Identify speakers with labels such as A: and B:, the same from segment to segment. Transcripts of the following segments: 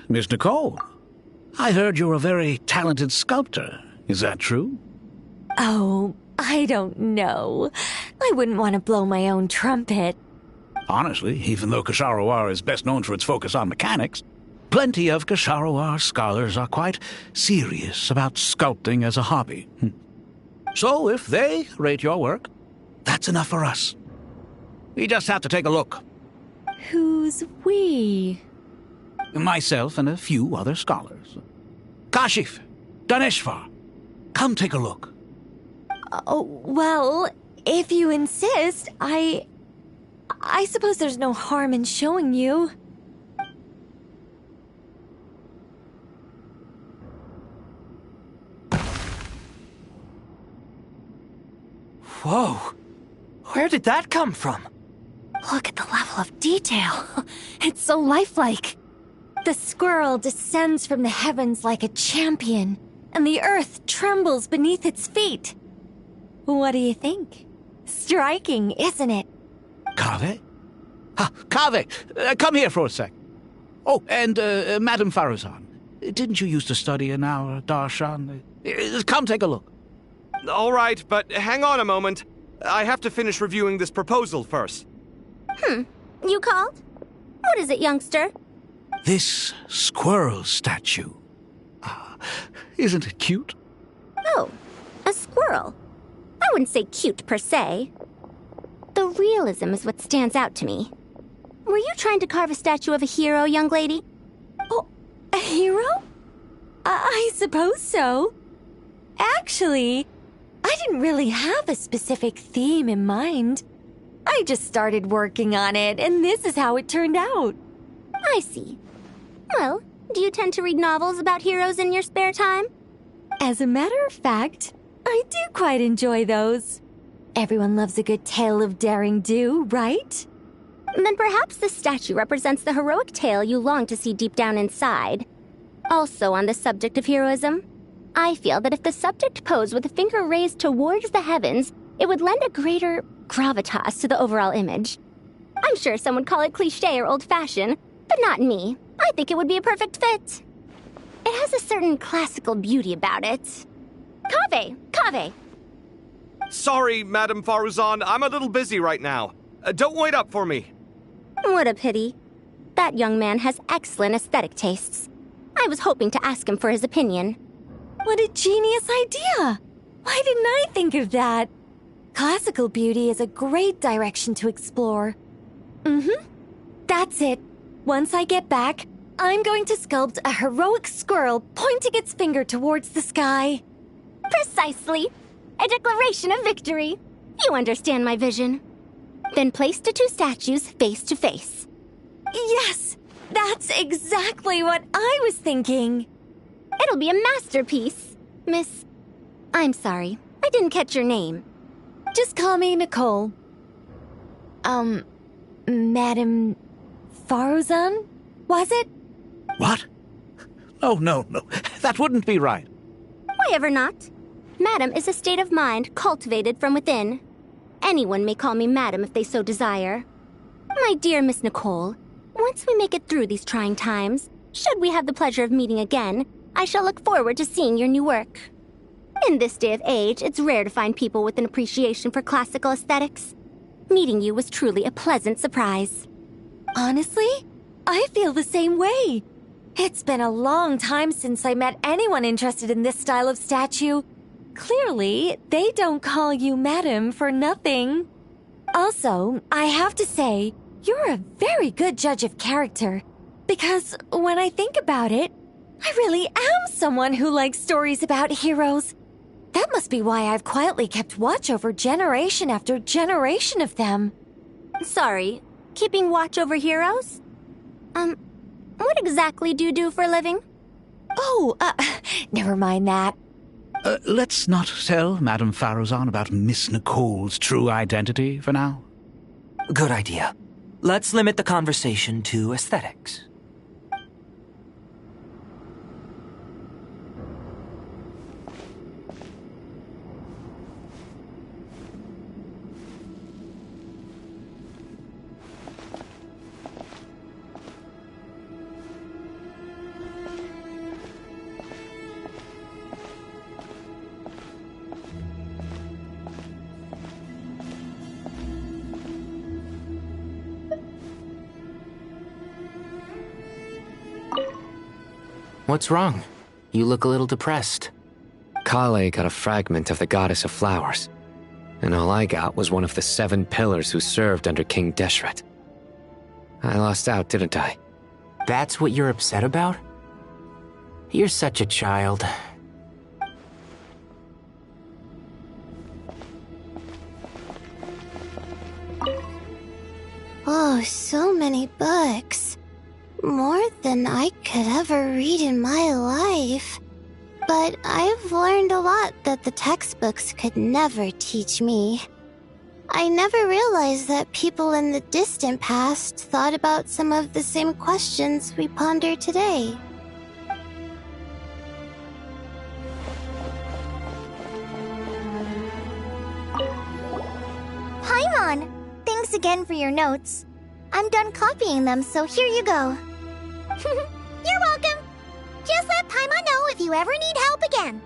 A: Miss Nicole, I heard you're a very talented sculptor. Is that true?
B: Oh, I don't know. I wouldn't want to blow my own trumpet.
A: Honestly, even though Kasharawar is best known for its focus on mechanics, plenty of Kasharawar scholars are quite serious about sculpting as a hobby. So if they rate your work, that's enough for us. We just have to take a look.
B: Who's we?
A: Myself and a few other scholars. Kashif, Daneshvar, come take a look.
B: Oh, well, if you insist, I suppose there's no harm in showing you.
C: Whoa! Where did that come from?
B: Look at the level of detail. It's so lifelike. The squirrel descends from the heavens like a champion, and the earth trembles beneath its feet. What do you think? Striking, isn't it?
A: Kaveh? Kaveh, come here for a sec. Oh, and Madame Farazan, didn't you used to study in our darshan? Come take a look.
D: All right, but hang on a moment. I have to finish reviewing this proposal first.
E: You called? What is it, youngster?
A: This squirrel statue. Isn't it cute?
E: Oh, a squirrel. I wouldn't say cute per se. The realism is what stands out to me. Were you trying to carve a statue of a hero, young lady?
B: Oh, a hero? I suppose so. Actually, I didn't really have a specific theme in mind. I just started working on it, and this is how it turned out.
E: I see. Well, do you tend to read novels about heroes in your spare time?
B: As a matter of fact, I do quite enjoy those. Everyone loves a good tale of daring do, right?
E: Then perhaps this statue represents the heroic tale you long to see deep down inside. Also on the subject of heroism, I feel that if the subject posed with a finger raised towards the heavens, it would lend a greater gravitas to the overall image. I'm sure some would call it cliché or old-fashioned, but not me. I think it would be a perfect fit. It has a certain classical beauty about it. Kaveh!
D: Sorry, Madame Faruzan, I'm a little busy right now. Don't wait up for me.
E: What a pity. That young man has excellent aesthetic tastes. I was hoping to ask him for his opinion.
B: What a genius idea! Why didn't I think of that? Classical beauty is a great direction to explore. That's it. Once I get back, I'm going to sculpt a heroic squirrel pointing its finger towards the sky.
E: Precisely. A declaration of victory. You understand my vision. Then place the two statues face to face.
B: Yes! That's exactly what I was thinking.
E: It'll be a masterpiece. Miss... I'm sorry. I didn't catch your name.
B: Just call me Nicole. Madame Faruzan? Was it?
A: What? Oh, no. That wouldn't be right.
E: Why ever not? Madam is a state of mind cultivated from within. Anyone may call me Madam if they so desire. My dear Miss Nicole, once we make it through these trying times, should we have the pleasure of meeting again, I shall look forward to seeing your new work. In this day of age, it's rare to find people with an appreciation for classical aesthetics. Meeting you was truly a pleasant surprise.
B: Honestly, I feel the same way. It's been a long time since I met anyone interested in this style of statue. Clearly, they don't call you Madam for nothing. Also, I have to say, you're a very good judge of character. Because when I think about it, I really am someone who likes stories about heroes. That must be why I've quietly kept watch over generation after generation of them.
E: Sorry, keeping watch over heroes? What exactly do you do for a living?
B: Oh, never mind that.
A: Let's not tell Madame Faruzan about Miss Nicole's true identity for now.
C: Good idea. Let's limit the conversation to aesthetics. What's wrong? You look a little depressed.
F: Kale got a fragment of the goddess of flowers, and all I got was one of the 7 pillars who served under King Deshret. I lost out, didn't I?
C: That's what you're upset about? You're such a child.
G: Oh, so many books. More than I could ever read in my life. But I've learned a lot that the textbooks could never teach me. I never realized that people in the distant past thought about some of the same questions we ponder today.
H: Paimon! Thanks again for your notes. I'm done copying them, so here you go. You're welcome. Just let Paimon know if you ever need help again.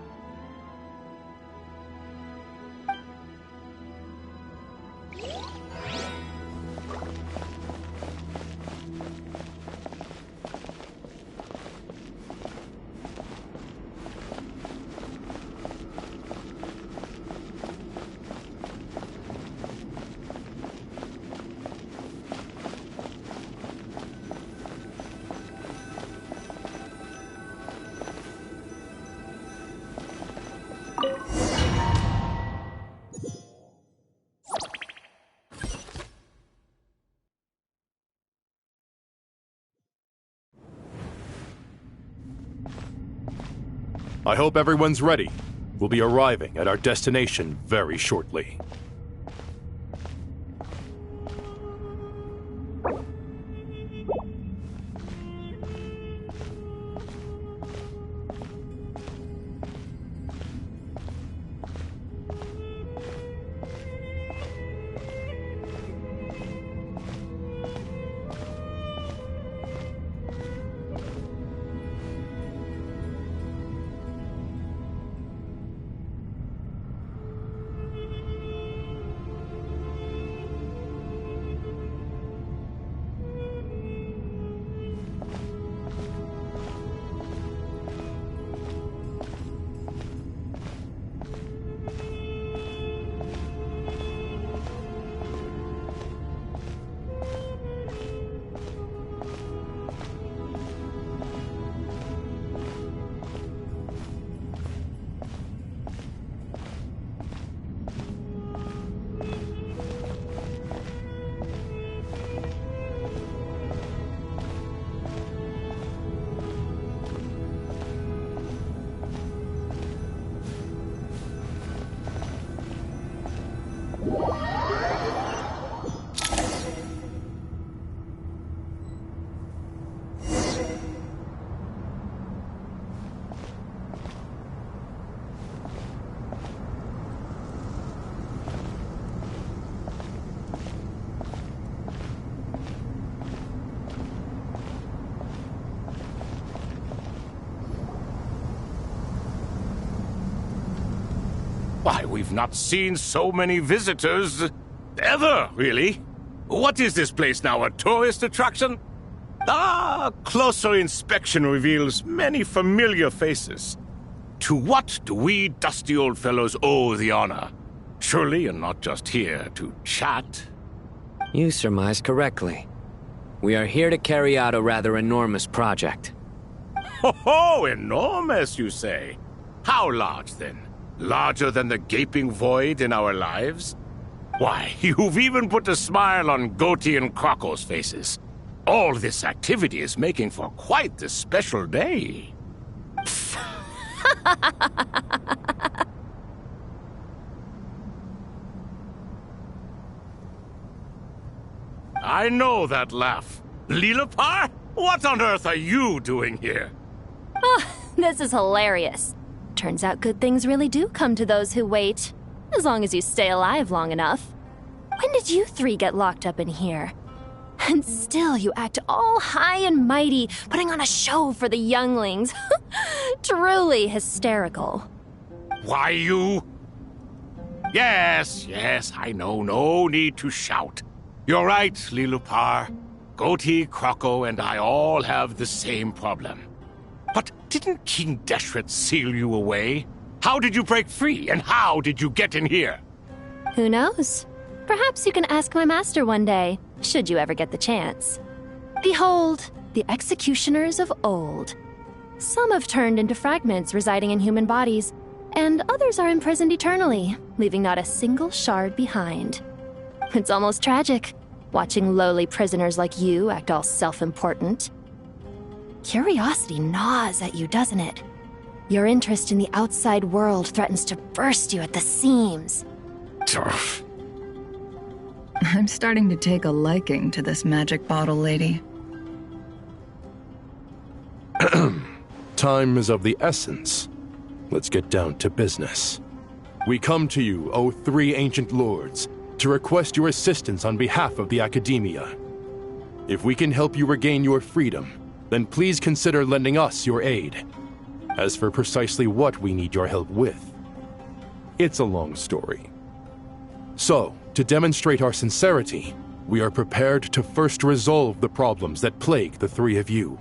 I: I hope everyone's ready. We'll be arriving at our destination very shortly.
J: Why, we've not seen so many visitors ever, really. What is this place now, a tourist attraction? Ah, closer inspection reveals many familiar faces. To what do we dusty old fellows owe the honor? Surely you're not just here to chat.
F: You surmise correctly. We are here to carry out a rather enormous project.
J: Ho, enormous, you say? How large, then? Larger than the gaping void in our lives? Why, you've even put a smile on Goatee and Crocco's faces. All this activity is making for quite the special day. I know that laugh. Lilipar? What on earth are you doing here?
B: Oh, this is hilarious. Turns out good things really do come to those who wait. As long as you stay alive long enough. When did you 3 get locked up in here? And still you act all high and mighty, putting on a show for the younglings. Truly hysterical.
J: Why, you... Yes, I know. No need to shout. You're right, Lilipar. Goatee, Crocco, and I all have the same problem. But Didn't King Deshret seal you away? How did you break free, and how did you get in here?
K: Who knows? Perhaps you can ask my master one day, should you ever get the chance. Behold, the executioners of old. Some have turned into fragments residing in human bodies, and others are imprisoned eternally, leaving not a single shard behind. It's almost tragic, watching lowly prisoners like you act all self-important. Curiosity gnaws at you, doesn't it? Your interest in the outside world threatens to burst you at the seams.
L: I'm starting to take a liking to this magic bottle lady.
I: Time is of the essence. Let's get down to business. We come to you, O three ancient lords, to request your assistance on behalf of the Academia. If we can help you regain your freedom, then please consider lending us your aid. As for precisely what we need your help with, it's a long story. So, to demonstrate our sincerity, we are prepared to first resolve the problems that plague the three of you.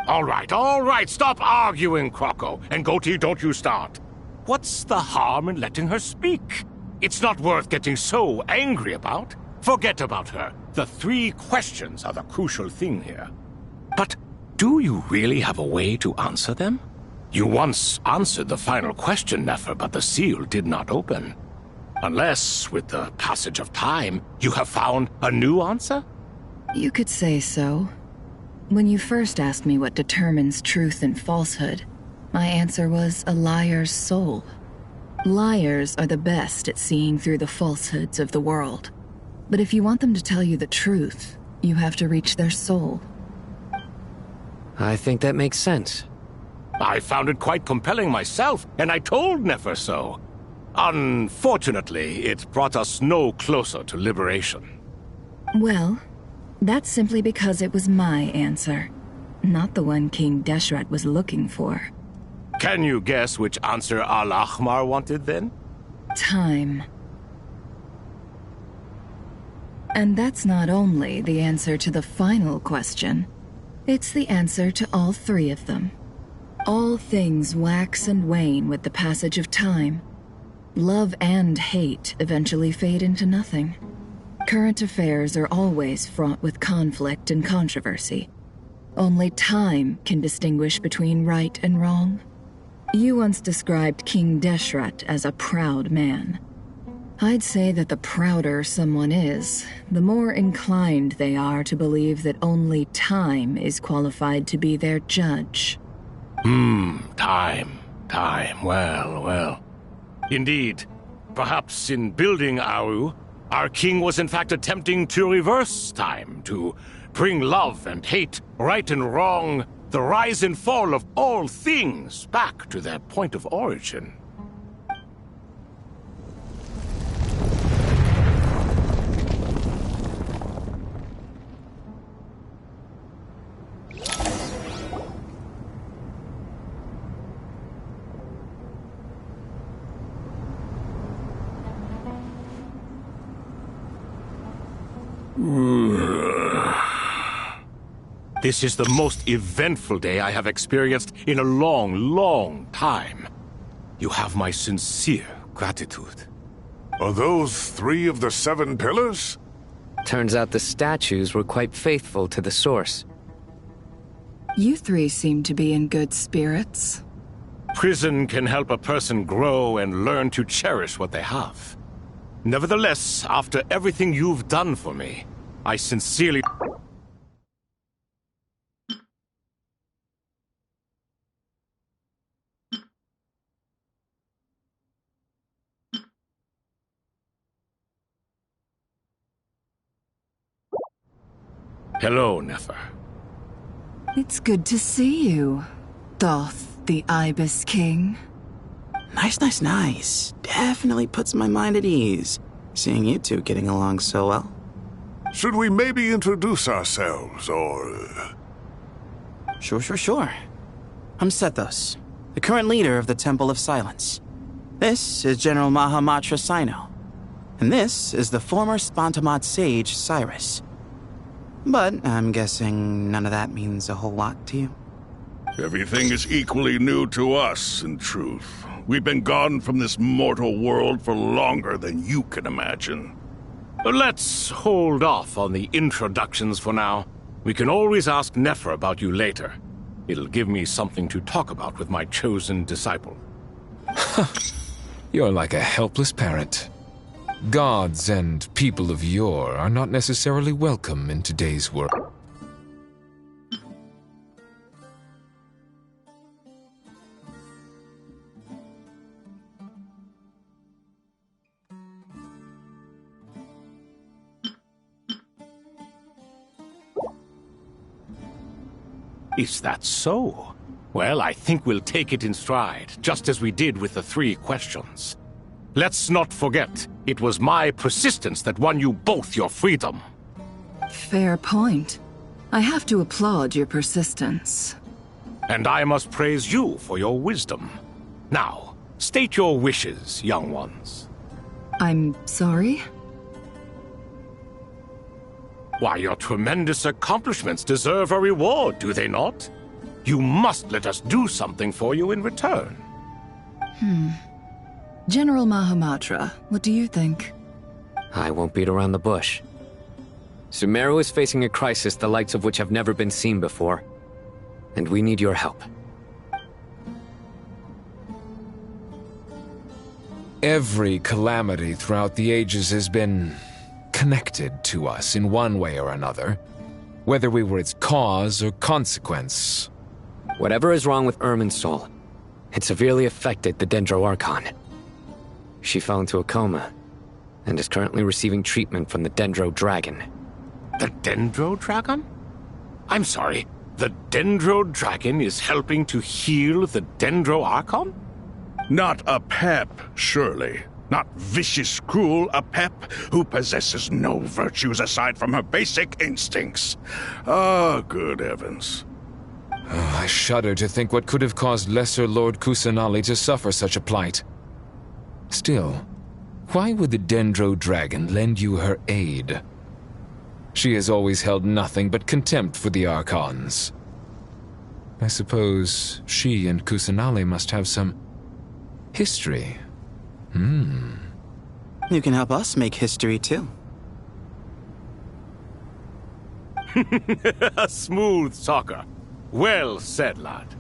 J: All right, stop arguing, Croco, and Goatee, don't you start. What's the harm in letting her speak? It's not worth getting so angry about. Forget about her. The three questions are the crucial thing here. But do you really have a way to answer them? You once answered the final question, Nefer, but the seal did not open. Unless, with the passage of time, you have found a new answer?
L: You could say so. When you first asked me what determines truth and falsehood, my answer was a liar's soul. Liars are the best at seeing through the falsehoods of the world. But if you want them to tell you the truth, you have to reach their soul.
F: I think that makes sense.
J: I found it quite compelling myself, and I told Nefer so. Unfortunately, it brought us no closer to liberation.
L: Well, that's simply because it was my answer, not the one King Deshret was looking for.
J: Can you guess which answer Al-Ahmar wanted then?
L: Time. And that's not only the answer to the final question, it's the answer to all three of them. All things wax and wane with the passage of time. Love and hate eventually fade into nothing. Current affairs are always fraught with conflict and controversy. Only time can distinguish between right and wrong. You once described King Deshret as a proud man. I'd say that the prouder someone is, the more inclined they are to believe that only time is qualified to be their judge.
J: Time. Well. Indeed. Perhaps in building Aru, our king was in fact attempting to reverse time, to bring love and hate, right and wrong, the rise and fall of all things back to their point of origin. This is the most eventful day I have experienced in a long time. You have my sincere gratitude.
M: Are those three of the 7 pillars?
F: Turns out the statues were quite faithful to the source.
L: You three seem to be in good spirits.
J: Prison can help a person grow and learn to cherish what they have. Nevertheless, after everything you've done for me, I sincerely... Hello, Nefer.
L: It's good to see you, Thoth, the Ibis King.
N: Nice. Definitely puts my mind at ease, seeing you two getting along so well.
M: Should we maybe introduce ourselves, or...
N: Sure. I'm Sethos, the current leader of the Temple of Silence. This is General Mahamatra Sino, and this is the former Spantamad sage, Cyrus. But I'm guessing none of that means a whole lot to you.
M: Everything is equally new to us, in truth. We've been gone from this mortal world for longer than you can imagine.
J: Let's hold off on the introductions for now. We can always ask Nefer about you later. It'll give me something to talk about with my chosen disciple.
O: You're like a helpless parent. Gods and people of yore are not necessarily welcome in today's world.
J: Is that so? Well, I think we'll take it in stride, just as we did with the 3 questions. Let's not forget, it was my persistence that won you both your freedom.
L: Fair point. I have to applaud your persistence.
J: And I must praise you for your wisdom. Now, state your wishes, young ones.
L: I'm sorry?
J: Why, your tremendous accomplishments deserve a reward, do they not? You must let us do something for you in return.
L: General Mahamatra, what do you think?
F: I won't beat around the bush. Sumeru is facing a crisis the likes of which have never been seen before, and we need your help.
O: Every calamity throughout the ages has been connected to us in one way or another, whether we were its cause or consequence.
F: Whatever is wrong with Irminsul, it severely affected the Dendro Archon. She fell into a coma, and is currently receiving treatment from the Dendro Dragon.
J: The Dendro Dragon? I'm sorry, the Dendro Dragon is helping to heal the Dendro Archon?
M: Not a pep, surely. Not vicious, cruel, a pep who possesses no virtues aside from her basic instincts. Ah, good heavens.
O: I shudder to think what could have caused Lesser Lord Kusanali to suffer such a plight. Still, why would the Dendro Dragon lend you her aid? She has always held nothing but contempt for the Archons. I suppose she and Kusanali must have some history.
N: You can help us make history, too.
J: A smooth talker. Well said, lad.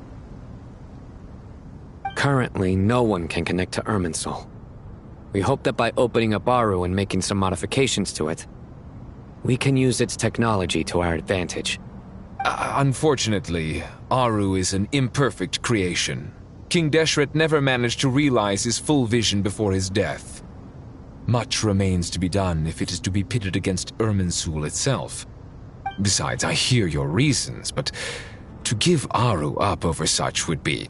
F: Currently, no one can connect to Irminsul. We hope that by opening up Aru and making some modifications to it, we can use its technology to our advantage.
O: Unfortunately, Aru is an imperfect creation. King Deshret never managed to realize his full vision before his death. Much remains to be done if it is to be pitted against Irminsul itself. Besides, I hear your reasons, but to give Aru up over such would be...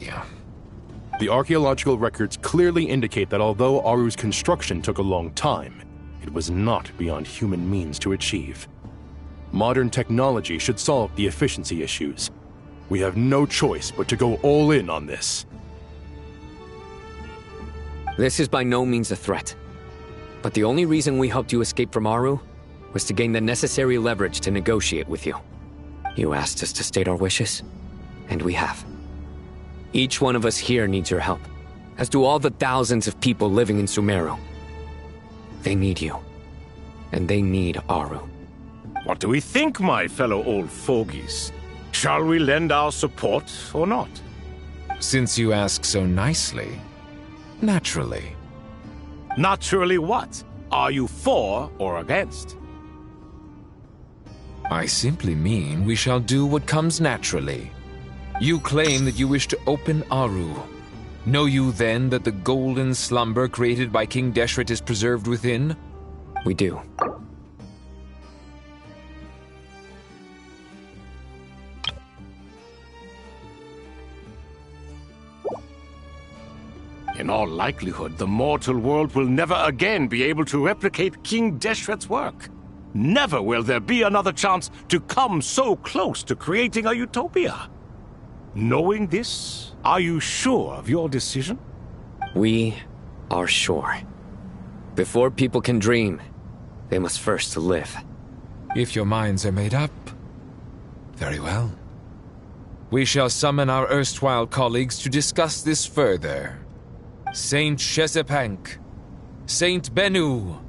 I: The archaeological records clearly indicate that although Aru's construction took a long time, it was not beyond human means to achieve. Modern technology should solve the efficiency issues. We have no choice but to go all in on this.
F: This is by no means a threat. But the only reason we helped you escape from Aru was to gain the necessary leverage to negotiate with you. You asked us to state our wishes, and we have. Each one of us here needs your help, as do all the thousands of people living in Sumeru. They need you, and they need Aru.
J: What do we think, my fellow old fogies? Shall we lend our support or not?
O: Since you ask so nicely, naturally.
J: Naturally what? Are you for or against?
O: I simply mean we shall do what comes naturally. You claim that you wish to open Aru. Know you then that the golden slumber created by King Deshret is preserved within?
F: We do.
J: In all likelihood, the mortal world will never again be able to replicate King Deshret's work. Never will there be another chance to come so close to creating a utopia. Knowing this, are you sure of your decision?
F: We are sure. Before people can dream, they must first live.
O: If your minds are made up, very well. We shall summon our erstwhile colleagues to discuss this further. Saint Shezepank, Saint Bennu,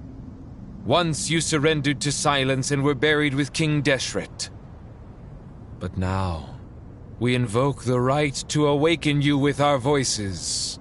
O: once you surrendered to silence and were buried with King Deshret. But now, we invoke the right to awaken you with our voices.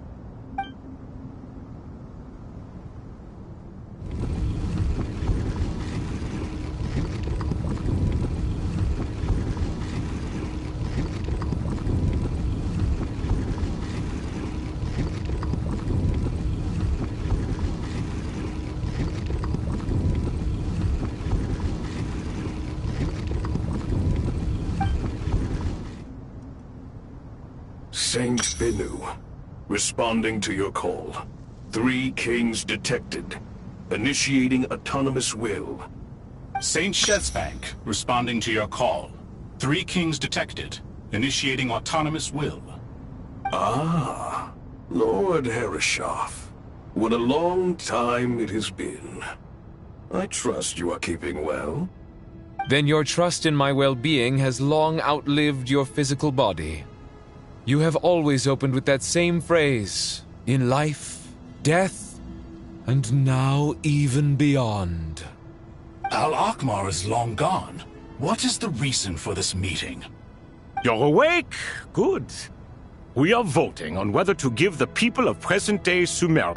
P: Saint Bennu, responding to your call. 3 kings detected. Initiating autonomous will.
Q: Saint Shezbank, responding to your call. 3 kings detected. Initiating autonomous will.
P: Ah, Lord Herreshoff. What a long time it has been. I trust you are keeping well.
O: Then your trust in my well-being has long outlived your physical body. You have always opened with that same phrase, in life, death, and now even beyond.
Q: Al-Akhmar is long gone. What is the reason for this meeting?
J: You're awake? Good. We are voting on whether to give the people of present-day Sumer...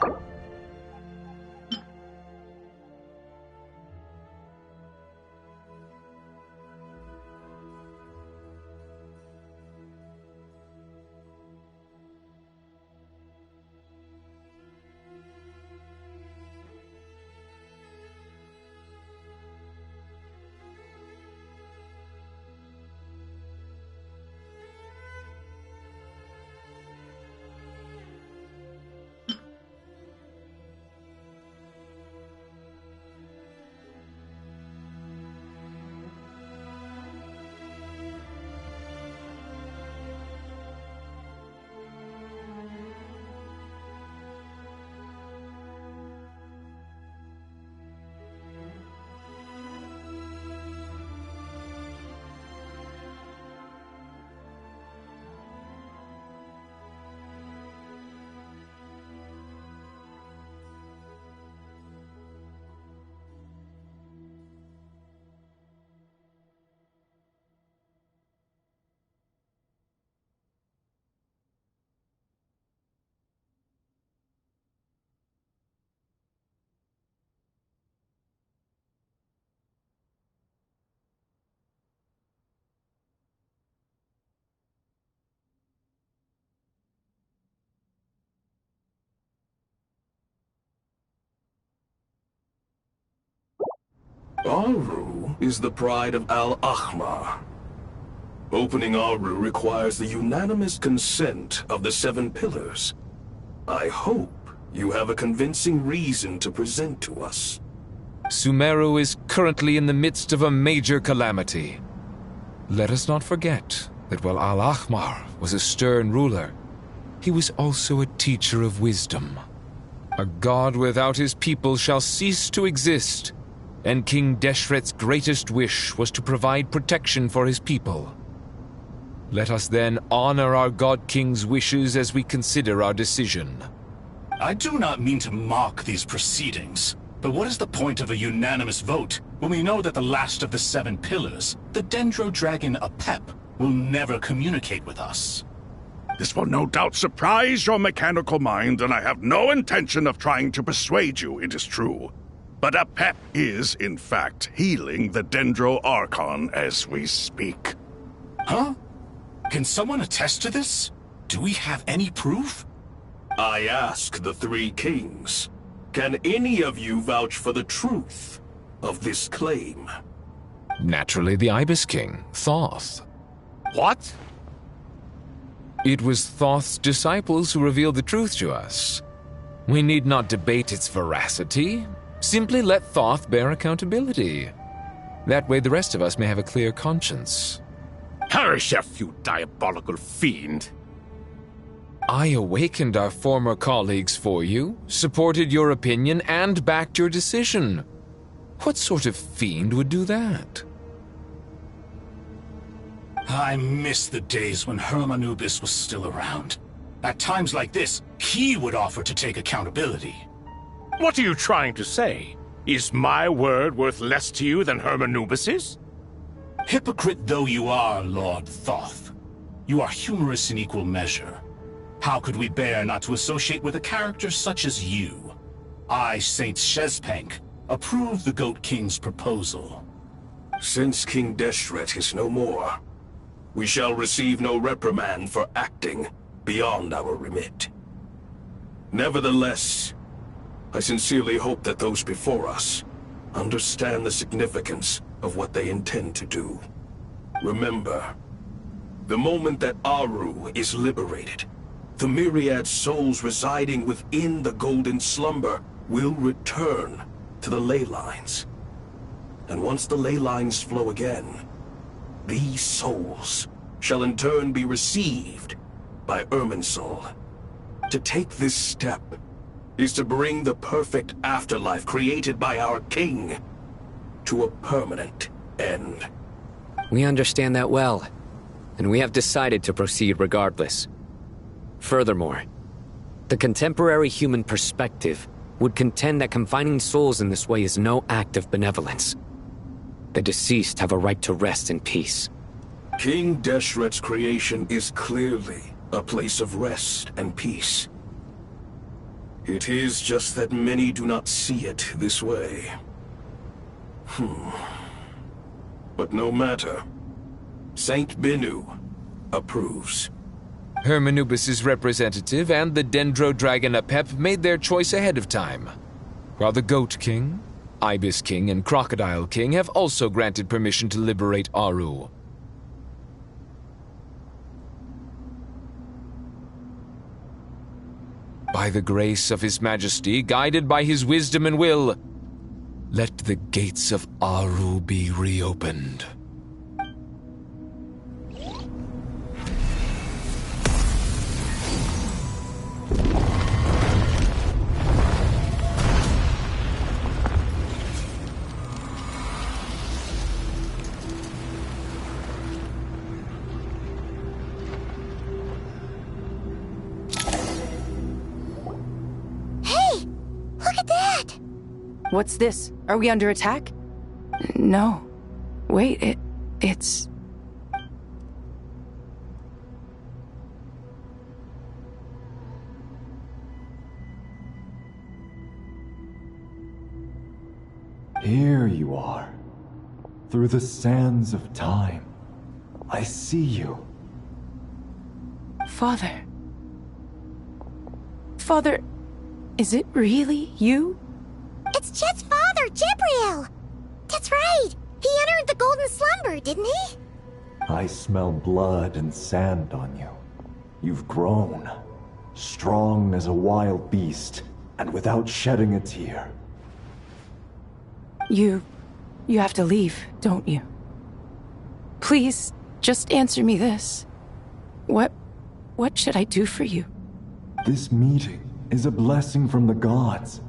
P: Aru is the pride of Al-Akhmar. Opening Aru requires the unanimous consent of the 7 pillars. I hope you have a convincing reason to present to us.
O: Sumeru is currently in the midst of a major calamity. Let us not forget that while Al-Akhmar was a stern ruler, he was also a teacher of wisdom. A god without his people shall cease to exist, and King Deshret's greatest wish was to provide protection for his people. Let us then honor our God King's wishes as we consider our decision.
Q: I do not mean to mock these proceedings, but what is the point of a unanimous vote when we know that the last of the 7 pillars, the Dendro Dragon Apep, will never communicate with us?
M: This will no doubt surprise your mechanical mind, and I have no intention of trying to persuade you it is true. But Apep is, in fact, healing the Dendro Archon as we speak.
Q: Huh? Can someone attest to this? Do we have any proof?
P: I ask the 3 kings. Can any of you vouch for the truth of this claim?
O: Naturally, the Ibis King, Thoth.
J: What?
O: It was Thoth's disciples who revealed the truth to us. We need not debate its veracity. Simply let Thoth bear accountability. That way the rest of us may have a clear conscience.
J: Herreshoff, you diabolical fiend!
O: I awakened our former colleagues for you, supported your opinion, and backed your decision. What sort of fiend would do that?
Q: I miss the days when Hermanubis was still around. At times like this, he would offer to take accountability.
J: What are you trying to say? Is my word worth less to you than Hermanubis's?
Q: Hypocrite though you are, Lord Thoth, you are humorous in equal measure. How could we bear not to associate with a character such as you? I, Saint Shezpank, approve the Goat King's proposal.
P: Since King Deshret is no more, we shall receive no reprimand for acting beyond our remit. Nevertheless, I sincerely hope that those before us understand the significance of what they intend to do. Remember, the moment that Aru is liberated, the myriad souls residing within the Golden Slumber will return to the ley lines. And once the ley lines flow again, these souls shall in turn be received by Irminsul. To take this step is to bring the perfect afterlife created by our king to a permanent end.
F: We understand that well, and we have decided to proceed regardless. Furthermore, the contemporary human perspective would contend that confining souls in this way is no act of benevolence. The deceased have a right to rest in peace.
P: King Deshret's creation is clearly a place of rest and peace. It is just that many do not see it this way. But no matter. Saint Binu approves.
O: Hermanubis' representative and the Dendro Dragon Apep made their choice ahead of time, while the Goat King, Ibis King, and Crocodile King have also granted permission to liberate Aru. By the grace of His Majesty, guided by his wisdom and will, let the gates of Aru be reopened.
R: What's this? Are we under attack? No. Wait, it's...
S: Here you are. Through the sands of time. I see you.
R: Father. Father, is it really you?
H: It's Jet's father, Jibriel! That's right! He entered the Golden Slumber, didn't he?
S: I smell blood and sand on you. You've grown. Strong as a wild beast, and without shedding a tear.
R: You have to leave, don't you? Please, just answer me this. What should I do for you?
S: This meeting is a blessing from the gods.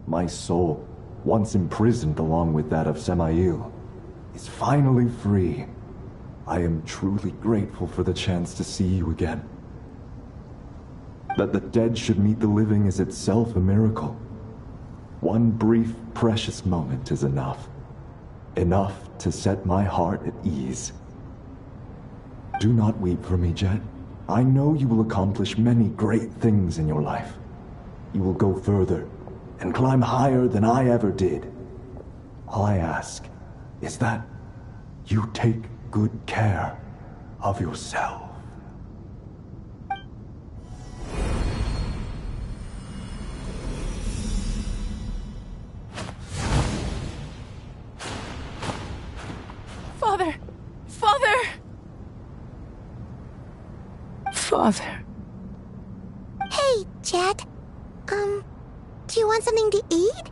S: My soul, once imprisoned along with that of Samael, is finally free. I am truly grateful for the chance to see you again. That the dead should meet the living is itself a miracle. One brief, precious moment is enough. Enough to set my heart at ease. Do not weep for me, Jet. I know you will accomplish many great things in your life. You will go further and climb higher than I ever did. All I ask is that you take good care of yourself.
R: Father! Father! Father.
H: Hey, Jet. Do you want something to eat?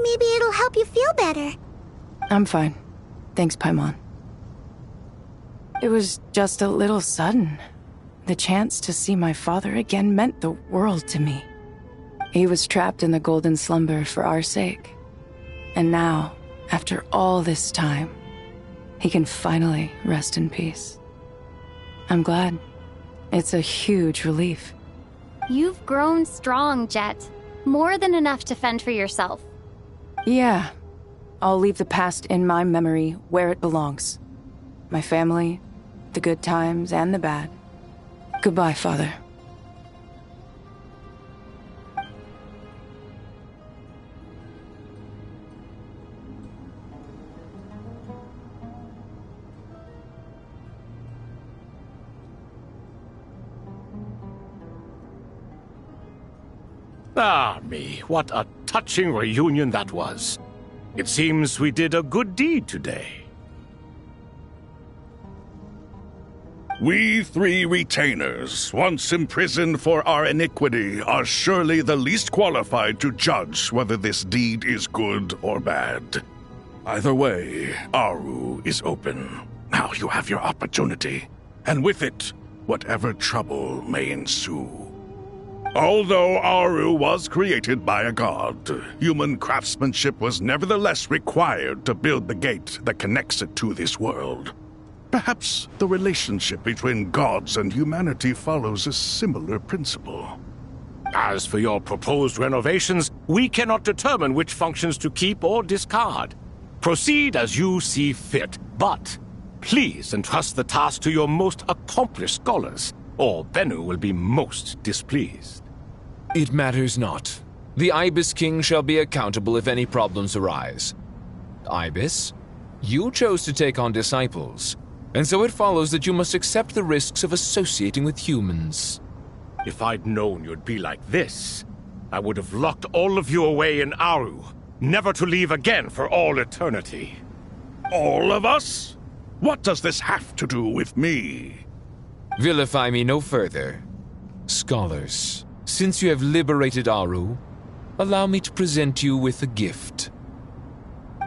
H: Maybe it'll help you feel better.
R: I'm fine. Thanks, Paimon. It was just a little sudden. The chance to see my father again meant the world to me. He was trapped in the Golden Slumber for our sake. And now, after all this time, he can finally rest in peace. I'm glad. It's a huge relief.
T: You've grown strong, Jet. More than enough to fend for yourself.
R: Yeah. I'll leave the past in my memory where it belongs. My family, the good times and the bad. Goodbye, Father.
J: Ah, me, what a touching reunion that was. It seems we did a good deed today.
M: We 3 retainers, once imprisoned for our iniquity, are surely the least qualified to judge whether this deed is good or bad. Either way, Aru is open. Now you have your opportunity, and with it, whatever trouble may ensue. Although Aru was created by a god, human craftsmanship was nevertheless required to build the gate that connects it to this world. Perhaps the relationship between gods and humanity follows a similar principle.
J: As for your proposed renovations, we cannot determine which functions to keep or discard. Proceed as you see fit, but please entrust the task to your most accomplished scholars, or Bennu will be most displeased.
O: It matters not. The Ibis King shall be accountable if any problems arise. Ibis, you chose to take on disciples, and so it follows that you must accept the risks of associating with humans.
J: If I'd known you'd be like this, I would have locked all of you away in Aru, never to leave again for all eternity.
M: All of us? What does this have to do with me?
O: Vilify me no further. Scholars, since you have liberated Aru, allow me to present you with a gift.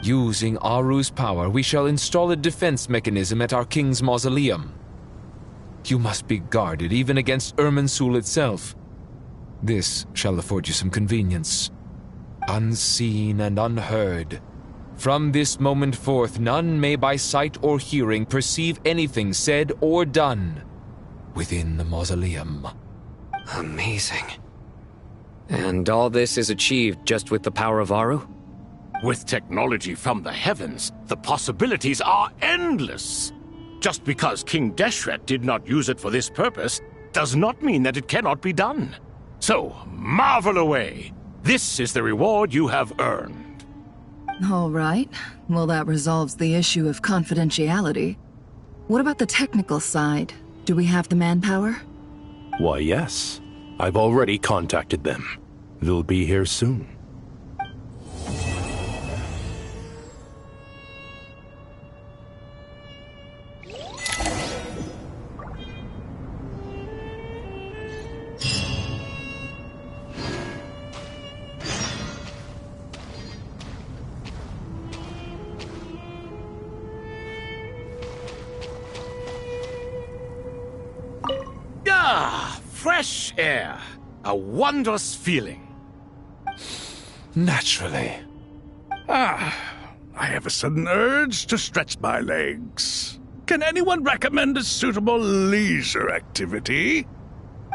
O: Using Aru's power, we shall install a defense mechanism at our king's mausoleum. You must be guarded even against Irminsul itself. This shall afford you some convenience. Unseen and unheard. From this moment forth, none may by sight or hearing perceive anything said or done within the mausoleum.
F: Amazing. And all this is achieved just with the power of Aru?
J: With technology from the heavens, the possibilities are endless. Just because King Deshret did not use it for this purpose does not mean that it cannot be done. So, marvel away. This is the reward you have earned.
L: All right. Well, that resolves the issue of confidentiality. What about the technical side? Do we have the manpower?
I: Why, yes. I've already contacted them. They'll be here soon.
J: Fresh air. A wondrous feeling.
O: Naturally.
M: I have a sudden urge to stretch my legs. Can anyone recommend a suitable leisure activity?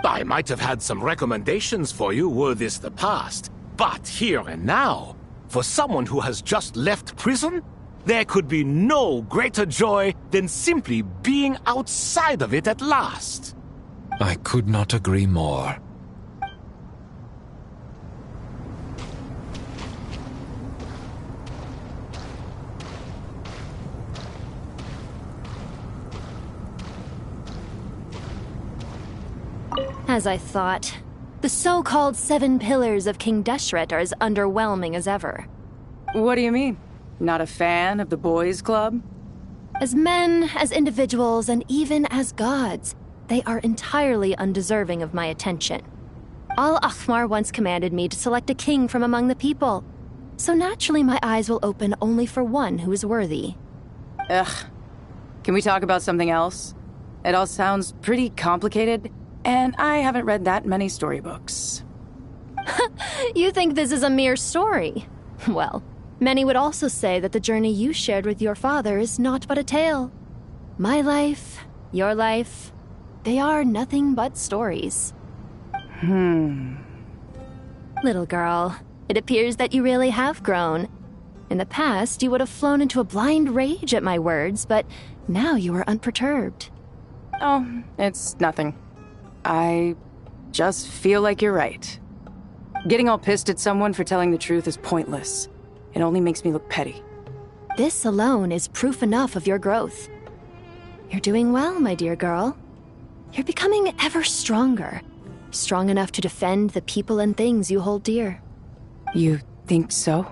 J: I might have had some recommendations for you were this the past, but here and now, for someone who has just left prison, there could be no greater joy than simply being outside of it at last.
O: I could not agree more.
K: As I thought, the so-called 7 pillars of King Deshret are as underwhelming as ever.
R: What do you mean? Not a fan of the boys' club?
K: As men, as individuals, and even as gods, they are entirely undeserving of my attention. Al-Akhmar once commanded me to select a king from among the people, so naturally my eyes will open only for one who is worthy.
R: Ugh. Can we talk about something else? It all sounds pretty complicated, and I haven't read that many storybooks.
K: You think this is a mere story? Well, many would also say that the journey you shared with your father is not but a tale. My life, your life, they are nothing but stories. Little girl, it appears that you really have grown. In the past, you would have flown into a blind rage at my words, but now you are unperturbed.
R: Oh, it's nothing. I just feel like you're right. Getting all pissed at someone for telling the truth is pointless. It only makes me look petty.
K: This alone is proof enough of your growth. You're doing well, my dear girl. You're becoming ever stronger. Strong enough to defend the people and things you hold dear.
R: You think so?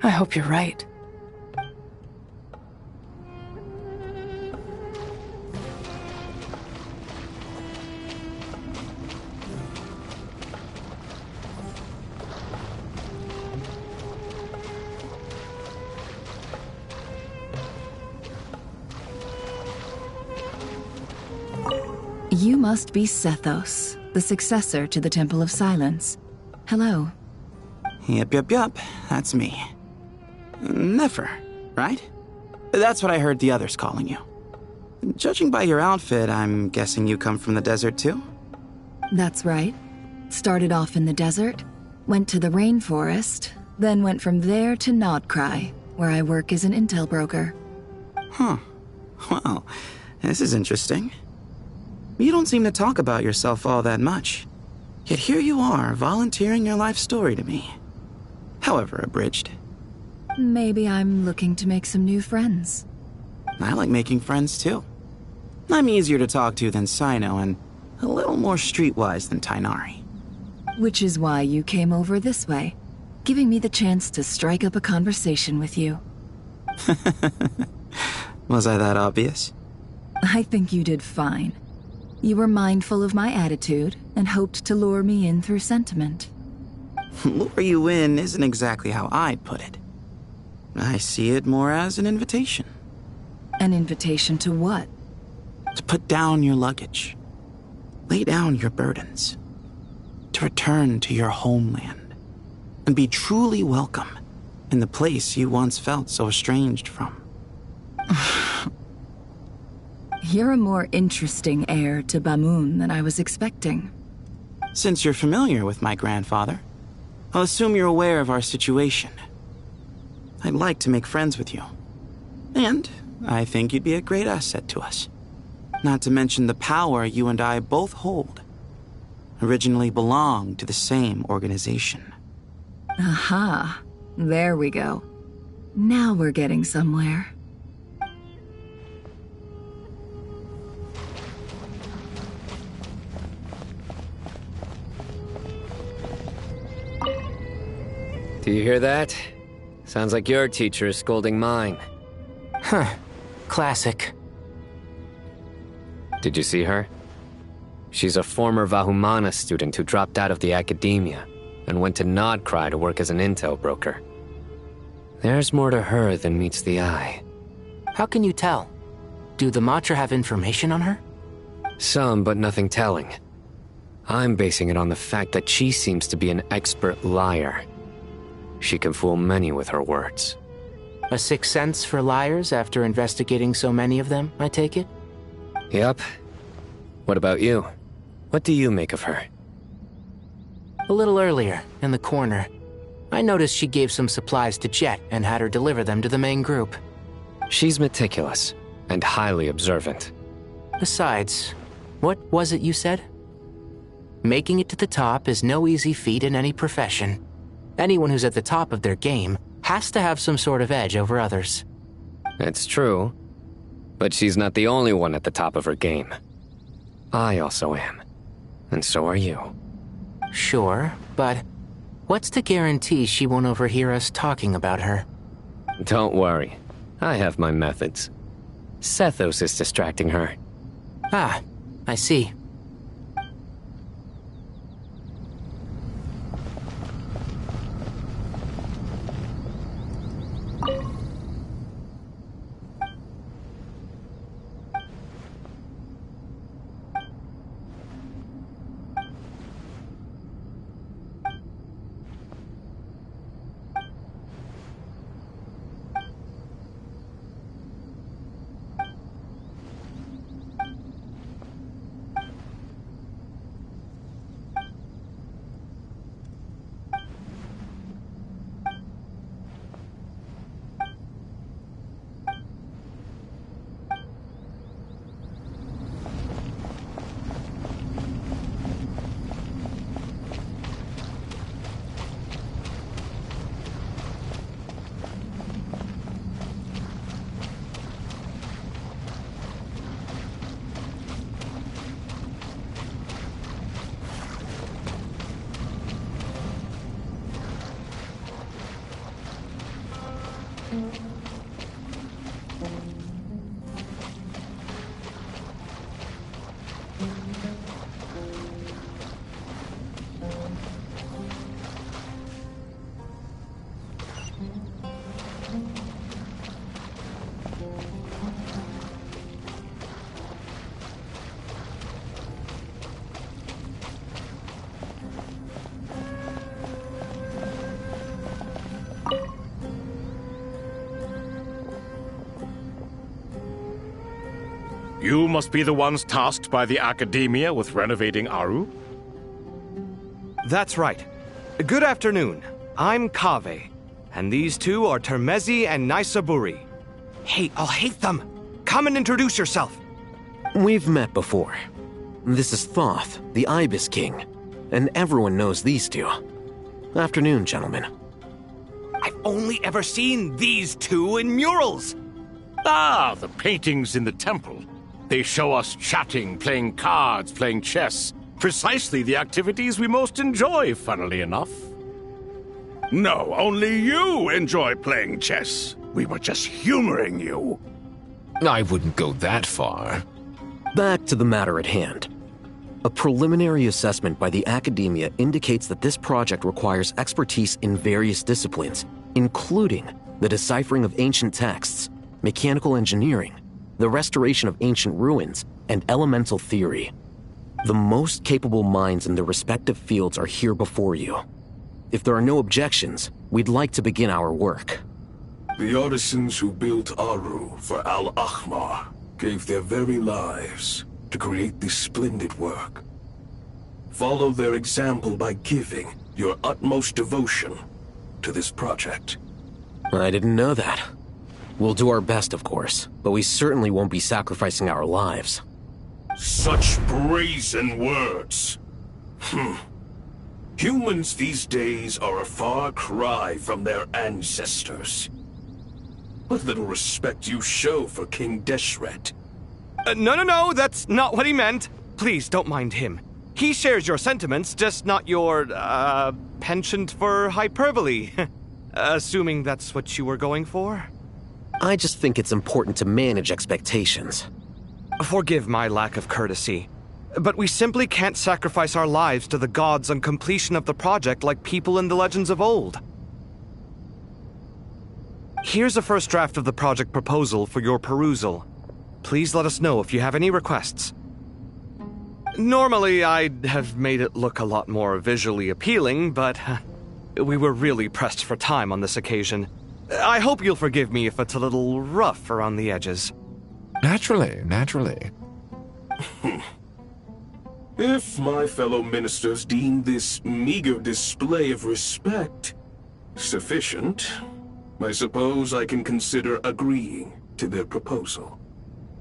R: I hope you're right.
L: You must be Sethos, the successor to the Temple of Silence. Hello.
N: Yep, that's me. Nefer, right? That's what I heard the others calling you. Judging by your outfit, I'm guessing you come from the desert too?
L: That's right. Started off in the desert, went to the rainforest, then went from there to Nodcry, where I work as an intel broker.
N: Huh. Well, this is interesting. You don't seem to talk about yourself all that much. Yet here you are, volunteering your life story to me. However abridged.
L: Maybe I'm looking to make some new friends.
N: I like making friends too. I'm easier to talk to than Sino and a little more streetwise than Tainari.
L: Which is why you came over this way, giving me the chance to strike up a conversation with you.
N: Was I that obvious?
L: I think you did fine. You were mindful of my attitude and hoped to lure me in through sentiment.
N: Lure you in isn't exactly how I'd put it. I see it more as an invitation.
L: An invitation to what?
N: To put down your luggage. Lay down your burdens. To return to your homeland. And be truly welcome in the place you once felt so estranged from.
L: You're a more interesting heir to Bamun than I was expecting.
N: Since you're familiar with my grandfather, I'll assume you're aware of our situation. I'd like to make friends with you. And I think you'd be a great asset to us. Not to mention the power you and I both hold. Originally belonged to the same organization.
L: Aha. There we go. Now we're getting somewhere.
F: Do you hear that? Sounds like your teacher is scolding mine.
C: Huh. Classic.
F: Did you see her? She's a former Vahumana student who dropped out of the academia and went to Nodcry to work as an intel broker. There's more to her than meets the eye.
C: How can you tell? Do the Matra have information on her?
F: Some, but nothing telling. I'm basing it on the fact that she seems to be an expert liar. She can fool many with her words.
C: A sixth sense for liars after investigating so many of them, I take it?
F: Yep. What about you? What do you make of her?
C: A little earlier, in the corner, I noticed she gave some supplies to Jet and had her deliver them to the main group.
F: She's meticulous and highly observant.
C: Besides, what was it you said? Making it to the top is no easy feat in any profession. Anyone who's at the top of their game has to have some sort of edge over others.
F: It's true, but she's not the only one at the top of her game. I also am, and so are you.
C: Sure, but what's to guarantee she won't overhear us talking about her?
F: Don't worry, I have my methods. Sethos is distracting her.
C: Ah, I see.
J: You must be the ones tasked by the Academia with renovating Aru?
D: That's right. Good afternoon. I'm Kaveh, and these two are Termezi and Naisaburi. Hey, I'll hate them. Come and introduce yourself.
U: We've met before. This is Thoth, the Ibis King, and everyone knows these two. Afternoon, gentlemen.
D: I've only ever seen these two in murals.
J: Ah, the paintings in the temple. They show us chatting, playing cards, playing chess. Precisely the activities we most enjoy, funnily enough.
M: No, only you enjoy playing chess. We were just humoring you.
O: I wouldn't go that far.
U: Back to the matter at hand. A preliminary assessment by the Academia indicates that this project requires expertise in various disciplines, including the deciphering of ancient texts, mechanical engineering, the restoration of ancient ruins, and elemental theory. The most capable minds in their respective fields are here before you. If there are no objections, we'd like to begin our work.
P: The artisans who built Aru for Al-Ahmar gave their very lives to create this splendid work. Follow their example by giving your utmost devotion to this project.
U: I didn't know that. We'll do our best, of course, but we certainly won't be sacrificing our lives.
P: Such brazen words. Humans these days are a far cry from their ancestors. What little respect you show for King Deshret.
D: No, that's not what he meant. Please, don't mind him. He shares your sentiments, just not your, penchant for hyperbole. Assuming that's what you were going for?
U: I just think it's important to manage expectations.
D: Forgive my lack of courtesy, but we simply can't sacrifice our lives to the gods on completion of the project like people in the legends of old. Here's a first draft of the project proposal for your perusal. Please let us know if you have any requests. Normally, I'd have made it look a lot more visually appealing, but we were really pressed for time on this occasion. I hope you'll forgive me if it's a little rough around the edges.
O: Naturally.
P: If my fellow ministers deem this meager display of respect sufficient, I suppose I can consider agreeing to their proposal.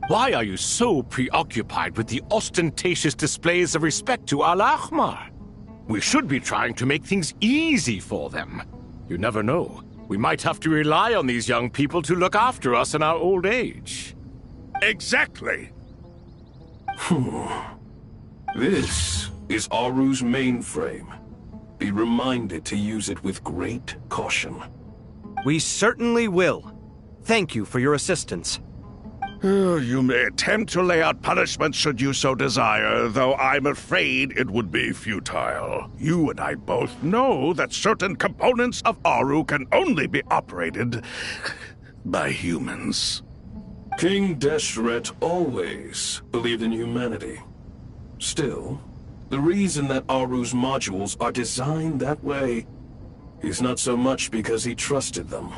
J: Why are you so preoccupied with the ostentatious displays of respect to Al-Ahmar? We should be trying to make things easy for them. You never know. We might have to rely on these young people to look after us in our old age.
M: Exactly.
P: This is Aru's mainframe. Be reminded to use it with great caution.
D: We certainly will. Thank you for your assistance.
M: You may attempt to lay out punishment should you so desire, though I'm afraid it would be futile. You and I both know that certain components of Aru can only be operated by humans.
P: King Deshret always believed in humanity. Still, the reason that Aru's modules are designed that way is not so much because he trusted them,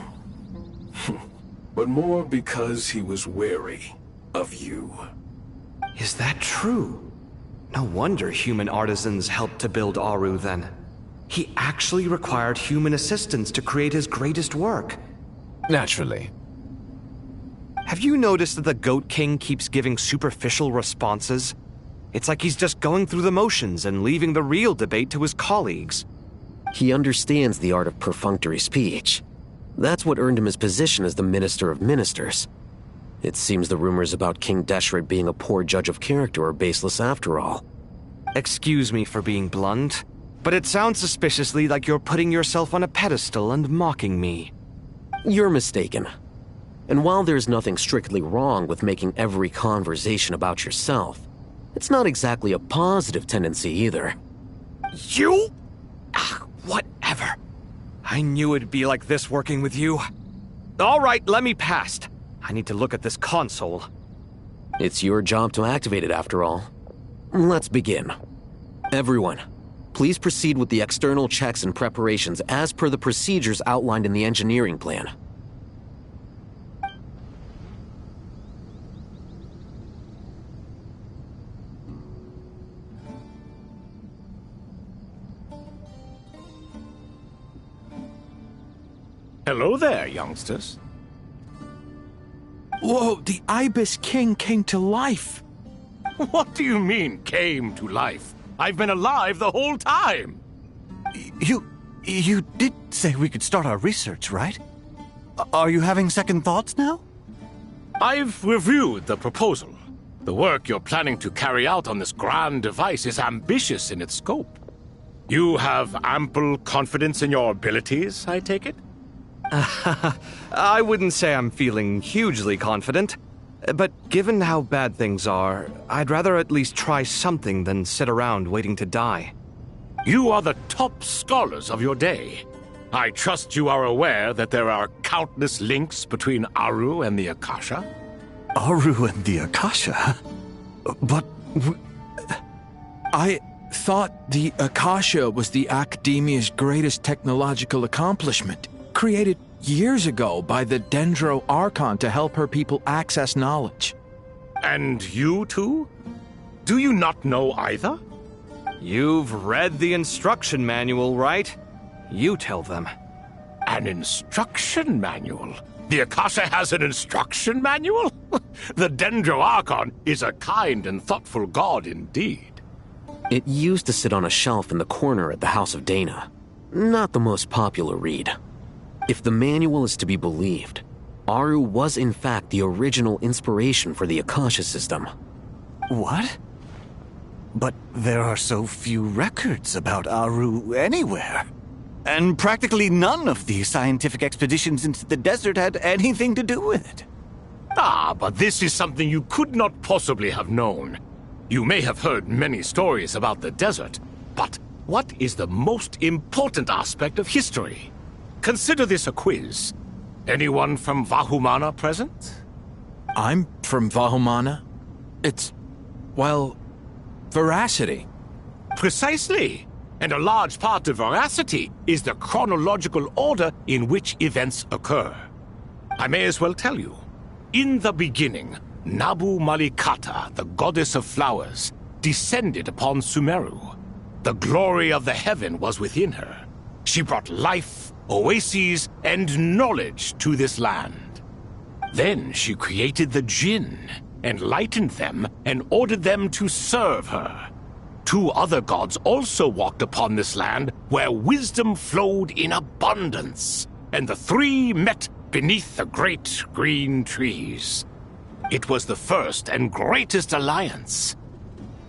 P: but more because he was wary of you.
D: Is that true? No wonder human artisans helped to build Aru then. He actually required human assistance to create his greatest work.
O: Naturally.
D: Have you noticed that the Goat King keeps giving superficial responses? It's like he's just going through the motions and leaving the real debate to his colleagues.
U: He understands the art of perfunctory speech. That's what earned him his position as the Minister of Ministers. It seems the rumors about King Deshret being a poor judge of character are baseless after all.
D: Excuse me for being blunt, but it sounds suspiciously like you're putting yourself on a pedestal and mocking me.
U: You're mistaken. And while there's nothing strictly wrong with making every conversation about yourself, it's not exactly a positive tendency either.
D: You? Whatever. I knew it'd be like this working with you. All right, let me past. I need to look at this console.
U: It's your job to activate it after all. Let's begin. Everyone, please proceed with the external checks and preparations as per the procedures outlined in the engineering plan.
J: Hello there, youngsters.
E: Whoa, the Ibis King came to life.
J: What do you mean, came to life? I've been alive the whole time.
E: You did say we could start our research, right? Are you having second thoughts now?
J: I've reviewed the proposal. The work you're planning to carry out on this grand device is ambitious in its scope. You have ample confidence in your abilities, I take it?
D: I wouldn't say I'm feeling hugely confident, but given how bad things are, I'd rather at least try something than sit around waiting to die.
J: You are the top scholars of your day. I trust you are aware that there are countless links between Aru and the Akasha?
E: Aru and the Akasha? But I thought the Akasha was the Academia's greatest technological accomplishment, created years ago by the Dendro Archon to help her people access knowledge.
J: And you too? Do you not know either?
D: You've read the instruction manual, right? You tell them.
J: An instruction manual? The Akasha has an instruction manual? The Dendro Archon is a kind and thoughtful god indeed.
U: It used to sit on a shelf in the corner at the House of Dana. Not the most popular read. If the manual is to be believed, Aru was in fact the original inspiration for the Akasha system.
E: What? But there are so few records about Aru anywhere. And practically none of the scientific expeditions into the desert had anything to do with it.
J: Ah, but this is something you could not possibly have known. You may have heard many stories about the desert, but what is the most important aspect of history? Consider this a quiz. Anyone from Vahumana present?
E: I'm from Vahumana. It's, well, veracity.
J: Precisely. And a large part of veracity is the chronological order in which events occur. I may as well tell you. In the beginning, Nabu Malikata, the goddess of flowers, descended upon Sumeru. The glory of the heaven was within her. She brought life, oases, and knowledge to this land. Then she created the Jinn, enlightened them, and ordered them to serve her. Two other gods also walked upon this land where wisdom flowed in abundance, and the three met beneath the great green trees. It was the first and greatest alliance.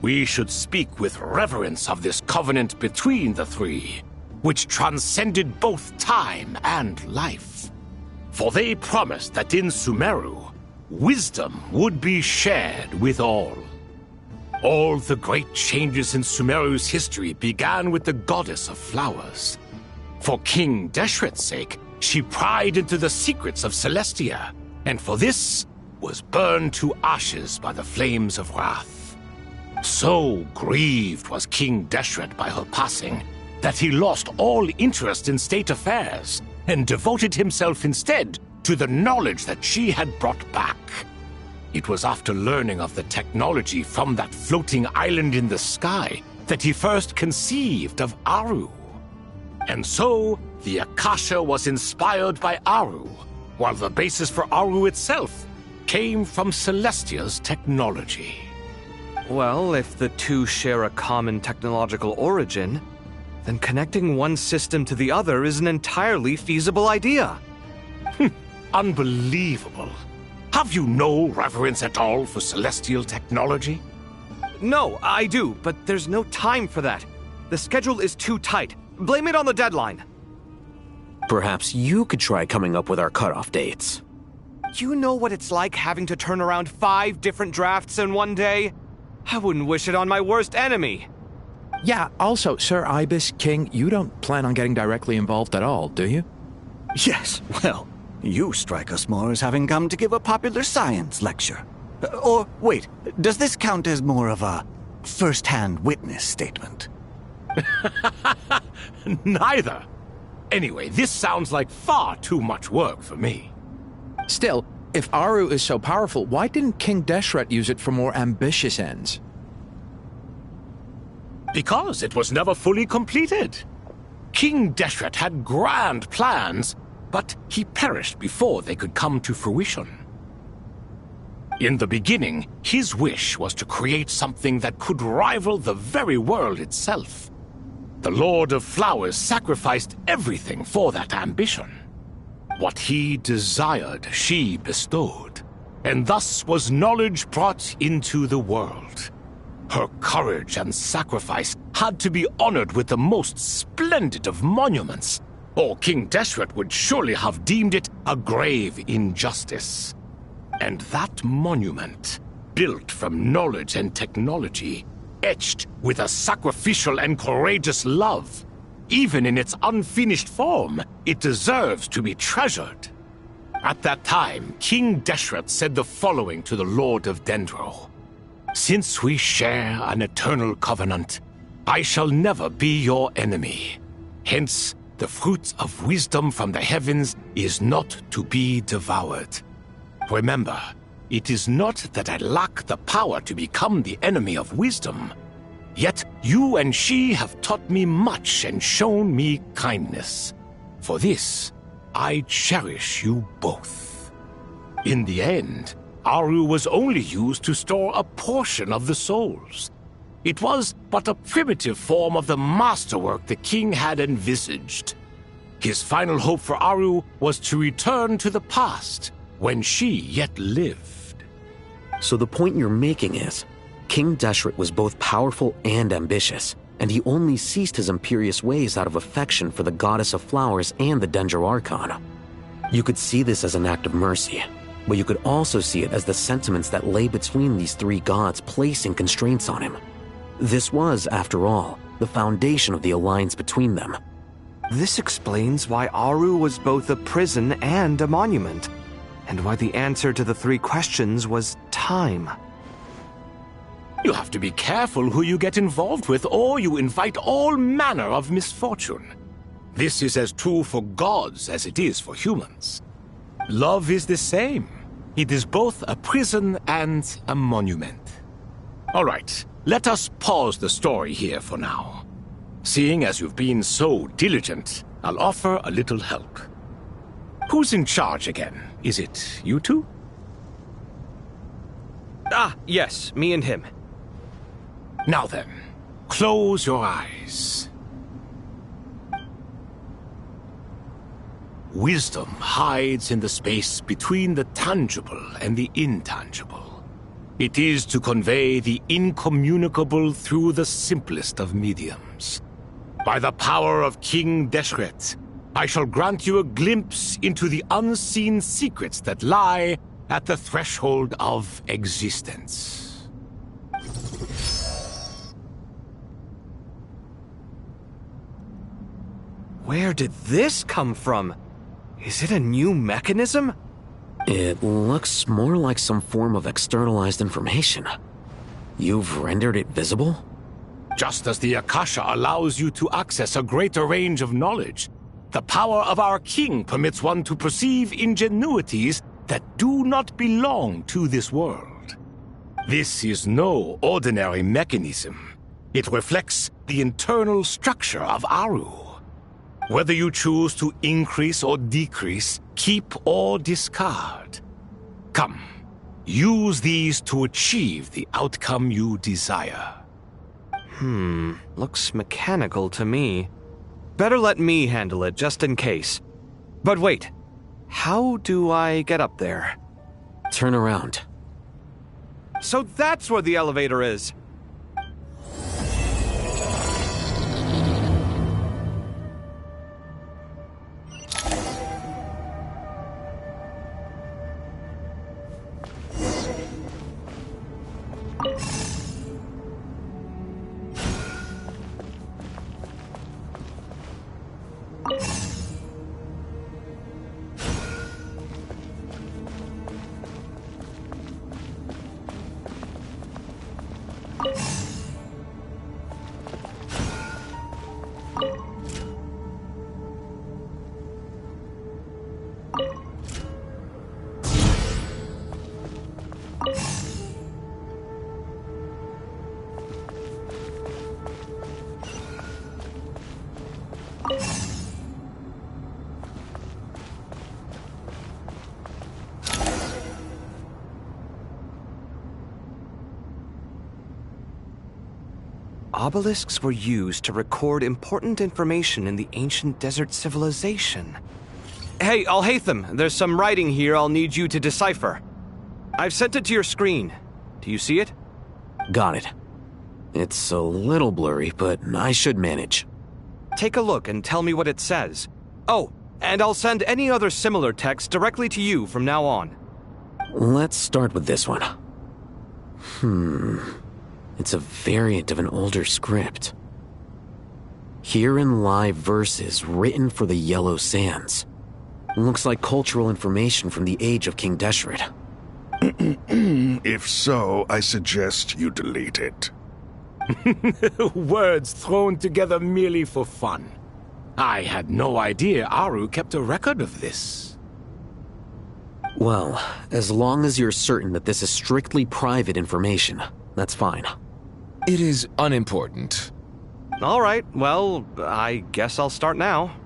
J: We should speak with reverence of this covenant between the three, which transcended both time and life. For they promised that in Sumeru, wisdom would be shared with all. All the great changes in Sumeru's history began with the goddess of flowers. For King Deshret's sake, she pried into the secrets of Celestia, and for this was burned to ashes by the flames of wrath. So grieved was King Deshret by her passing that he lost all interest in state affairs and devoted himself instead to the knowledge that she had brought back. It was after learning of the technology from that floating island in the sky that he first conceived of Aru. And so, the Akasha was inspired by Aru, while the basis for Aru itself came from Celestia's technology.
D: Well, if the two share a common technological origin, then connecting one system to the other is an entirely feasible idea.
J: Unbelievable. Have you no reverence at all for celestial technology?
D: No, I do, but there's no time for that. The schedule is too tight. Blame it on the deadline.
U: Perhaps you could try coming up with our cutoff dates.
D: You know what it's like having to turn around 5 different drafts in one day? I wouldn't wish it on my worst enemy.
A: Yeah, also, Sir Ibis, King, you don't plan on getting directly involved at all, do you?
E: Yes, well, you strike us more as having come to give a popular science lecture. Or, wait, does this count as more of a first-hand witness statement?
J: Neither. Anyway, this sounds like far too much work for me.
A: Still, if Aru is so powerful, why didn't King Deshret use it for more ambitious ends?
J: Because it was never fully completed. King Deshret had grand plans, but he perished before they could come to fruition. In the beginning, his wish was to create something that could rival the very world itself. The Lord of Flowers sacrificed everything for that ambition. What he desired, she bestowed, and thus was knowledge brought into the world. Her courage and sacrifice had to be honored with the most splendid of monuments, or King Deshret would surely have deemed it a grave injustice. And that monument, built from knowledge and technology, etched with a sacrificial and courageous love, even in its unfinished form, it deserves to be treasured. At that time, King Deshret said the following to the Lord of Dendro. Since we share an eternal covenant, I shall never be your enemy. Hence, the fruit of wisdom from the heavens is not to be devoured. Remember, it is not that I lack the power to become the enemy of wisdom. Yet you and she have taught me much and shown me kindness. For this, I cherish you both. In the end, Aru was only used to store a portion of the souls. It was but a primitive form of the masterwork the king had envisaged. His final hope for Aru was to return to the past, when she yet lived.
U: So the point you're making is, King Deshret was both powerful and ambitious, and he only ceased his imperious ways out of affection for the Goddess of Flowers and the Dendro Archon. You could see this as an act of mercy, but you could also see it as the sentiments that lay between these 3 gods placing constraints on him. This was, after all, the foundation of the alliance between them.
D: This explains why Aru was both a prison and a monument, and why the answer to the 3 questions was time.
J: You have to be careful who you get involved with, or you invite all manner of misfortune. This is as true for gods as it is for humans. Love is the same. It is both a prison and a monument. All right, let us pause the story here for now. Seeing as you've been so diligent, I'll offer a little help. Who's in charge again? Is it you two?
D: Ah, yes, me and him.
J: Now then, close your eyes. Wisdom hides in the space between the tangible and the intangible. It is to convey the incommunicable through the simplest of mediums. By the power of King Deshret, I shall grant you a glimpse into the unseen secrets that lie at the threshold of existence.
D: Where did this come from? Is it a new mechanism?
U: It looks more like some form of externalized information. You've rendered it visible?
J: Just as the Akasha allows you to access a greater range of knowledge, the power of our king permits one to perceive ingenuities that do not belong to this world. This is no ordinary mechanism. It reflects the internal structure of Aru. Whether you choose to increase or decrease, keep or discard. Come, use these to achieve the outcome you desire.
D: Looks mechanical to me. Better let me handle it, just in case. But wait, how do I get up there?
U: Turn around.
D: So that's where the elevator is. Obelisks were used to record important information in the ancient desert civilization. Hey, Alhaitham, there's some writing here I'll need you to decipher. I've sent it to your screen. Do you see it?
U: Got it. It's a little blurry, but I should manage.
D: Take a look and tell me what it says. Oh, and I'll send any other similar text directly to you from now on.
U: Let's start with this one. It's a variant of an older script. Herein lie verses written for the Yellow Sands. Looks like cultural information from the age of King Deshret.
M: If so, I suggest you delete it.
J: Words thrown together merely for fun. I had no idea Aru kept a record of this.
U: Well, as long as you're certain that this is strictly private information, that's fine.
O: It is unimportant.
D: All right, well, I guess I'll start now.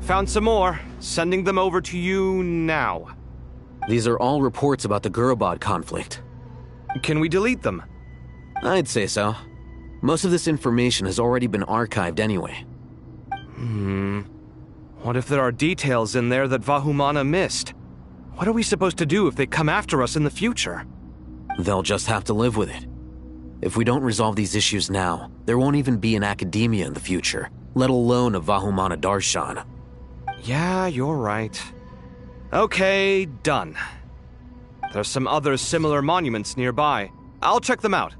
D: Found some more. Sending them over to you now.
U: These are all reports about the Gurubad conflict.
D: Can we delete them?
U: I'd say so. Most of this information has already been archived anyway.
D: What if there are details in there that Vahumana missed? What are we supposed to do if they come after us in the future?
U: They'll just have to live with it. If we don't resolve these issues now, there won't even be an academia in the future, let alone a Vahumana Darshan.
D: Yeah, you're right. Okay, done. There's some other similar monuments nearby. I'll check them out.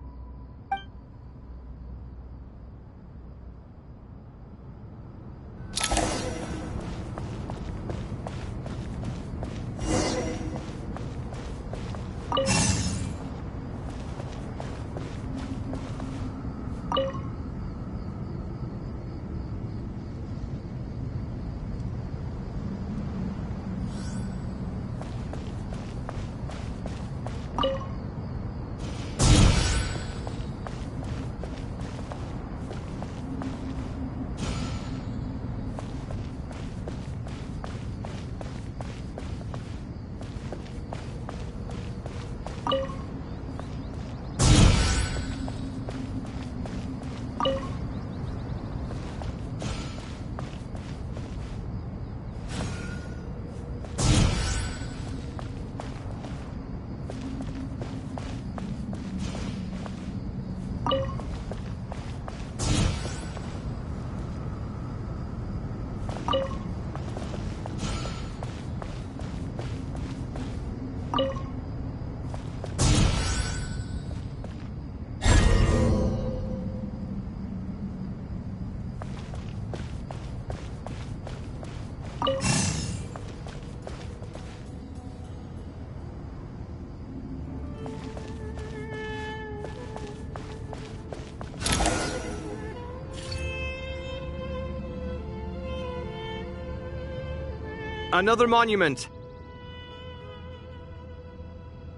D: Another monument.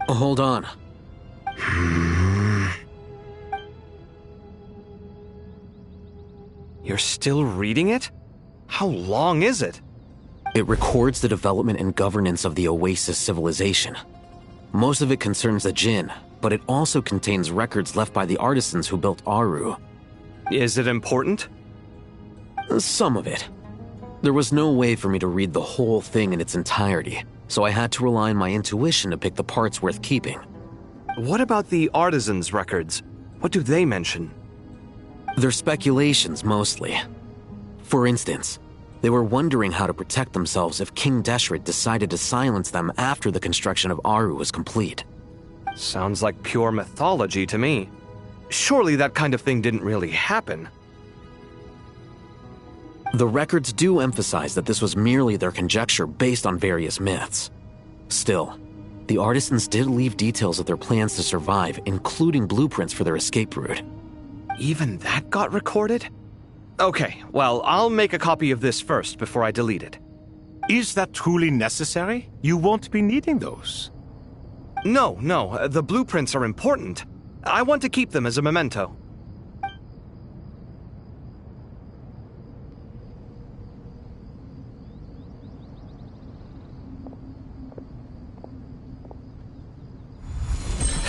U: Hold on.
D: You're still reading it? How long is it?
U: It records the development and governance of the Oasis civilization. Most of it concerns the Jinn, but it also contains records left by the artisans who built Aru.
D: Is it important?
U: Some of it. There was no way for me to read the whole thing in its entirety, so I had to rely on my intuition to pick the parts worth keeping.
D: What about the artisans' records? What do they mention?
U: They're speculations, mostly. For instance, they were wondering how to protect themselves if King Deshret decided to silence them after the construction of Aru was complete.
D: Sounds like pure mythology to me. Surely that kind of thing didn't really happen.
U: The records do emphasize that this was merely their conjecture based on various myths. Still, the artisans did leave details of their plans to survive, including blueprints for their escape route.
D: Even that got recorded? Okay, well, I'll make a copy of this first before I delete it.
J: Is that truly necessary? You won't be needing those.
D: No, the blueprints are important. I want to keep them as a memento.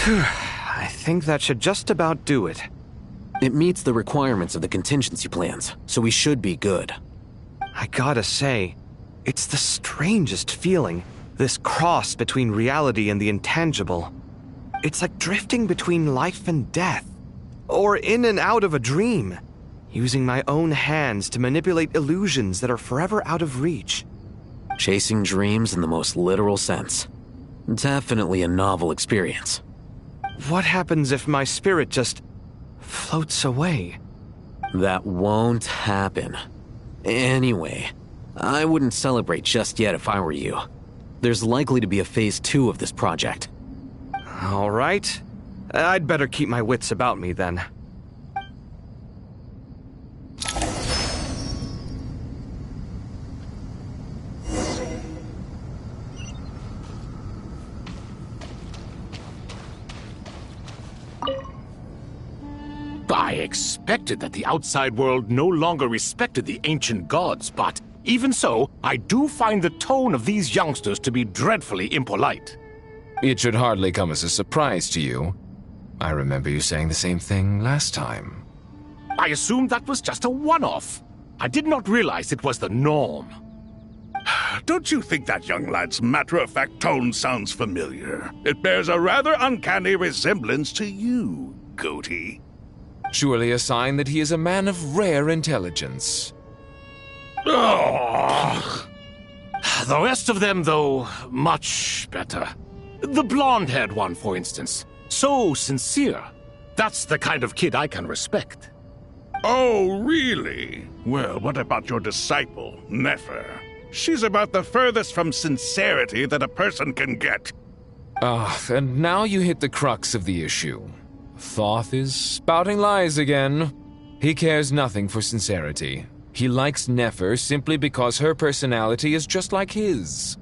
D: I think that should just about do it.
U: It meets the requirements of the contingency plans, so we should be good.
D: I gotta say, it's the strangest feeling, this cross between reality and the intangible. It's like drifting between life and death, or in and out of a dream, using my own hands to manipulate illusions that are forever out of reach.
U: Chasing dreams in the most literal sense. Definitely a novel experience.
D: What happens if my spirit just floats away?
U: That won't happen. Anyway, I wouldn't celebrate just yet if I were you. There's likely to be a phase 2 of this project.
D: All right. I'd better keep my wits about me then.
J: I expected that the outside world no longer respected the ancient gods, but even so, I do find the tone of these youngsters to be dreadfully impolite.
O: It should hardly come as a surprise to you. I remember you saying the same thing last time.
J: I assumed that was just a one-off. I did not realize it was the norm.
M: Don't you think that young lad's matter-of-fact tone sounds familiar? It bears a rather uncanny resemblance to you, Goatee.
O: Surely a sign that he is a man of rare intelligence.
J: Oh. The rest of them, though, much better. The blonde-haired one, for instance. So sincere. That's the kind of kid I can respect.
M: Oh, really? Well, what about your disciple, Nefer? She's about the furthest from sincerity that a person can get.
O: And now you hit the crux of the issue. Thoth is spouting lies again. He cares nothing for sincerity. He likes Nefer simply because her personality is just like his.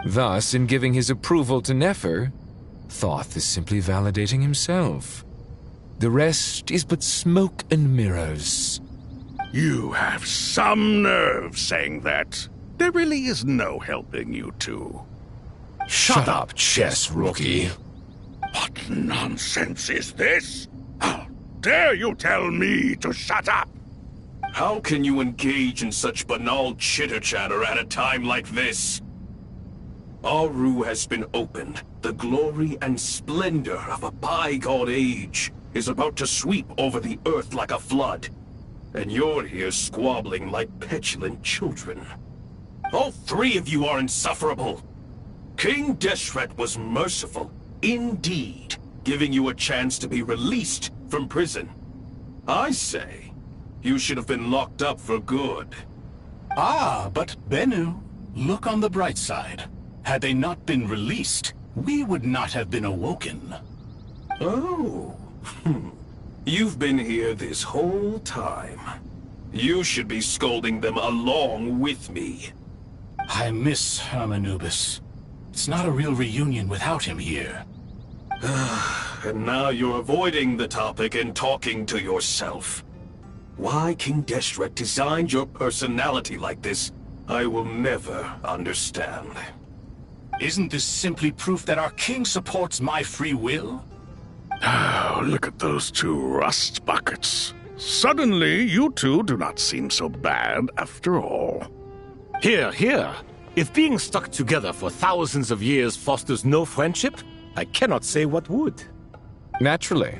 O: Thus, in giving his approval to Nefer, Thoth is simply validating himself. The rest is but smoke and mirrors.
M: You have some nerve saying that. There really is no helping you two.
O: Shut up, chess rookie.
M: What nonsense is this? How dare you tell me to shut up?
P: How can you engage in such banal chitter-chatter at a time like this? Aru has been opened. The glory and splendor of a bygone age is about to sweep over the earth like a flood. And you're here squabbling like petulant children. All three of you are insufferable. King Deshret was merciful, indeed, giving you a chance to be released from prison. I say, you should have been locked up for good.
Q: Ah, but Bennu, look on the bright side. Had they not been released, we would not have been awoken.
P: Oh, you've been here this whole time. You should be scolding them along with me.
Q: I miss Hermanubis. It's not a real reunion without him here.
P: And now you're avoiding the topic and talking to yourself. Why King Deshret designed your personality like this, I will never understand.
Q: Isn't this simply proof that our king supports my free will?
M: Oh, look at those two rust buckets. Suddenly, you two do not seem so bad after all.
J: Here, here. If being stuck together for thousands of years fosters no friendship, I cannot say what would.
O: Naturally.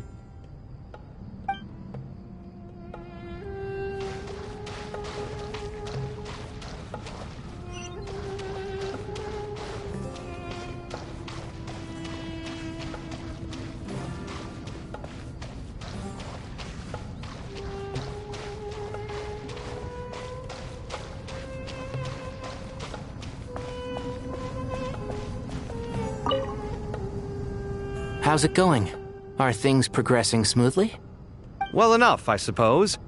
C: How's it going? Are things progressing smoothly?
D: Well enough, I suppose.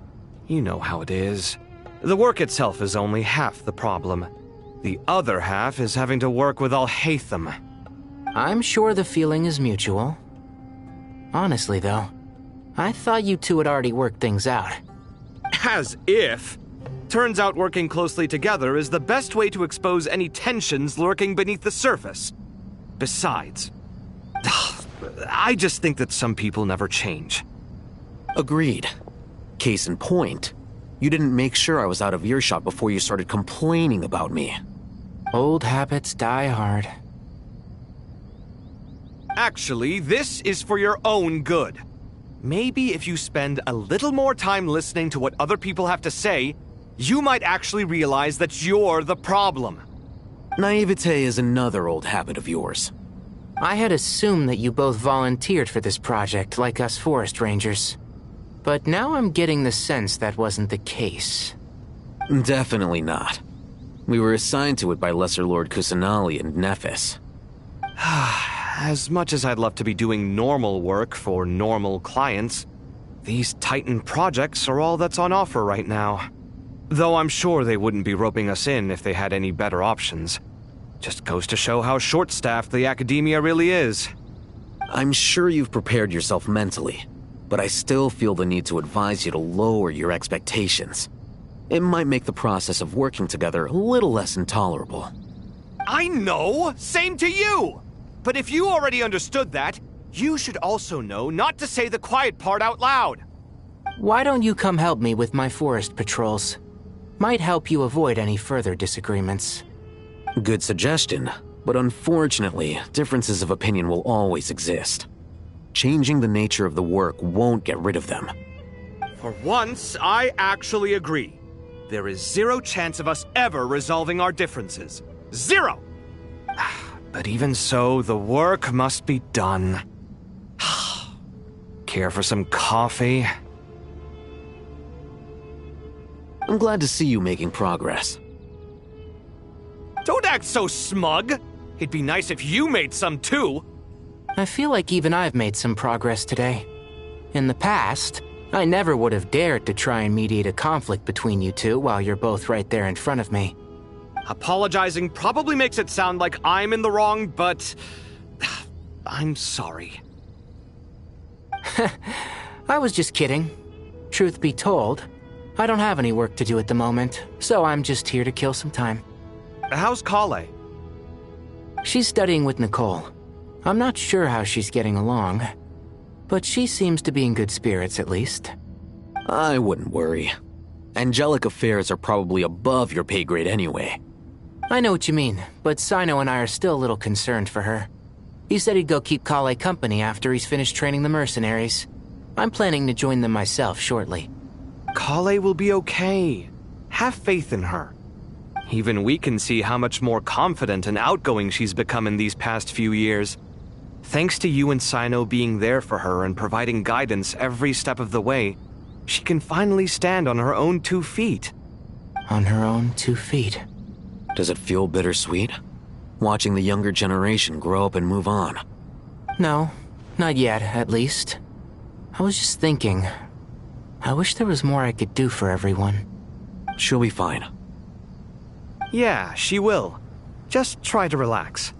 D: You know how it is. The work itself is only half the problem. The other half is having to work with Al-Haytham.
C: I'm sure the feeling is mutual. Honestly, though, I thought you two had already worked things out.
D: As if! Turns out working closely together is the best way to expose any tensions lurking beneath the surface. Besides, I just think that some people never change.
U: Agreed. Case in point, you didn't make sure I was out of earshot before you started complaining about me.
C: Old habits die hard.
D: Actually, this is for your own good. Maybe if you spend a little more time listening to what other people have to say, you might actually realize that you're the problem.
U: Naivete is another old habit of yours.
C: I had assumed that you both volunteered for this project, like us forest rangers. But now I'm getting the sense that wasn't the case.
U: Definitely not. We were assigned to it by Lesser Lord Kusanali and Nephis.
D: As much as I'd love to be doing normal work for normal clients, these Titan projects are all that's on offer right now. Though I'm sure they wouldn't be roping us in if they had any better options. Just goes to show how short-staffed the academia really is.
U: I'm sure you've prepared yourself mentally, but I still feel the need to advise you to lower your expectations. It might make the process of working together a little less intolerable.
D: I know! Same to you! But if you already understood that, you should also know not to say the quiet part out loud.
C: Why don't you come help me with my forest patrols? Might help you avoid any further disagreements.
U: Good suggestion, but unfortunately, differences of opinion will always exist. Changing the nature of the work won't get rid of them.
D: For once, I actually agree. There is zero chance of us ever resolving our differences. Zero! But even so, the work must be done. Care for some coffee?
U: I'm glad to see you making progress.
D: Don't act so smug! It'd be nice if you made some too!
C: I feel like even I've made some progress today. In the past, I never would have dared to try and mediate a conflict between you two while you're both right there in front of me.
D: Apologizing probably makes it sound like I'm in the wrong, but I'm sorry.
C: I was just kidding. Truth be told, I don't have any work to do at the moment, so I'm just here to kill some time.
D: How's Kale?
C: She's studying with Nicole. I'm not sure how she's getting along, but she seems to be in good spirits at least.
U: I wouldn't worry. Angelic affairs are probably above your pay grade anyway.
C: I know what you mean, but Sino and I are still a little concerned for her. He said he'd go keep Kale company after he's finished training the mercenaries. I'm planning to join them myself shortly.
D: Kale will be okay. Have faith in her. Even we can see how much more confident and outgoing she's become in these past few years. Thanks to you and Sino being there for her and providing guidance every step of the way, she can finally stand on her own 2 feet.
C: On her own 2 feet.
U: Does it feel bittersweet? Watching the younger generation grow up and move on?
C: No, not yet, at least. I was just thinking, I wish there was more I could do for everyone.
U: She'll be fine.
D: Yeah, she will. Just try to relax.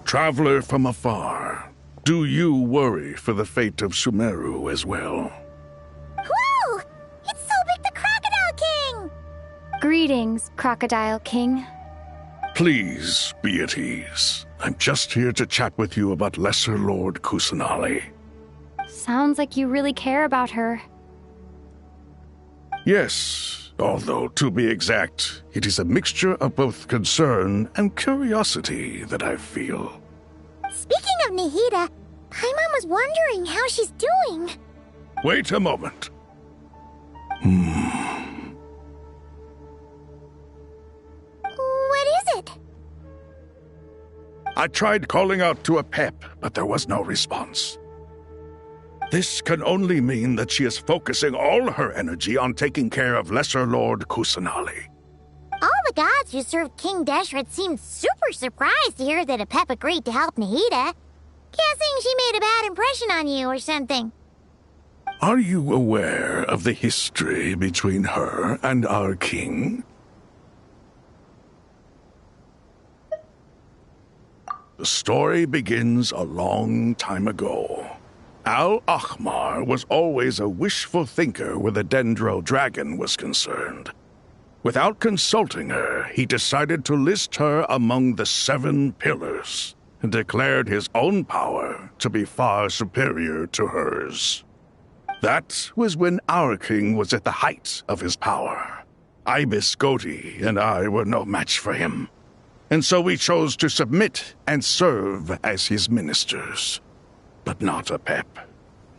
M: Traveler from afar, do you worry for the fate of Sumeru as well?
H: Whoa! It's Sobek the Crocodile King!
T: Greetings, Crocodile King.
M: Please be at ease. I'm just here to chat with you about Lesser Lord Kusanali.
T: Sounds like you really care about her.
M: Yes, although to be exact, it is a mixture of both concern and curiosity that I feel.
H: Speaking of Nahida, Paimon was wondering how she's doing.
M: Wait a moment.
H: What is it?
M: I tried calling out to Apep, but there was no response. This can only mean that she is focusing all her energy on taking care of Lesser Lord Kusanali.
H: All the gods who served King Deshret seemed super surprised to hear that Apep agreed to help Nahida. Guessing she made a bad impression on you or something.
M: Are you aware of the history between her and our king? The story begins a long time ago. Al-Ahmar was always a wishful thinker where the Dendro dragon was concerned. Without consulting her, he decided to list her among the 7 pillars and declared his own power to be far superior to hers. That was when our king was at the height of his power. Ibis Goti and I were no match for him, and so we chose to submit and serve as his ministers. But not Apep.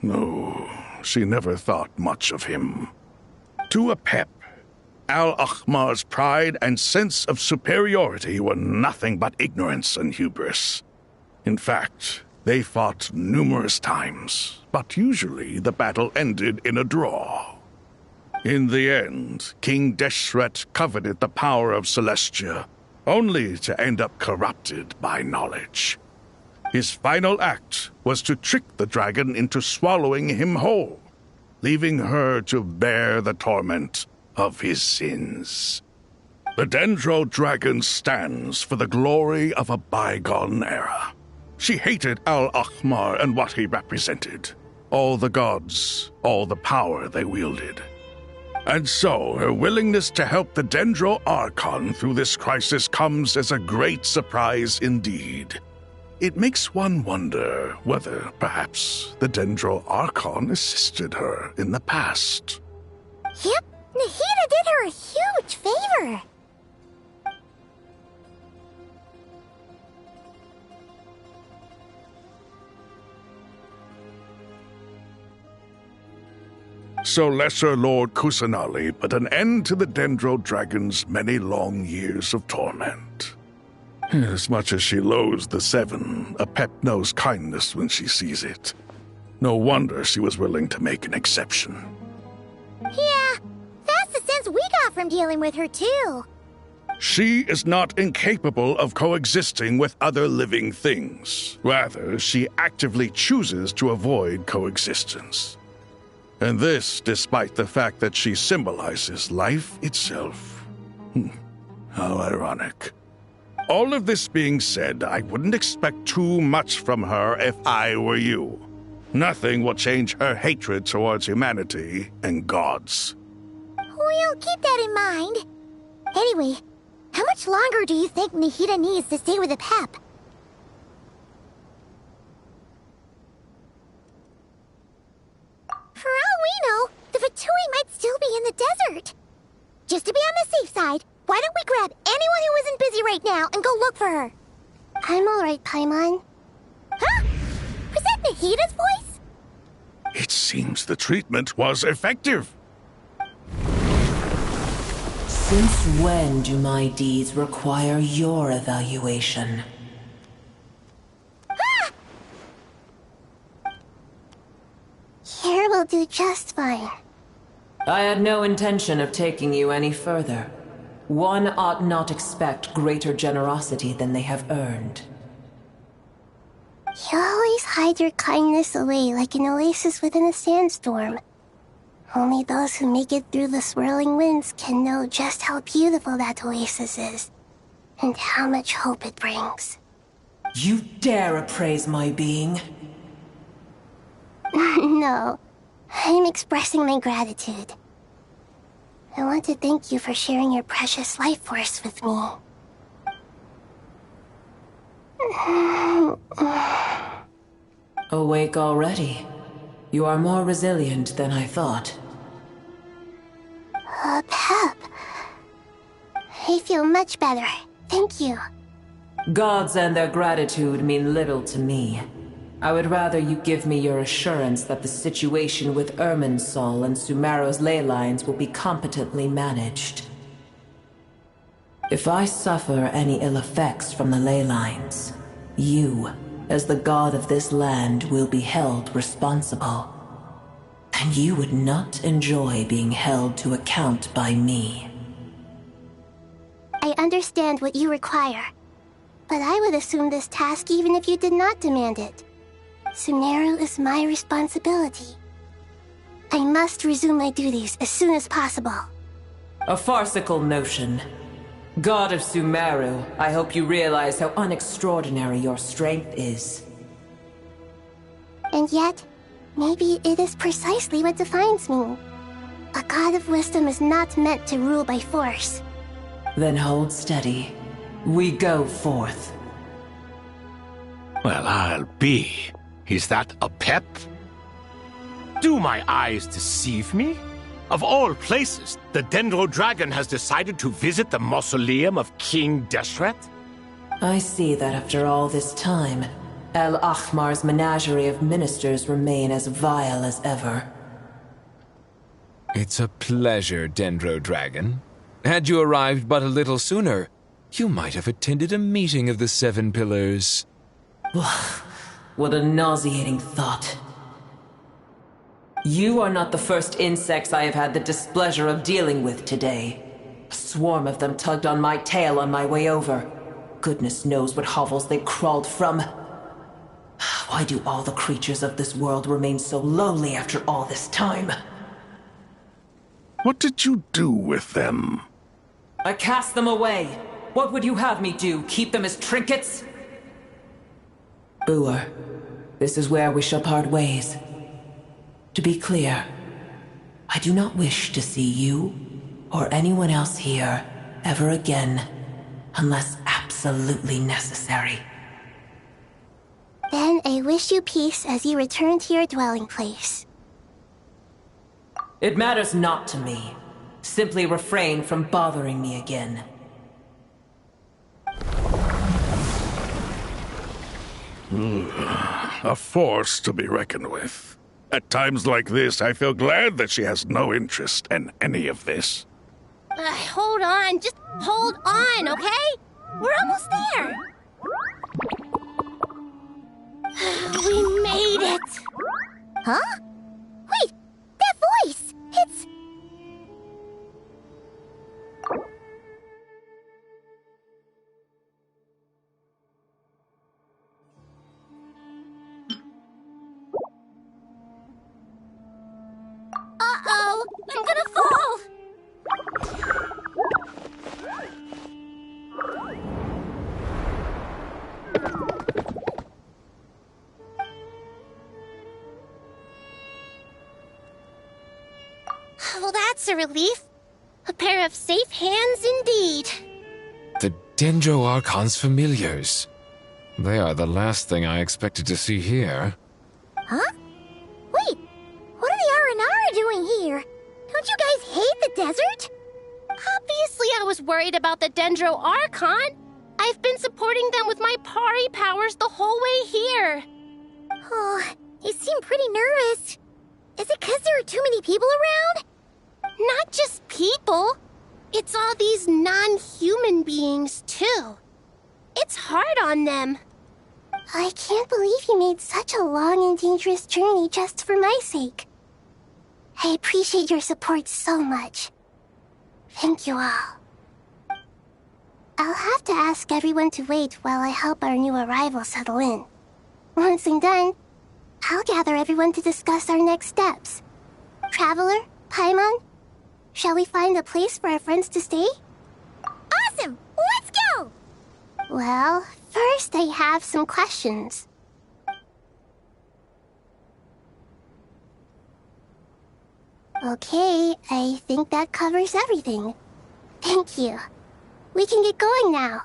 M: No, she never thought much of him. To Apep, Al-Ahmar's pride and sense of superiority were nothing but ignorance and hubris. In fact, they fought numerous times, but usually the battle ended in a draw. In the end, King Deshret coveted the power of Celestia, only to end up corrupted by knowledge. His final act was to trick the dragon into swallowing him whole, leaving her to bear the torment of his sins. The Dendro dragon stands for the glory of a bygone era. She hated Al-Ahmar and what he represented. All the gods, all the power they wielded. And so, her willingness to help the Dendro Archon through this crisis comes as a great surprise indeed. It makes one wonder whether, perhaps, the Dendro Archon assisted her in the past.
H: Yep, Nahida did her a huge favor.
M: So Lesser Lord Kusanali put an end to the Dendro Dragon's many long years of torment. As much as she loathes the 7, Apep knows kindness when she sees it. No wonder she was willing to make an exception.
H: Yeah, that's the sense we got from dealing with her, too.
M: She is not incapable of coexisting with other living things. Rather, she actively chooses to avoid coexistence. And this despite the fact that she symbolizes life itself. How ironic. All of this being said, I wouldn't expect too much from her if I were you. Nothing will change her hatred towards humanity and gods.
H: We'll keep that in mind. Anyway, how much longer do you think Nahida needs to stay with Apep? For Just to be on the safe side, why don't we grab anyone who isn't busy right now and go look for her? I'm alright, Paimon. Huh? Was that Nahida's voice?
M: It seems the treatment was effective.
G: Since when do my deeds require your evaluation?
H: Ah! Here will do just fine.
G: I had no intention of taking you any further. One ought not expect greater generosity than they have earned.
H: You always hide your kindness away like an oasis within a sandstorm. Only those who make it through the swirling winds can know just how beautiful that oasis is, and how much hope it brings.
G: You dare appraise my being?
H: No, I'm expressing my gratitude. I want to thank you for sharing your precious life force with me.
G: Awake already? You are more resilient than I thought.
H: Pep. I feel much better. Thank you.
G: Gods and their gratitude mean little to me. I would rather you give me your assurance that the situation with Irminsul and Sumeru's ley lines will be competently managed. If I suffer any ill effects from the ley lines, you, as the god of this land, will be held responsible. And you would not enjoy being held to account by me.
H: I understand what you require, but I would assume this task even if you did not demand it. Sumeru is my responsibility. I must resume my duties as soon as possible.
G: A farcical notion. God of Sumeru, I hope you realize how unextraordinary your strength is.
H: And yet, maybe it is precisely what defines me. A god of wisdom is not meant to rule by force.
G: Then hold steady. We go forth.
J: Well, I'll be. Is that a pep? Do my eyes deceive me? Of all places, the Dendro Dragon has decided to visit the mausoleum of King Deshret?
G: I see that after all this time, El Ahmar's menagerie of ministers remain as vile as ever.
O: It's a pleasure, Dendro Dragon. Had you arrived but a little sooner, you might have attended a meeting of the Seven Pillars.
G: What a nauseating thought. You are not the first insects I have had the displeasure of dealing with today. A swarm of them tugged on my tail on my way over. Goodness knows what hovels they crawled from. Why do all the creatures of this world remain so lowly after all this time?
M: What did you do with them?
G: I cast them away. What would you have me do? Keep them as trinkets? Boer, this is where we shall part ways. To be clear, I do not wish to see you or anyone else here ever again, unless absolutely necessary.
H: Then I wish you peace as you return to your dwelling place.
G: It matters not to me. Simply refrain from bothering me again.
M: A force to be reckoned with. At times like this, I feel glad that she has no interest in any of this.
H: Hold on, just hold on, okay? We're almost there. We made it! Huh? Wait, that voice! It's... Uh-oh! I'm gonna fall! Well, that's a relief. A pair of safe hands indeed.
O: The Dendro Archon's familiars. They are the last thing I expected to see here.
H: Huh? Wait, what are the R&R doing here? Don't you guys hate the desert?
B: Obviously I was worried about the Dendro Archon. I've been supporting them with my Pari powers the whole way here.
V: Oh, you seem pretty nervous. Is it because there are too many people around?
B: Not just people. It's all these non-human beings, too. It's hard on them.
H: I can't believe you made such a long and dangerous journey just for my sake. I appreciate your support so much. Thank you all. I'll have to ask everyone to wait while I help our new arrival settle in. Once I'm done, I'll gather everyone to discuss our next steps. Traveler, Paimon, shall we find a place for our friends to stay?
V: Awesome! Let's go!
H: Well, first I have some questions. Okay, I think that covers everything. Thank you. We can get going now.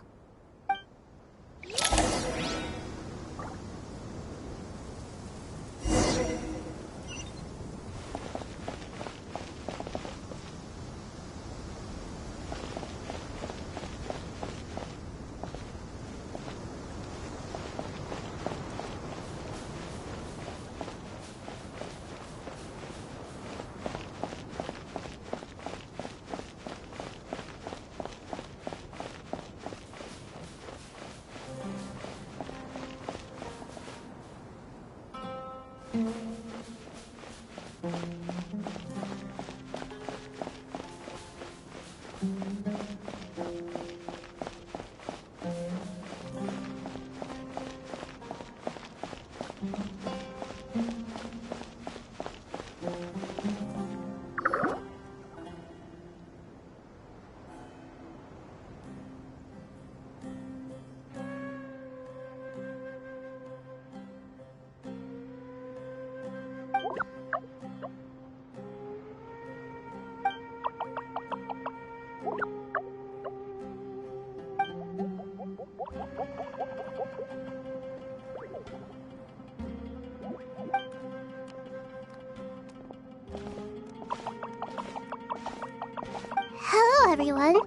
H: Hello, everyone.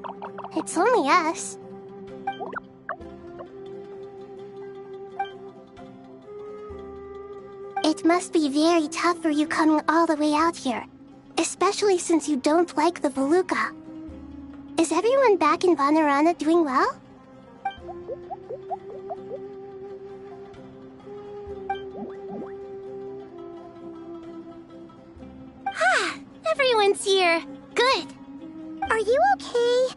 H: It's only us. It must be very tough for you coming all the way out here, especially since you don't like the Voluka. Is everyone back in Vanarana doing well?
B: Everyone's here. Good.
V: Are you okay?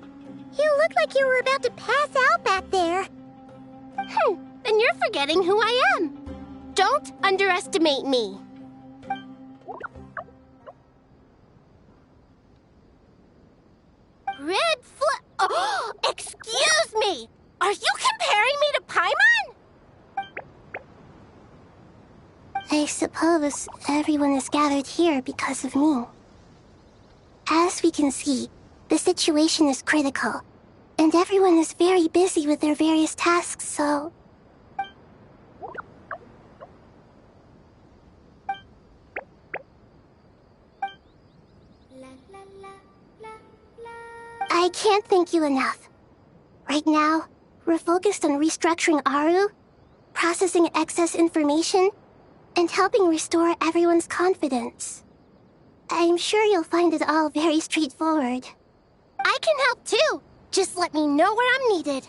V: You look like you were about to pass out back there.
B: Then you're forgetting who I am. Don't underestimate me. Oh, excuse me! Are you comparing me to Paimon?
H: I suppose everyone is gathered here because of me. As we can see, the situation is critical, and everyone is very busy with their various tasks, so... I can't thank you enough. Right now, we're focused on restructuring Aru, processing excess information, and helping restore everyone's confidence. I'm sure you'll find it all very straightforward.
B: I can help too. Just let me know where I'm needed.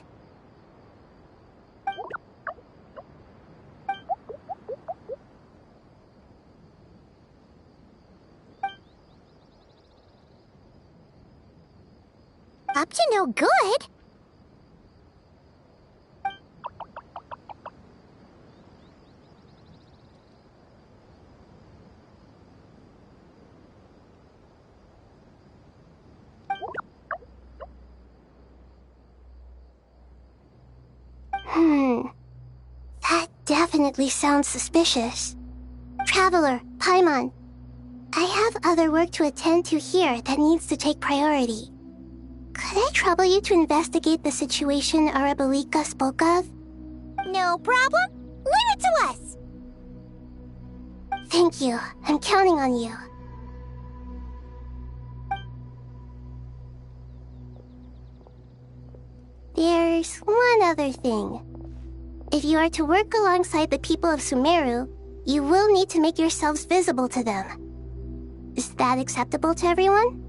V: Up to no good?
H: That definitely sounds suspicious. Traveler, Paimon, I have other work to attend to here that needs to take priority. Could I trouble you to investigate the situation Arabalika spoke of?
V: No problem. Leave it to us.
H: Thank you. I'm counting on you. There's one other thing. If you are to work alongside the people of Sumeru, you will need to make yourselves visible to them. Is that acceptable to everyone?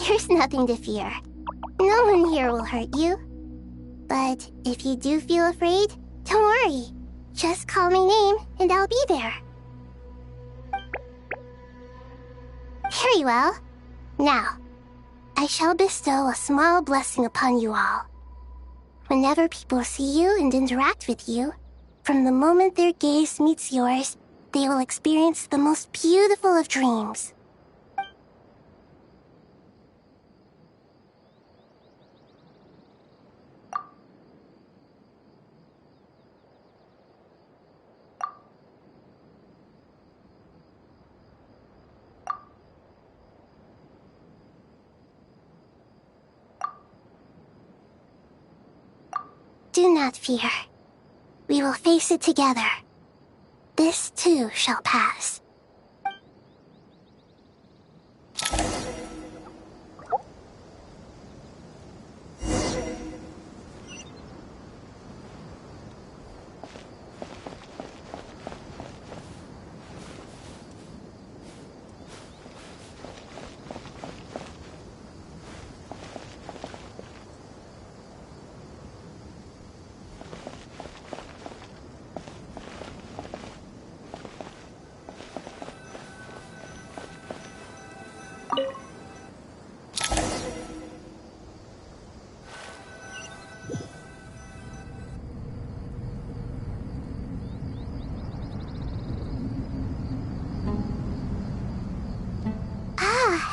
H: There's nothing to fear. No one here will hurt you. But if you do feel afraid, don't worry. Just call my name and I'll be there. Very well. Now, I shall bestow a small blessing upon you all. Whenever people see you and interact with you, from the moment their gaze meets yours, they will experience the most beautiful of dreams. Do not fear. We will face it together. This too shall pass.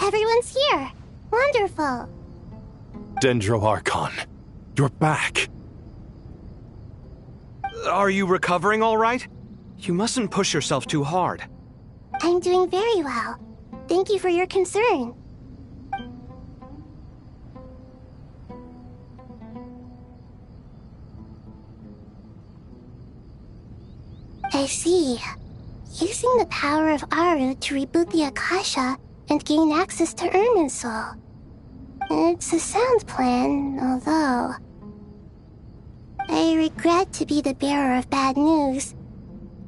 H: Everyone's here. Wonderful.
I: Dendro Archon, you're back.
D: Are you recovering all right? You mustn't push yourself too hard.
H: I'm doing very well. Thank you for your concern. I see. Using the power of Aru to reboot the Akasha and gain access to Irminsul. It's a sound plan, although... I regret to be the bearer of bad news,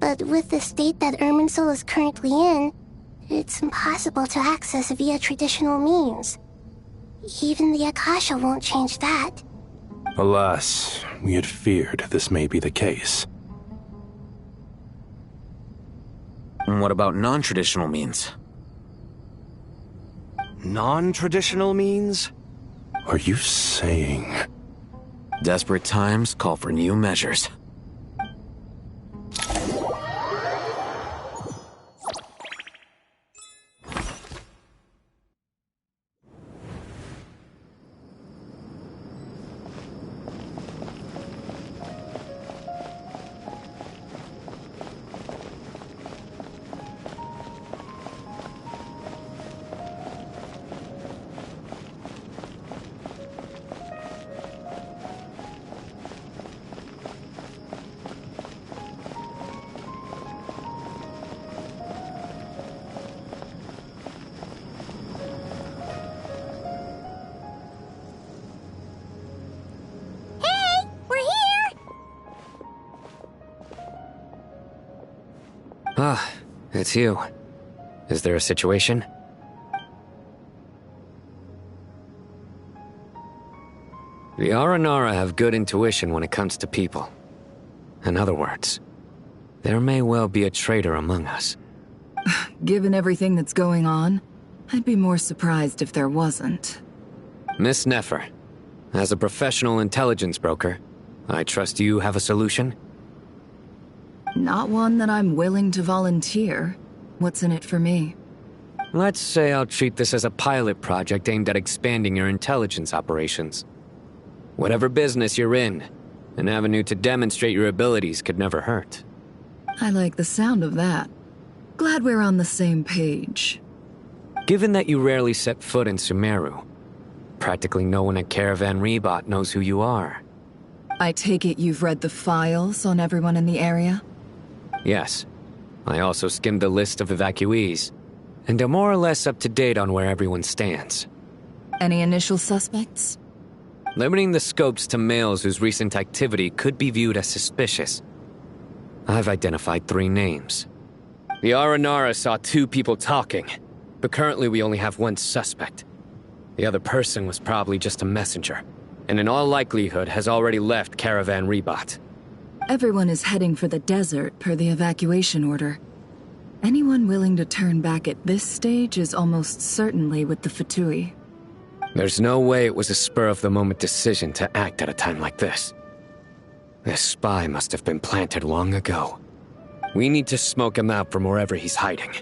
H: but with the state that Irminsul is currently in, it's impossible to access via traditional means. Even the Akasha won't change that.
I: Alas, we had feared this may be the case.
U: And what about non-traditional means?
D: Non-traditional means?
I: Are you saying...
U: Desperate times call for new measures.
F: Ah, it's you. Is there a situation? The Aranara have good intuition when it comes to people. In other words, there may well be a traitor among us.
L: Given everything that's going on, I'd be more surprised if there wasn't.
F: Miss Nefer, as a professional intelligence broker, I trust you have a solution?
L: Not one that I'm willing to volunteer. What's in it for me?
F: Let's say I'll treat this as a pilot project aimed at expanding your intelligence operations. Whatever business you're in, an avenue to demonstrate your abilities could never hurt.
L: I like the sound of that. Glad we're on the same page.
F: Given that you rarely set foot in Sumeru, practically no one at Caravan Rebot knows who you are.
L: I take it you've read the files on everyone in the area?
F: Yes. I also skimmed the list of evacuees, and am more or less up to date on where everyone stands.
L: Any initial suspects?
F: Limiting the scopes to males whose recent activity could be viewed as suspicious. I've identified 3 names. The Aranara saw 2 people talking, but currently we only have 1 suspect. The other person was probably just a messenger, and in all likelihood has already left Caravan Rebot.
L: Everyone is heading for the desert per the evacuation order. Anyone willing to turn back at this stage is almost certainly with the Fatui.
F: There's no way it was a spur-of-the-moment decision to act at a time like this. This spy must have been planted long ago. We need to smoke him out from wherever he's hiding.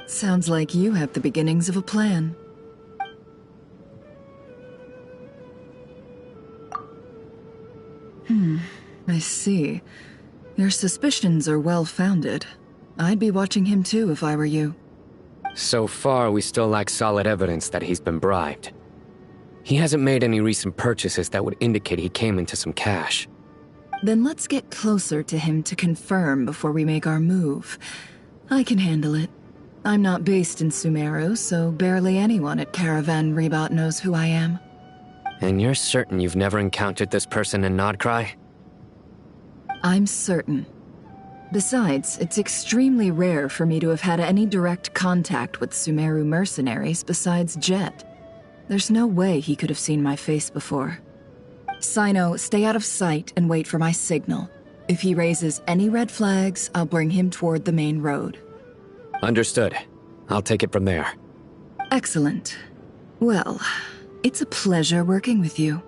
L: Sounds like you have the beginnings of a plan. I see. Your suspicions are well-founded. I'd be watching him too if I were you.
F: So far, we still lack solid evidence that he's been bribed. He hasn't made any recent purchases that would indicate he came into some cash.
L: Then let's get closer to him to confirm before we make our move. I can handle it. I'm not based in Sumeru, so barely anyone at Caravan Rebot knows who I am.
F: And you're certain you've never encountered this person in Nodcry?
L: I'm certain. Besides, it's extremely rare for me to have had any direct contact with Sumeru mercenaries besides Jet. There's no way he could have seen my face before. Sino, stay out of sight and wait for my signal. If he raises any red flags, I'll bring him toward the main road.
F: Understood. I'll take it from there.
L: Excellent. Well, it's a pleasure working with you.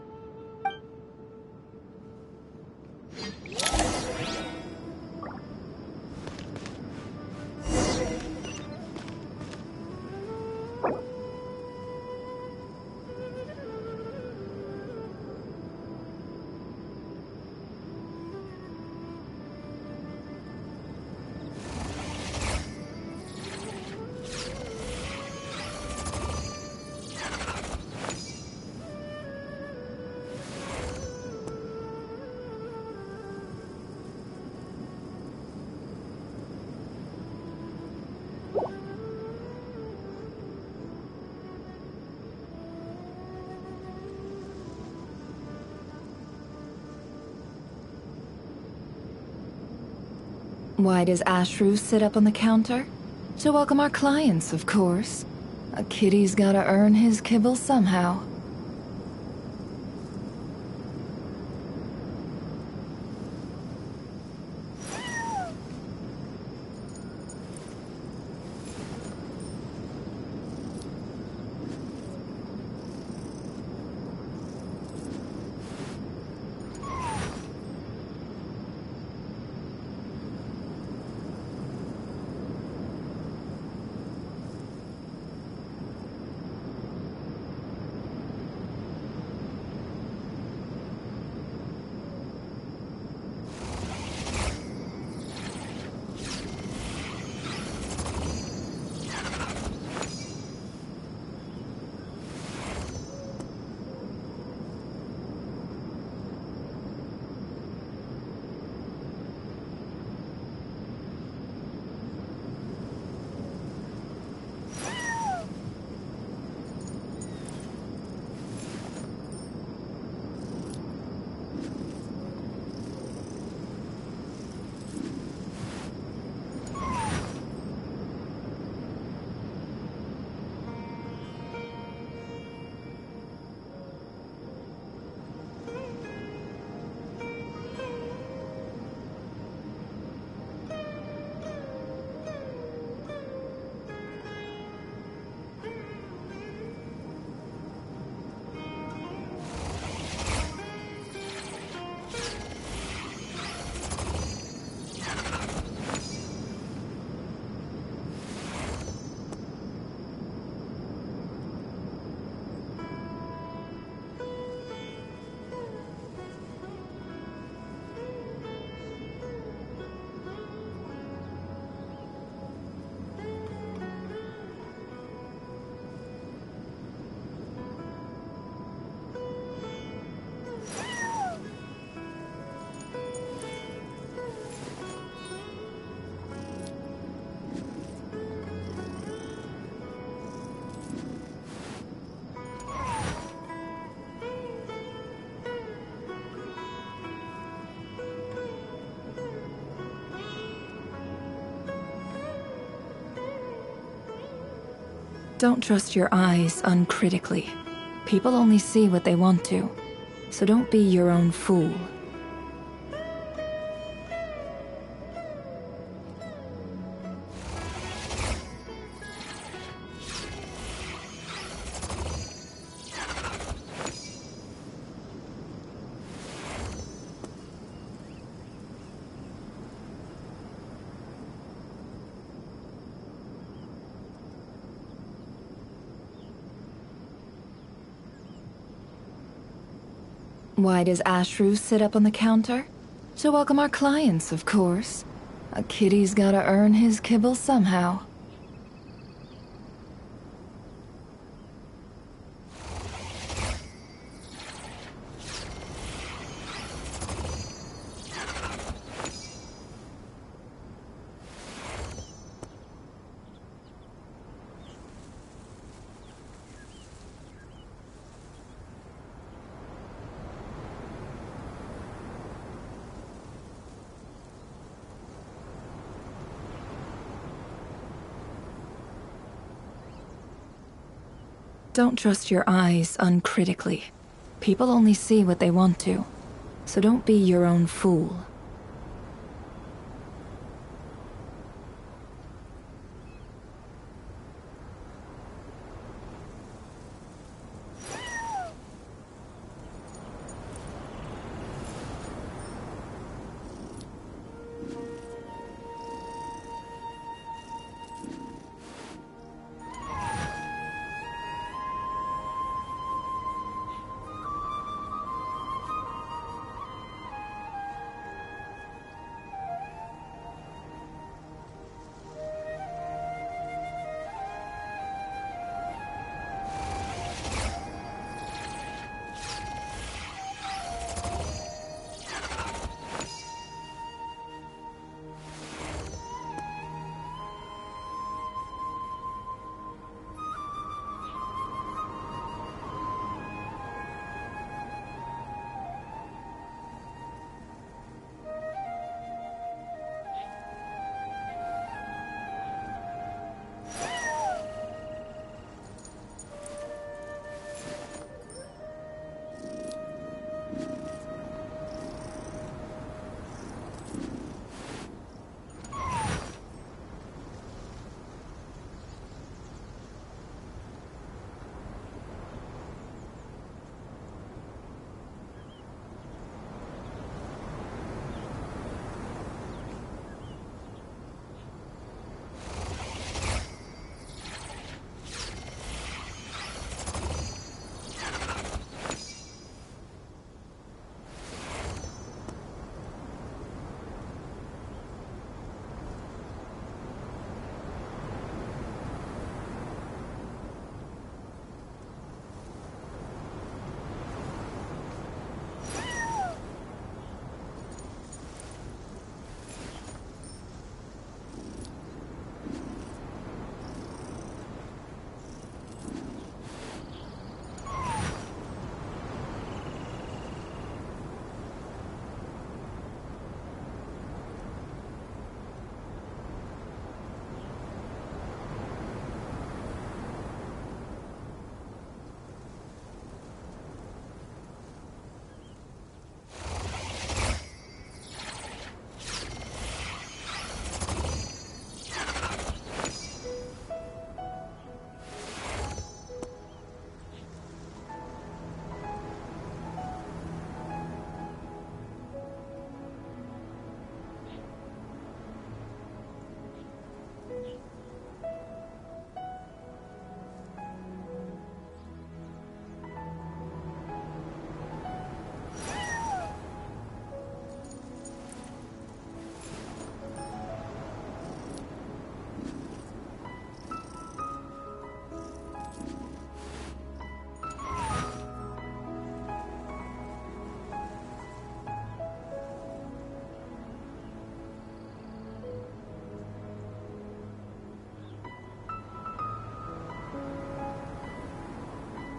L: Why does Ashru sit up on the counter? To welcome our clients, of course. A kitty's gotta earn his kibble somehow. Don't trust your eyes uncritically. People only see what they want to, so don't be your own fool. Why does Ashru sit up on the counter? To welcome our clients, of course. A kitty's gotta earn his kibble somehow. Don't trust your eyes uncritically. People only see what they want to, so don't be your own fool.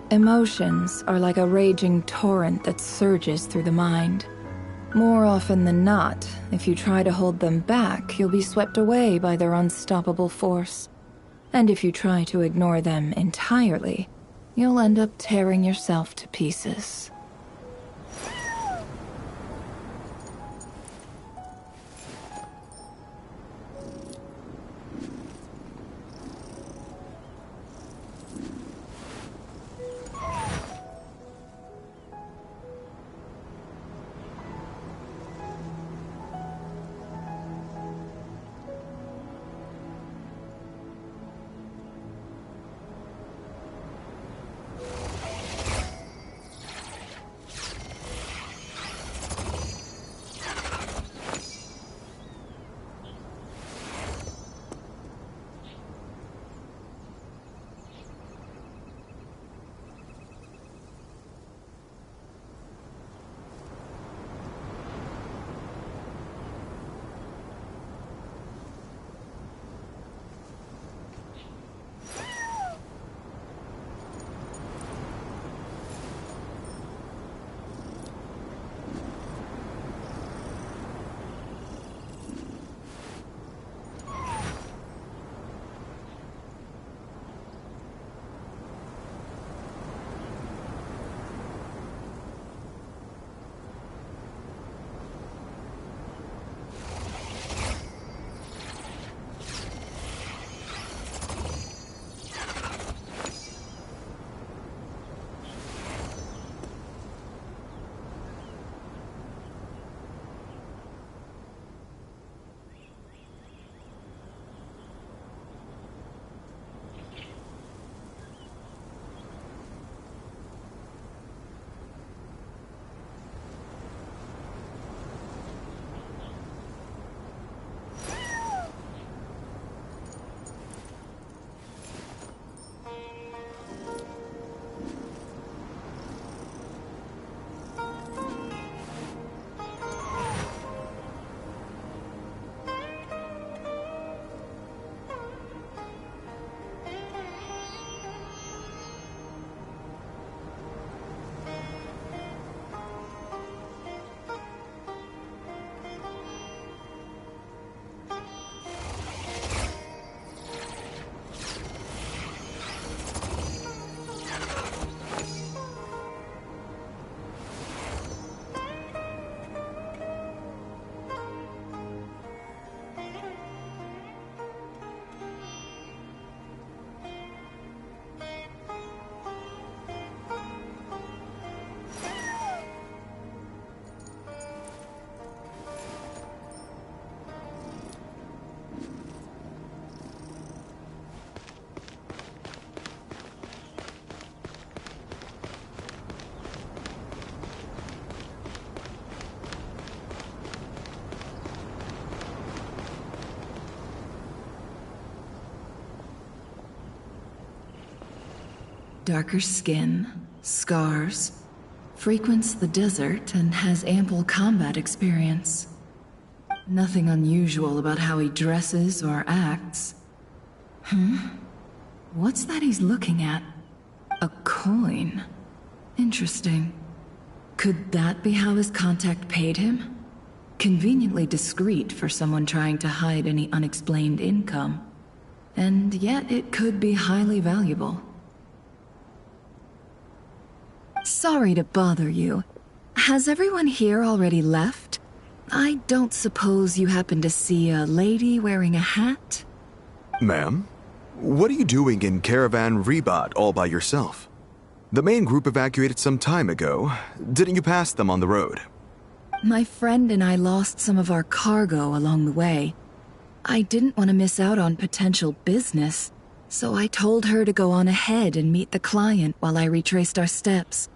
L: Emotions are like a raging torrent that surges through the mind. More often than not, if you try to hold them back, you'll be swept away by their unstoppable force. And if you try to ignore them entirely, you'll end up tearing yourself to pieces. Darker skin, scars, frequents the desert and has ample combat experience. Nothing unusual about how he dresses or acts. What's that he's looking at? A coin. Interesting. Could that be how his contact paid him? Conveniently discreet for someone trying to hide any unexplained income. And yet it could be highly valuable. Sorry to bother you. Has everyone here already left? I don't suppose you happen to see a lady wearing a hat?
K: Ma'am? What are you doing in Caravan Rebat all by yourself? The main group evacuated some time ago. Didn't you pass them on the road?
L: My friend and I lost some of our cargo along the way. I didn't want to miss out on potential business, so I told her to go on ahead and meet the client while I retraced our steps.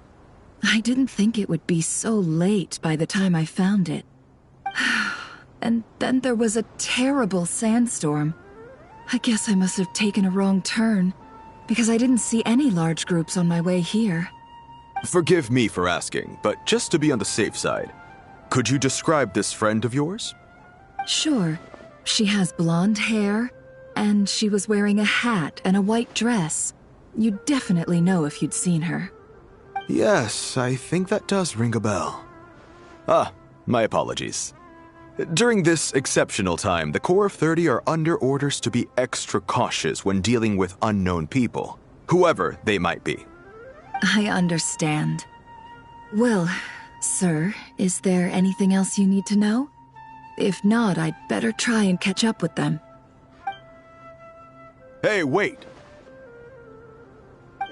L: I didn't think it would be so late by the time I found it. And then there was a terrible sandstorm. I guess I must have taken a wrong turn, because I didn't see any large groups on my way here.
K: Forgive me for asking, but just to be on the safe side, could you describe this friend of yours?
L: Sure. She has blonde hair, and she was wearing a hat and a white dress. You'd definitely know if you'd seen her.
K: Yes, I think that does ring a bell. Ah, my apologies. During this exceptional time, the Core of 30 are under orders to be extra cautious when dealing with unknown people, whoever they might be.
L: I understand. Well, sir, is there anything else you need to know? If not, I'd better try and catch up with them.
K: Hey, wait!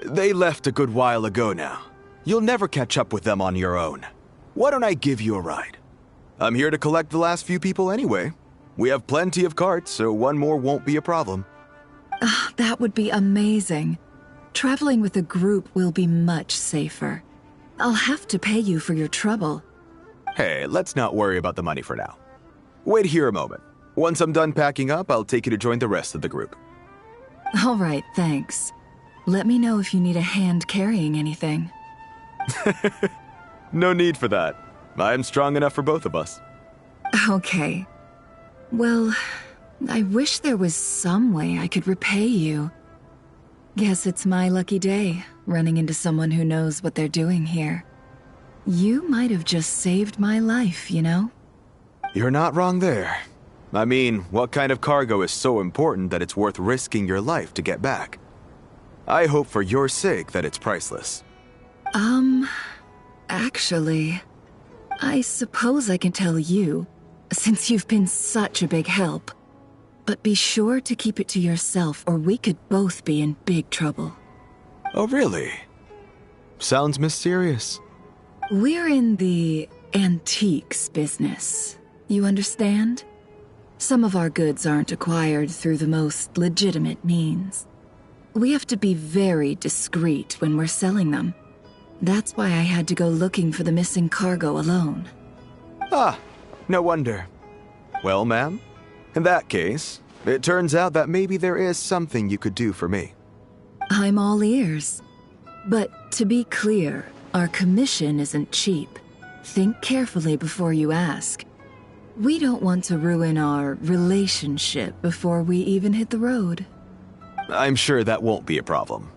K: They left a good while ago now. You'll never catch up with them on your own. Why don't I give you a ride? I'm here to collect the last few people anyway. We have plenty of carts, so one more won't be a problem.
L: That would be amazing. Traveling with a group will be much safer. I'll have to pay you for your trouble.
K: Hey, let's not worry about the money for now. Wait here a moment. Once I'm done packing up, I'll take you to join the rest of the group.
L: All right, thanks. Let me know if you need a hand carrying anything.
K: No need for that. I'm strong enough for both of us.
L: Okay. Well, I wish there was some way I could repay you. Guess it's my lucky day, running into someone who knows what they're doing here. You might have just saved my life, you know?
K: You're not wrong there. I mean, what kind of cargo is so important that it's worth risking your life to get back? I hope for your sake that it's priceless.
L: Actually, I suppose I can tell you, since you've been such a big help. But be sure to keep it to yourself, or we could both be in big trouble.
K: Oh, really? Sounds mysterious.
L: We're in the antiques business. You understand? Some of our goods aren't acquired through the most legitimate means. We have to be very discreet when we're selling them. That's why I had to go looking for the missing cargo alone.
K: Ah, no wonder. Well, ma'am, in that case, it turns out that maybe there is something you could do for me.
L: I'm all ears. But to be clear, our commission isn't cheap. Think carefully before you ask. We don't want to ruin our relationship before we even hit the road.
K: I'm sure that won't be a problem.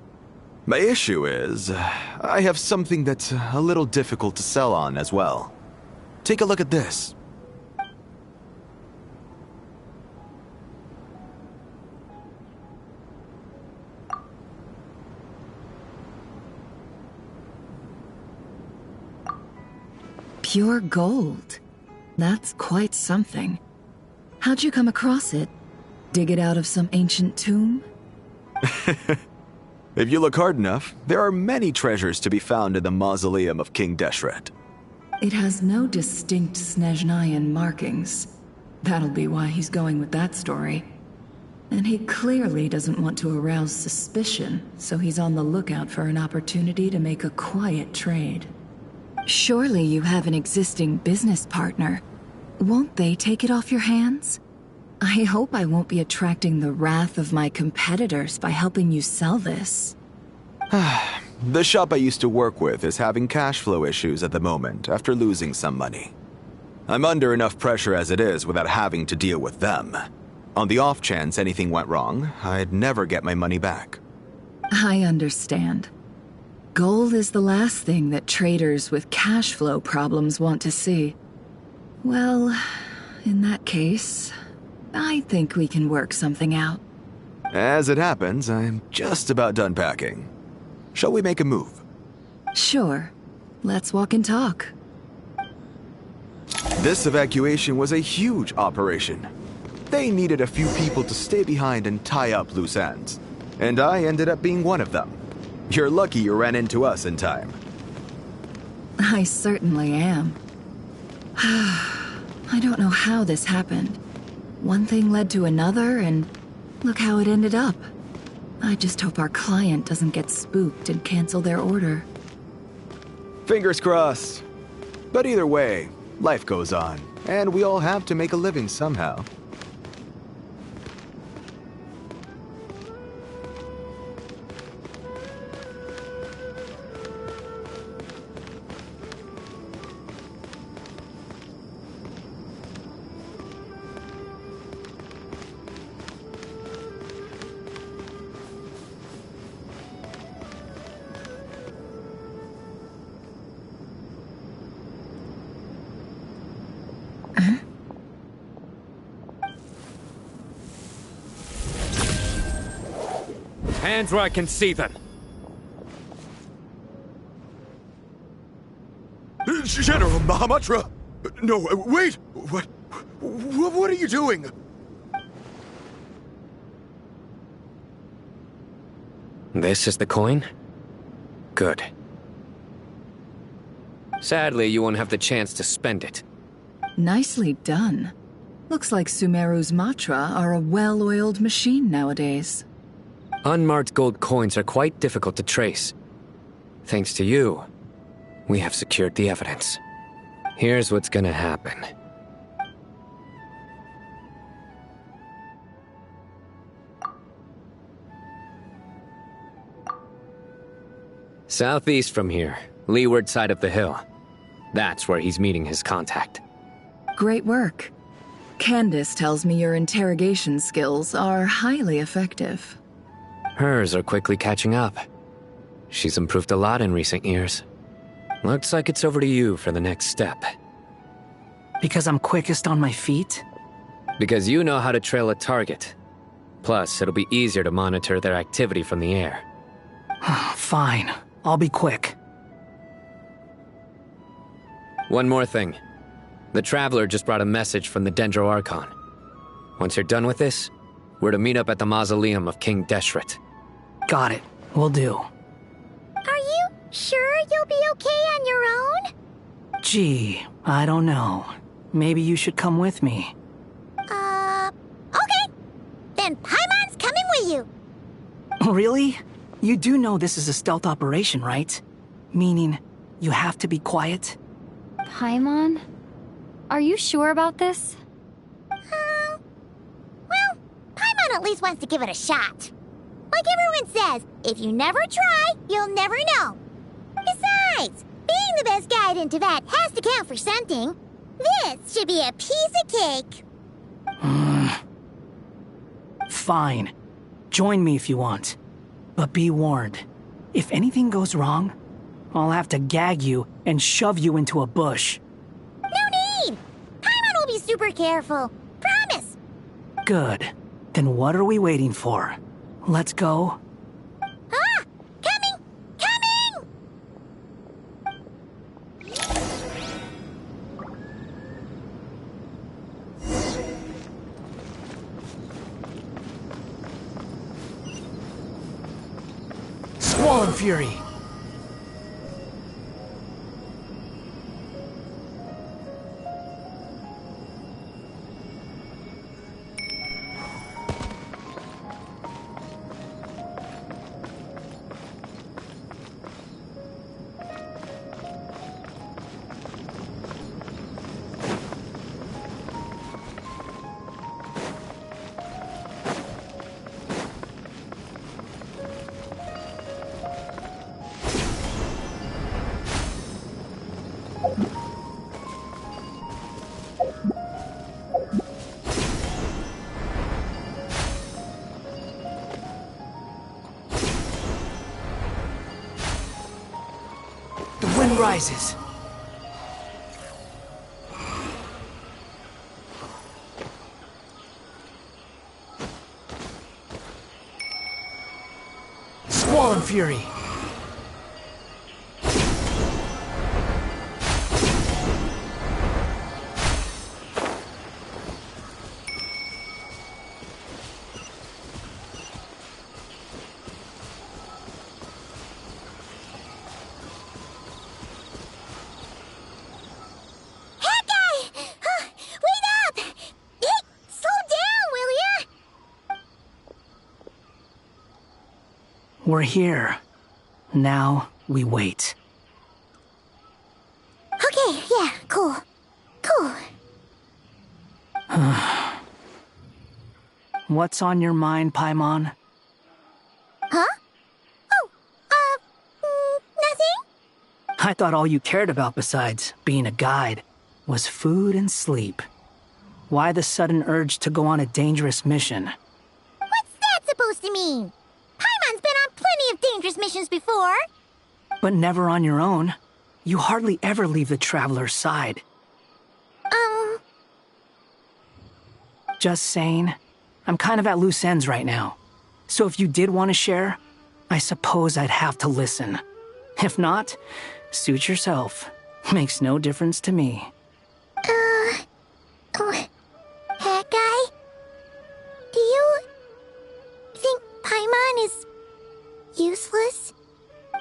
K: My issue is, I have something that's a little difficult to sell on as well. Take a look at this.
L: Pure gold. That's quite something. How'd you come across it? Dig it out of some ancient tomb?
K: If you look hard enough, there are many treasures to be found in the mausoleum of King Deshret.
L: It has no distinct Snezhnayan markings. That'll be why he's going with that story. And he clearly doesn't want to arouse suspicion, so he's on the lookout for an opportunity to make a quiet trade. Surely you have an existing business partner. Won't they take it off your hands? I hope I won't be attracting the wrath of my competitors by helping you sell this.
K: The shop I used to work with is having cash flow issues at the moment after losing some money. I'm under enough pressure as it is without having to deal with them. On the off chance anything went wrong, I'd never get my money back.
L: I understand. Gold is the last thing that traders with cash flow problems want to see. Well, in that case, I think we can work something out.
K: As it happens, I'm just about done packing. Shall we make a move?
L: Sure. Let's walk and talk.
K: This evacuation was a huge operation. They needed a few people to stay behind and tie up loose ends. And I ended up being one of them. You're lucky you ran into us in time.
L: I certainly am. I don't know how this happened. One thing led to another, and look how it ended up. I just hope our client doesn't get spooked and cancel their order.
K: Fingers crossed. But either way, life goes on, and we all have to make a living somehow.
F: Hands where I can see them.
R: General Mahamatra! No, wait! What are you doing?
F: This is the coin? Good. Sadly, you won't have the chance to spend it.
L: Nicely done. Looks like Sumeru's Matra are a well-oiled machine nowadays.
F: Unmarked gold coins are quite difficult to trace. Thanks to you, we have secured the evidence. Here's what's gonna happen. Southeast from here, leeward side of the hill. That's where he's meeting his contact.
L: Great work. Candace tells me your interrogation skills are highly effective.
F: Hers are quickly catching up. She's improved a lot in recent years. Looks like it's over to you for the next step.
S: Because I'm quickest on my feet?
F: Because you know how to trail a target. Plus, it'll be easier to monitor their activity from the air.
S: Fine. I'll be quick.
F: One more thing. The Traveler just brought a message from the Dendro Archon. Once you're done with this, we're to meet up at the mausoleum of King Deshret.
S: Got it. Will do.
V: Are you sure you'll be okay on your own?
S: Gee, I don't know. Maybe you should come with me.
V: Okay. Then Paimon's coming with you.
S: Really? You do know this is a stealth operation, right? Meaning, you have to be quiet?
T: Paimon? Are you sure about this?
V: Well, Paimon at least wants to give it a shot. Like everyone says, if you never try, you'll never know. Besides, being the best guide into that has to count for something. This should be a piece of cake.
S: Fine. Join me if you want. But be warned, if anything goes wrong, I'll have to gag you and shove you into a bush.
V: No need! Paimon will be super careful. Promise!
S: Good. Then what are we waiting for? Let's go.
V: Ah! Coming! Coming!
S: Squall and Fury! The wind rises. Squall and Fury. We're here. Now we wait.
V: Okay, yeah, cool. Cool.
S: What's on your mind, Paimon?
V: Huh? Nothing?
S: I thought all you cared about besides being a guide was food and sleep. Why the sudden urge to go on a dangerous mission?
V: What's that supposed to mean? Paimon's been on plenty of dangerous missions before.
S: But never on your own. You hardly ever leave the Traveler's side. Just saying. I'm kind of at loose ends right now. So if you did want to share, I suppose I'd have to listen. If not, suit yourself. Makes no difference to me.
V: That guy? Do you think Paimon is useless?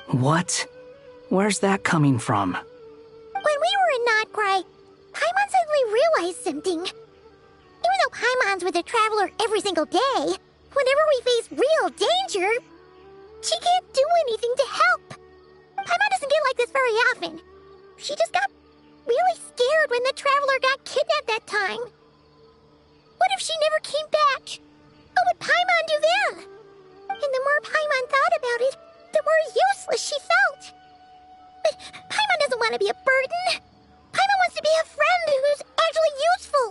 S: What? Where's that coming from?
V: When we were in Notcry, Paimon suddenly realized something. Even though Paimon's with the Traveler every single day, whenever we face real danger, she can't do anything to help. Paimon doesn't get like this very often. She just got really scared when the Traveler got kidnapped that time. What if she never came back? What would Paimon do then? And the more Paimon thought about it, the more useless she felt. But Paimon doesn't want to be a burden. Paimon wants to be a friend who's actually useful.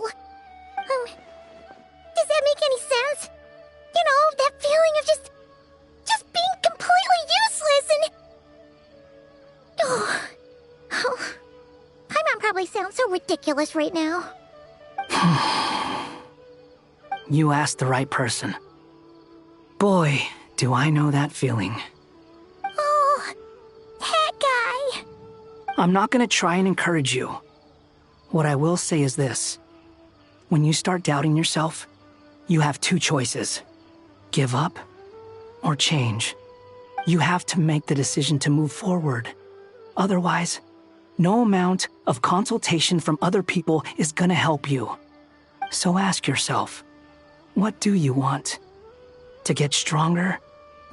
V: Does that make any sense? You know, that feeling of just being completely useless and... Oh. Paimon probably sounds so ridiculous right now.
S: You asked the right person. Boy, do I know that feeling.
V: Oh, that guy.
S: I'm not gonna try and encourage you. What I will say is this. When you start doubting yourself, you have two choices. Give up or change. You have to make the decision to move forward. Otherwise, no amount of consultation from other people is gonna help you. So ask yourself, what do you want? To get stronger?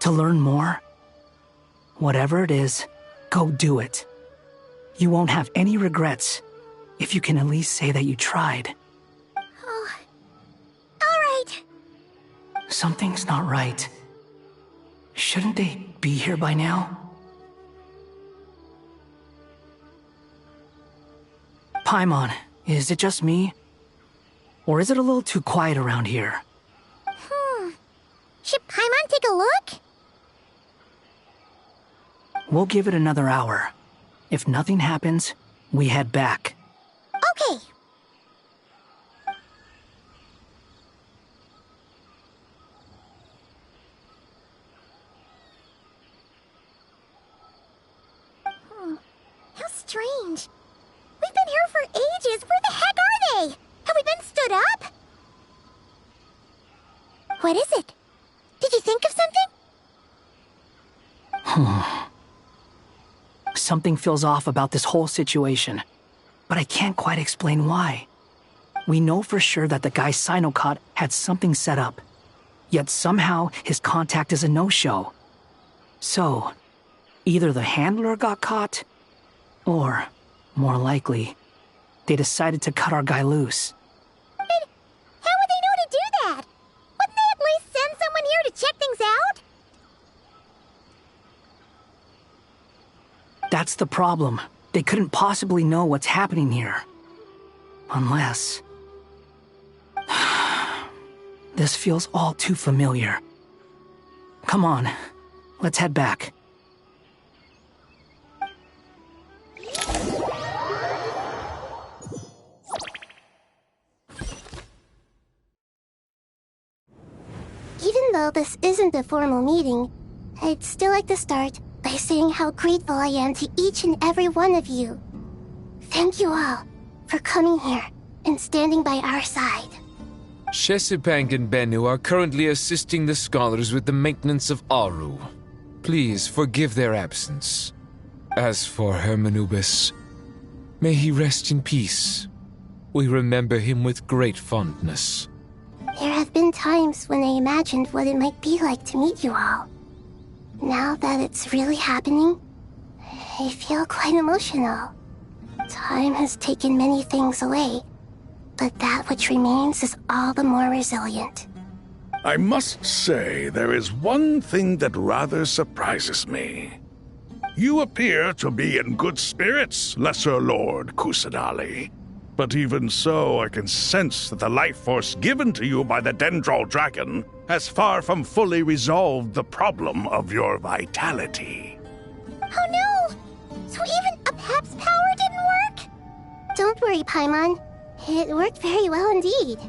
S: To learn more? Whatever it is, go do it. You won't have any regrets if you can at least say that you tried.
V: Oh. All right.
S: Something's not right. Shouldn't they be here by now? Paimon, is it just me? Or is it a little too quiet around here?
V: Should Paimon take a look?
S: We'll give it another hour. If nothing happens, we head back.
V: Okay. How strange. We've been here for ages. Where the heck are they? Have we been stood up? What is it? Did you think of something?
S: Something feels off about this whole situation, but I can't quite explain why. We know for sure that the guy Sinocot had something set up, yet somehow his contact is a no-show. So, either the handler got caught, or, more likely, they decided to cut our guy loose.
V: But how would they know to do that? Wouldn't they at least send someone here to check things out?
S: That's the problem. They couldn't possibly know what's happening here. Unless... This feels all too familiar. Come on, let's head back.
H: Even though this isn't a formal meeting, I'd still like to start by saying how grateful I am to each and every one of you. Thank you all for coming here and standing by our side.
O: Shesipang and Bennu are currently assisting the scholars with the maintenance of Aru. Please forgive their absence. As for Hermanubis, may he rest in peace. We remember him with great fondness.
H: There have been times when I imagined what it might be like to meet you all. Now that it's really happening, I feel quite emotional. Time has taken many things away, but that which remains is all the more resilient.
M: I must say, there is one thing that rather surprises me. You appear to be in good spirits, Lesser Lord Kusanali. But even so, I can sense that the life force given to you by the Dendral Dragon has far from fully resolved the problem of your vitality.
V: Oh no! So even a Pep's power didn't work?
H: Don't worry, Paimon. It worked very well indeed.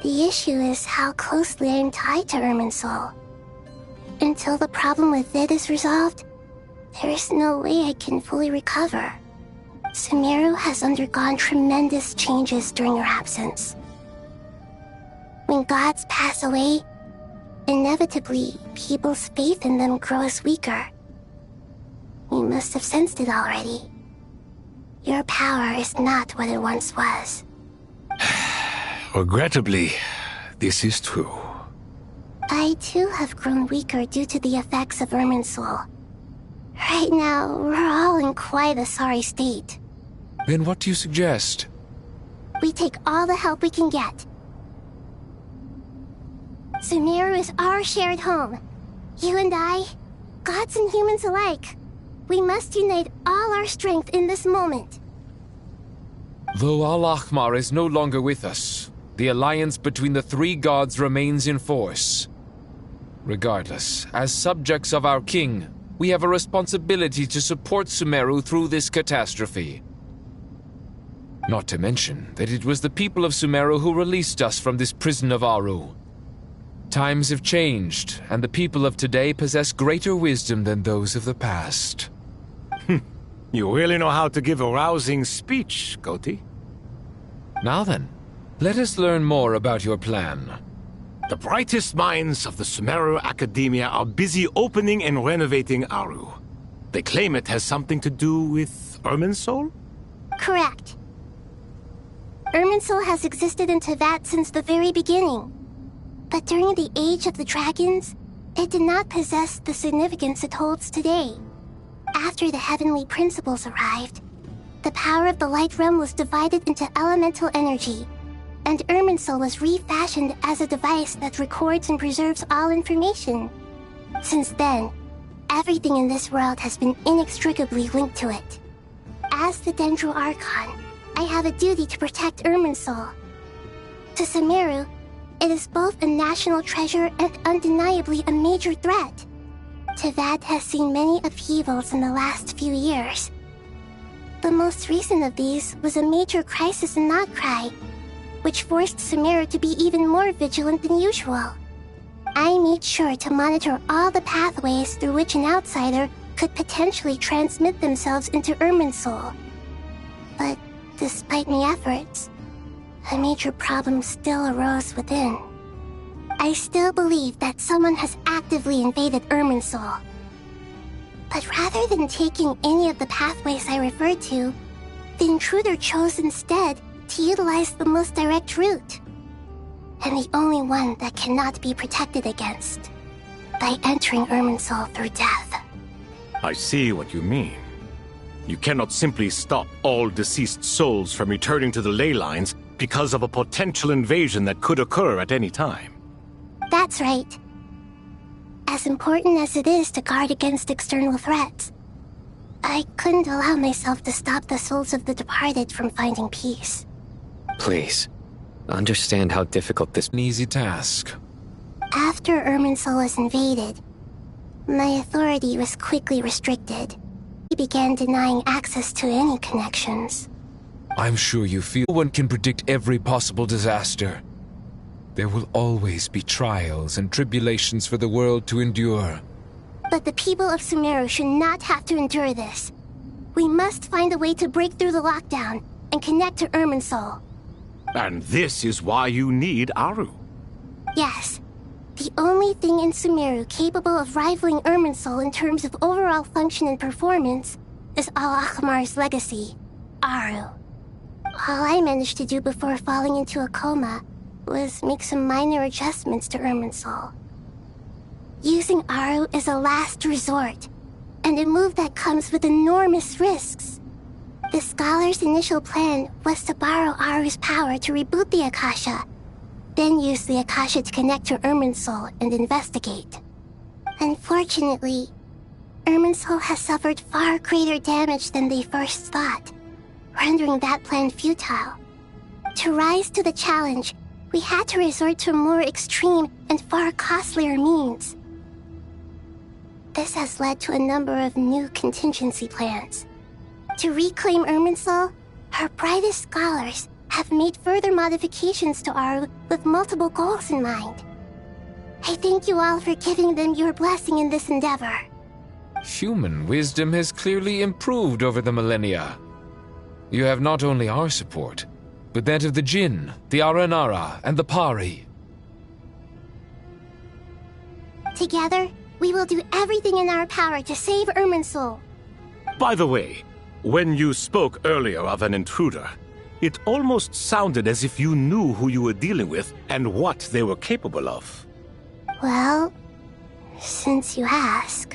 H: The issue is how closely I'm tied to Irminsul. Until the problem with VII is resolved, there is no way I can fully recover. Sumeru has undergone tremendous changes during your absence. When gods pass away, inevitably, people's faith in them grows weaker. You must have sensed it already. Your power is not what it once was.
J: Regrettably, this is true.
H: I too have grown weaker due to the effects of Irminsul. Right now, we're all in quite a sorry state.
O: Then what do you suggest?
H: We take all the help we can get. Sumeru is our shared home. You and I, gods and humans alike. We must unite all our strength in this moment.
O: Though Al-Ahmar is no longer with us, the alliance between the three gods remains in force. Regardless, as subjects of our king, we have a responsibility to support Sumeru through this catastrophe. Not to mention that it was the people of Sumeru who released us from this prison of Aru. Times have changed, and the people of today possess greater wisdom than those of the past.
J: You really know how to give a rousing speech, Goti.
O: Now then, let us learn more about your plan.
J: The brightest minds of the Sumeru Academia are busy opening and renovating Aru. They claim it has something to do with Irminsul?
H: Correct. Irminsul has existed in Teyvat since the very beginning. But during the Age of the Dragons, it did not possess the significance it holds today. After the heavenly principles arrived, the power of the Light Realm was divided into elemental energy, and Irminsul was refashioned as a device that records and preserves all information. Since then, everything in this world has been inextricably linked to it. As the Dendro Archon, I have a duty to protect Irminsul. To Sumeru, it is both a national treasure and undeniably a major threat. Teyvat has seen many upheavals in the last few years. The most recent of these was a major crisis in Notcry, which forced Sumeru to be even more vigilant than usual. I made sure to monitor all the pathways through which an outsider could potentially transmit themselves into Irminsul. But despite my efforts, a major problem still arose within. I still believe that someone has actively invaded Irminsul. But rather than taking any of the pathways I referred to, the intruder chose instead to utilize the most direct route, and the only one that cannot be protected against, by entering Irminsul through death.
J: I see what you mean. You cannot simply stop all deceased souls from returning to the ley lines because of a potential invasion that could occur at any time.
H: That's right. As important as it is to guard against external threats, I couldn't allow myself to stop the souls of the departed from finding peace.
F: Please, understand how difficult this
O: an easy task.
H: After Irminsul was invaded, my authority was quickly restricted. He began denying access to any connections.
O: I'm sure you feel no one can predict every possible disaster. There will always be trials and tribulations for the world to endure.
H: But the people of Sumeru should not have to endure this. We must find a way to break through the lockdown and connect to Irminsul.
J: And this is why you need Aru.
H: Yes. The only thing in Sumeru capable of rivaling Irminsul in terms of overall function and performance is Al-Ahmar's legacy, Aru. All I managed to do before falling into a coma was make some minor adjustments to Irminsul. Using Aru is a last resort, and a move that comes with enormous risks. The Scholar's initial plan was to borrow Aru's power to reboot the Akasha, then use the Akasha to connect to Irminsul and investigate. Unfortunately, Irminsul has suffered far greater damage than they first thought, rendering that plan futile. To rise to the challenge, we had to resort to more extreme and far costlier means. This has led to a number of new contingency plans. To reclaim Irminsul, our brightest scholars have made further modifications to Aru with multiple goals in mind. I thank you all for giving them your blessing in this endeavor.
O: Human wisdom has clearly improved over the millennia. You have not only our support, but that of the Jinn, the Aranara, and the Pari.
H: Together, we will do everything in our power to save Irminsul.
J: By the way, when you spoke earlier of an intruder, it almost sounded as if you knew who you were dealing with and what they were capable of.
H: Well, since you ask.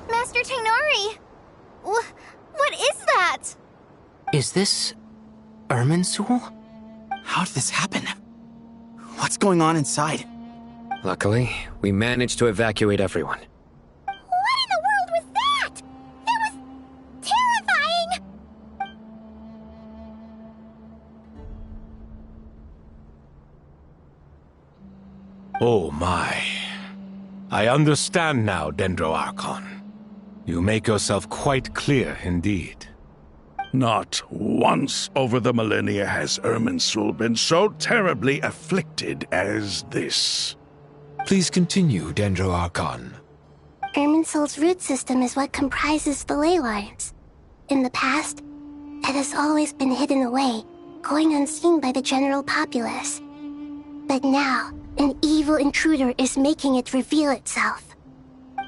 T: Master Tainari! What is that?
C: Is this Irminsul?
E: How did this happen? What's going on inside?
F: Luckily, we managed to evacuate everyone.
V: What in the world was that? That was terrifying!
J: Oh my. I understand now, Dendro Archon. You make yourself quite clear indeed.
M: Not once over the millennia has Irminsul been so terribly afflicted as this.
O: Please continue, Dendro Archon.
H: Irminsul's root system is what comprises the ley lines. In the past, it has always been hidden away, going unseen by the general populace. But now, an evil intruder is making it reveal itself.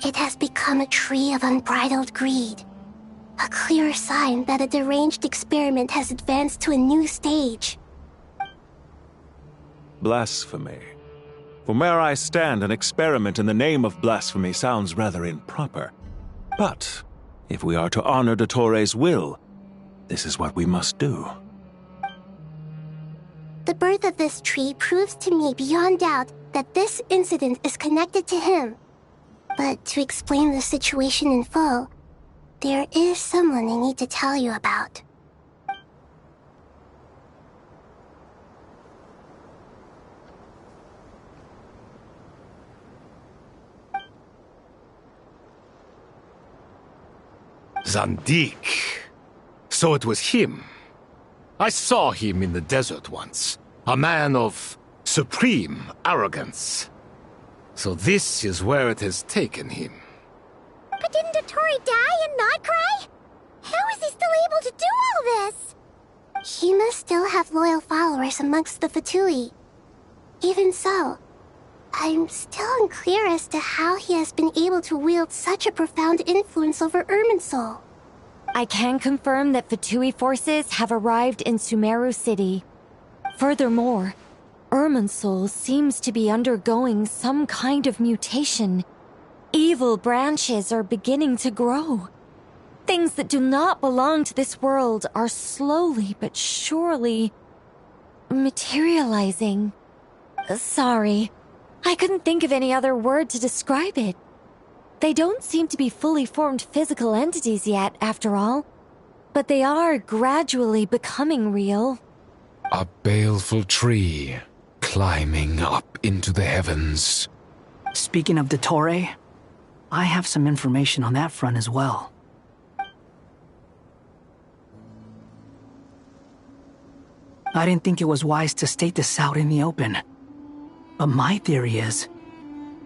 H: It has become a tree of unbridled greed. A clear sign that a deranged experiment has advanced to a new stage.
I: Blasphemy. From where I stand, an experiment in the name of blasphemy sounds rather improper. But, if we are to honor Dottores' will, this is what we must do.
H: The birth of this tree proves to me beyond doubt that this incident is connected to him. But to explain the situation in full, there is someone I need to tell you about.
J: Zandik. So it was him. I saw him in the desert once. A man of supreme arrogance. So this is where it has taken him.
V: But didn't Dottore die and not cry? How is he still able to do all this?
H: He must still have loyal followers amongst the Fatui. Even so, I'm still unclear as to how he has been able to wield such a profound influence over Irminsul.
N: I can confirm that Fatui forces have arrived in Sumeru City. Furthermore, Irminsul seems to be undergoing some kind of mutation. Evil branches are beginning to grow. Things that do not belong to this world are slowly but surely materializing. Sorry, I couldn't think of any other word to describe it. They don't seem to be fully formed physical entities yet, after all, but they are gradually becoming real.
O: A baleful tree, climbing up into the heavens.
S: Speaking of Dottore, I have some information on that front as well. I didn't think it was wise to state this out in the open. But my theory is,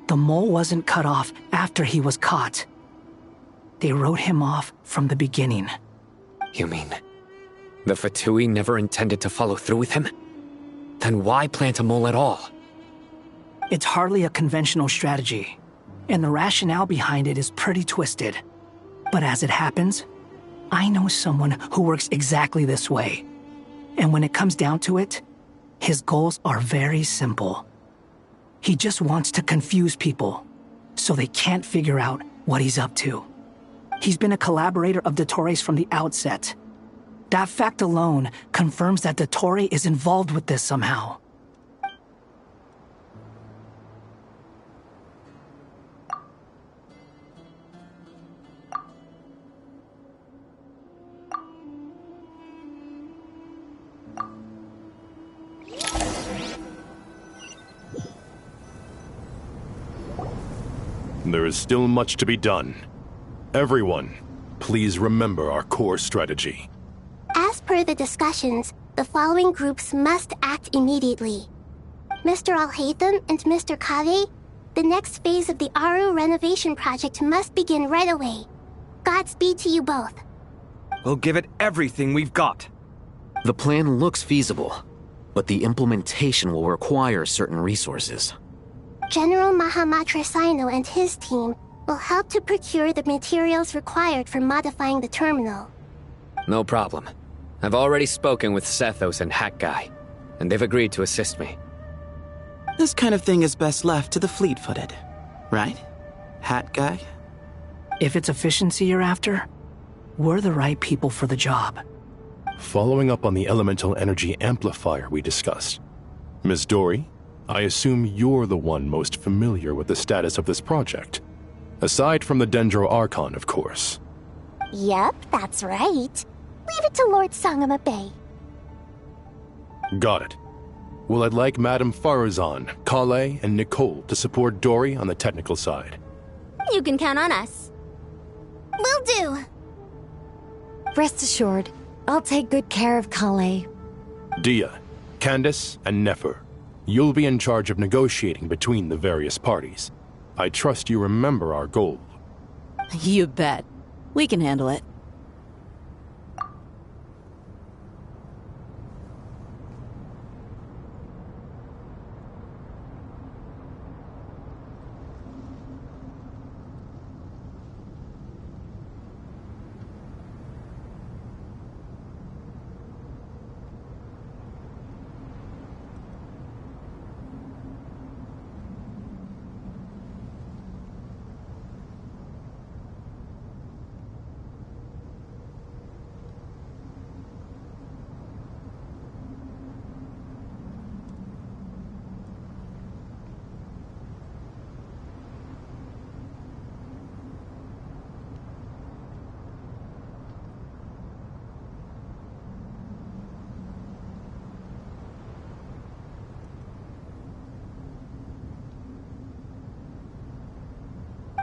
S: the mole wasn't cut off after he was caught. They wrote him off from the beginning.
F: You mean, the Fatui never intended to follow through with him? Then why plant a mole at all?
S: It's hardly a conventional strategy, and the rationale behind it is pretty twisted. But as it happens, I know someone who works exactly this way. And when it comes down to it, His goals are very simple. He just wants to confuse people, so they can't figure out what he's up to. He's been a collaborator of Dottore from the outset. That fact alone confirms that Dottore is involved with this somehow.
A: There is still much to be done. Everyone, please remember our core strategy.
H: As per the discussions, the following groups must act immediately. Mr. Alhaitham and Mr. Kave, the next phase of the Aru renovation project must begin right away. Godspeed to you both.
D: We'll give it everything we've got.
U: The plan looks feasible, but the implementation will require certain resources.
H: General Mahamatra Sino and his team will help to procure the materials required for modifying the terminal.
F: No problem. I've already spoken with Sethos and Hat Guy, and they've agreed to assist me.
E: This kind of thing is best left to the fleet-footed, right? Hat Guy?
S: If it's efficiency you're after, we're the right people for the job.
A: Following up on the elemental energy amplifier we discussed, Ms. Dory, I assume you're the one most familiar with the status of this project. Aside from the Dendro Archon, of course.
V: Yep, that's right. Leave it to Lord Sangama Bay.
A: Got it. Well, I'd like Madame Farazan, Kale, and Nicole to support Dory on the technical side.
V: You can count on us. Will do.
N: Rest assured, I'll take good care of Kale.
A: Dia, Candace, and Nefer, you'll be in charge of negotiating between the various parties. I trust you remember our goal.
P: You bet. We can handle it.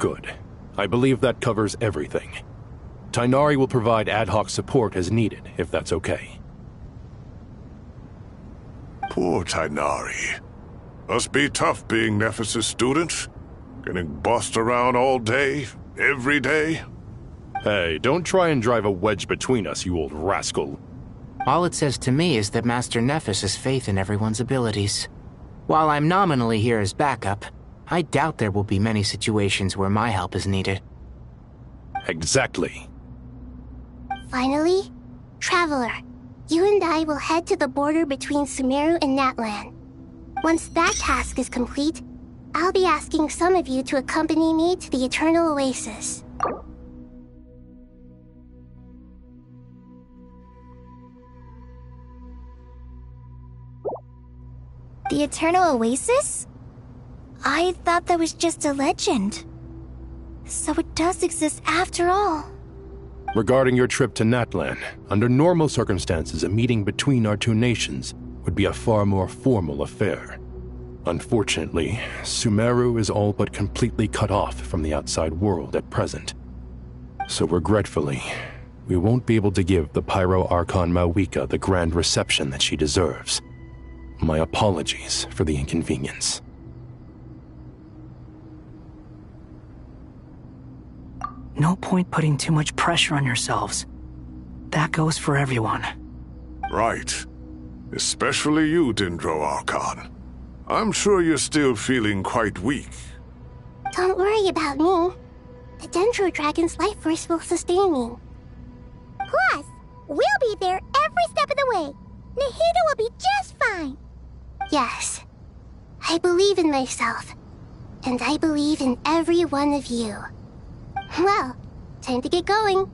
A: Good. I believe that covers everything. Tainari will provide ad hoc support as needed, if that's okay.
M: Poor Tainari. Must be tough being Nephis' student. Getting bossed around all day, every day.
A: Hey, don't try and drive a wedge between us, you old rascal.
C: All it says to me is that Master Nephis has faith in everyone's abilities. While I'm nominally here as backup, I doubt there will be many situations where my help is needed.
A: Exactly.
H: Finally, Traveler, you and I will head to the border between Sumeru and Natlan. Once that task is complete, I'll be asking some of you to accompany me to the Eternal Oasis.
V: The Eternal Oasis? I thought that was just a legend. So it does exist after all.
A: Regarding your trip to Natlan, under normal circumstances, a meeting between our two nations would be a far more formal affair. Unfortunately, Sumeru is all but completely cut off from the outside world at present. So regretfully, we won't be able to give the Pyro Archon Mawika the grand reception that she deserves. My apologies for the inconvenience.
S: No point putting too much pressure on yourselves. That goes for everyone.
M: Right. Especially you, Dendro Archon. I'm sure you're still feeling quite weak.
H: Don't worry about me. The Dendro Dragon's life force will sustain me.
V: Plus, we'll be there every step of the way. Nahida will be just fine.
H: Yes. I believe in myself. And I believe in every one of you. Well, time to get going.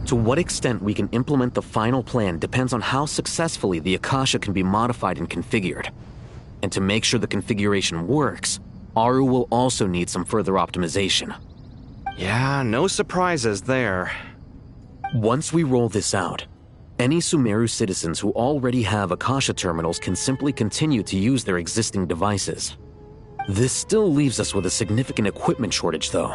U: To what extent we can implement the final plan depends on how successfully the Akasha can be modified and configured. And to make sure the configuration works, Aru will also need some further optimization.
D: Yeah, no surprises there.
U: Once we roll this out, any Sumeru citizens who already have Akasha terminals can simply continue to use their existing devices. This still leaves us with a significant equipment shortage, though.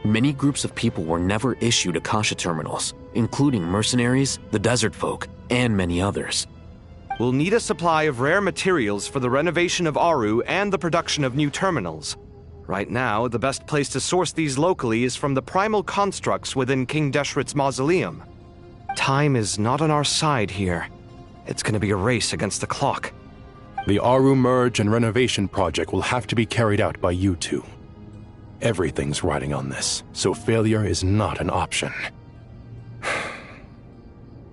U: Many groups of people were never issued Akasha terminals, including mercenaries, the desert folk, and many others.
D: We'll need a supply of rare materials for the renovation of Aru and the production of new terminals. Right now, the best place to source these locally is from the primal constructs within King Deshret's mausoleum. Time is not on our side here. It's going to be a race against the clock.
A: The Aru merge and renovation project will have to be carried out by you two. Everything's riding on this, so failure is not an option.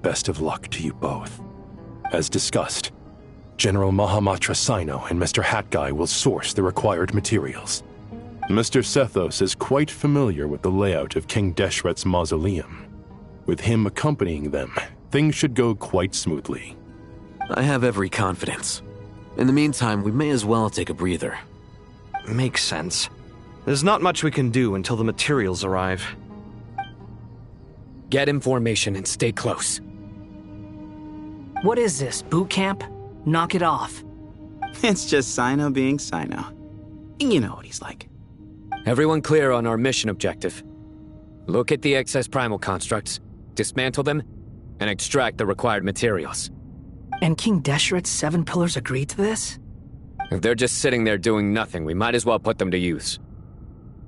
A: Best of luck to you both. As discussed, General Mahamatra Sino and Mr. Hatguy will source the required materials. Mr. Sethos is quite familiar with the layout of King Deshret's mausoleum. With him accompanying them, things should go quite smoothly.
U: I have every confidence. In the meantime, we may as well take a breather.
D: Makes sense. There's not much we can do until the materials arrive.
F: Get information and stay close.
S: What is this, boot camp? Knock it off.
E: It's just Sino being Sino. You know what he's like.
F: Everyone clear on our mission objective. Look at the excess primal constructs, dismantle them, and extract the required materials.
S: And King Deshret's 7 pillars agreed to this?
F: If they're just sitting there doing nothing, we might as well put them to use.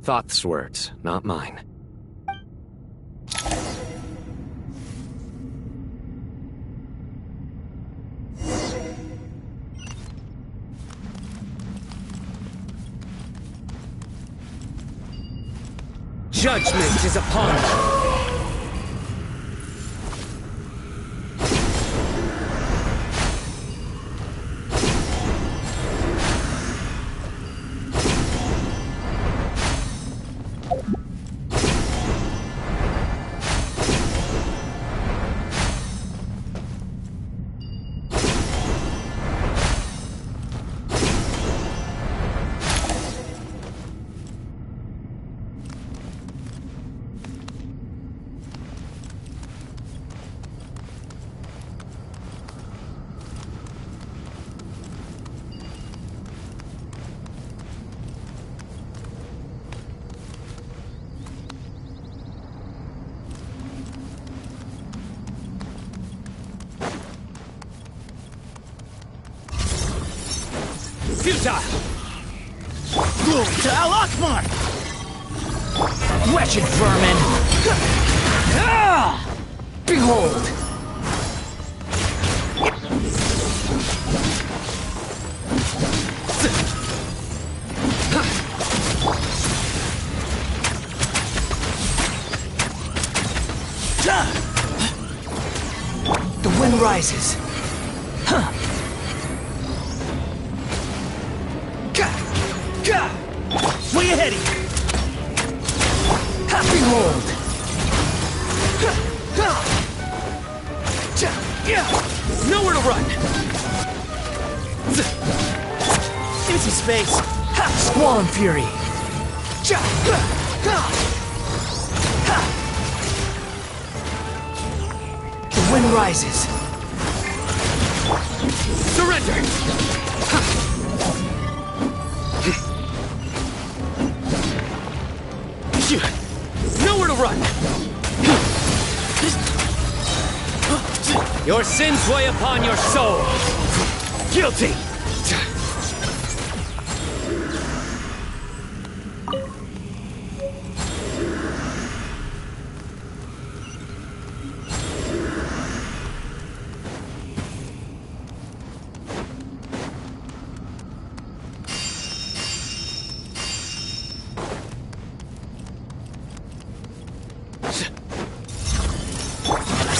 F: Thoth's words, not mine. Judgment is upon us! Futile!
G: Glory to Al Akbar!
S: Wretched vermin! Behold! The wind rises.
G: Swing ahead!
S: Behold!
G: Nowhere to run! Empty space!
S: Squall and fury. The wind rises.
F: Surrender! Nowhere to run! Your sins weigh upon your soul! Guilty!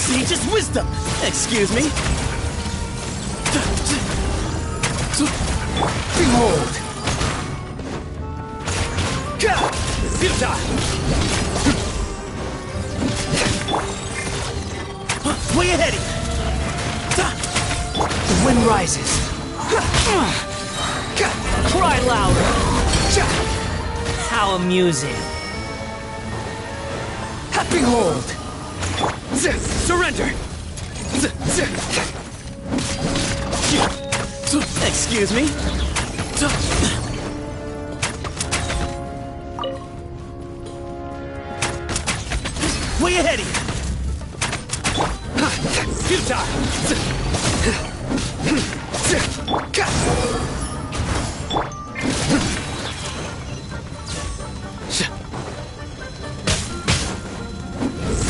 G: Sage's wisdom! Excuse me?
S: Behold!
F: Futile!
G: Way ahead of you!
S: The wind rises.
G: Cry louder! How amusing.
S: Behold!
F: Surrender!
G: Excuse me? Way ahead of you!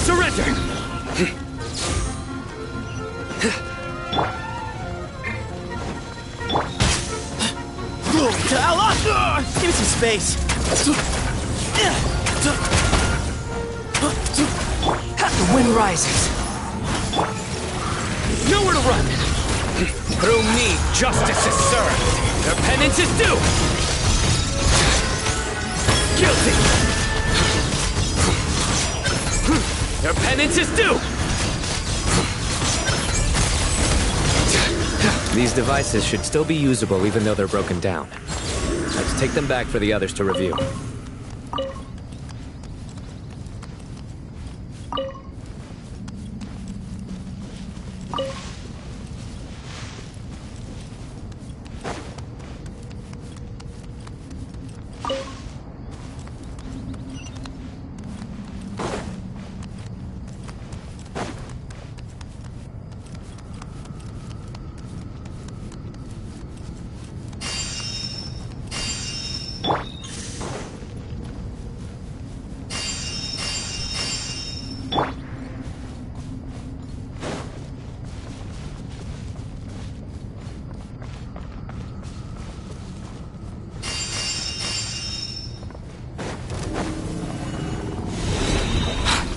F: Surrender!
G: To Allah! Give me some space.
S: The wind rises.
F: Nowhere to run! Through me, justice is served. Their penance is due! Guilty! Their penance is due! These devices should still be usable even though they're broken down. Let's take them back for the others to review.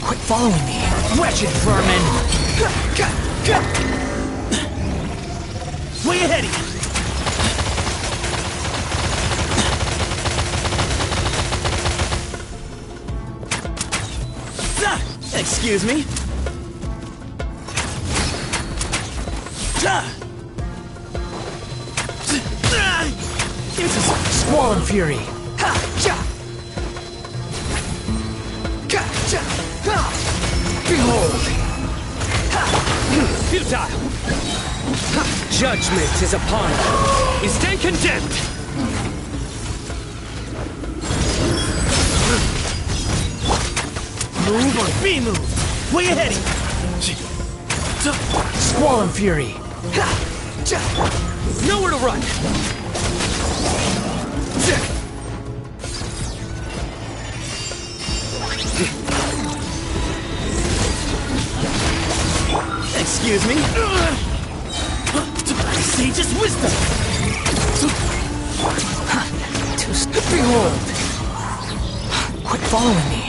S: Quit following me, wretched vermin!
G: Way ahead of you! Excuse me?
S: Give me some squall and fury. Behold!
F: Futile! Judgment is upon you. You stand condemned!
G: Move or be moved! Way ahead of you!
S: Squall and fury.
F: Nowhere to run!
G: Excuse me? Sage's wisdom!
S: Behold! Quit following me.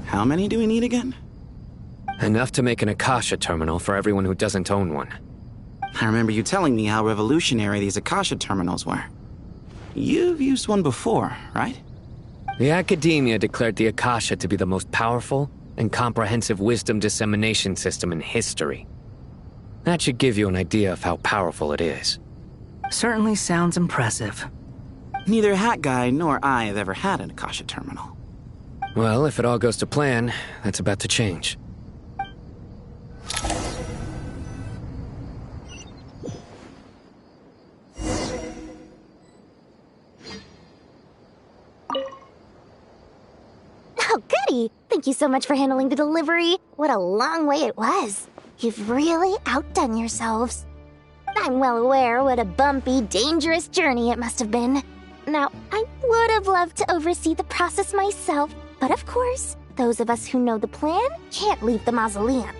E: How many do we need again?
F: Enough to make an Akasha terminal for everyone who doesn't own one.
E: I remember you telling me how revolutionary these Akasha terminals were. You've used one before, right?
F: The Academia declared the Akasha to be the most powerful and comprehensive wisdom dissemination system in history. That should give you an idea of how powerful it is.
S: Certainly sounds impressive.
E: Neither Hat Guy nor I have ever had an Akasha terminal.
F: Well, if it all goes to plan, that's about to change.
V: Oh, goody! Thank you so much for handling the delivery. What a long way it was. You've really outdone yourselves. I'm well aware what a bumpy, dangerous journey it must have been. Now, I would have loved to oversee the process myself, but of course, those of us who know the plan can't leave the mausoleum.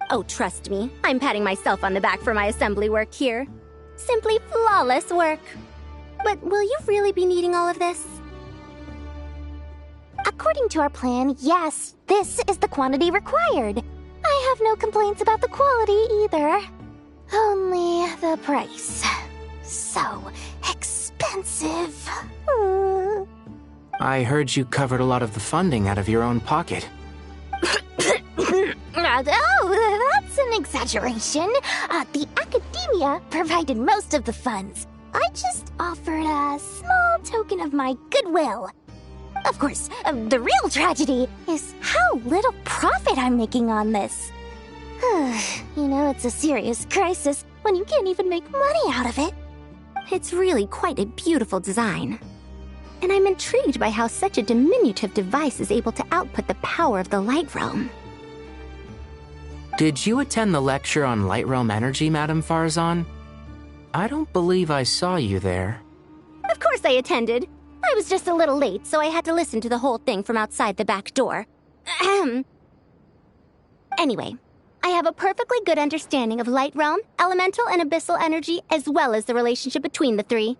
B: Oh, trust me, I'm patting myself on the back for my assembly work here. Simply flawless work. But will you really be needing all of this?
V: According to our plan, yes, this is the quantity required. I have no complaints about the quality either. Only the price. So expensive.
C: I heard you covered a lot of the funding out of your own pocket.
V: Oh, that's an exaggeration. The academia provided most of the funds. I just offered a small token of my goodwill. Of course, the real tragedy is how little profit I'm making on this. You know, it's a serious crisis when you can't even make money out of it.
B: It's really quite a beautiful design. And I'm intrigued by how such a diminutive device is able to output the power of the Light Realm.
C: Did you attend the lecture on Light Realm energy, Madame Farzan? I don't believe I saw you there.
B: Of course I attended. I was just a little late, so I had to listen to the whole thing from outside the back door. Anyway, I have a perfectly good understanding of Light Realm, elemental and abyssal energy, as well as the relationship between the three.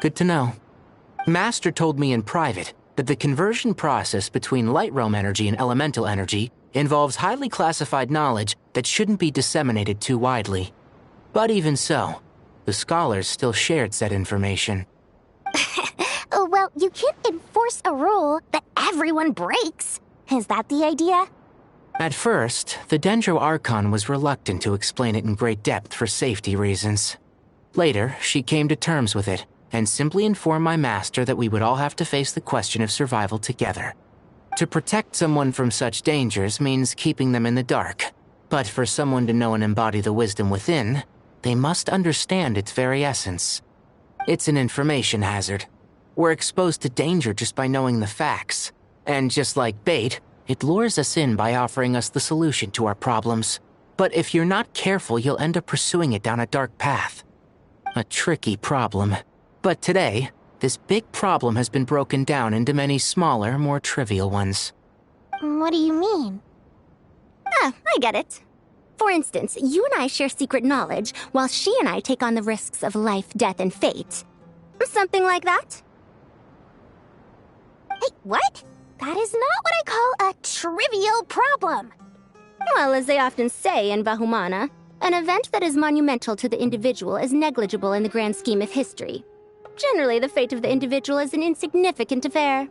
C: Good to know. Master told me in private that the conversion process between Light Realm energy and elemental energy involves highly classified knowledge that shouldn't be disseminated too widely. But even so, the scholars still shared said information.
V: Well, you can't enforce a rule that everyone breaks. Is that the idea?
C: At first, the Dendro Archon was reluctant to explain it in great depth for safety reasons. Later, she came to terms with it, and simply informed my master that we would all have to face the question of survival together. To protect someone from such dangers means keeping them in the dark, but for someone to know and embody the wisdom within, they must understand its very essence. It's an information hazard. We're exposed to danger just by knowing the facts, and just like bait, it lures us in by offering us the solution to our problems. But if you're not careful, you'll end up pursuing it down a dark path. A tricky problem. But today, this big problem has been broken down into many smaller, more trivial ones.
V: What do you mean?
B: I get it. For instance, you and I share secret knowledge, while she and I take on the risks of life, death, and fate. Something like that?
V: Hey, what? That is not what I call a trivial problem.
B: Well, as they often say in Bahumana, an event that is monumental to the individual is negligible in the grand scheme of history. Generally, the fate of the individual is an insignificant affair.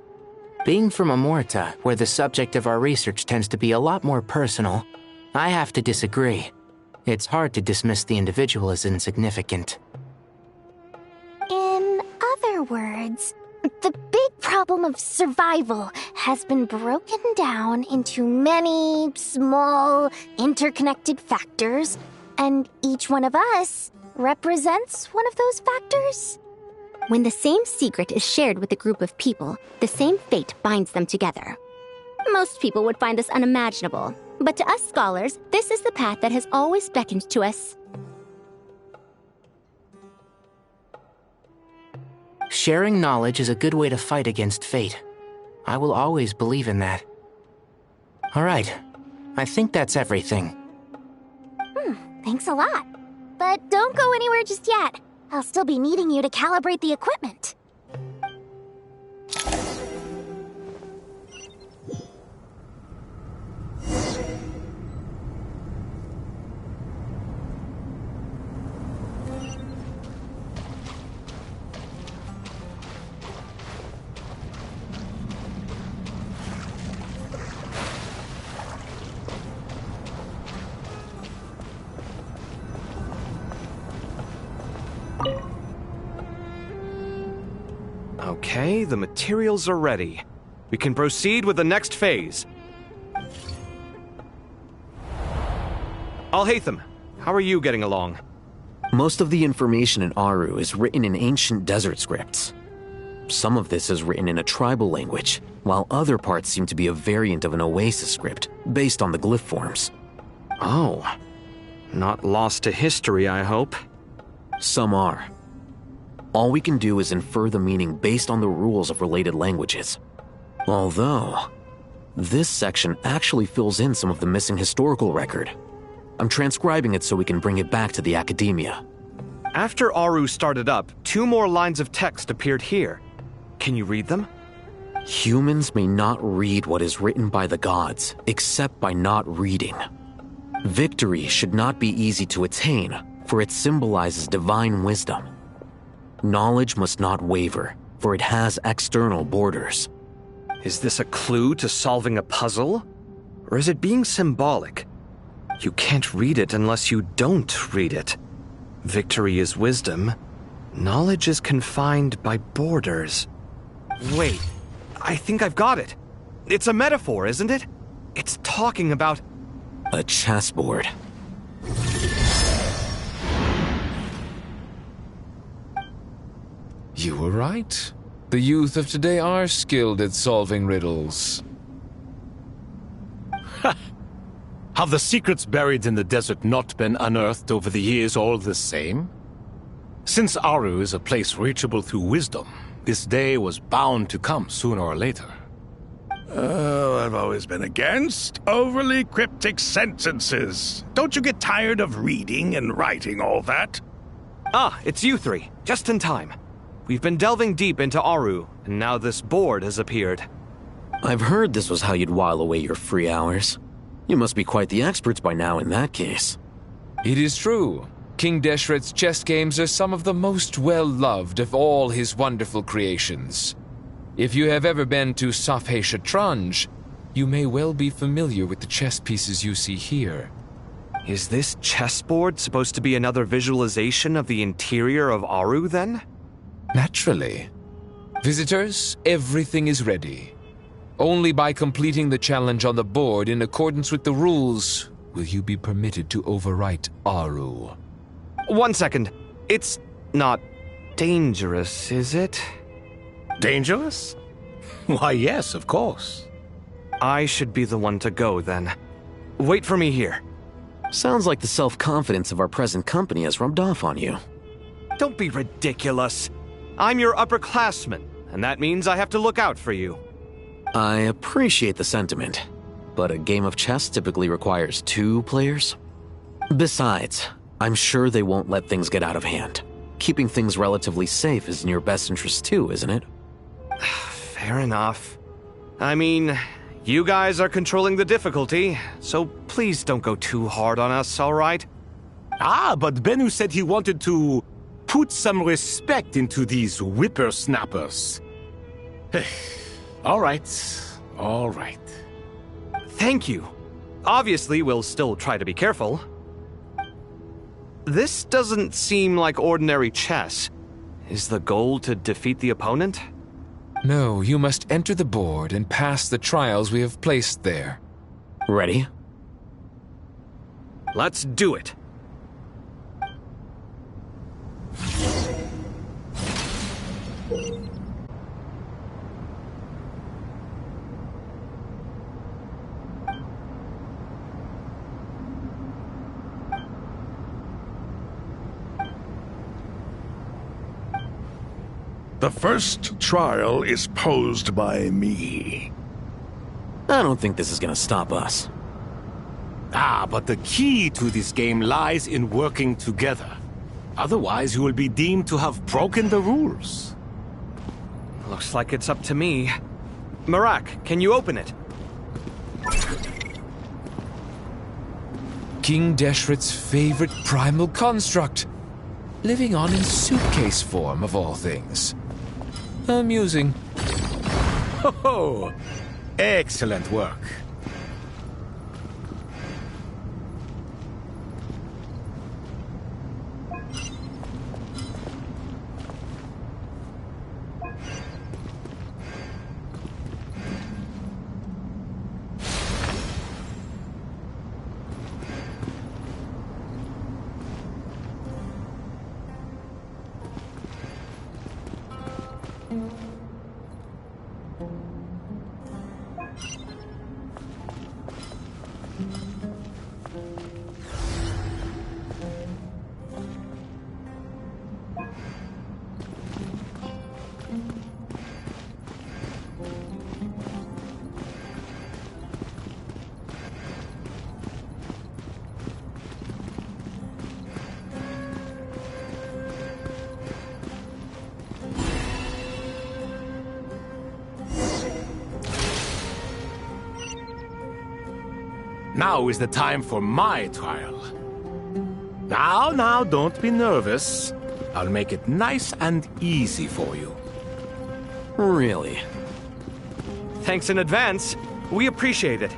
C: Being from Amorta, where the subject of our research tends to be a lot more personal, I have to disagree. It's hard to dismiss the individual as insignificant.
V: In other words, the big problem of survival has been broken down into many small, interconnected factors, and each one of us represents one of those factors.
B: When the same secret is shared with a group of people, the same fate binds them together. Most people would find this unimaginable, but to us scholars, this is the path that has always beckoned to us.
C: Sharing knowledge is a good way to fight against fate. I will always believe in that. All right, I think that's everything.
V: Thanks a lot. But don't go anywhere just yet. I'll still be needing you to calibrate the equipment.
D: Okay, the materials are ready. We can proceed with the next phase. Alhaitham, how are you getting along?
U: Most of the information in Aru is written in ancient desert scripts. Some of this is written in a tribal language, while other parts seem to be a variant of an Oasis script, based on the glyph forms.
D: Oh. Not lost to history, I hope.
U: Some are. All we can do is infer the meaning based on the rules of related languages. Although, this section actually fills in some of the missing historical record. I'm transcribing it so we can bring it back to the academia.
D: After Aru started up, 2 more lines of text appeared here. Can you read them?
U: Humans may not read what is written by the gods, except by not reading. Victory should not be easy to attain, for it symbolizes divine wisdom. Knowledge must not waver, for it has external borders.
D: Is this a clue to solving a puzzle? Or is it being symbolic? You can't read it unless you don't read it. Victory is wisdom. Knowledge is confined by borders. Wait, I think I've got it. It's a metaphor, isn't it? It's talking about...
U: a chessboard.
O: You were right. The youth of today are skilled at solving riddles.
J: Have the secrets buried in the desert not been unearthed over the years all the same? Since Aru is a place reachable through wisdom, this day was bound to come sooner or later.
M: Oh, I've always been against overly cryptic sentences. Don't you get tired of reading and writing all that?
D: Ah, it's you 3. Just in time. We've been delving deep into Aru, and now this board has appeared.
U: I've heard this was how you'd while away your free hours. You must be quite the experts by now in that case.
O: It is true. King Deshret's chess games are some of the most well-loved of all his wonderful creations. If you have ever been to Safhe Shatranj, you may well be familiar with the chess pieces you see here.
D: Is this chessboard supposed to be another visualization of the interior of Aru, then?
O: Naturally. Visitors, everything is ready. Only by completing the challenge on the board in accordance with the rules will you be permitted to overwrite Aru.
D: 1 second. It's not dangerous, is it?
J: Dangerous? Why, yes, of course.
D: I should be the one to go, then. Wait for me here.
U: Sounds like the self-confidence of our present company has rubbed off on you.
D: Don't be ridiculous. I'm your upperclassman, and that means I have to look out for you.
U: I appreciate the sentiment, but a game of chess typically requires 2 players. Besides, I'm sure they won't let things get out of hand. Keeping things relatively safe is in your best interest too, isn't it?
D: Fair enough. I mean, you guys are controlling the difficulty, so please don't go too hard on us, all right?
J: Ah, but Bennu said he wanted to put some respect into these whippersnappers. All right.
D: Thank you. Obviously, we'll still try to be careful. This doesn't seem like ordinary chess. Is the goal to defeat the opponent?
O: No, you must enter the board and pass the trials we have placed there.
U: Ready?
D: Let's do it.
M: The first trial is posed by me.
U: I don't think this is gonna stop us.
J: Ah, but the key to this game lies in working together. Otherwise, you will be deemed to have broken the rules.
D: Looks like it's up to me. Marak, can you open it?
O: King Deshret's favorite primal construct. Living on in suitcase form, of all things. Amusing.
J: Ho-ho! Excellent work. Now is the time for my trial. Now, don't be nervous. I'll make it nice and easy for you.
U: Really?
D: Thanks in advance. We appreciate it.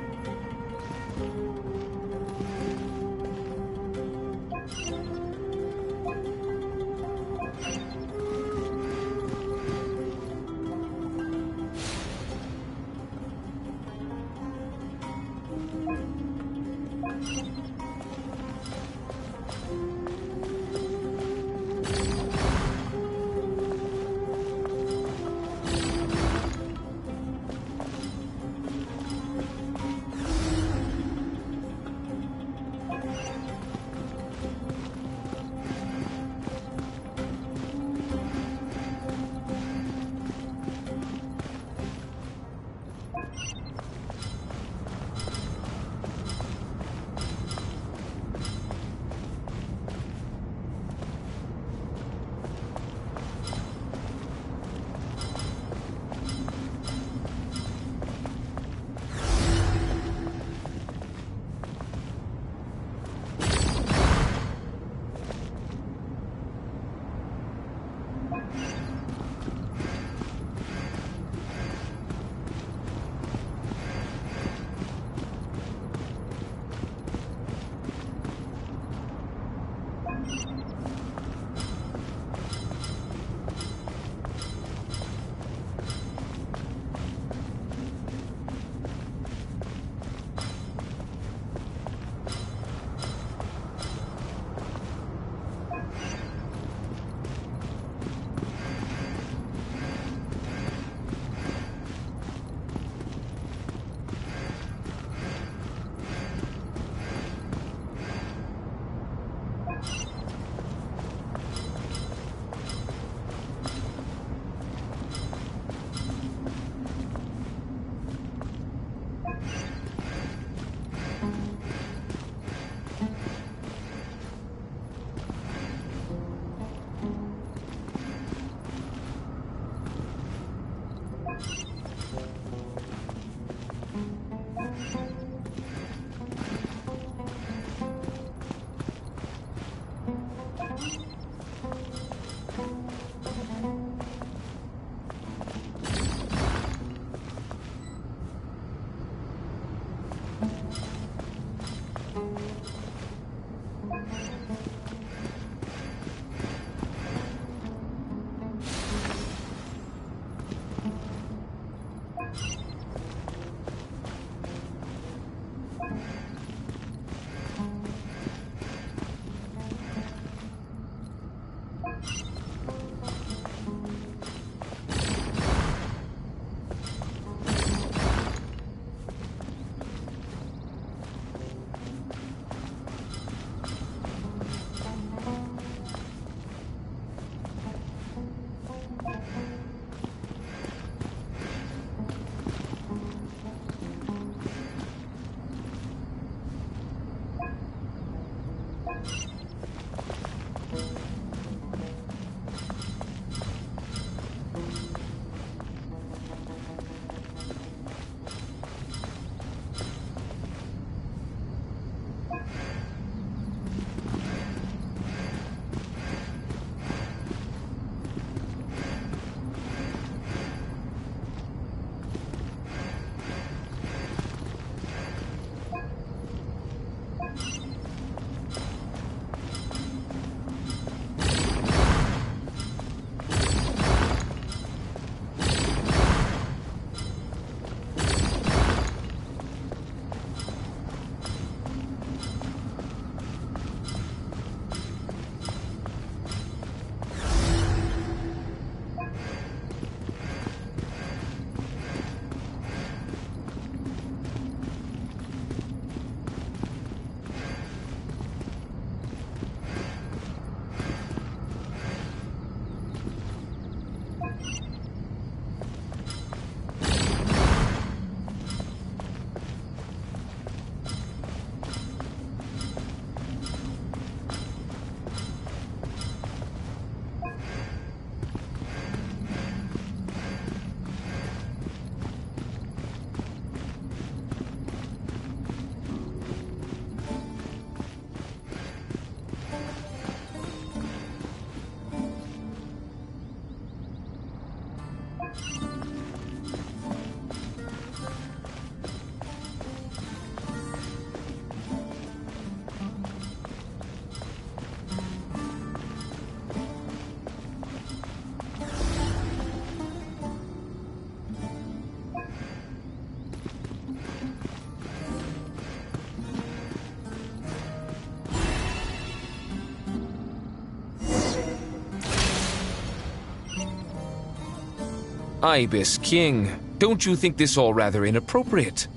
O: Ibis King, don't you think this all rather inappropriate?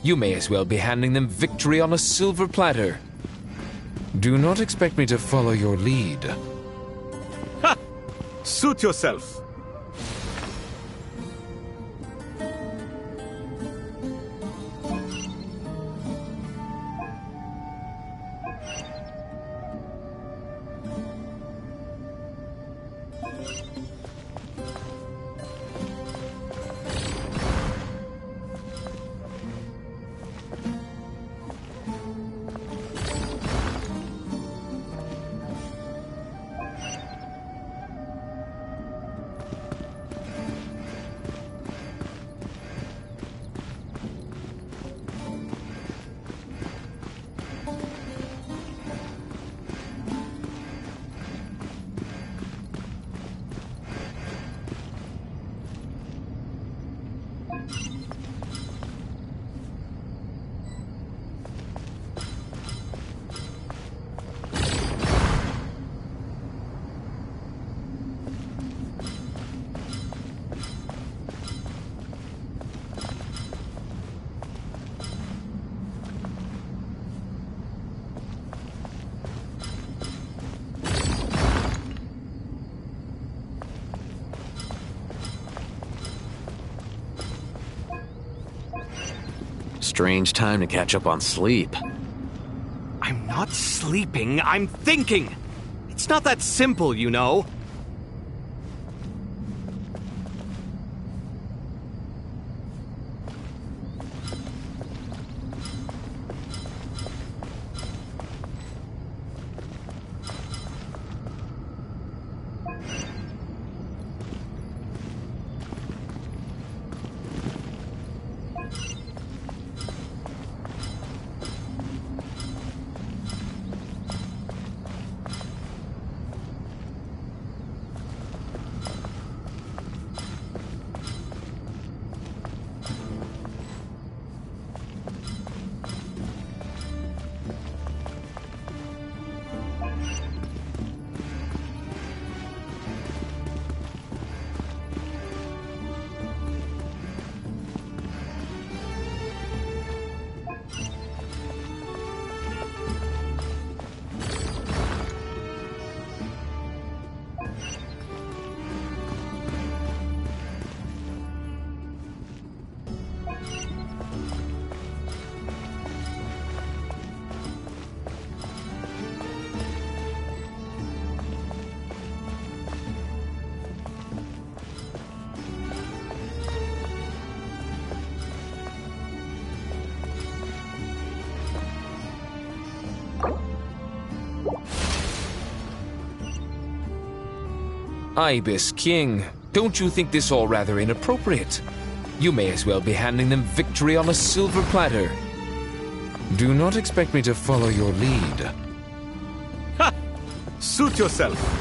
O: You may as well be handing them victory on a silver platter. Do not expect me to follow your lead.
J: Ha! Suit yourself.
U: Strange time to catch up on sleep.
D: I'm not sleeping, I'm thinking! It's not that simple, you know.
O: Ibis King, don't you think this all rather inappropriate? You may as well be handing them victory on a silver platter. Do not expect me to follow your lead.
J: Ha! Suit yourself.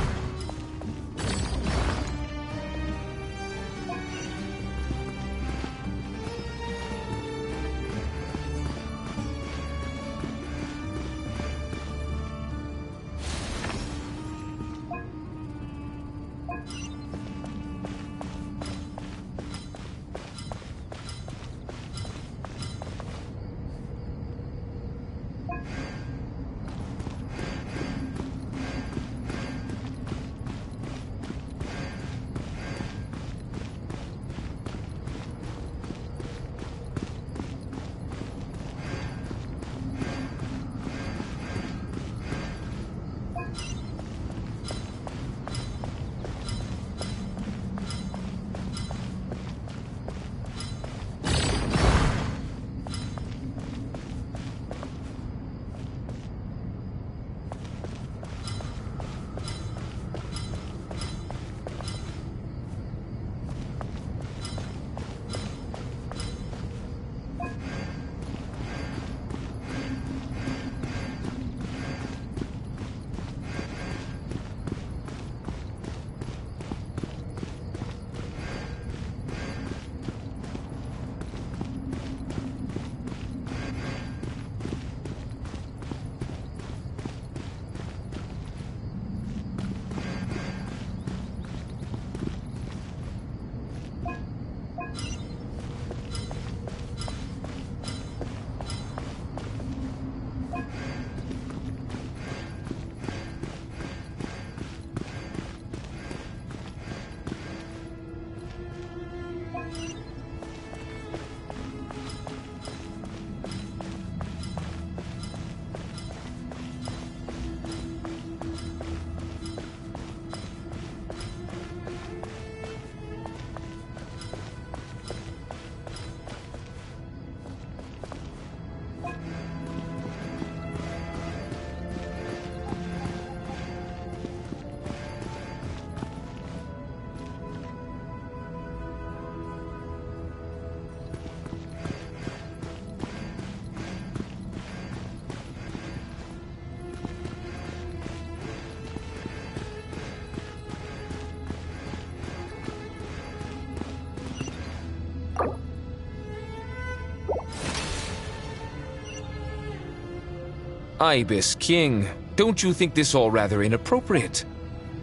O: Ibis King, don't you think this all rather inappropriate?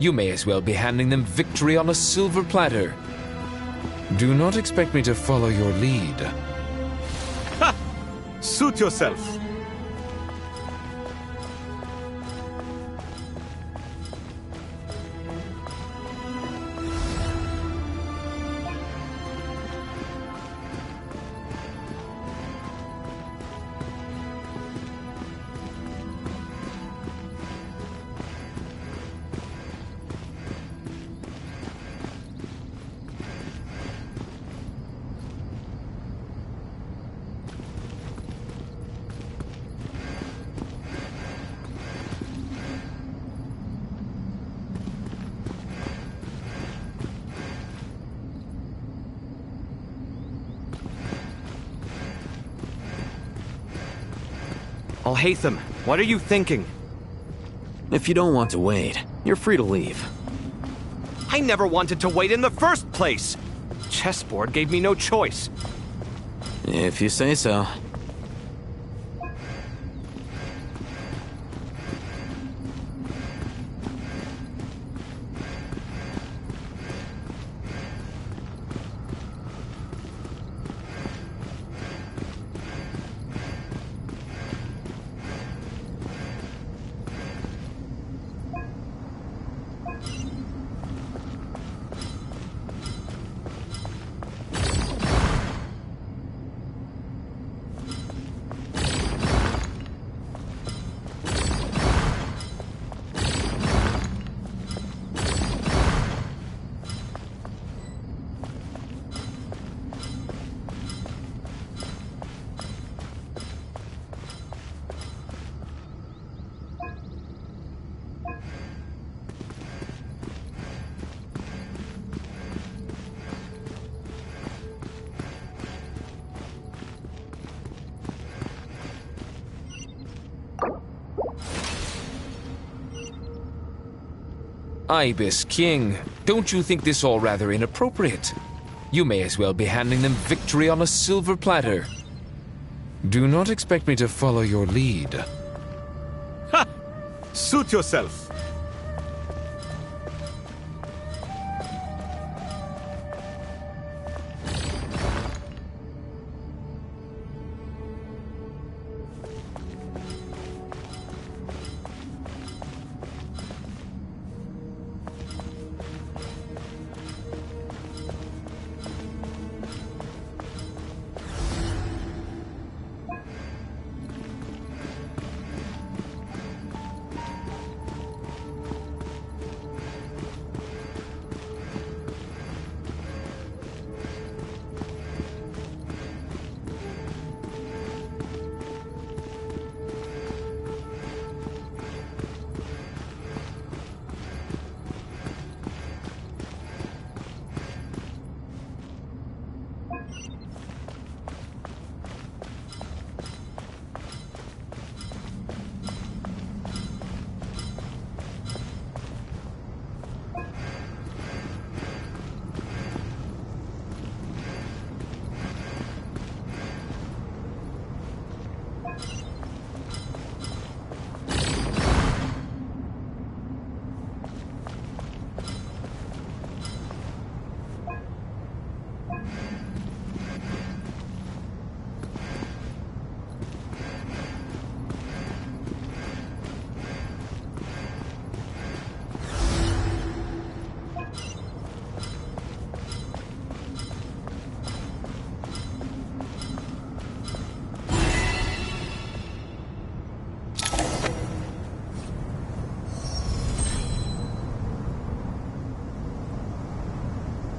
O: You may as well be handing them victory on a silver platter. Do not expect me to follow your lead.
J: Ha! Suit yourself.
D: Alhaitham, what are you thinking?
U: If you don't want to wait, you're free to leave.
D: I never wanted to wait in the first place! Chessboard gave me no choice.
U: If you say so.
O: Ibis King, don't you think this all rather inappropriate? You may as well be handing them victory on a silver platter. Do not expect me to follow your lead.
J: Ha! Suit yourself.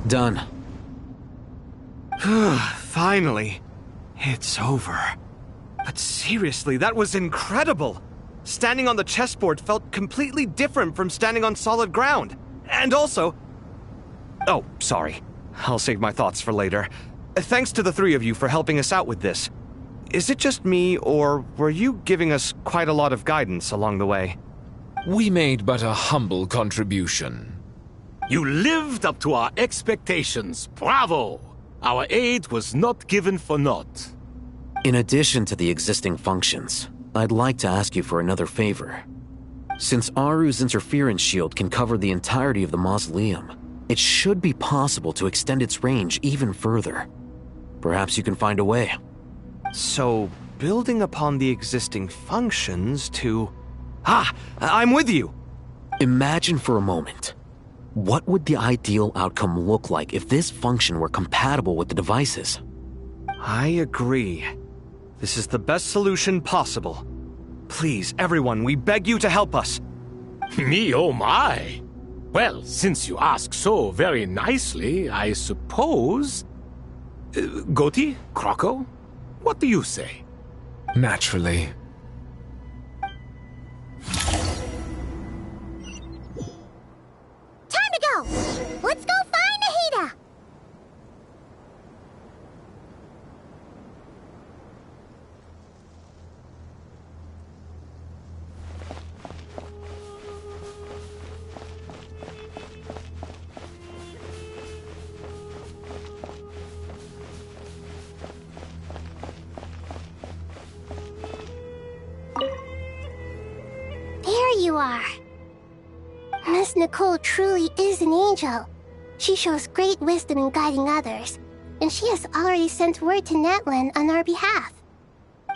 U: Done.
D: Finally. It's over. But seriously, that was incredible. Standing on the chessboard felt completely different from standing on solid ground. And also... Oh, sorry. I'll save my thoughts for later. Thanks to the three of you for helping us out with this. Is it just me, or were you giving us quite a lot of guidance along the way?
O: We made but a humble contribution.
J: You lived up to our expectations. Bravo! Our aid was not given for naught.
U: In addition to the existing functions, I'd like to ask you for another favor. Since Aru's interference shield can cover the entirety of the mausoleum, it should be possible to extend its range even further. Perhaps you can find a way.
D: So, building upon the existing functions to... I'm with you!
U: Imagine for a moment. What would the ideal outcome look like if this function were compatible with the devices?
D: I agree. This is the best solution possible. Please, everyone, we beg you to help us.
J: Me, oh my! Well, since you ask so very nicely, I suppose... Goti? Kroko? What do you say?
O: Naturally.
V: Time to go! Let's go find Nahida!
H: There you are. Miss Nicole truly is an angel. She shows great wisdom in guiding others, and she has already sent word to Natlan on our behalf.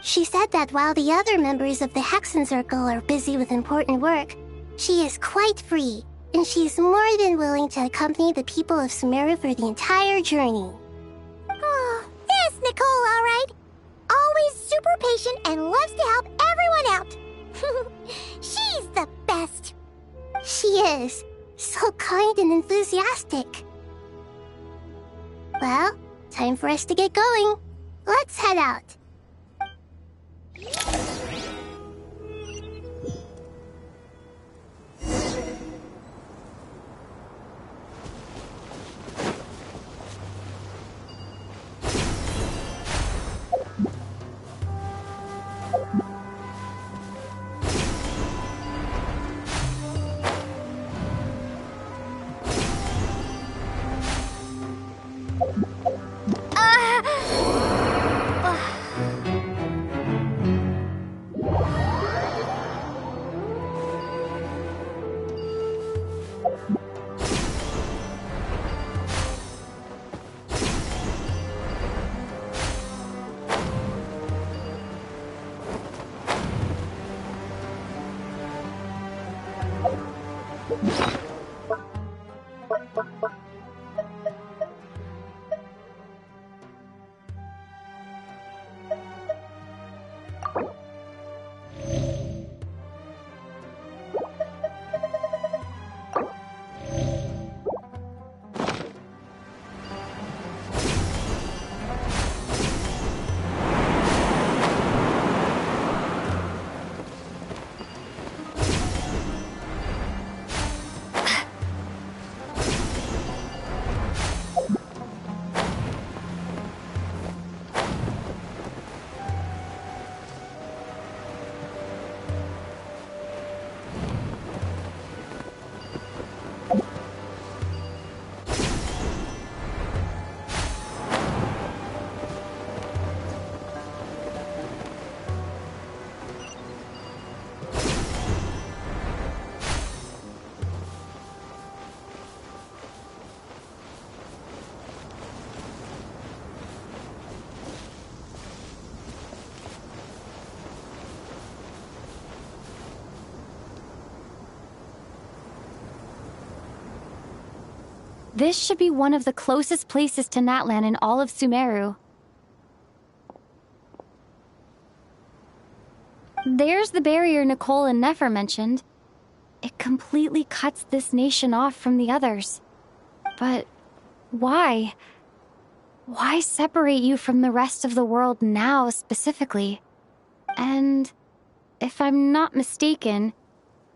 H: She said that while the other members of the Hexen Circle are busy with important work, she is quite free, and she is more than willing to accompany the people of Sumeru for the entire journey.
V: Oh, that's Nicole, all right. Always super patient and loves to help everyone out. She's the best.
H: She is. So kind and enthusiastic. Well, time for us to get going. Let's head out.
T: This should be one of the closest places to Natlan in all of Sumeru. There's the barrier Nicole and Nefer mentioned. It completely cuts this nation off from the others. But why? Why separate you from the rest of the world now, specifically? And if I'm not mistaken,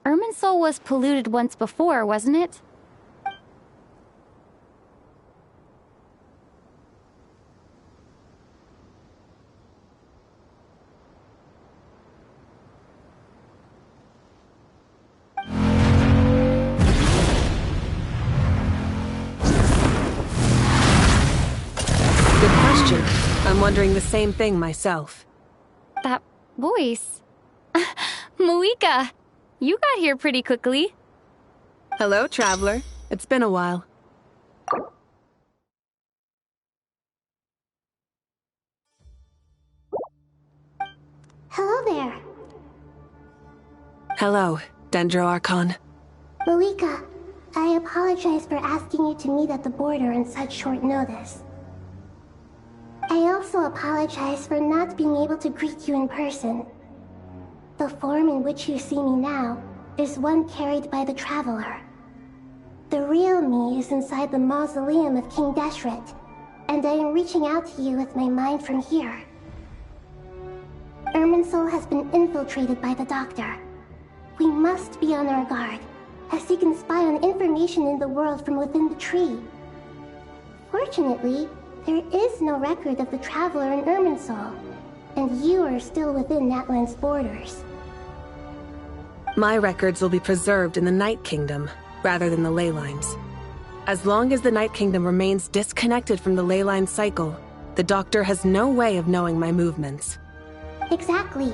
T: Irminsul was polluted once before, wasn't it?
K: I'm wondering the same thing myself.
T: That voice. Moika, you got here pretty quickly.
K: Hello, traveler. It's been a while.
H: Hello there.
K: Hello, Dendro Archon.
H: Moika, I apologize for asking you to meet at the border on such short notice. I also apologize for not being able to greet you in person. The form in which you see me now is one carried by the Traveler. The real me is inside the mausoleum of King Deshret, and I am reaching out to you with my mind from here. Irminsul has been infiltrated by the Doctor. We must be on our guard, as he can spy on information in the world from within the tree. Fortunately, there is no record of the Traveler in Irminsul, and you are still within Natlan's borders.
K: My records will be preserved in the Night Kingdom, rather than the ley lines. As long as the Night Kingdom remains disconnected from the ley line cycle, the Doctor has no way of knowing my movements.
H: Exactly.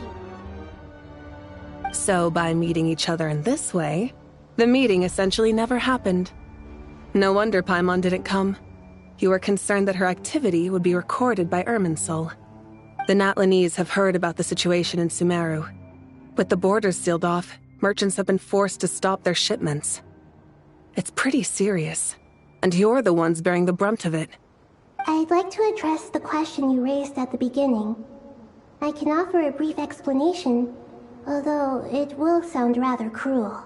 K: So by meeting each other in this way, the meeting essentially never happened. No wonder Paimon didn't come. You were concerned that her activity would be recorded by Irminsul. The Natlanese have heard about the situation in Sumeru. With the borders sealed off, merchants have been forced to stop their shipments. It's pretty serious, and you're the ones bearing the brunt of it.
H: I'd like to address the question you raised at the beginning. I can offer a brief explanation, although it will sound rather cruel.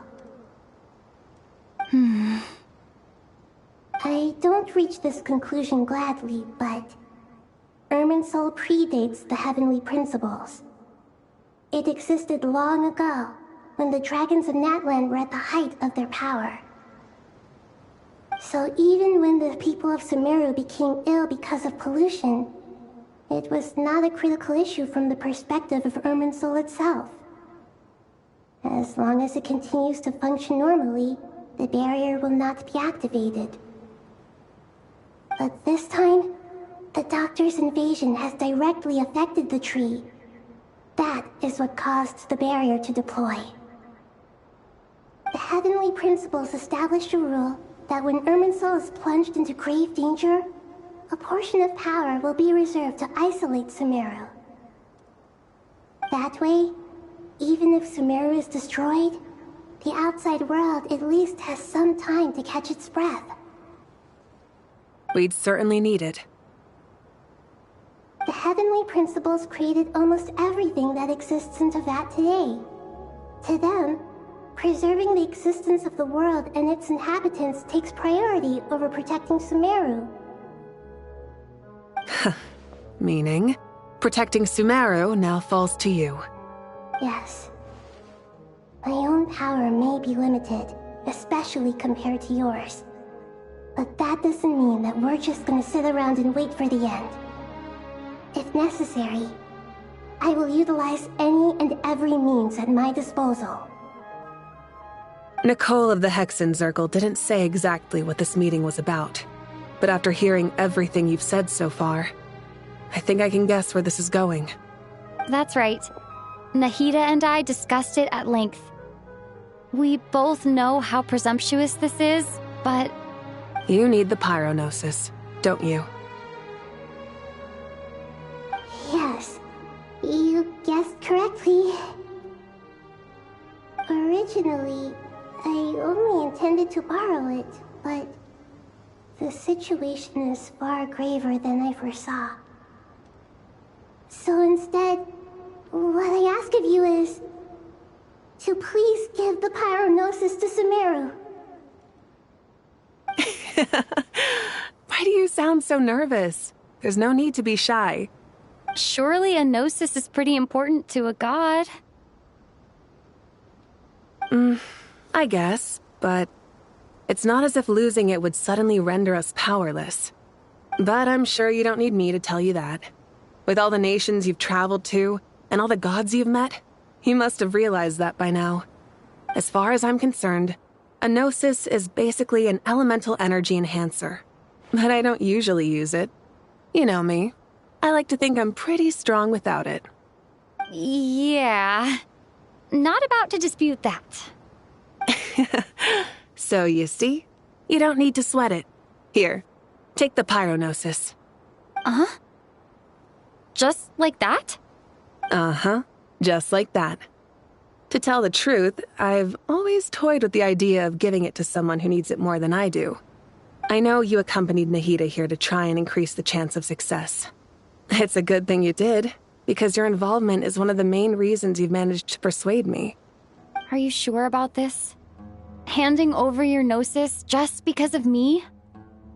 H: I don't reach this conclusion gladly, but Irminsul predates the heavenly principles. It existed long ago, when the dragons of Natlan were at the height of their power. So even when the people of Sumeru became ill because of pollution, it was not a critical issue from the perspective of Irminsul itself. As long as it continues to function normally, the barrier will not be activated. But this time, the Doctor's invasion has directly affected the tree. That is what caused the barrier to deploy. The heavenly principles established a rule that when Irminsul is plunged into grave danger, a portion of power will be reserved to isolate Sumeru. That way, even if Sumeru is destroyed, the outside world at least has some time to catch its breath.
K: We'd certainly need it.
H: The heavenly principles created almost everything that exists in Teyvat today. To them, preserving the existence of the world and its inhabitants takes priority over protecting Sumeru.
K: Meaning, protecting Sumeru now falls to you.
H: Yes. My own power may be limited, especially compared to yours. But that doesn't mean that we're just gonna sit around and wait for the end. If necessary, I will utilize any and every means at my disposal.
K: Nicole of the Hexen Circle didn't say exactly what this meeting was about, but after hearing everything you've said so far, I think I can guess where this is going.
T: That's right. Nahida and I discussed it at length. We both know how presumptuous this is, but...
K: You need the Pyronosis, don't you?
H: Yes, you guessed correctly. Originally, I only intended to borrow it, but the situation is far graver than I foresaw. So instead, what I ask of you is to please give the Pyronosis to Sumeru.
K: Why do you sound so nervous? There's no need to be shy.
T: Surely a gnosis is pretty important to a god.
K: I guess, but it's not as if losing it would suddenly render us powerless. But I'm sure you don't need me to tell you that. With all the nations you've traveled to, and all the gods you've met, you must have realized that by now. As far as I'm concerned, a gnosis is basically an elemental energy enhancer. But I don't usually use it. You know me. I like to think I'm pretty strong without it.
T: Yeah. not about to dispute that.
K: So you see, you don't need to sweat it. Here, take the pyronosis.
T: Uh-huh. Just like that?
K: Uh-huh, just like that. To tell the truth, I've always toyed with the idea of giving it to someone who needs it more than I do. I know you accompanied Nahida here to try and increase the chance of success. It's a good thing you did, because your involvement is one of the main reasons you've managed to persuade me.
T: Are you sure about this? Handing over your Gnosis just because of me?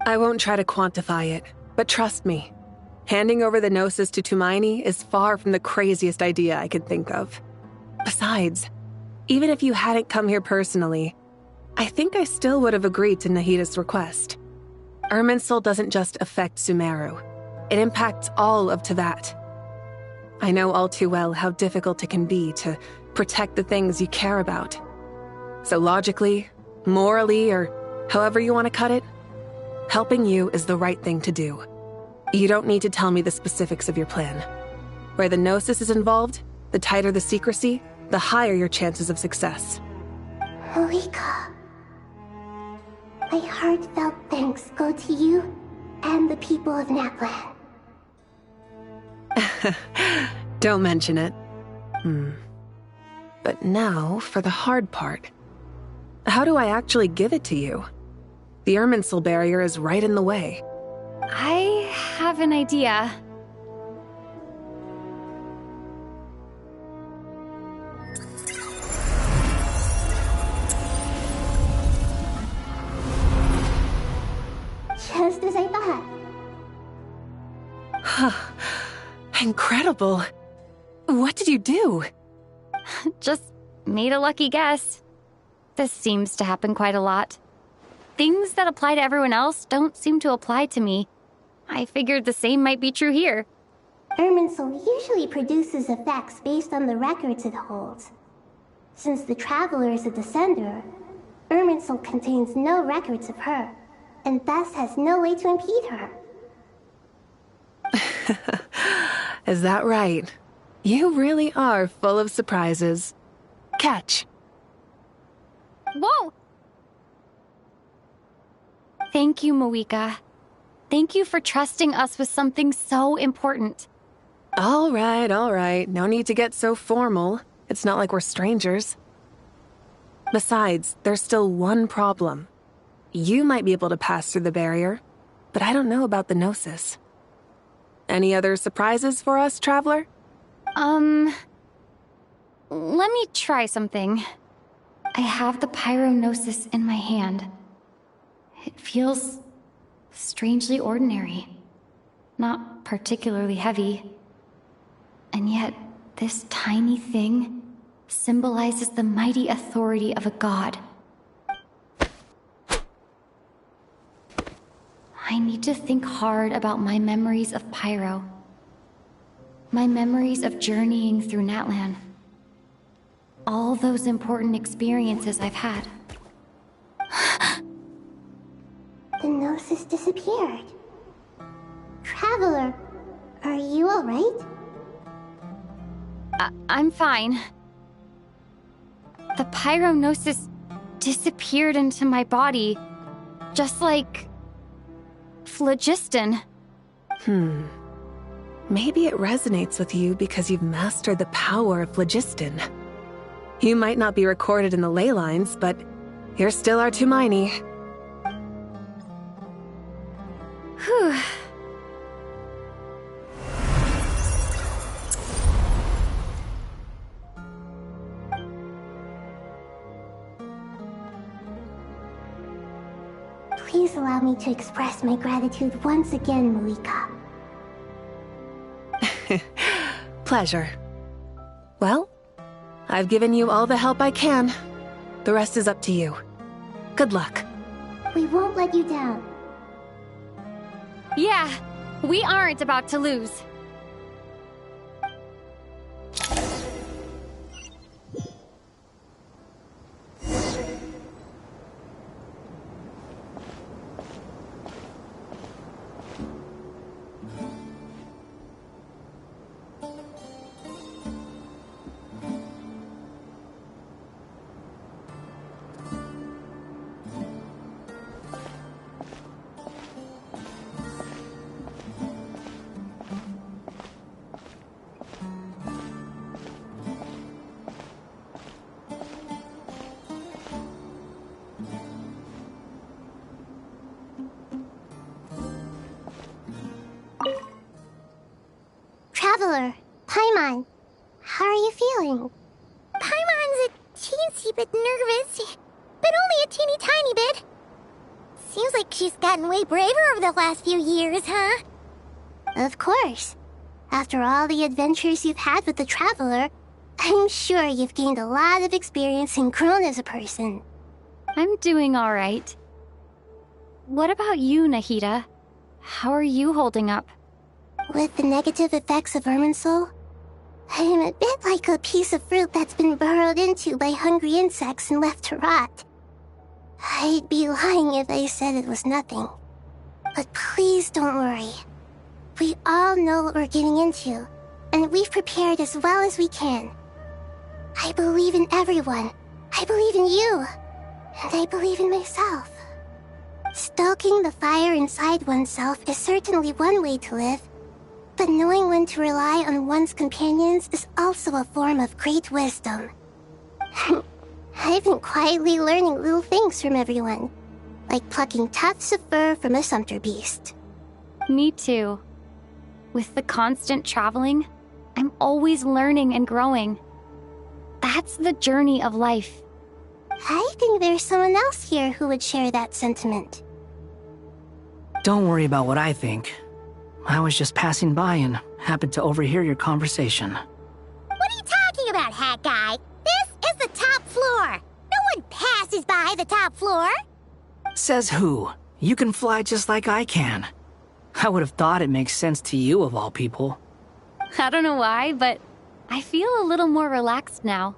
K: I won't try to quantify it, but trust me. Handing over the Gnosis to Tumaini is far from the craziest idea I could think of. Besides, even if you hadn't come here personally, I think I still would have agreed to Nahida's request. Irminsul doesn't just affect Sumeru. It impacts all of Teyvat. I know all too well how difficult it can be to protect the things you care about. So logically, morally, or however you want to cut it, helping you is the right thing to do. You don't need to tell me the specifics of your plan. Where the Gnosis is involved, the tighter the secrecy, the higher your chances of success.
H: Marika, my heartfelt thanks go to you and the people of Natlan.
K: Don't mention it. But now for the hard part. How do I actually give it to you? The Irminsul barrier is right in the way.
T: I have an idea.
H: Just as I thought.
K: Incredible. What did you do?
T: Just made a lucky guess. This seems to happen quite a lot. Things that apply to everyone else don't seem to apply to me. I figured the same might be true here.
H: Irminsul usually produces effects based on the records it holds. Since the Traveler is a Descender, Irminsul contains no records of her, and thus has no way to impede her.
K: Is that right? You really are full of surprises. Catch.
T: Whoa! Thank you, Moika. Thank you for trusting us with something so important.
K: All right. No need to get so formal. It's not like we're strangers. Besides, there's still one problem. You might be able to pass through the barrier, but I don't know about the Gnosis. Any other surprises for us, Traveler?
T: Let me try something. I have the Pyronosis in my hand. It feels strangely ordinary. Not particularly heavy. And yet, this tiny thing symbolizes the mighty authority of a god. I need to think hard about my memories of Pyro. My memories of journeying through Natlan. All those important experiences I've had.
H: The Gnosis disappeared. Traveler, are you alright?
T: I'm fine. The Pyronosis disappeared into my body, just like phlogiston.
K: Maybe it resonates with you because you've mastered the power of phlogiston. You might not be recorded in the ley lines, but you're still our Tumaini.
T: Whew.
H: Please allow me to express my gratitude once again, Malika.
K: Pleasure. Well, I've given you all the help I can. The rest is up to you. Good luck.
H: We won't let you down.
T: Yeah, we aren't about to lose.
H: How are you feeling?
V: Paimon's a teensy bit nervous, but only a teeny tiny bit. Seems like she's gotten way braver over the last few years, huh?
H: Of course. After all the adventures you've had with the Traveler, I'm sure you've gained a lot of experience and grown as a person.
T: I'm doing all right. What about you, Nahida? How are you holding up?
H: With the negative effects of Irminsul, I am a bit like a piece of fruit that's been burrowed into by hungry insects and left to rot. I'd be lying if I said it was nothing. But please don't worry. We all know what we're getting into, and we've prepared as well as we can. I believe in everyone. I believe in you. And I believe in myself. Stoking the fire inside oneself is certainly one way to live, but knowing when to rely on one's companions is also a form of great wisdom. I've been quietly learning little things from everyone, like plucking tufts of fur from a sumpter beast.
T: Me too. With the constant traveling, I'm always learning and growing. That's the journey of life.
H: I think there's someone else here who would share that sentiment.
S: Don't worry about what I think. I was just passing by and happened to overhear your conversation.
V: What are you talking about, Hat Guy? This is the top floor. No one passes by the top floor.
S: Says who? You can fly just like I can. I would have thought it makes sense to you of all people.
T: I don't know why, but I feel a little more relaxed now.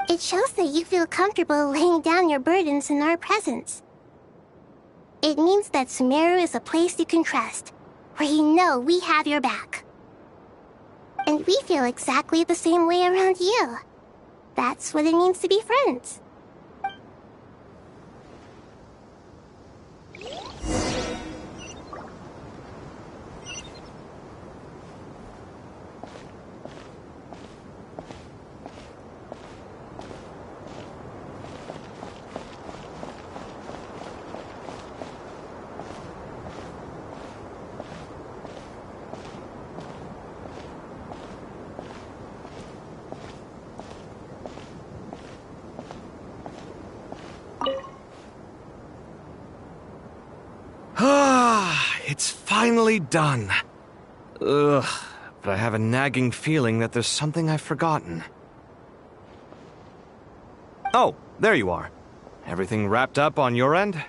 H: It shows that you feel comfortable laying down your burdens in our presence. It means that Sumeru is a place you can trust, where you know we have your back. And we feel exactly the same way around you. That's what it means to be friends.
D: It's finally done. Ugh, but I have a nagging feeling that there's something I've forgotten. Oh, there you are. Everything wrapped up on your end?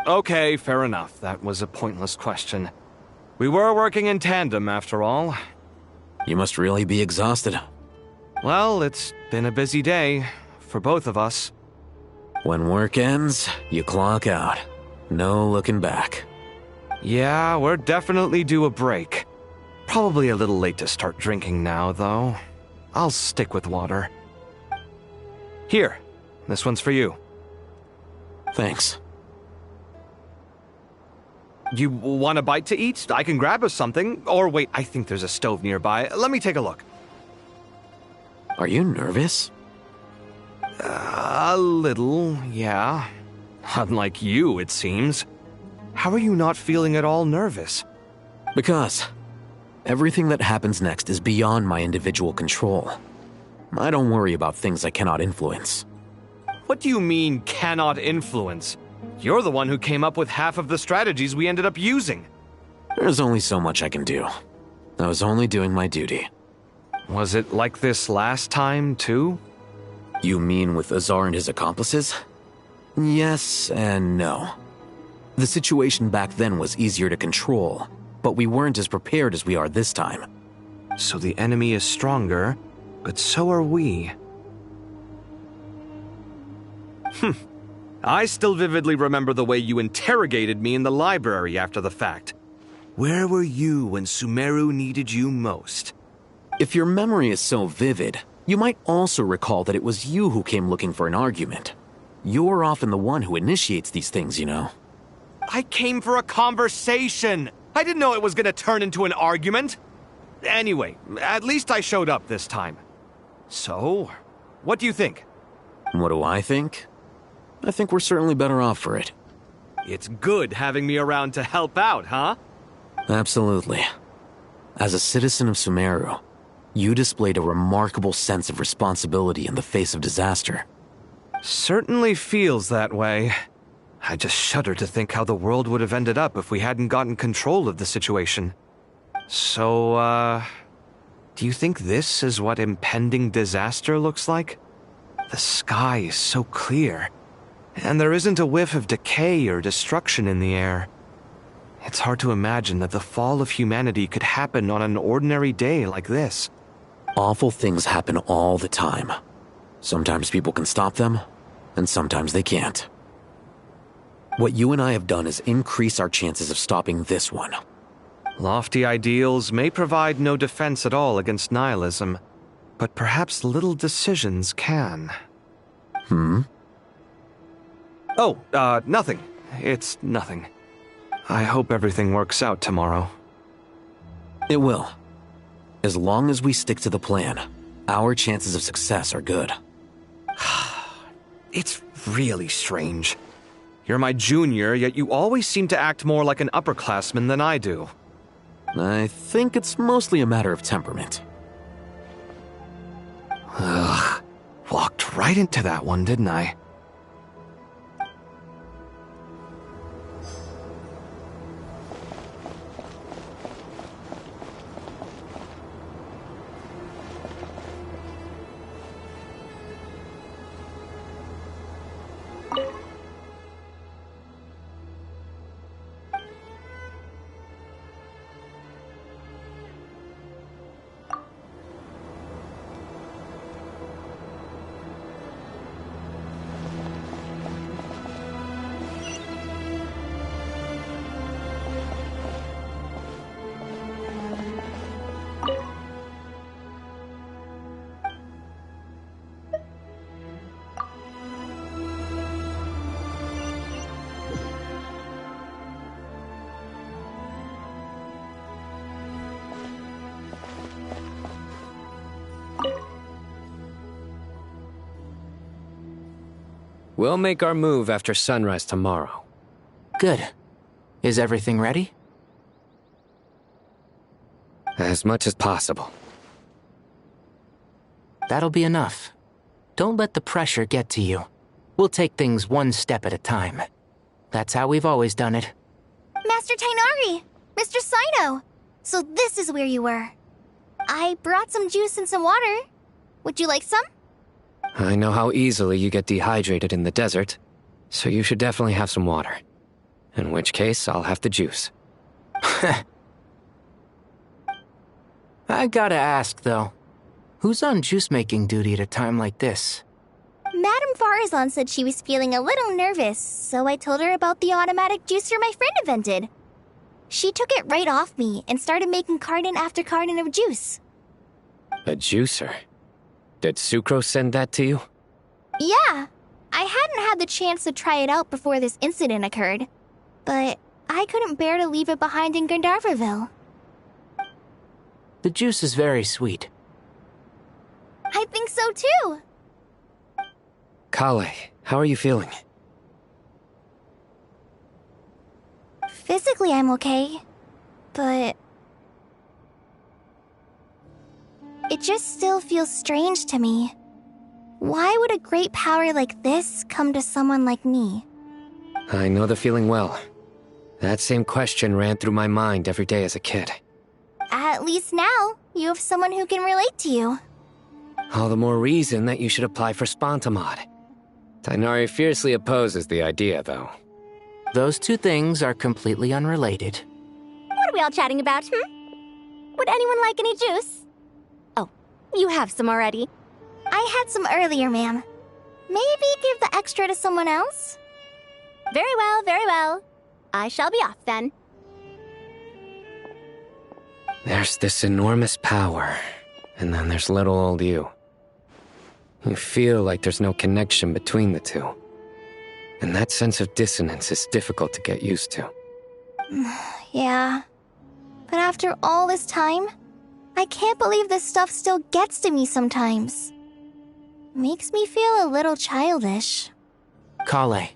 D: Okay, fair enough. That was a pointless question. We were working in tandem, after all.
U: You must really be exhausted.
D: Well, it's been a busy day, for both of us.
U: When work ends, you clock out. No looking back.
D: Yeah, we're definitely due a break. Probably a little late to start drinking now, though. I'll stick with water. Here, this one's for you.
U: Thanks.
D: You want a bite to eat? I can grab us something. Or wait, I think there's a stove nearby. Let me take a look.
U: Are you nervous?
D: A little, yeah. Unlike you, it seems. How are you not feeling at all nervous?
U: Because everything that happens next is beyond my individual control. I don't worry about things I cannot influence.
D: What do you mean, cannot influence? You're the one who came up with half of the strategies we ended up using.
U: There's only so much I can do. I was only doing my duty.
D: Was it like this last time, too?
U: You mean with Azar and his accomplices? Yes and no. The situation back then was easier to control, but we weren't as prepared as we are this time.
D: So the enemy is stronger, but so are we. I still vividly remember the way you interrogated me in the library after the fact. Where were you when Sumeru needed you most?
U: If your memory is so vivid, you might also recall that it was you who came looking for an argument. You're often the one who initiates these things, you know.
D: I came for a conversation. I didn't know it was going to turn into an argument. Anyway, at least I showed up this time. So, what do you think?
U: What do I think? I think we're certainly better off for it.
D: It's good having me around to help out, huh?
U: Absolutely. As a citizen of Sumeru, you displayed a remarkable sense of responsibility in the face of disaster.
D: Certainly feels that way. I just shudder to think how the world would have ended up if we hadn't gotten control of the situation. So, do you think this is what impending disaster looks like? The sky is so clear, and there isn't a whiff of decay or destruction in the air. It's hard to imagine that the fall of humanity could happen on an ordinary day like this.
U: Awful things happen all the time. Sometimes people can stop them, and sometimes they can't. What you and I have done is increase our chances of stopping this one.
D: Lofty ideals may provide no defense at all against nihilism, but perhaps little decisions can. Oh, nothing. It's nothing. I hope everything works out tomorrow.
U: It will. As long as we stick to the plan, our chances of success are good.
D: It's really strange. You're my junior, yet you always seem to act more like an upperclassman than I do.
U: I think it's mostly a matter of temperament.
D: Ugh. Walked right into that one, didn't I?
F: We'll make our move after sunrise tomorrow.
C: Good. Is everything ready?
F: As much as possible.
C: That'll be enough. Don't let the pressure get to you. We'll take things one step at a time. That's how we've always done it.
V: Master Tainari! Mr. Sino! So this is where you were. I brought some juice and some water. Would you like some?
F: I know how easily you get dehydrated in the desert, so you should definitely have some water. In which case, I'll have the juice.
C: I gotta ask, though. Who's on juice-making duty at a time like this?
V: Madame Farazan said she was feeling a little nervous, so I told her about the automatic juicer my friend invented. She took it right off me and started making carton after carton of juice.
F: A juicer? Did Sucrose send that to you?
V: Yeah. I hadn't had the chance to try it out before this incident occurred, but I couldn't bear to leave it behind in Gandharvaville.
C: The juice is very sweet.
V: I think so too.
F: Kale, how are you feeling?
V: Physically, I'm okay, but it just still feels strange to me. Why would a great power like this come to someone like me?
F: I know the feeling well. That same question ran through my mind every day as a kid.
V: At least now, you have someone who can relate to you.
F: All the more reason that you should apply for Spontamod. Tainari fiercely opposes the idea, though.
C: Those two things are completely unrelated.
B: What are we all chatting about, Would anyone like any juice? Oh, you have some already.
V: I had some earlier, ma'am. Maybe give the extra to someone else?
B: Very well, very well. I shall be off then.
F: There's this enormous power, and then there's little old you. You feel like there's no connection between the two. And that sense of dissonance is difficult to get used to.
V: Yeah. But after all this time, I can't believe this stuff still gets to me sometimes. Makes me feel a little childish.
C: Kale,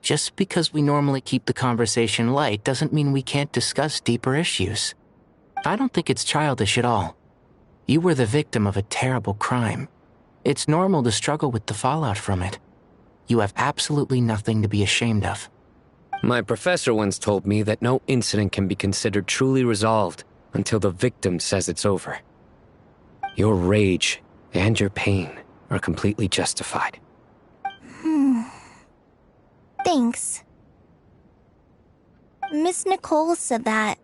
C: Just because we normally keep the conversation light doesn't mean we can't discuss deeper issues. I don't think it's childish at all. You were the victim of a terrible crime. It's normal to struggle with the fallout from it. You have absolutely nothing to be ashamed of.
F: My professor once told me that no incident can be considered truly resolved until the victim says it's over. Your rage and your pain are completely justified.
V: Thanks. Miss Nicole said that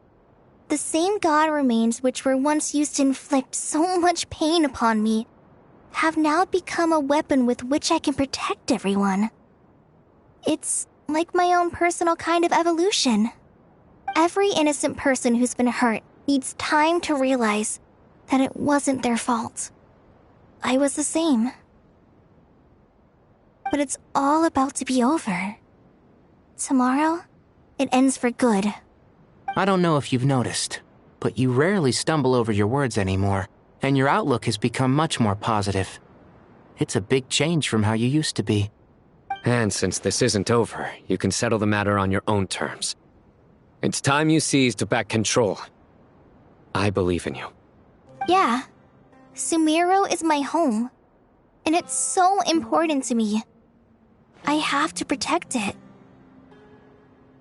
V: the same god remains which were once used to inflict so much pain upon me have now become a weapon with which I can protect everyone. It's like my own personal kind of evolution. Every innocent person who's been hurt needs time to realize that it wasn't their fault. I was the same. But it's all about to be over. Tomorrow, it ends for good.
C: I don't know if you've noticed, but you rarely stumble over your words anymore, and your outlook has become much more positive. It's a big change from how you used to be.
F: And since this isn't over, you can settle the matter on your own terms. It's time you seized back control. I believe in you.
V: Yeah, Sumeru is my home, and it's so important to me. I have to protect it.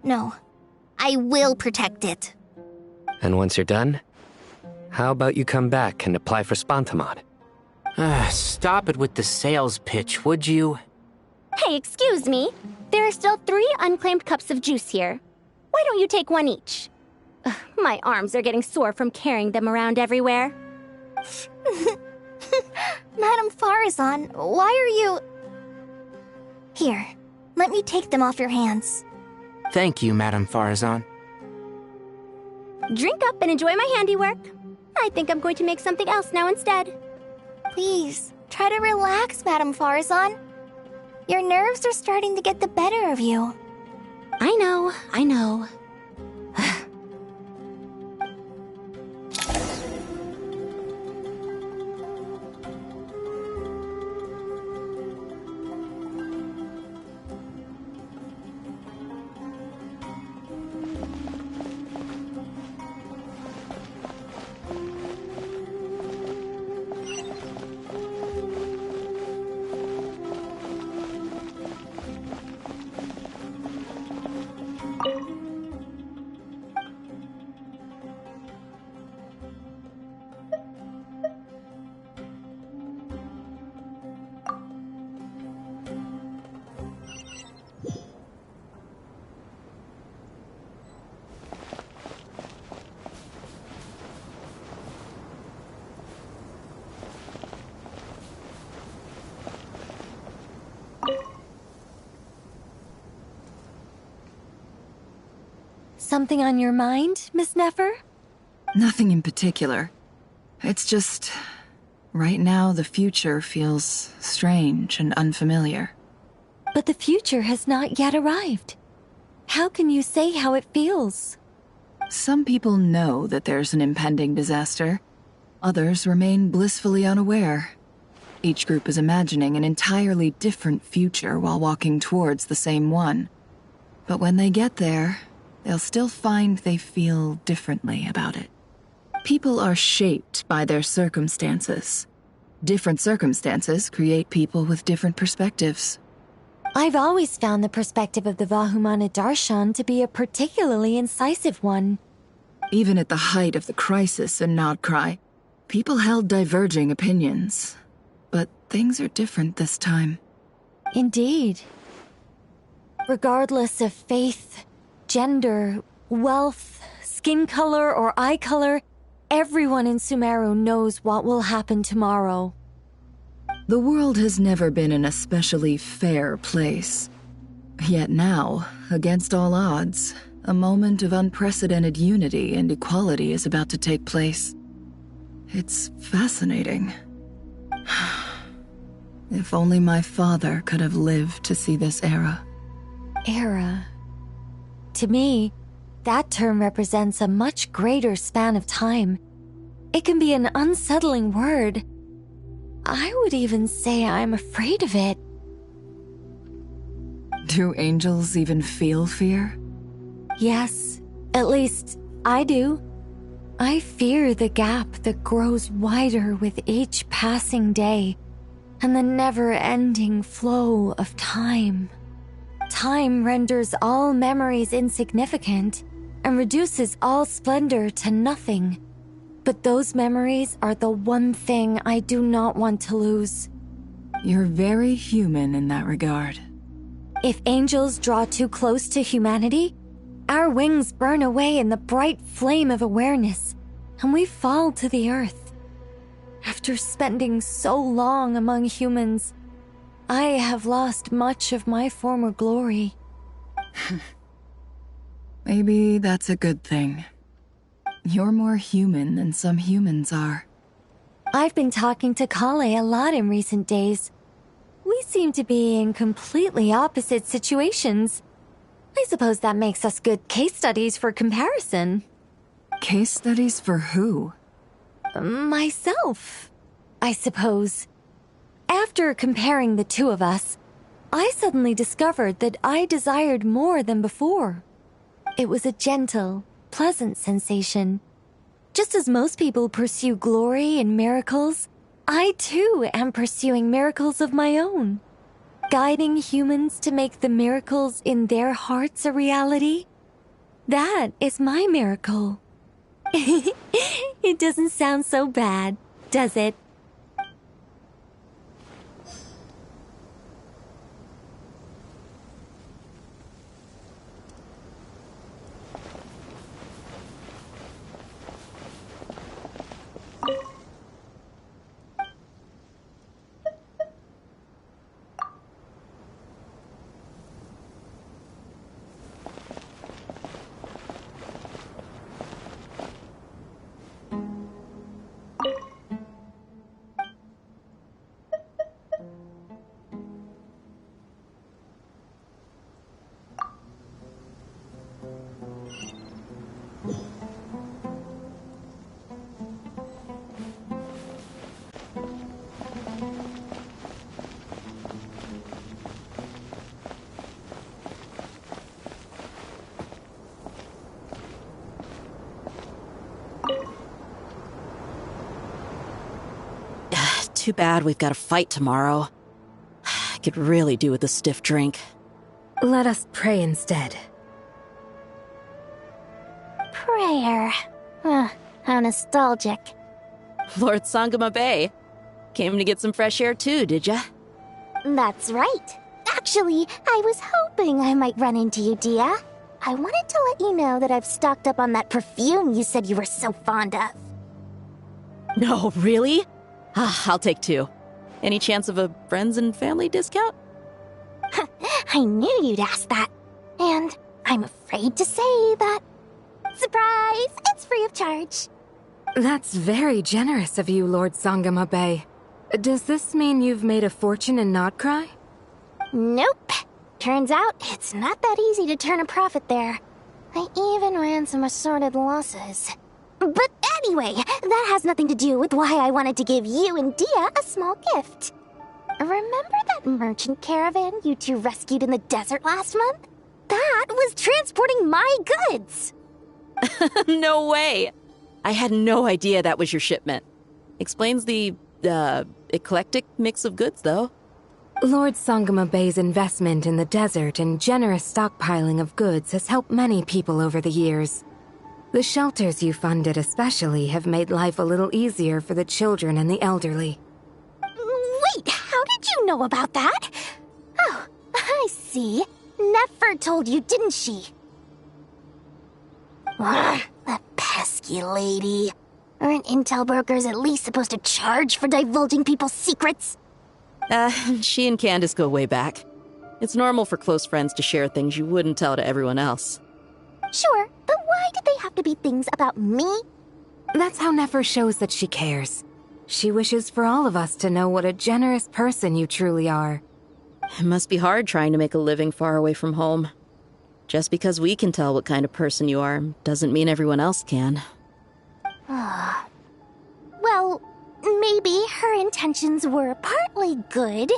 V: No, I will protect it.
F: And once you're done, how about you come back and apply for Spantamod?
C: Stop it with the sales pitch, would you?
B: Hey, excuse me. There are still 3 unclaimed cups of juice here. Why don't you take one each? Ugh, my arms are getting sore from carrying them around everywhere.
V: Madame Farazan, why are you... Here, let me take them off your hands.
C: Thank you, Madame Farazan.
B: Drink up and enjoy my handiwork. I think I'm going to make something else now instead.
V: Please, try to relax, Madame Farazan. Your nerves are starting to get the better of you.
B: I know.
N: Something on your mind, Miss Nefer?
L: Nothing in particular. It's just... right now, the future feels strange and unfamiliar.
N: But the future has not yet arrived. How can you say how it feels?
L: Some people know that there's an impending disaster. Others remain blissfully unaware. Each group is imagining an entirely different future while walking towards the same one. But when they get there, they'll still find they feel differently about it. People are shaped by their circumstances. Different circumstances create people with different perspectives.
N: I've always found the perspective of the Vahumana Darshan to be a particularly incisive one.
L: Even at the height of the crisis in Nodcry, people held diverging opinions. But things are different this time.
N: Indeed. Regardless of faith, gender, wealth, skin color, or eye color, everyone in Sumeru knows what will happen tomorrow.
L: The world has never been an especially fair place. Yet now, against all odds, a moment of unprecedented unity and equality is about to take place. It's fascinating. If only my father could have lived to see this era.
N: Era. To me, that term represents a much greater span of time. It can be an unsettling word. I would even say I'm afraid of it.
L: Do angels even feel fear?
N: Yes, at least I do. I fear the gap that grows wider with each passing day and the never-ending flow of time. Time renders all memories insignificant and reduces all splendor to nothing. But those memories are the one thing I do not want to lose.
L: You're very human in that regard.
N: If angels draw too close to humanity, our wings burn away in the bright flame of awareness, and we fall to the earth. After spending so long among humans, I have lost much of my former glory.
L: Maybe that's a good thing. You're more human than some humans are.
N: I've been talking to Kale a lot in recent days. We seem to be in completely opposite situations. I suppose that makes us good case studies for comparison.
L: Case studies for who?
N: Myself, I suppose. After comparing the two of us, I suddenly discovered that I desired more than before. It was a gentle, pleasant sensation. Just as most people pursue glory and miracles, I too am pursuing miracles of my own. Guiding humans to make the miracles in their hearts a reality. That is my miracle. It doesn't sound so bad, does it?
P: Too bad we've got a fight tomorrow. I could really do with a stiff drink.
K: Let us pray instead.
V: Prayer. How nostalgic.
P: Lord Sangama Bay. Came to get some fresh air too, did ya?
V: That's right. Actually, I was hoping I might run into you, Dia. I wanted to let you know that I've stocked up on that perfume you said you were so fond of.
P: No, really? I'll take 2. Any chance of a friends and family discount?
V: I knew you'd ask that. And I'm afraid to say that. Surprise! It's free of charge.
K: That's very generous of you, Lord Sangama Bay. Does this mean you've made a fortune in Notcry?
V: Nope. Turns out it's not that easy to turn a profit there. I even ran some assorted losses. But anyway, that has nothing to do with why I wanted to give you and Dia a small gift. Remember that merchant caravan you two rescued in the desert last month? That was transporting my goods!
P: No way! I had no idea that was your shipment. Explains the, eclectic mix of goods, though.
K: Lord Sangama Bay's investment in the desert and generous stockpiling of goods has helped many people over the years. The shelters you funded especially have made life a little easier for the children and the elderly.
V: Wait, how did you know about that? Oh, I see. Nefer told you, didn't she? The pesky lady. Aren't intel brokers at least supposed to charge for divulging people's secrets?
P: She and Candace go way back. It's normal for close friends to share things you wouldn't tell to everyone else.
V: Sure, but why did they have to be things about me?
K: That's how Nefer shows that she cares. She wishes for all of us to know what a generous person you truly are.
P: It must be hard trying to make a living far away from home. Just because we can tell what kind of person you are doesn't mean everyone else can.
V: Well, maybe her intentions were partly good,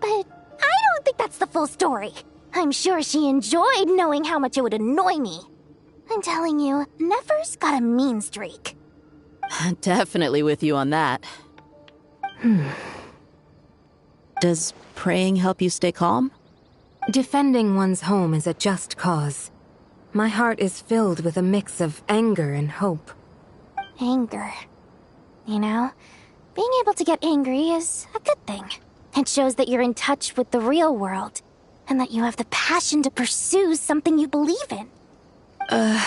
V: but I don't think that's the full story. I'm sure she enjoyed knowing how much it would annoy me. I'm telling you, Nefer's got a mean streak.
P: Definitely with you on that. Does praying help you stay calm?
Q: Defending one's home is a just cause. My heart is filled with a mix of anger and hope.
V: Anger. You know, being able to get angry is a good thing. It shows that you're in touch with the real world, and that you have the passion to pursue something you believe in.
P: Oh,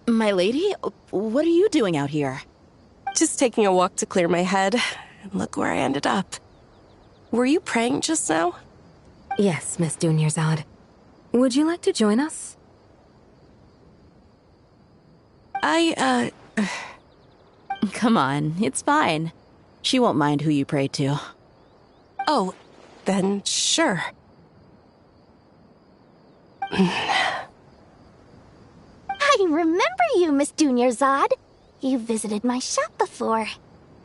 P: my lady? What are you doing out here?
R: Just taking a walk to clear my head, and look where I ended up. Were you praying just now?
Q: Yes, Miss Dunyarzad. Would you like to join us?
P: Come on, it's fine. She won't mind who you pray to.
R: Oh, then sure.
V: I remember you, Miss Dunyarzad. You visited my shop before.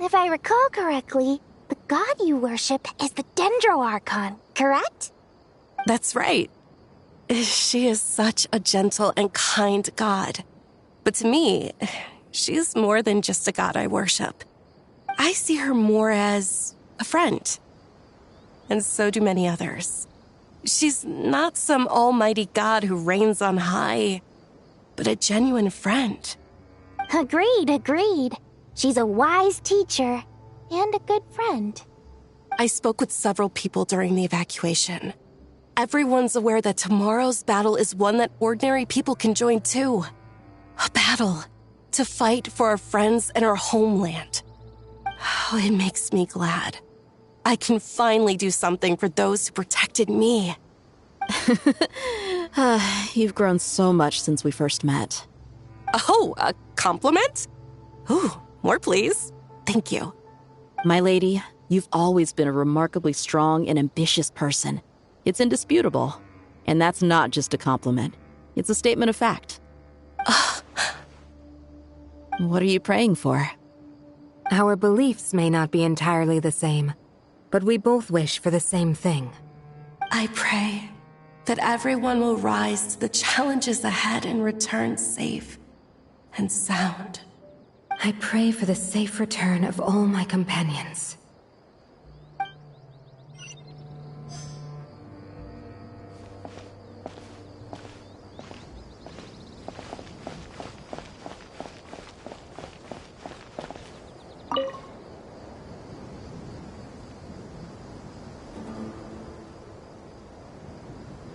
V: If I recall correctly, the god you worship is the Dendroarchon, correct?
R: That's right. She is such a gentle and kind god. But to me, she is more than just a god I worship. I see her more as a friend. And so do many others. She's not some almighty god who reigns on high, but a genuine friend.
V: Agreed. She's a wise teacher and a good friend.
R: I spoke with several people during the evacuation. Everyone's aware that tomorrow's battle is one that ordinary people can join too. A battle to fight for our friends and our homeland. Oh, it makes me glad. I can finally do something for those who protected me.
P: You've grown so much since we first met.
R: Oh, a compliment? Ooh, more please. Thank you.
P: My lady, you've always been a remarkably strong and ambitious person. It's indisputable. And that's not just a compliment. It's a statement of fact. What are you praying for?
Q: Our beliefs may not be entirely the same, but we both wish for the same thing.
R: I pray that everyone will rise to the challenges ahead and return safe and sound.
Q: I pray for the safe return of all my companions.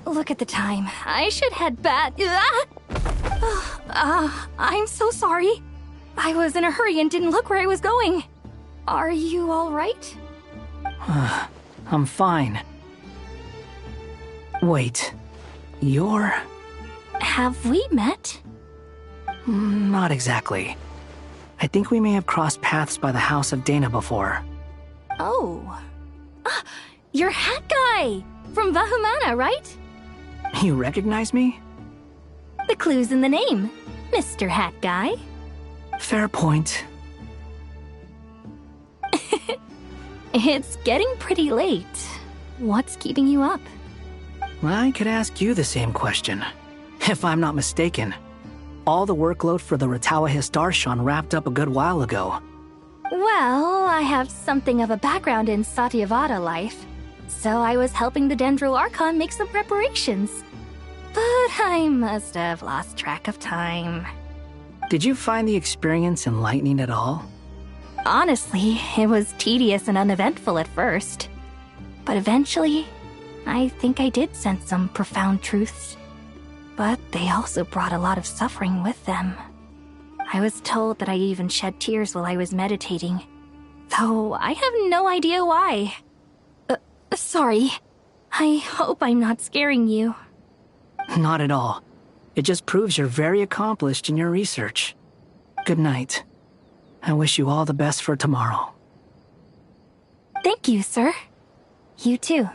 T: Look at the time. I should head back. I'm so sorry. I was in a hurry and didn't look where I was going. Are you all right?
S: I'm fine. Wait, you're...
T: Have we met?
S: Not exactly. I think we may have crossed paths by the house of Dana before.
T: Oh. You're Hat Guy! From Vahumana, right?
S: You recognize me?
T: The clue's in the name, Mr. Hat Guy.
S: Fair point.
T: It's getting pretty late. What's keeping you up?
S: I could ask you the same question. If I'm not mistaken, all the workload for the Ratawa Hisdarshan wrapped up a good while ago.
T: Well, I have something of a background in Satyavada life, so I was helping the Dendroarchon make some preparations. But I must have lost track of time.
S: Did you find the experience enlightening at all?
T: Honestly, it was tedious and uneventful at first. But eventually, I think I did sense some profound truths. But they also brought a lot of suffering with them. I was told that I even shed tears while I was meditating, though I have no idea why. Sorry. I hope I'm not scaring you.
S: Not at all. It just proves you're very accomplished in your research. Good night. I wish you all the best for tomorrow.
T: Thank you, sir. You too.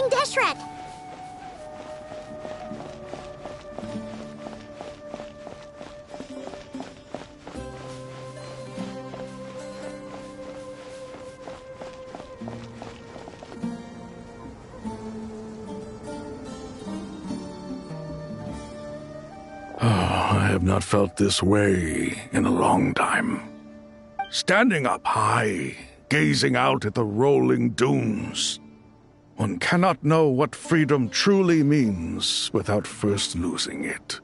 V: King Deshret!
M: I have not felt this way in a long time. Standing up high, gazing out at the rolling dunes. One cannot know what freedom truly means without first losing it.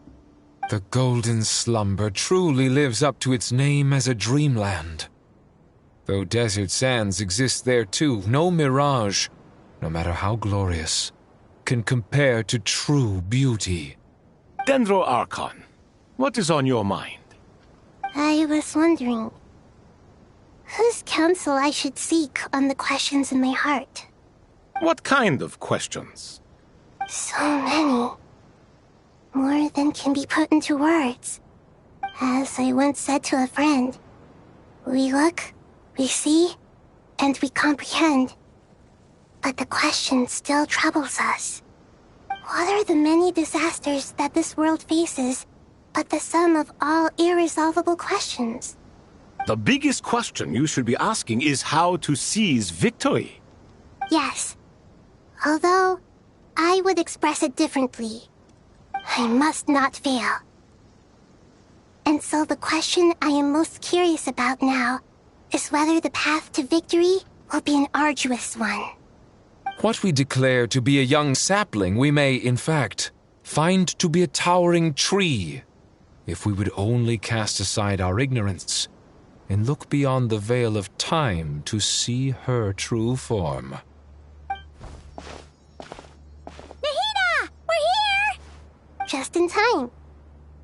O: The golden slumber truly lives up to its name as a dreamland. Though desert sands exist there too, no mirage, no matter how glorious, can compare to true beauty.
J: Dendro Archon, what is on your mind?
H: I was wondering whose counsel I should seek on the questions in my heart.
J: What kind of questions?
H: So many. More than can be put into words. As I once said to a friend, we look, we see, and we comprehend. But the question still troubles us. What are the many disasters that this world faces, but the sum of all irresolvable questions?
J: The biggest question you should be asking is how to seize victory.
H: Yes. Although, I would express it differently. I must not fail. And so the question I am most curious about now is whether the path to victory will be an arduous one.
O: What we declare to be a young sapling, we may, in fact, find to be a towering tree, if we would only cast aside our ignorance and look beyond the veil of time to see her true form.
V: Nahida! We're here!
H: Just in time.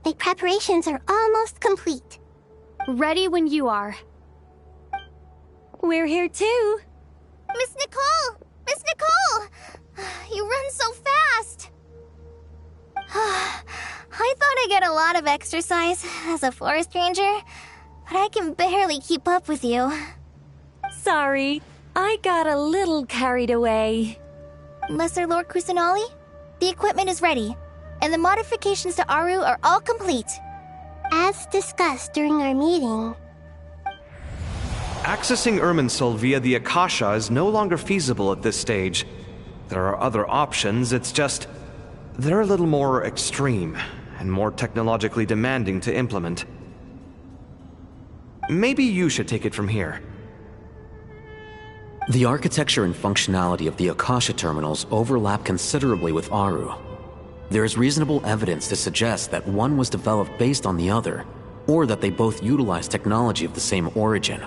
H: My preparations are almost complete.
T: Ready when you are. We're here too.
V: Miss Nicole! Miss Nicole! You run so fast! I thought I'd get a lot of exercise as a forest ranger, but I can barely keep up with you.
N: Sorry, I got a little carried away.
V: Lesser Lord Kusanali, the equipment is ready, and the modifications to Aru are all complete.
H: As discussed during our meeting,
D: Accessing Irminsul via the Akasha is no longer feasible at this stage. There are other options, it's just they're a little more extreme and more technologically demanding to implement. Maybe you should take it from here.
U: The architecture and functionality of the Akasha terminals overlap considerably with Aru. There is reasonable evidence to suggest that one was developed based on the other, or that they both utilize technology of the same origin.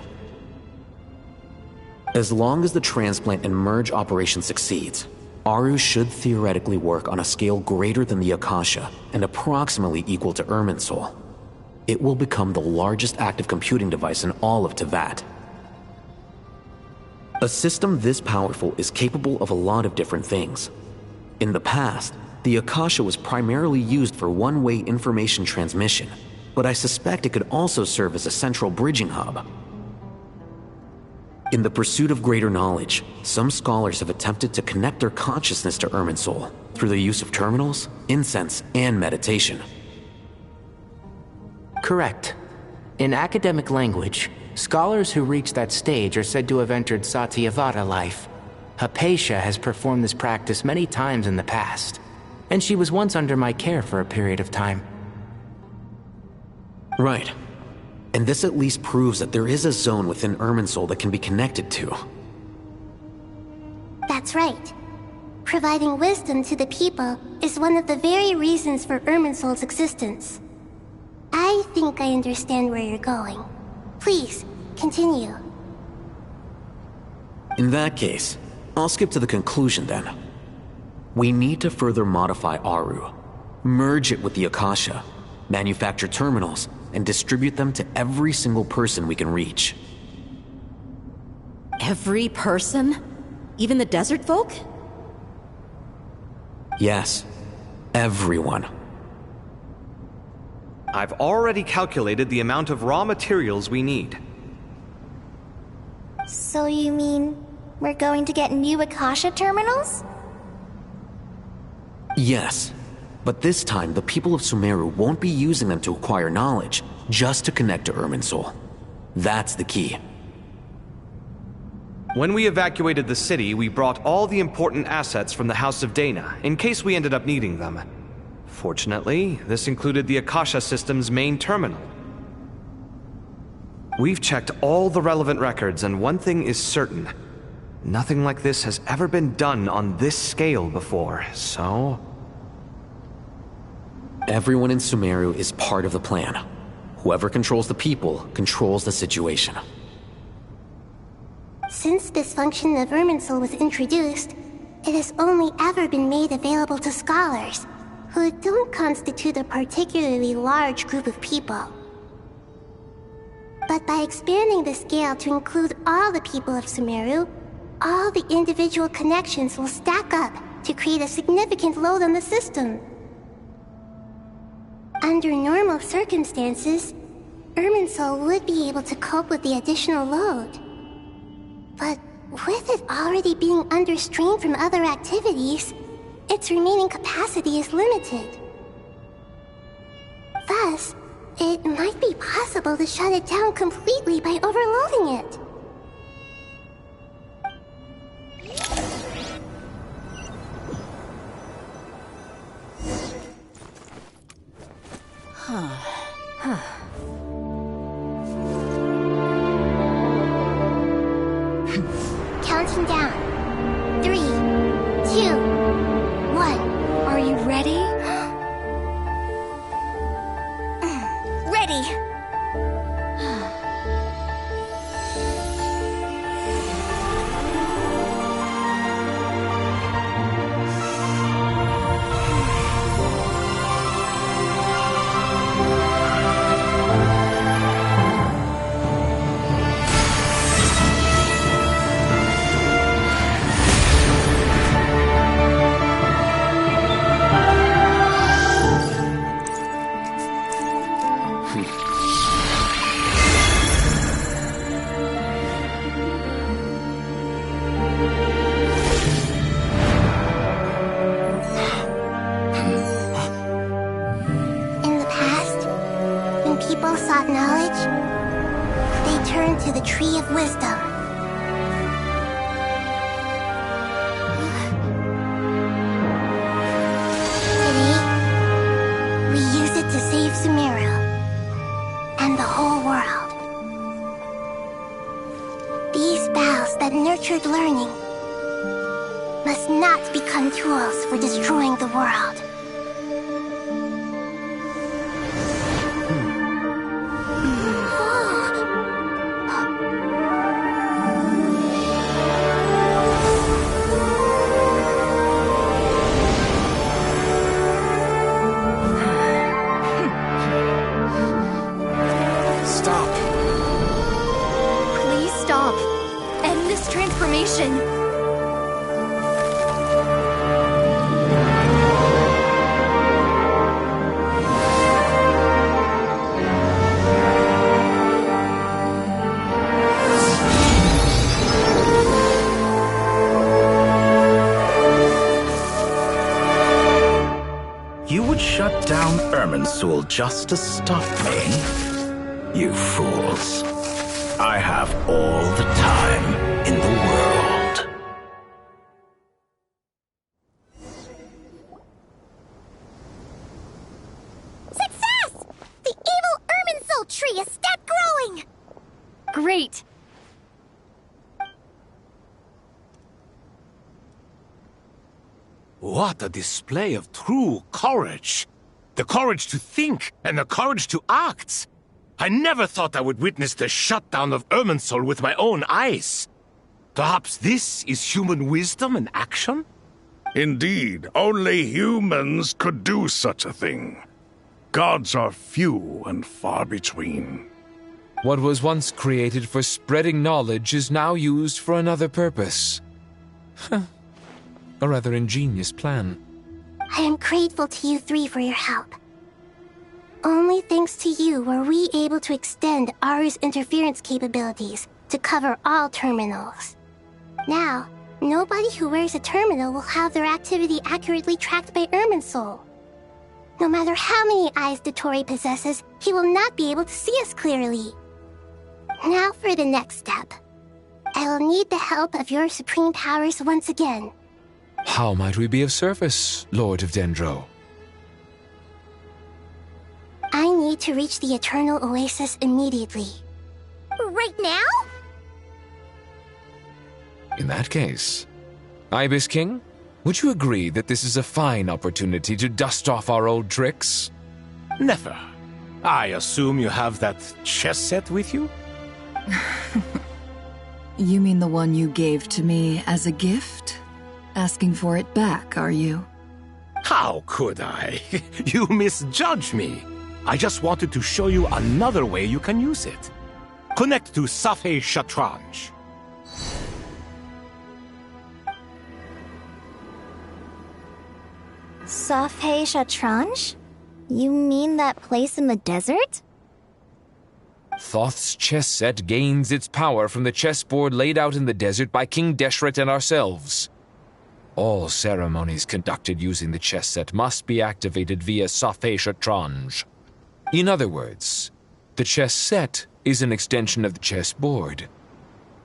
U: As long as the transplant and merge operation succeeds, Aru should theoretically work on a scale greater than the Akasha and approximately equal to Irminsul. It will become the largest active computing device in all of Teyvat. A system this powerful is capable of a lot of different things. In the past, the Akasha was primarily used for one-way information transmission, but I suspect it could also serve as a central bridging hub. In the pursuit of greater knowledge, some scholars have attempted to connect their consciousness to Irminsul through the use of terminals, incense, and meditation.
C: Correct. In academic language, scholars who reach that stage are said to have entered Satyavada life. Hypatia has performed this practice many times in the past, and she was once under my care for a period of time.
U: Right. And this at least proves that there is a zone within Irminsul that can be connected to.
H: That's right. Providing wisdom to the people is one of the very reasons for Irminsul's existence. I think I understand where you're going. Please, continue.
U: In that case, I'll skip to the conclusion then. We need to further modify Aru, merge it with the Akasha, manufacture terminals, and distribute them to every single person we can reach.
P: Every person? Even the desert folk?
U: Yes, everyone.
D: I've already calculated the amount of raw materials we need.
V: So you mean we're going to get new Akasha terminals?
U: Yes, but this time the people of Sumeru won't be using them to acquire knowledge, just to connect to Irminsul. That's the key.
D: When we evacuated the city, we brought all the important assets from the House of Dana, in case we ended up needing them. Fortunately, this included the Akasha system's main terminal. We've checked all the relevant records, and one thing is certain. Nothing like this has ever been done on this scale before, so...
U: Everyone in Sumeru is part of the plan. Whoever controls the people controls the situation.
H: Since this function of Irminsul was introduced, it has only ever been made available to scholars, who don't constitute a particularly large group of people. But by expanding the scale to include all the people of Sumeru, all the individual connections will stack up to create a significant load on the system. Under normal circumstances, Irminsul would be able to cope with the additional load. But with it already being under strain from other activities, its remaining capacity is limited. Thus, it might be possible to shut it down completely by overloading it. Counting down. 3, 2, 1.
N: Are you ready?
V: Ready! People sought knowledge, they turned to the Tree of Wisdom. Today, we use it to save Sumeru and the whole world. These boughs that nurtured learning must not become tools for destroying the world.
G: Shut down Irminsul just to stop me? You fools. I have all the time in the world.
V: Success! The evil Irminsul tree has stopped growing!
T: Great!
J: What a display of true courage! The courage to think and the courage to act! I never thought I would witness the shutdown of Irminsul with my own eyes. Perhaps this is human wisdom in action?
M: Indeed, only humans could do such a thing. Gods are few and far between.
O: What was once created for spreading knowledge is now used for another purpose. A rather ingenious plan.
H: I am grateful to you three for your help. Only thanks to you were we able to extend Aru's interference capabilities to cover all terminals. Now, Nobody who wears a terminal will have their activity accurately tracked by Irminsul. No matter how many eyes Dottore possesses, he will not be able to see us clearly. Now for the next step. I will need the help of your supreme powers once again.
O: How might we be of service, Lord of Dendro?
H: I need to reach the Eternal Oasis immediately.
V: Right now?
O: In that case, Ibis King, would you agree that this is a fine opportunity to dust off our old tricks?
J: Never. I assume you have that chess set with you?
L: You mean the one you gave to me as a gift? Asking for it back, are you?
J: How could I? You misjudge me. I just wanted to show you another way you can use it. Connect to Safei Shatranj.
V: Safei Shatranj? You mean that place in the desert?
O: Thoth's chess set gains its power from the chessboard laid out in the desert by King Deshret and ourselves. All ceremonies conducted using the chess set must be activated via Safei Shatranj. In other words, the chess set is an extension of the chessboard.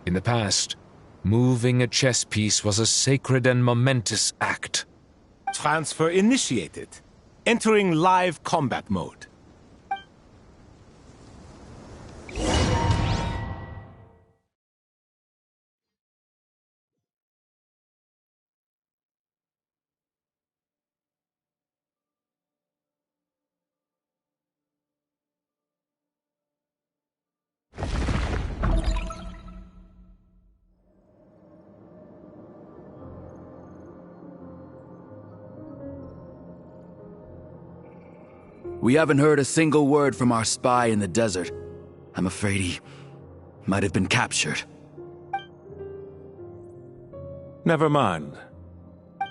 O: In the past, moving a chess piece was a sacred and momentous act.
J: Transfer initiated. Entering live combat mode.
A: We haven't heard a single word from our spy in the desert. I'm afraid he might have been captured.
J: Never mind.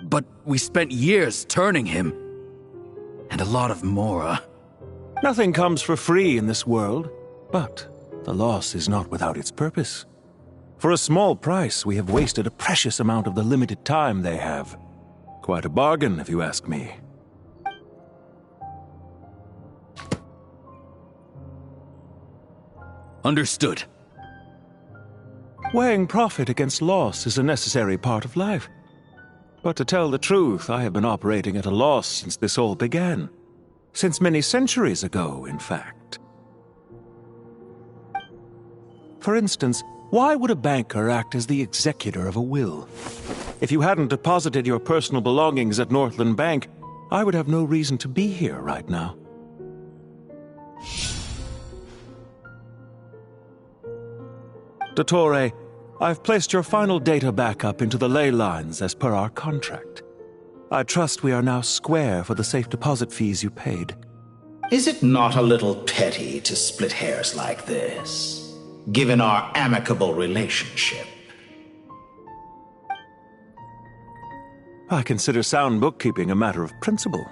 A: But we spent years turning him. And a lot of Mora.
J: Nothing comes for free in this world, but the loss is not without its purpose. For a small price, we have wasted a precious amount of the limited time they have. Quite a bargain, if you ask me.
A: Understood.
J: Weighing profit against loss is a necessary part of life. But to tell the truth, I have been operating at a loss since this all began. Since many centuries ago, in fact. For instance, why would a banker act as the executor of a will? If you hadn't deposited your personal belongings at Northland Bank, I would have no reason to be here right now. Dottore, I've placed your final data backup into the ley lines as per our contract. I trust we are now square for the safe deposit fees you paid.
G: Is it not a little petty to split hairs like this, given our amicable relationship?
J: I consider sound bookkeeping a matter of principle.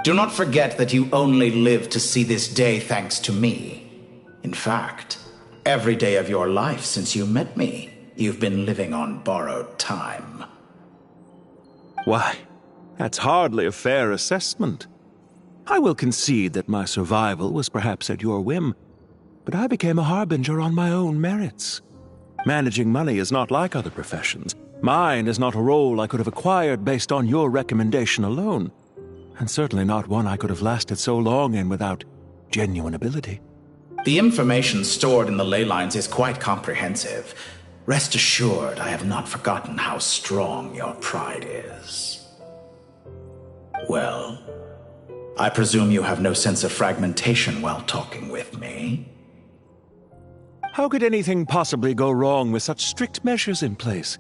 G: Do not forget that you only live to see this day thanks to me. In fact, every day of your life since you met me, you've been living on borrowed time.
J: Why, that's hardly a fair assessment. I will concede that my survival was perhaps at your whim, but I became a harbinger on my own merits. Managing money is not like other professions. Mine is not a role I could have acquired based on your recommendation alone, and certainly not one I could have lasted so long in without genuine ability.
G: The information stored in the ley lines is quite comprehensive. Rest assured, I have not forgotten how strong your pride is. Well, I presume you have no sense of fragmentation while talking with me.
J: How could anything possibly go wrong with such strict measures in place?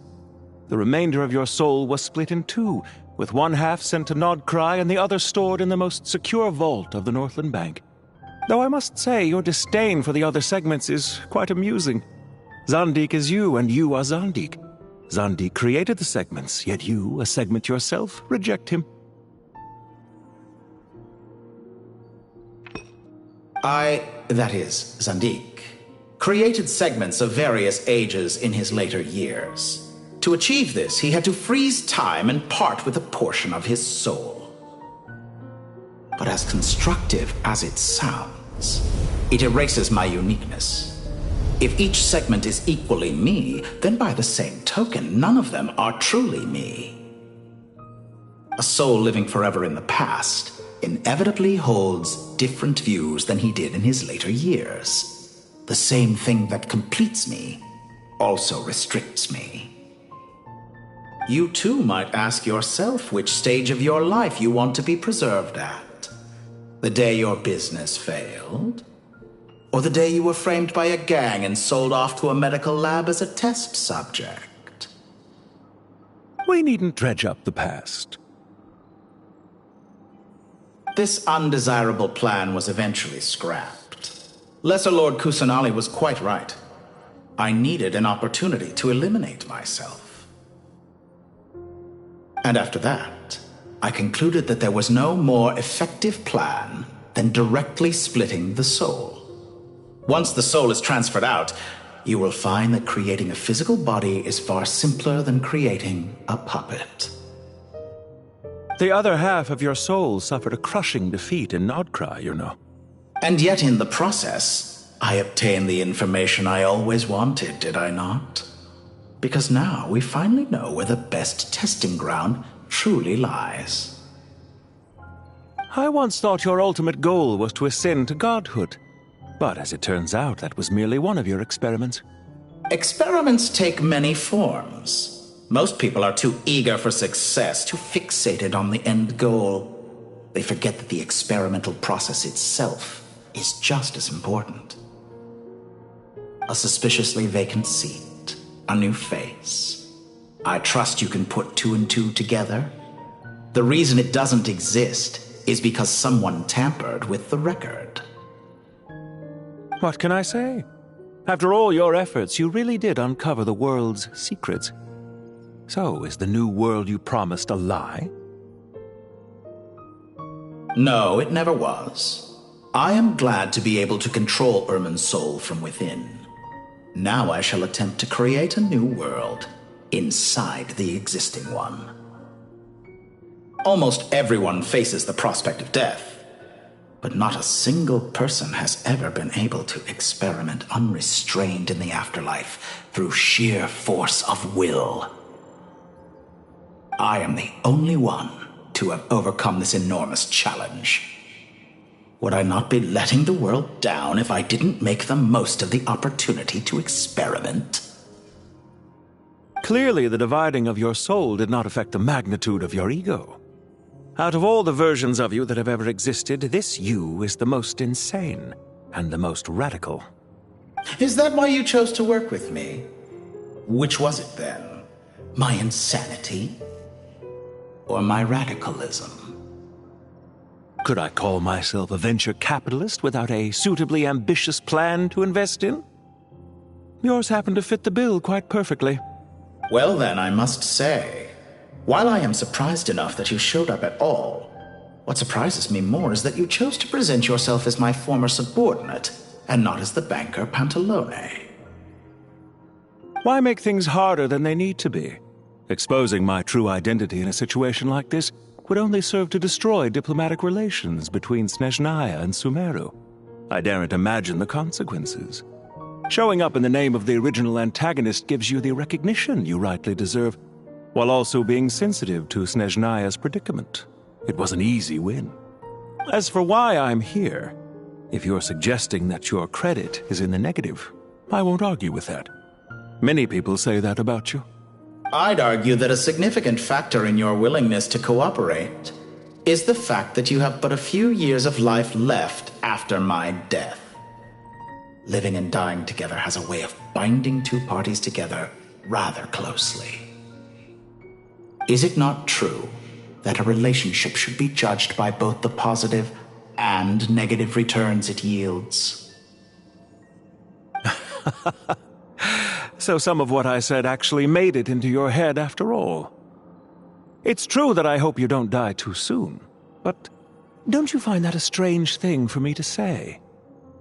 J: The remainder of your soul was split in two, with one half sent to Nodcry and the other stored in the most secure vault of the Northland Bank. Though I must say, your disdain for the other segments is quite amusing. Zandik is you, and you are Zandik. Zandik created the segments, yet you, a segment yourself, reject him.
G: That is, Zandik, created segments of various ages in his later years. To achieve this, he had to freeze time and part with a portion of his soul. But as constructive as it sounds, it erases my uniqueness. If each segment is equally me, then by the same token, none of them are truly me. A soul living forever in the past inevitably holds different views than he did in his later years. The same thing that completes me also restricts me. You too might ask yourself which stage of your life you want to be preserved at. The day your business failed? Or the day you were framed by a gang and sold off to a medical lab as a test subject?
M: We needn't dredge up the past.
G: This undesirable plan was eventually scrapped. Lesser Lord Kusanali was quite right. I needed an opportunity to eliminate myself. And after that, I concluded that there was no more effective plan than directly splitting the soul. Once the soul is transferred out, you will find that creating a physical body is far simpler than creating a puppet.
M: The other half of your soul suffered a crushing defeat in Nodcry, you know.
G: And yet in the process, I obtained the information I always wanted, did I not? Because now we finally know where the best testing ground truly lies.
M: I once thought your ultimate goal was to ascend to godhood. But as it turns out, that was merely one of your experiments.
G: Experiments take many forms. Most people are too eager for success, too fixated on the end goal. They forget that the experimental process itself is just as important. A suspiciously vacant seat, a new face. I trust you can put two and two together. The reason it doesn't exist is because someone tampered with the record.
M: What can I say? After all your efforts, you really did uncover the world's secrets. So, is the new world you promised a lie?
G: No, it never was. I am glad to be able to control Irmin's soul from within. Now I shall attempt to create a new world inside the existing one. Almost everyone faces the prospect of death, but not a single person has ever been able to experiment unrestrained in the afterlife through sheer force of will. I am the only one to have overcome this enormous challenge. Would I not be letting the world down if I didn't make the most of the opportunity to experiment?
M: Clearly, the dividing of your soul did not affect the magnitude of your ego. Out of all the versions of you that have ever existed, this you is the most insane and the most radical.
G: Is that why you chose to work with me? Which was it then? My insanity? Or my radicalism?
M: Could I call myself a venture capitalist without a suitably ambitious plan to invest in? Yours happened to fit the bill quite perfectly.
G: Well then, I must say, while I am surprised enough that you showed up at all, what surprises me more is that you chose to present yourself as my former subordinate, and not as the banker Pantalone.
M: Why make things harder than they need to be? Exposing my true identity in a situation like this would only serve to destroy diplomatic relations between Snezhnaya and Sumeru. I daren't imagine the consequences. Showing up in the name of the original antagonist gives you the recognition you rightly deserve, while also being sensitive to Snezhnaya's predicament. It was an easy win. As for why I'm here, if you're suggesting that your credit is in the negative, I won't argue with that. Many people say that about you.
G: I'd argue that a significant factor in your willingness to cooperate is the fact that you have but a few years of life left after my death. Living and dying together has a way of binding two parties together rather closely. Is it not true that a relationship should be judged by both the positive and negative returns it yields?
M: So some of what I said actually made it into your head after all. It's true that I hope you don't die too soon, but don't you find that a strange thing for me to say?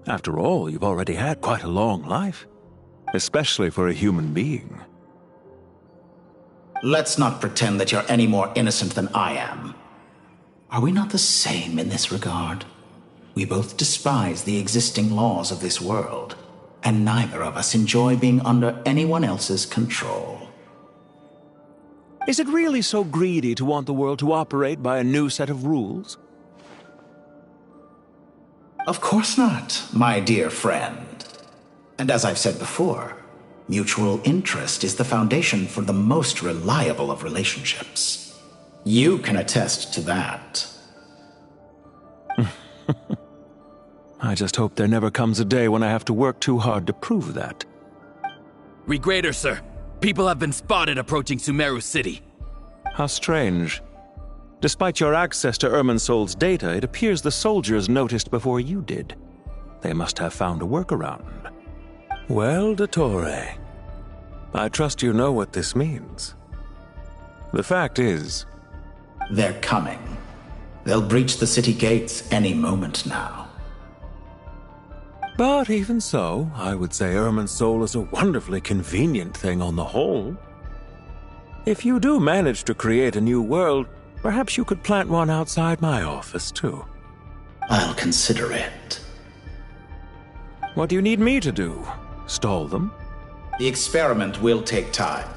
E: After all, you've already had quite a long life, especially for a human being.
G: Let's not pretend that you're any more innocent than I am. Are we not the same in this regard? We both despise the existing laws of this world, and neither of us enjoy being under anyone else's control.
E: Is it really so greedy to want the world to operate by a new set of rules?
G: Of course not, my dear friend. And as I've said before, mutual interest is the foundation for the most reliable of relationships. You can attest to that.
E: I just hope there never comes a day when I have to work too hard to prove that.
A: Regrader, sir. People have been spotted approaching Sumeru City.
E: How strange. Despite your access to Irminsol's data, it appears the soldiers noticed before you did. They must have found a workaround. Well, Dottore, I trust you know what this means. The fact is...
G: They're coming. They'll breach the city gates any moment now.
E: But even so, I would say Irminsol is a wonderfully convenient thing on the whole. If you do manage to create a new world, perhaps you could plant one outside my office, too.
G: I'll consider it.
E: What do you need me to do? Stall them?
G: The experiment will take time.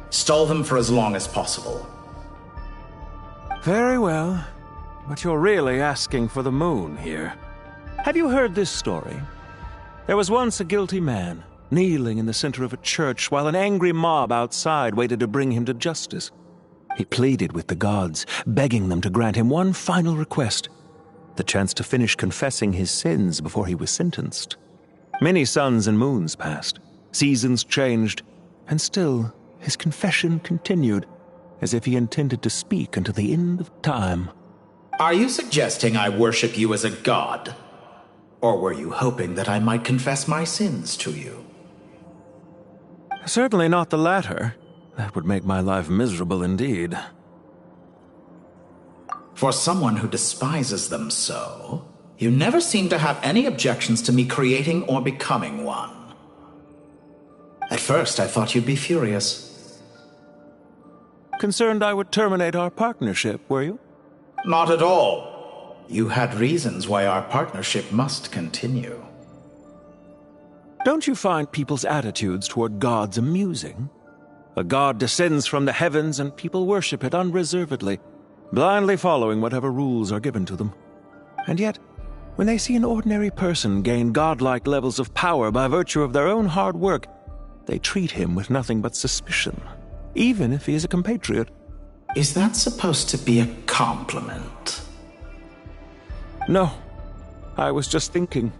G: Stall them for as long as possible.
E: Very well. But you're really asking for the moon here. Have you heard this story? There was once a guilty man, kneeling in the center of a church while an angry mob outside waited to bring him to justice. He pleaded with the gods, begging them to grant him one final request, the chance to finish confessing his sins before he was sentenced. Many suns and moons passed, seasons changed, and still his confession continued, as if he intended to speak until the end of time.
G: Are you suggesting I worship you as a god? Or were you hoping that I might confess my sins to you?
E: Certainly not the latter. That would make my life miserable indeed.
G: For someone who despises them so, you never seem to have any objections to me creating or becoming one. At first, I thought you'd be furious.
E: Concerned I would terminate our partnership, were you?
G: Not at all. You had reasons why our partnership must continue.
E: Don't you find people's attitudes toward gods amusing? A god descends from the heavens and people worship it unreservedly, blindly following whatever rules are given to them. And yet, when they see an ordinary person gain godlike levels of power by virtue of their own hard work, they treat him with nothing but suspicion, even if he is a compatriot.
G: Is that supposed to be a compliment?
E: No, I was just thinking.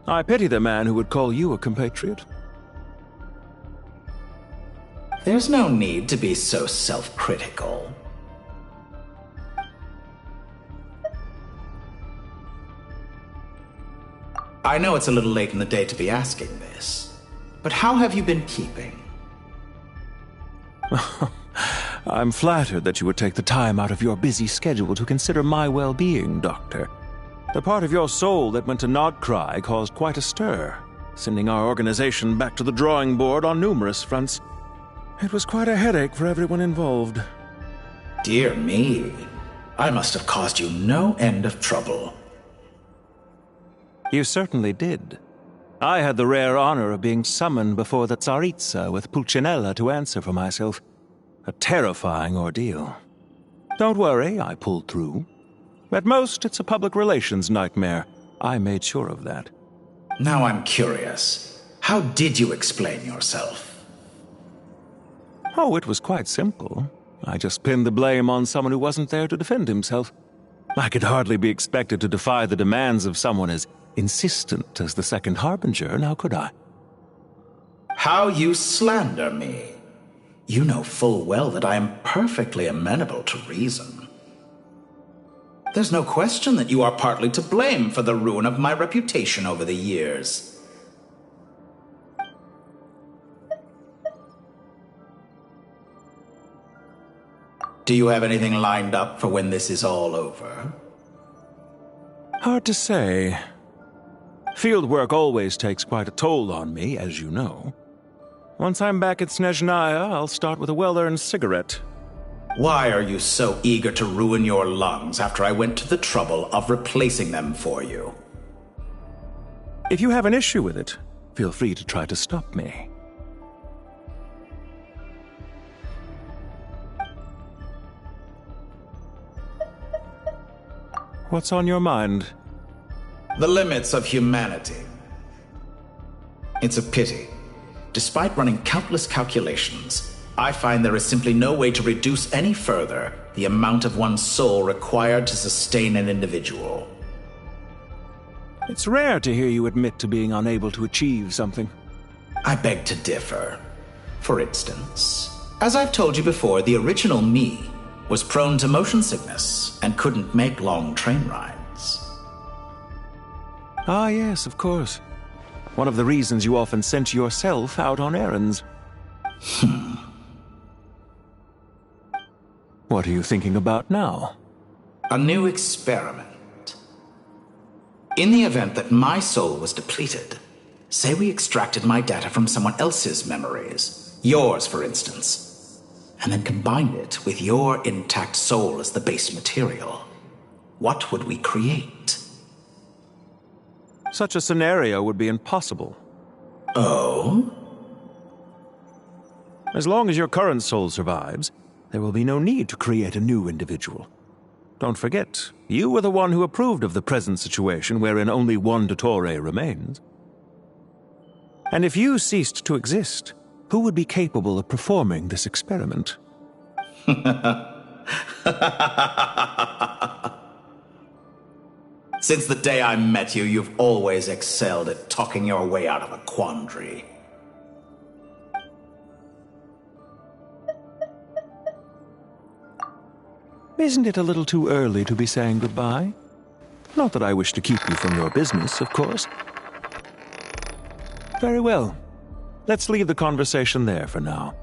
E: I pity the man who would call you a compatriot.
G: There's no need to be so self-critical. I know it's a little late in the day to be asking this, but how have you been keeping?
E: I'm flattered that you would take the time out of your busy schedule to consider my well-being, Doctor. The part of your soul that went to Nodcry caused quite a stir, sending our organization back to the drawing board on numerous fronts. It was quite a headache for everyone involved.
G: Dear me, I must have caused you no end of trouble.
E: You certainly did. I had the rare honor of being summoned before the Tsaritsa with Pulcinella to answer for myself. A terrifying ordeal. Don't worry, I pulled through. At most, it's a public relations nightmare. I made sure of that.
G: Now I'm curious. How did you explain yourself?
E: Oh, it was quite simple. I just pinned the blame on someone who wasn't there to defend himself. I could hardly be expected to defy the demands of someone as insistent as the Second Harbinger, now could I?
G: How you slander me. You know full well that I am perfectly amenable to reason. There's no question that you are partly to blame for the ruin of my reputation over the years. Do you have anything lined up for when this is all over?
E: Hard to say. Field work always takes quite a toll on me, as you know. Once I'm back at Snezhnaya, I'll start with a well-earned cigarette.
G: Why are you so eager to ruin your lungs after I went to the trouble of replacing them for you?
E: If you have an issue with it, feel free to try to stop me. What's on your mind?
G: The limits of humanity. It's a pity. Despite running countless calculations, I find there is simply no way to reduce any further the amount of one's soul required to sustain an individual.
E: It's rare to hear you admit to being unable to achieve something.
G: I beg to differ. For instance, as I've told you before, the original me was prone to motion sickness and couldn't make long train rides.
E: Ah, yes, of course. One of the reasons you often sent yourself out on errands. What are you thinking about now?
G: A new experiment. In the event that my soul was depleted, say we extracted my data from someone else's memories, yours for instance, and then combined it with your intact soul as the base material, what would we create?
E: Such a scenario would be impossible.
G: Oh?
E: As long as your current soul survives, there will be no need to create a new individual. Don't forget, you were the one who approved of the present situation wherein only one Dottore remains. And if you ceased to exist, who would be capable of performing this experiment?
G: Since the day I met you, you've always excelled at talking your way out of a quandary.
E: Isn't it a little too early to be saying goodbye? Not that I wish to keep you from your business, of course. Very well. Let's leave the conversation there for now.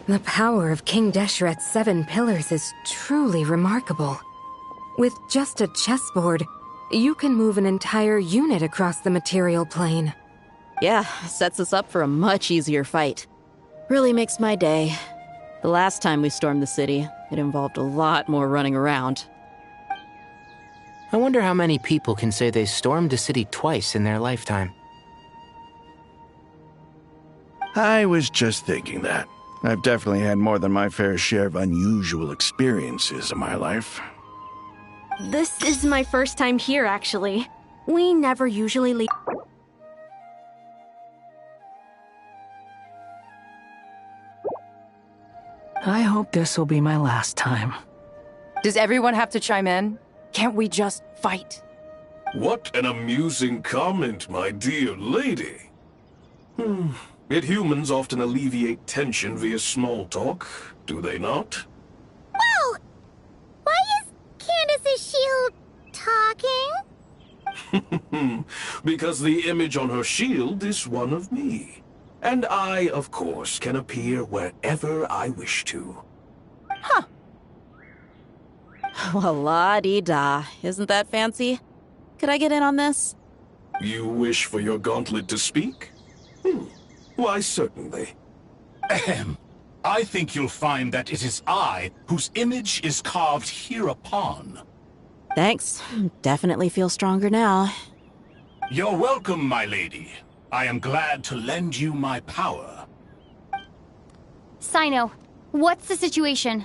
Q: The power of King Deshret's 7 pillars is truly remarkable. With just a chessboard, you can move an entire unit across the material plane.
P: Yeah, sets us up for a much easier fight. Really makes my day. The last time we stormed the city, it involved a lot more running around.
C: I wonder how many people can say they stormed a city twice in their lifetime.
M: I was just thinking that. I've definitely had more than my fair share of unusual experiences in my life.
F: This is my first time here, actually. We never usually leave.
S: I hope this will be my last time.
I: Does everyone have to chime in? Can't we just fight?
W: What an amusing comment, my dear lady. Yet humans often alleviate tension via small talk, do they not?
V: Whoa! Why is Candace's shield talking?
W: Because the image on her shield is one of me. And I, of course, can appear wherever I wish to.
P: Huh. Well, la-di-da. Isn't that fancy? Could I get in on this?
W: You wish for your gauntlet to speak? Why, certainly.
X: Ahem. I think you'll find that it is I whose image is carved hereupon.
P: Thanks. Definitely feel stronger now.
X: You're welcome, my lady. I am glad to lend you my power.
T: Sino, what's the situation?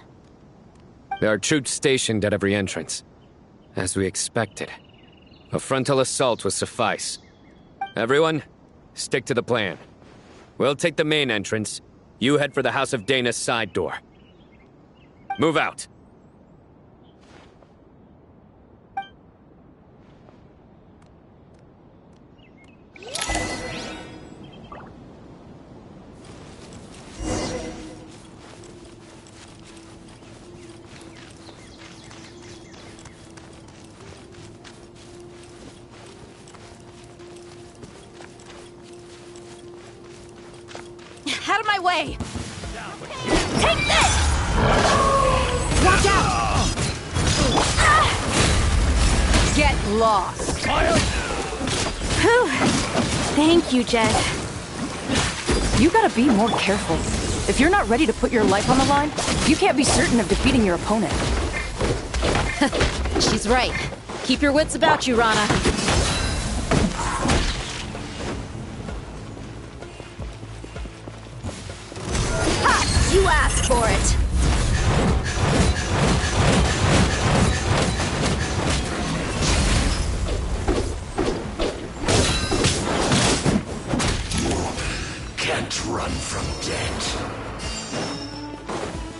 Y: There are troops stationed at every entrance. As we expected. A frontal assault will suffice. Everyone, stick to the plan. We'll take the main entrance. You head for the House of Dana's side door. Move out.
I: of my way! Take this! Watch out! Get lost!
T: Whew. Thank you, Jed.
I: You gotta be more careful. If you're not ready to put your life on the line, you can't be certain of defeating your opponent.
P: She's right. Keep your wits about you, Rana.
I: Ha! You asked for it!
B: Can't run from death.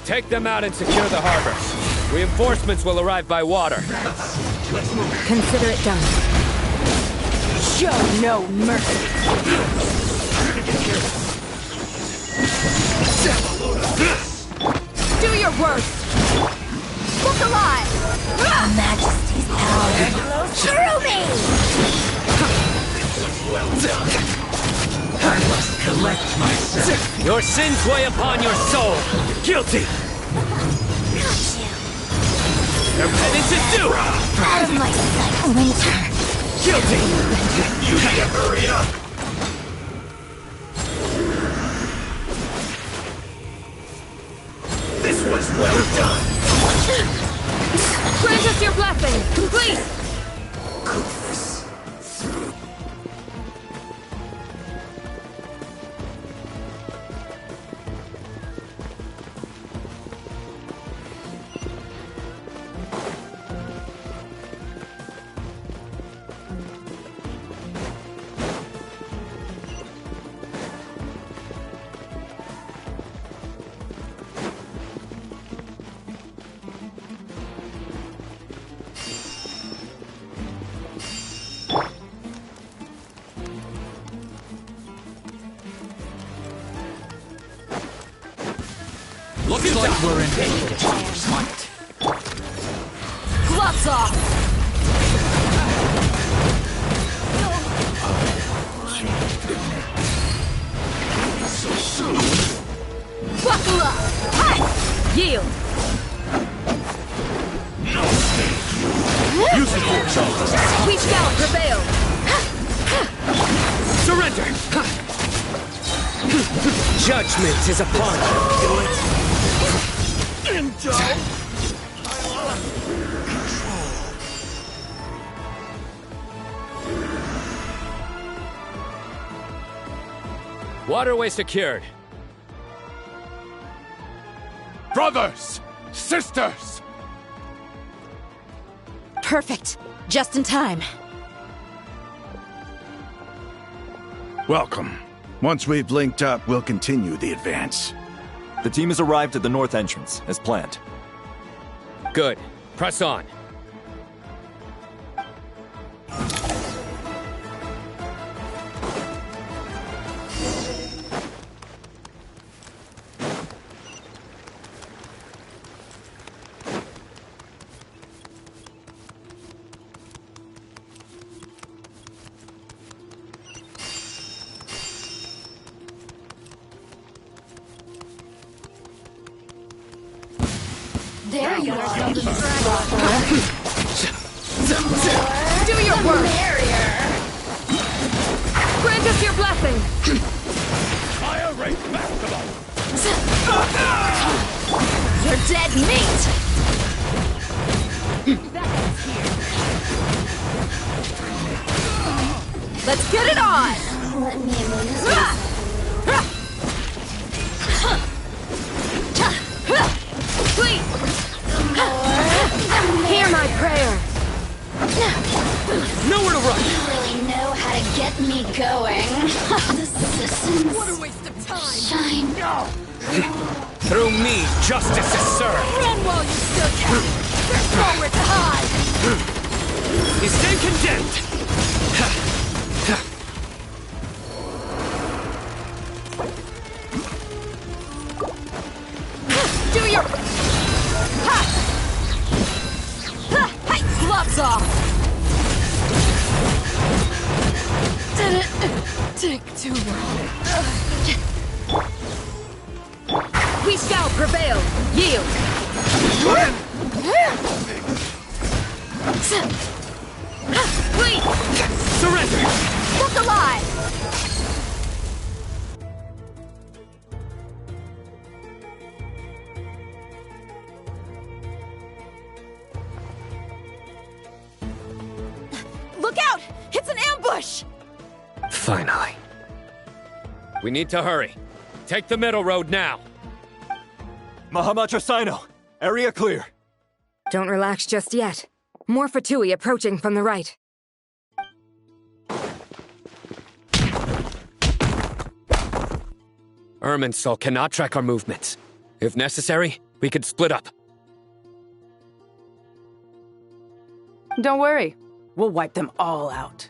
Y: Take them out and secure the harbor. Reinforcements will arrive by water.
I: Consider it done. Show no mercy. Do your worst. Look alive.
V: Her Majesty's power flows through me.
B: Well done. I must collect myself.
Y: Your sins weigh upon your soul. Guilty. Their penance is due!
V: Out of my sight, Winter.
Y: Guilty!
B: You need to hurry up! This was well done!
I: Grant us your blessing, please!
B: Looks like we're in dangerous fight.
I: Gloves off!
B: So soon.
I: Buckle up! Hi! Yield!
B: No escape. Use the force.
I: We shall prevail!
Y: Surrender! Judgment is upon you. Do it. Waterway secured.
M: Brothers! Sisters!
P: Perfect. Just in time.
M: Welcome. Once we've linked up, we'll continue the advance.
D: The team has arrived at the north entrance, as planned.
Y: Good. Press on.
I: There you are. Do your work. Grant us your blessing.
B: Fire rate maximum.
I: You're dead meat. Let's get it on.
V: Let me amuse
I: Please. Hear my prayer.
Y: Nowhere to run.
V: You really know how to get me going. The citizens.
I: What a waste of time.
V: Shine.
I: No.
Y: Through me, justice is served.
I: Run while you still can. There's nowhere to hide.
Y: You stand condemned.
I: Do your... Ha! Ha! Hey, gloves off! Did it take too long?
Q: We shall prevail! Yield! Wait!
B: Surrender!
T: Look alive!
I: Look out! It's an ambush!
Y: Finally. We need to hurry. Take the middle road now.
D: Mahamacha Sino, area clear.
Q: Don't relax just yet. More Fatui approaching from the right.
Y: Irminsul cannot track our movements. If necessary, we could split up.
I: Don't worry. We'll wipe them all out.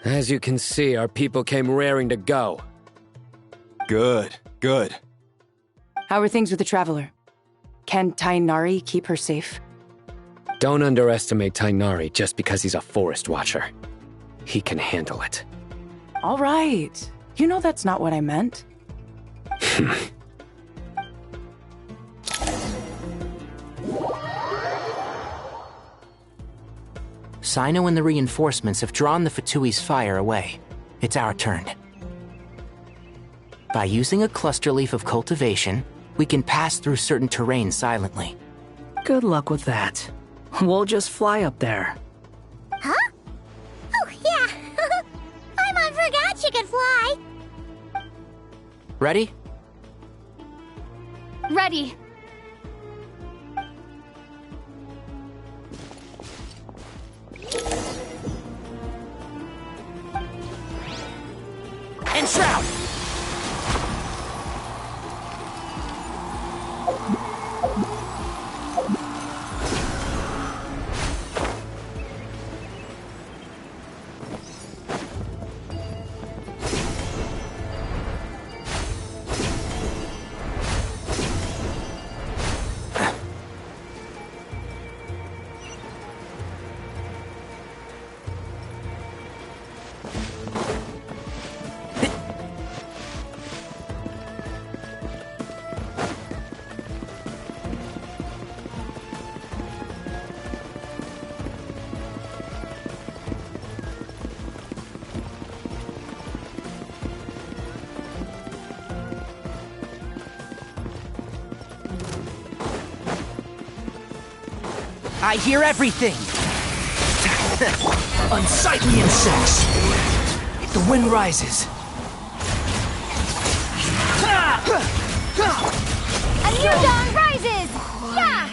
Y: As you can see, our people came raring to go.
D: Good, good.
I: How are things with the Traveler? Can Tainari keep her safe?
Y: Don't underestimate Tainari just because he's a forest watcher. He can handle it.
I: All right. You know that's not what I meant.
C: Sino and the reinforcements have drawn the Fatui's fire away. It's our turn. By using a cluster leaf of cultivation, we can pass through certain terrain silently.
S: Good luck with that. We'll just fly up there.
V: Huh? Oh, yeah. Paimon forgot she could fly.
C: Ready?
T: Ready.
C: Enshroud! I hear everything! Unsightly insects! If the wind rises...
T: A new dawn rises! Yeah!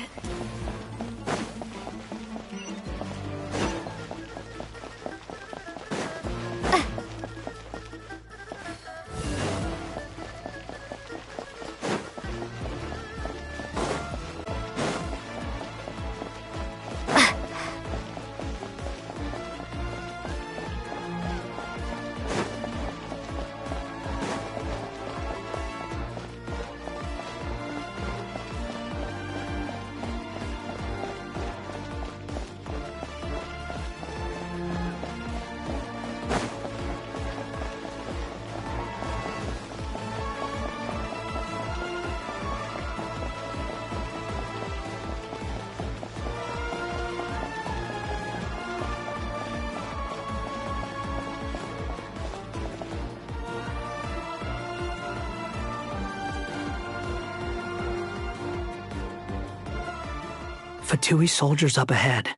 S: Fatui soldiers up ahead.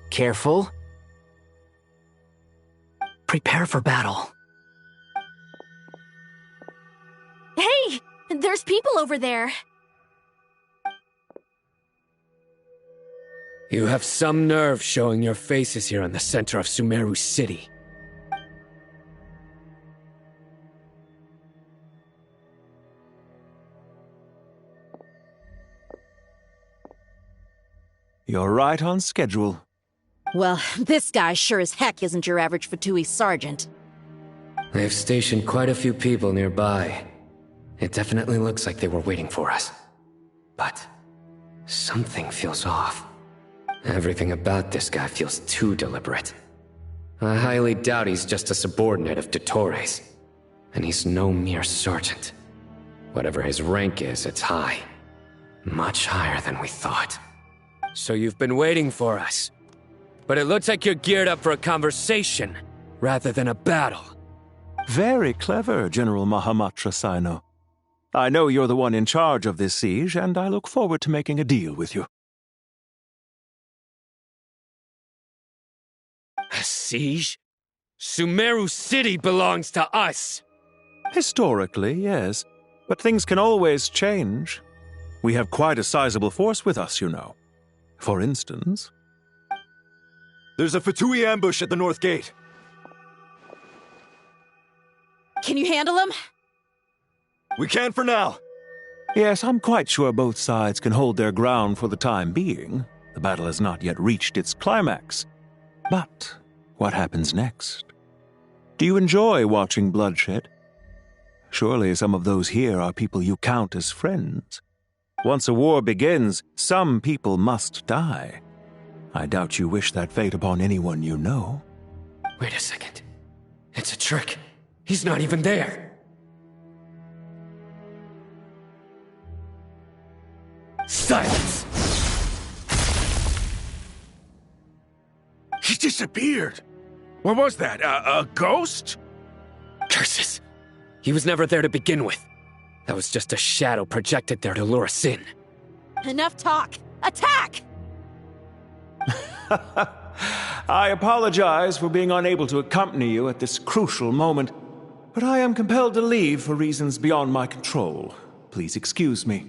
C: Careful.
S: Prepare for battle.
F: Hey! There's people over there.
Y: You have some nerve showing your faces here in the center of Sumeru City.
E: You're right on schedule.
P: Well, this guy sure as heck isn't your average Fatui sergeant.
Y: They've stationed quite a few people nearby. It definitely looks like they were waiting for us. But something feels off. Everything about this guy feels too deliberate. I highly doubt he's just a subordinate of Dottores. And he's no mere sergeant. Whatever his rank is, it's high. Much higher than we thought. So you've been waiting for us. But it looks like you're geared up for a conversation, rather than a battle.
E: Very clever, General Mahamatra Sino. I know you're the one in charge of this siege, and I look forward to making a deal with you.
Y: A siege? Sumeru City belongs to us!
E: Historically, yes. But things can always change. We have quite a sizable force with us, you know. For instance...
D: There's a Fatui ambush at the north gate.
I: Can you handle him?
D: We can for now.
E: Yes, I'm quite sure both sides can hold their ground for the time being. The battle has not yet reached its climax. But what happens next? Do you enjoy watching bloodshed? Surely some of those here are people you count as friends. Once a war begins, some people must die. I doubt you wish that fate upon anyone you know.
Y: Wait a second. It's a trick. He's not even there. Silence!
M: He disappeared. What was that? A ghost?
Y: Curses. He was never there to begin with. That was just a shadow projected there to lure us in.
I: Enough talk! Attack!
E: I apologize for being unable to accompany you at this crucial moment, but I am compelled to leave for reasons beyond my control. Please excuse me.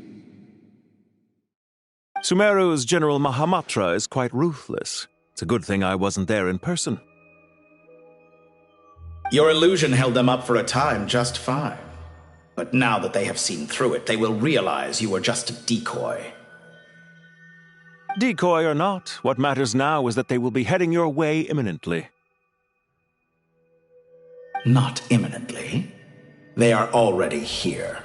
E: Sumeru's General Mahamatra is quite ruthless. It's a good thing I wasn't there in person.
G: Your illusion held them up for a time just fine. But now that they have seen through it, they will realize you were just a decoy.
E: Decoy or not, what matters now is that they will be heading your way imminently.
G: Not imminently. They are already here.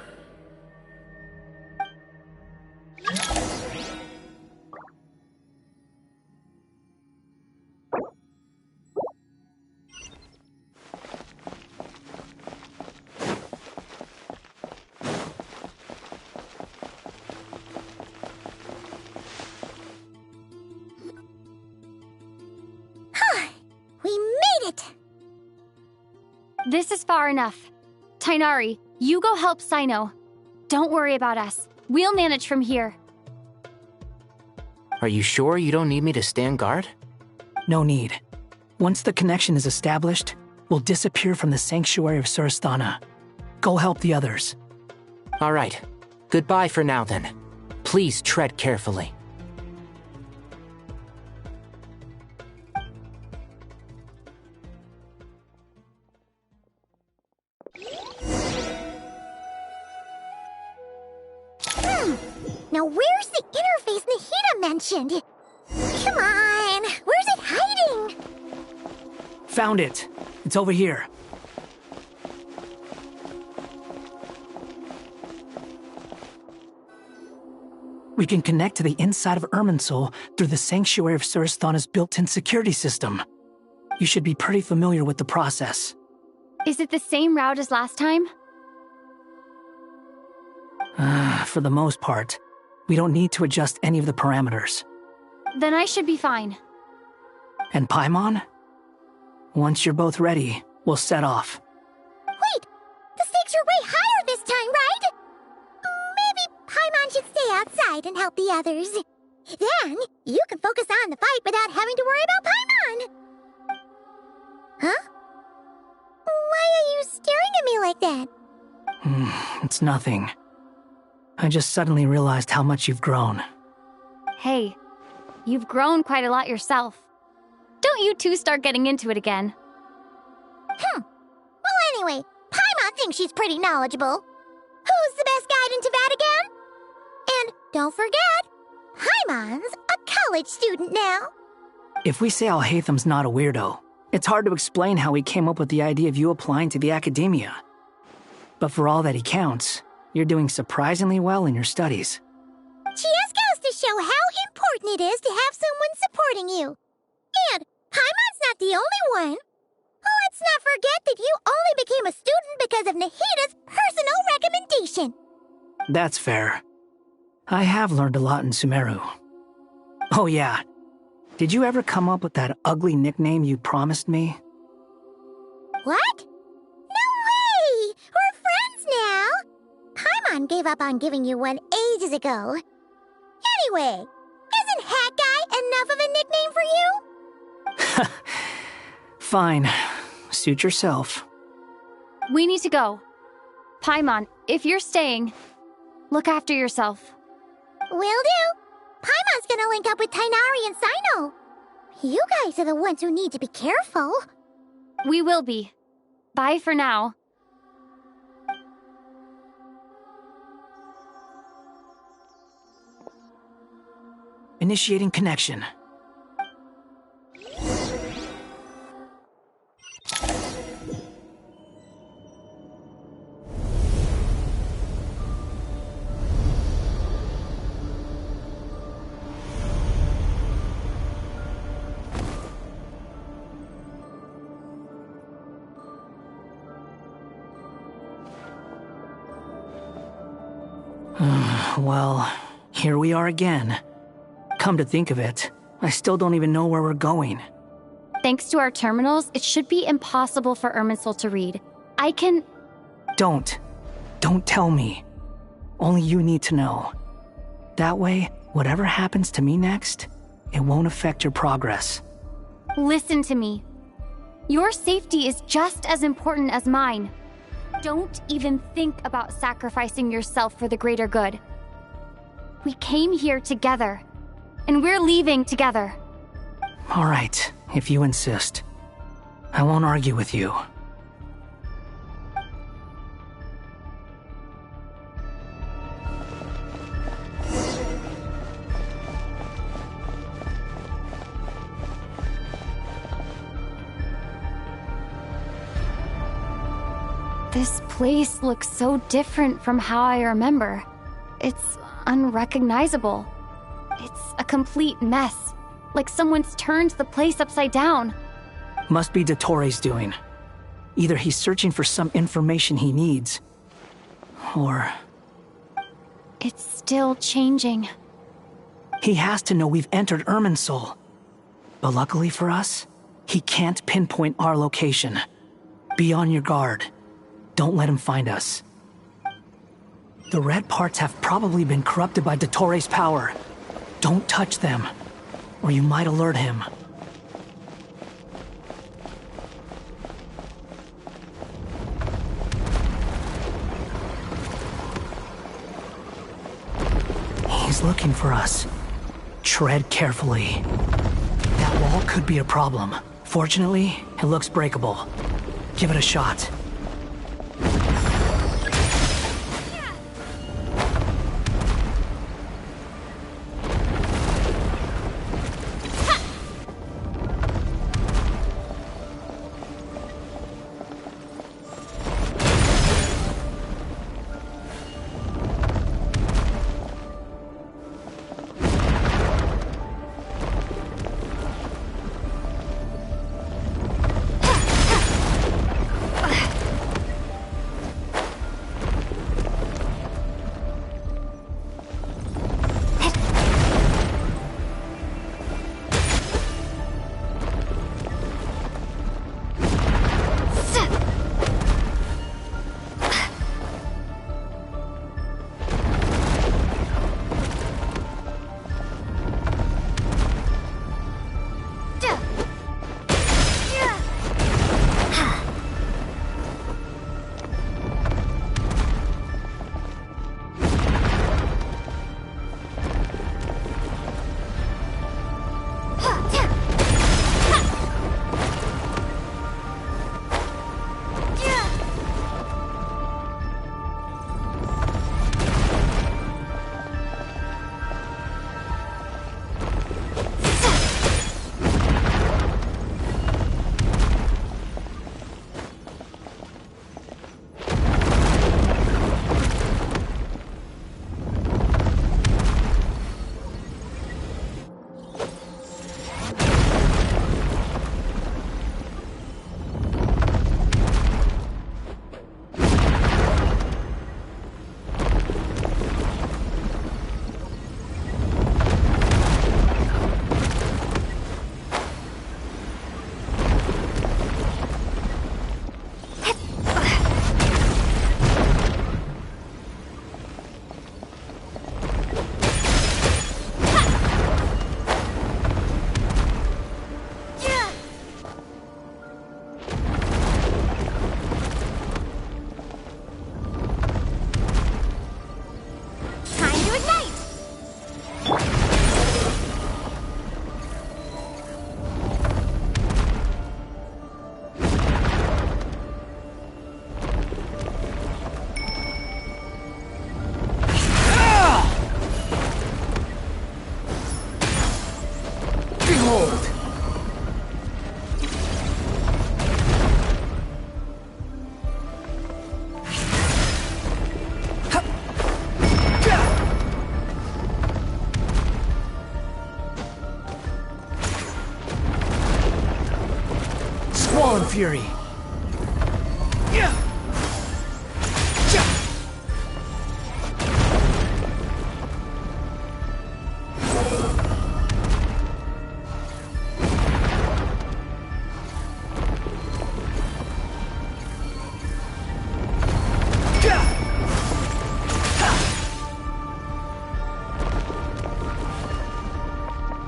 T: This is far enough. Tainari, you go help Sino. Don't worry about us. We'll manage from here.
C: Are you sure you don't need me to stand guard?
S: No need. Once the connection is established, we'll disappear from the sanctuary of Surasthana. Go help the others.
C: All right. Goodbye for now, then. Please tread carefully.
V: Now where's the interface Nahida mentioned? Come on, where's it hiding?
S: Found it. It's over here. We can connect to the inside of Irminsul through the Sanctuary of Surasthana's built-in security system. You should be pretty familiar with the process.
T: Is it the same route as last time?
S: For the most part. We don't need to adjust any of the parameters.
T: Then I should be fine.
S: And Paimon? Once you're both ready, we'll set off.
V: Wait! The stakes are way higher this time, right? Maybe Paimon should stay outside and help the others. Then, you can focus on the fight without having to worry about Paimon. Huh? Why are you staring at me like that?
S: It's nothing. I just suddenly realized how much you've grown.
T: Hey, you've grown quite a lot yourself. Don't you two start getting into it again.
V: Well, anyway, Paimon thinks she's pretty knowledgeable. Who's the best guide in Teyvat again? And don't forget, Paimon's a college student now.
S: If we say Alhatham's not a weirdo, it's hard to explain how he came up with the idea of you applying to the academia. But for all that he counts, you're doing surprisingly well in your studies.
V: She just goes to show how important it is to have someone supporting you. And Paimon's not the only one. let's not forget that you only became a student because of Nahida's personal recommendation.
S: That's fair. I have learned a lot in Sumeru. Oh yeah, did you ever come up with that ugly nickname you promised me?
V: What? No way! We're friends now! Paimon gave up on giving you one ages ago. Anyway, isn't Hat Guy enough of a nickname for you?
S: Fine. Suit yourself.
T: We need to go. Paimon, if you're staying, look after yourself.
V: Will do. Paimon's gonna link up with Tainari and Sino. You guys are the ones who need to be careful.
T: We will be. Bye for now.
S: Initiating connection. Well, here we are again. Come to think of it, I still don't even know where we're going.
T: Thanks to our terminals, it should be impossible for Irminsul to read. I can...
S: Don't tell me. Only you need to know. That way, whatever happens to me next, it won't affect your progress.
T: Listen to me. Your safety is just as important as mine. Don't even think about sacrificing yourself for the greater good. We came here together, and we're leaving together.
S: All right, if you insist. I won't argue with you.
T: This place looks so different from how I remember. It's unrecognizable. It's a complete mess. Like someone's turned the place upside down.
S: Must be Dottoro's doing. Either he's searching for some information he needs, or...
T: It's still changing.
S: He has to know we've entered Irminsul. But luckily for us, he can't pinpoint our location. Be on your guard. Don't let him find us. The red parts have probably been corrupted by Dottoro's power. Don't touch them, or you might alert him. He's looking for us. Tread carefully. That wall could be a problem. Fortunately, it looks breakable. Give it a shot. Squall and Fury!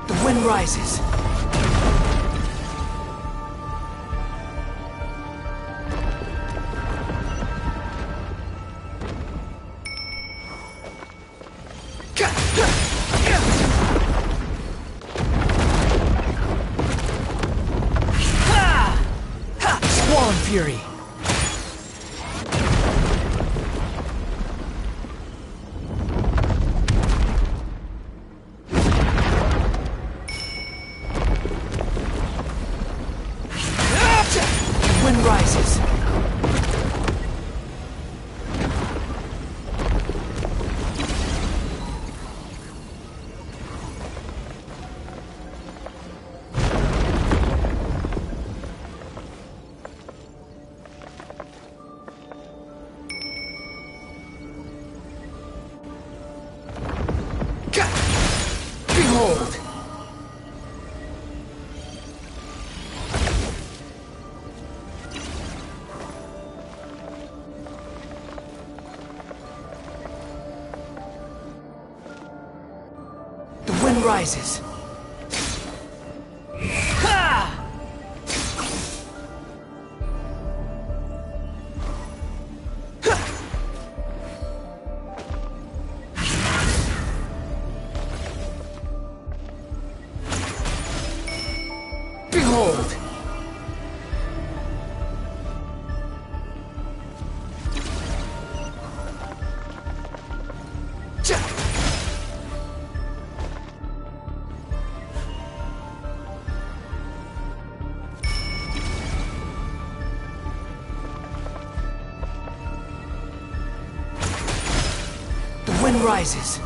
S: The wind rises. Squall and Fury! The wind rises. Behold! The wind rises. Ha! Behold! The wind rises.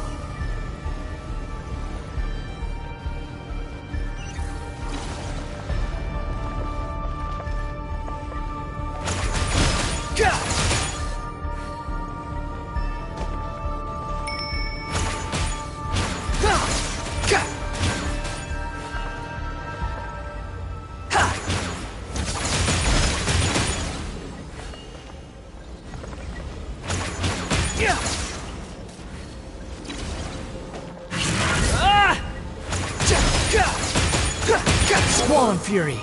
S: Squall and Fury!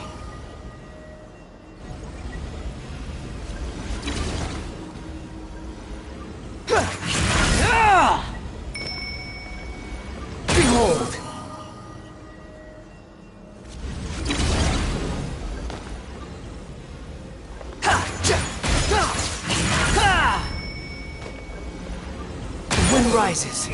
S: Behold! The wind rises.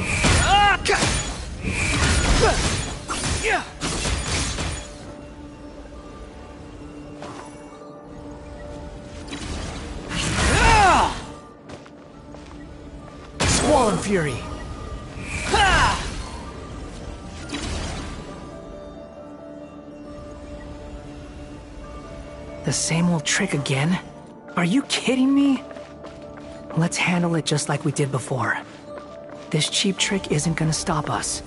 S: Squall and Fury! The same old trick again? Are you kidding me? Let's handle it just like we did before. This cheap trick isn't gonna stop us.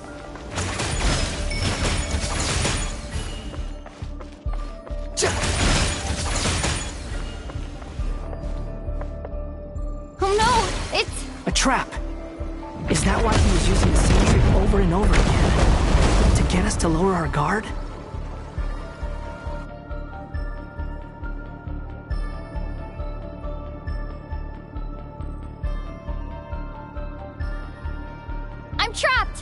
T: Oh no! It's...
S: A trap! Is that why he was using the same trick over and over again? To get us to lower our guard?
T: I'm trapped!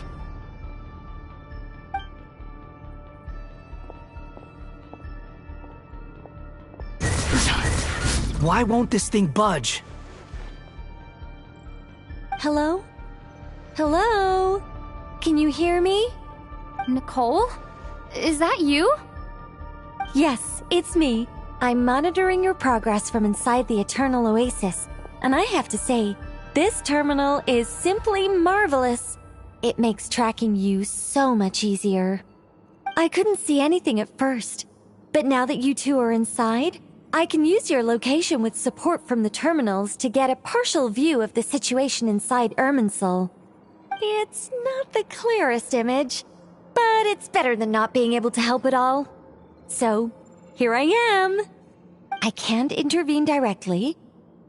S: Why won't this thing budge?
T: Hello? Hello? Can you hear me? Nicole? Is that you?
H: Yes, it's me. I'm monitoring your progress from inside the Eternal Oasis, and I have to say, this terminal is simply marvelous. It makes tracking you so much easier. I couldn't see anything at first, But now that you two are inside, I can use your location with support from the terminals to get a partial view of the situation inside Irminsul. It's not the clearest image, but it's better than not being able to help at all. So, here I am. I can't intervene directly,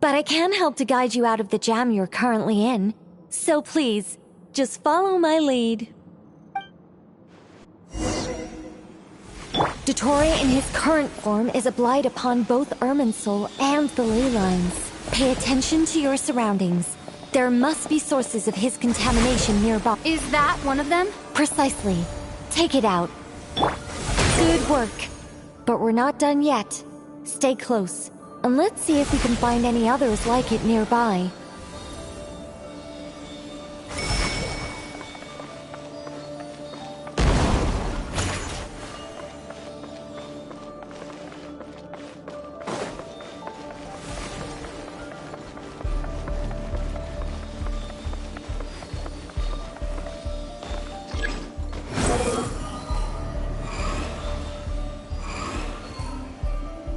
H: but I can help to guide you out of the jam you're currently in. So please, just follow my lead. Dottore in his current form is a blight upon both Irminsul and the ley lines. Pay attention to your surroundings. There must be sources of his contamination nearby.
T: Is that one of them?
H: Precisely. Take it out. Good work. But we're not done yet. Stay close, and let's see if we can find any others like it nearby.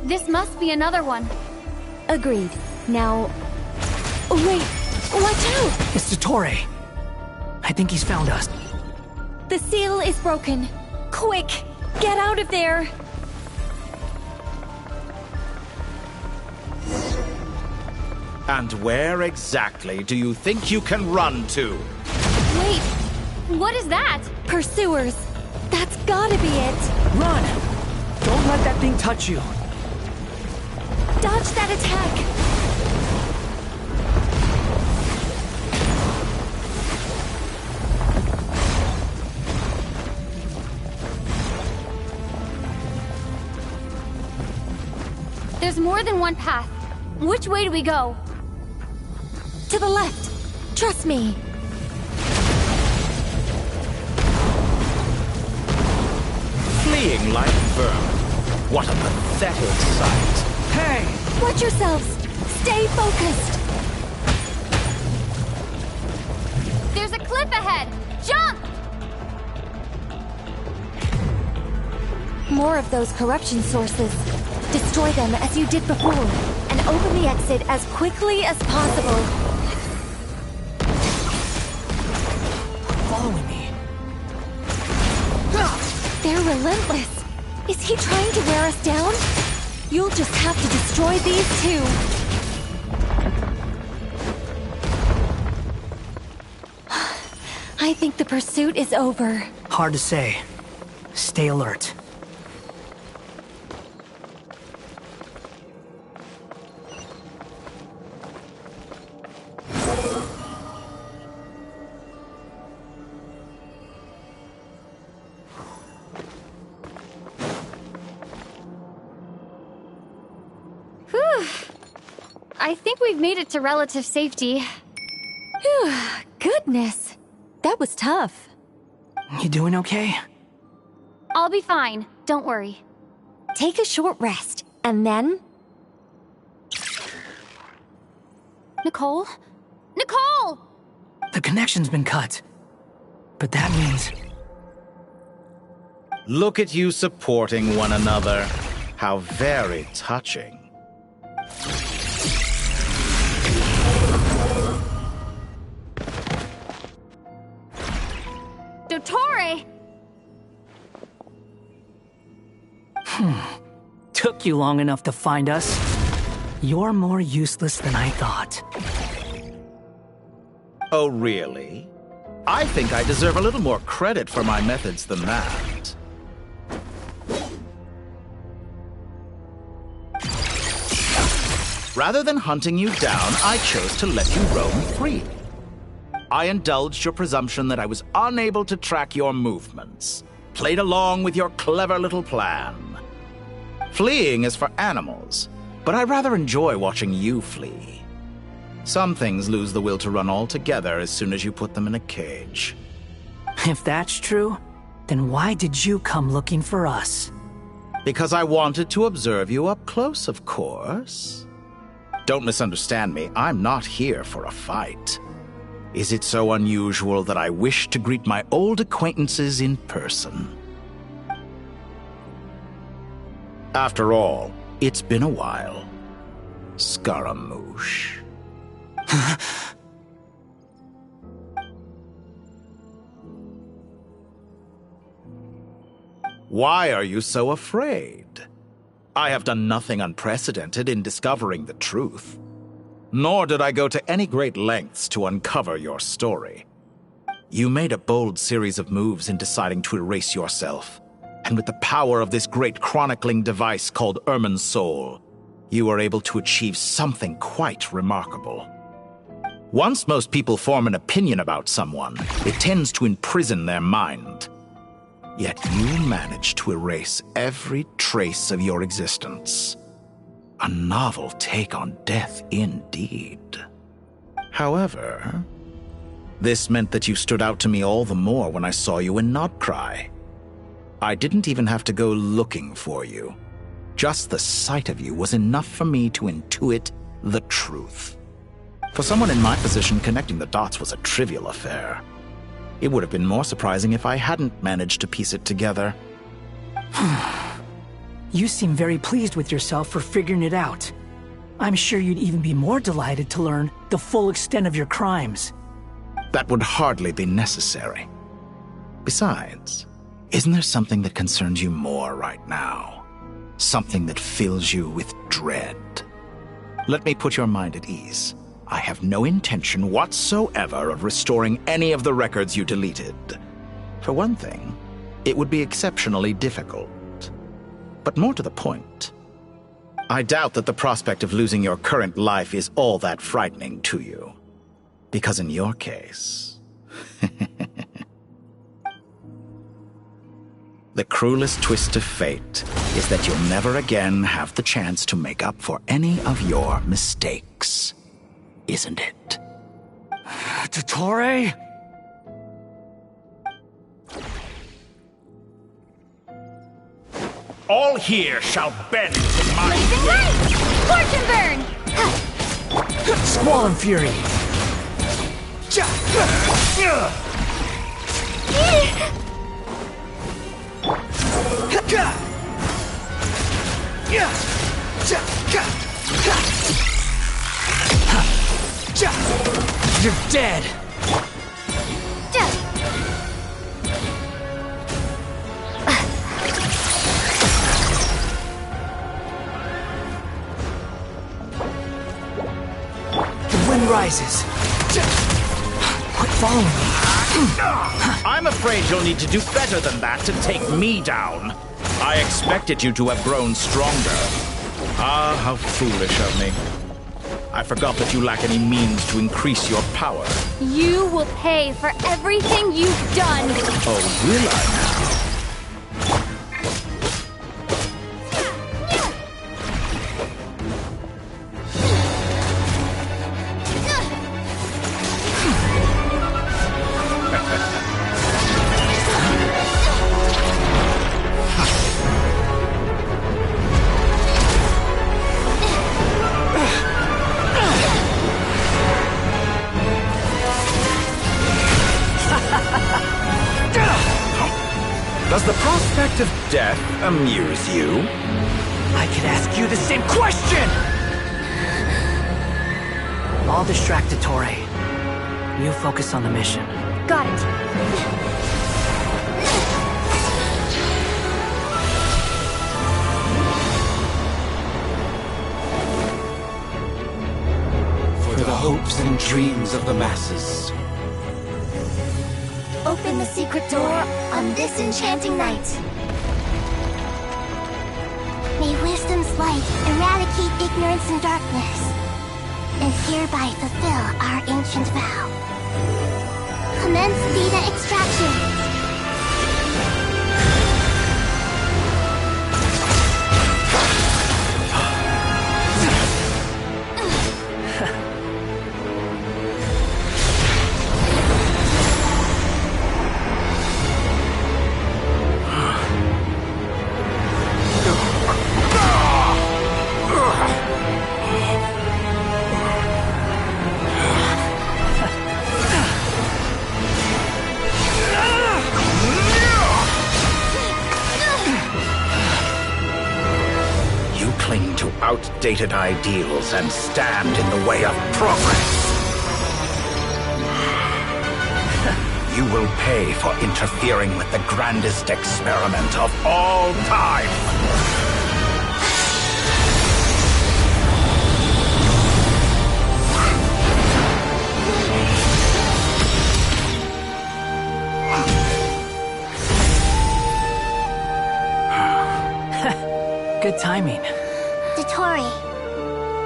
T: This must be another one.
H: Agreed. Now... Oh, wait! Watch out!
S: It's Dottore. I think he's found us.
H: The seal is broken. Quick! Get out of there!
G: And where exactly do you think you can run to?
T: Wait! What is that?
H: Pursuers! That's gotta be it!
S: Run! Don't let that thing touch you!
H: Dodge that attack!
T: There's more than one path. Which way do we go?
H: To the left. Trust me.
G: Fleeing like vermin. What a pathetic sight.
S: Hey!
H: Watch yourselves! Stay focused!
T: There's a cliff ahead! Jump!
H: More of those corruption sources. Destroy them as you did before, and open the exit as quickly as possible.
S: Following me.
H: They're relentless. Is he trying to wear us down? You'll just have to destroy these two. I think the pursuit is over.
S: Hard to say. Stay alert.
T: I think we've made it to relative safety.
H: Phew, goodness. That was tough.
S: You doing okay?
T: I'll be fine. Don't worry.
H: Take a short rest, and then...
T: Nicole? Nicole!
S: The connection's been cut. But that means...
G: Look at you supporting one another. How very touching.
T: Dottore!
S: Took you long enough to find us. You're more useless than I thought.
G: Oh, really? I think I deserve a little more credit for my methods than that. Rather than hunting you down, I chose to let you roam free. I indulged your presumption that I was unable to track your movements, played along with your clever little plan. Fleeing is for animals, but I rather enjoy watching you flee. Some things lose the will to run altogether as soon as you put them in a cage.
S: If that's true, then why did you come looking for us?
G: Because I wanted to observe you up close, of course. Don't misunderstand me, I'm not here for a fight. Is it so unusual that I wish to greet my old acquaintances in person? After all, it's been a while. Scaramouche. Why are you so afraid? I have done nothing unprecedented in discovering the truth. Nor did I go to any great lengths to uncover your story. You made a bold series of moves in deciding to erase yourself. And with the power of this great chronicling device called Irmin's Soul, you were able to achieve something quite remarkable. Once most people form an opinion about someone, it tends to imprison their mind. Yet you managed to erase every trace of your existence. A novel take on death indeed. However, this meant that you stood out to me all the more when I saw you in Nodcry. I didn't even have to go looking for you. Just the sight of you was enough for me to intuit the truth. For someone in my position, connecting the dots was a trivial affair. It would have been more surprising if I hadn't managed to piece it together.
S: You seem very pleased with yourself for figuring it out. I'm sure you'd even be more delighted to learn the full extent of your crimes.
G: That would hardly be necessary. Besides, isn't there something that concerns you more right now? Something that fills you with dread? Let me put your mind at ease. I have no intention whatsoever of restoring any of the records you deleted. For one thing, it would be exceptionally difficult. But more to the point, I doubt that the prospect of losing your current life is all that frightening to you. Because in your case, the cruelest twist of fate is that you'll never again have the chance to make up for any of your mistakes. Isn't it?
S: Dottore?
G: All here shall bend to my
V: Blazing light! Fortune burn!
S: Squall and fury! You're dead! The wind rises. Quit following me.
G: I'm afraid you'll need to do better than that to take me down. I expected you to have grown stronger. Ah, how foolish of me. I forgot that you lack any means to increase your power.
T: You will pay for everything you've done.
G: Oh, will I now? Does the prospect of death amuse you?
S: I could ask you the same question! I'll distract Dottore. You focus on the mission.
T: Got it.
B: For the hopes and dreams of the masses.
V: Open the secret door on this enchanting night. May wisdom's light eradicate ignorance and darkness, and hereby fulfill our ancient vow. Commence data extraction.
G: cling to outdated ideals and stand in the way of progress. You will pay for interfering with the grandest experiment of all time.
S: Good timing.
V: Dottore,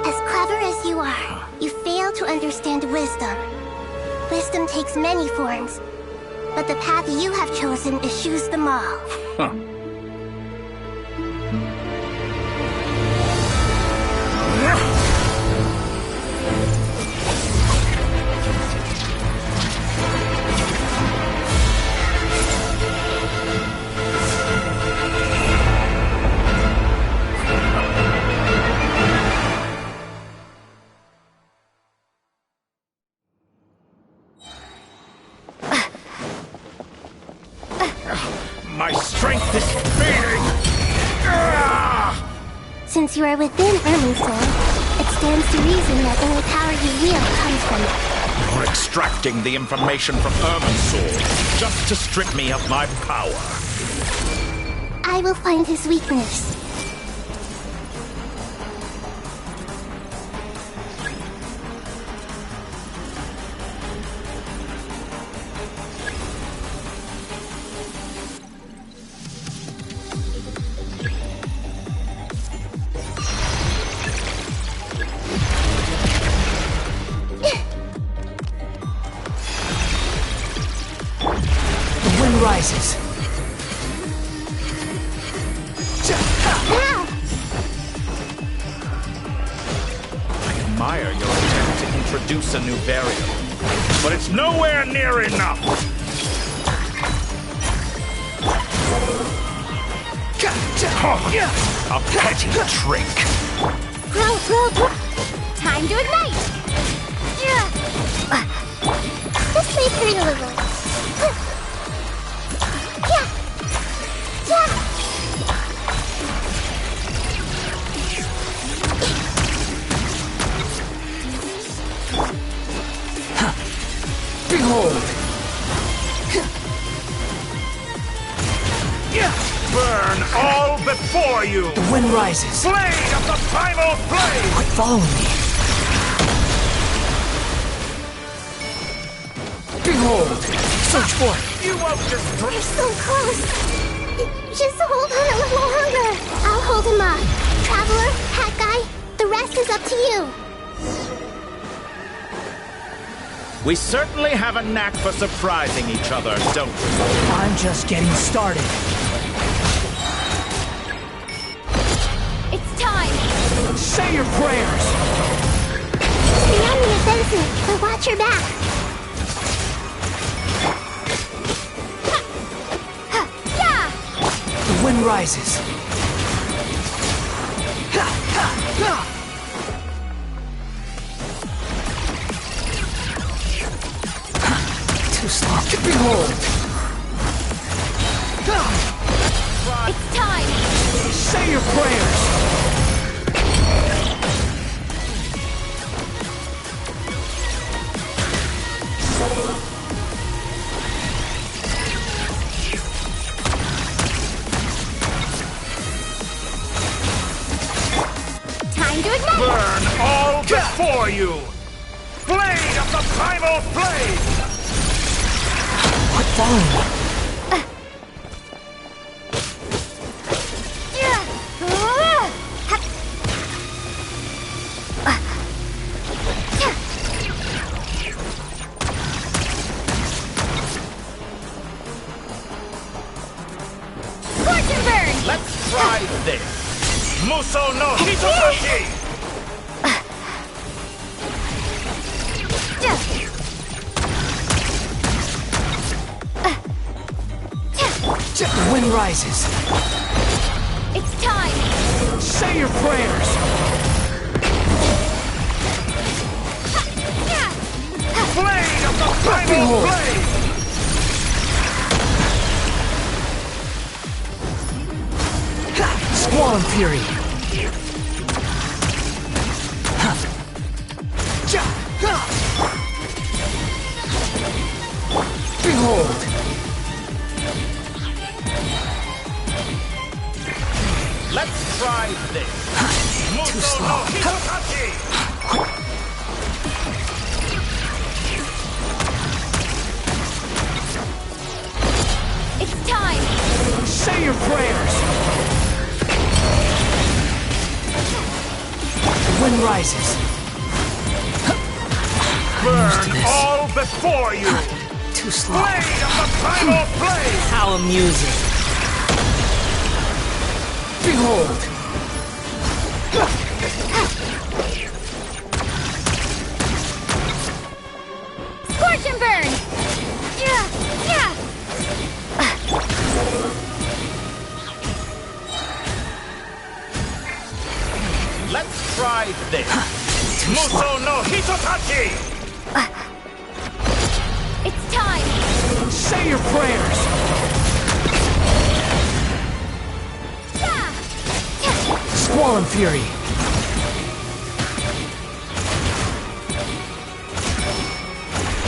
V: as clever as you are, you fail to understand wisdom. Wisdom takes many forms, but the path you have chosen eschews them all.
G: Huh. My strength is fading!
V: Since you are within Irminsul, it stands to reason that the only power you wield comes from it.
G: You're extracting the information from Irminsul just to strip me of my power.
V: I will find his weakness.
S: Rises.
G: I admire your attempt to introduce a new variable, but it's nowhere near enough. A petty trick.
V: Time to ignite! This may hurt a little.
S: Behold!
G: Burn all before you!
S: The wind rises.
G: Blade of the primal blade!
S: Quit following me. Behold! Search for it.
G: You won't just...
V: We're so close. Just hold on a little longer. I'll hold him up. Traveler, Hat Guy, the rest is up to you.
G: We certainly have a knack for surprising each other, don't we?
S: I'm just getting started.
V: It's time.
S: Say your prayers.
V: Stay on the offensive, but watch your back.
S: The wind rises. Too slow. Behold.
V: It's time.
S: Say your prayers.
V: Time to ignite.
G: Burn all before you! Blade of the primal blade!
S: Quit following me.
G: Let's try this! Muso no Hitohashi!
S: The wind rises.
V: It's time.
S: Say your prayers.
G: Blade of the primal blade!
S: Squall and Fury. Too slow.
F: It's time!
S: Say your prayers! The wind rises.
M: Burn all before you!
S: Too slow.
M: Blade of the primal blade!
S: How amusing. Behold!
F: Scorch and burn! Yeah! Yeah!
J: Let's try this. Muso no Hitotachi!
F: It's time!
S: Say your prayers! Squall and fury!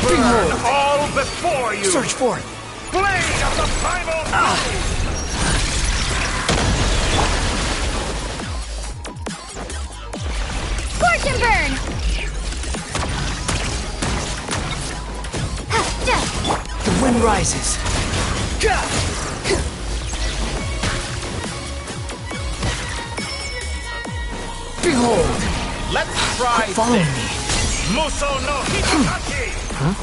M: Burn all before you!
S: Search for it!
M: Blade of the primal blade!
F: Scorch and burn!
S: The wind rises. Behold!
J: Let's try
S: Quit following
J: this.
S: me.
J: Muso no Hitotachi!
S: Huh?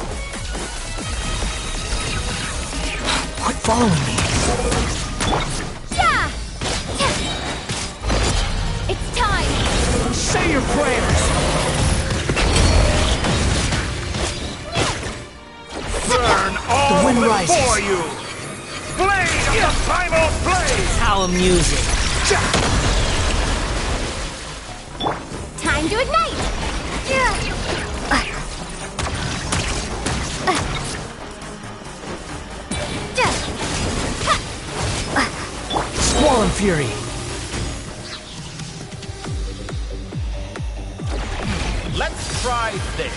S: Quit following me.
F: Yeah! It's time!
S: Say your prayers!
J: Burn all
S: The wind
J: before
S: rises.
J: you! Blade of the primal blade!
S: How amusing.
F: Time to ignite! Yeah!
S: Squall and fury!
J: Let's try this.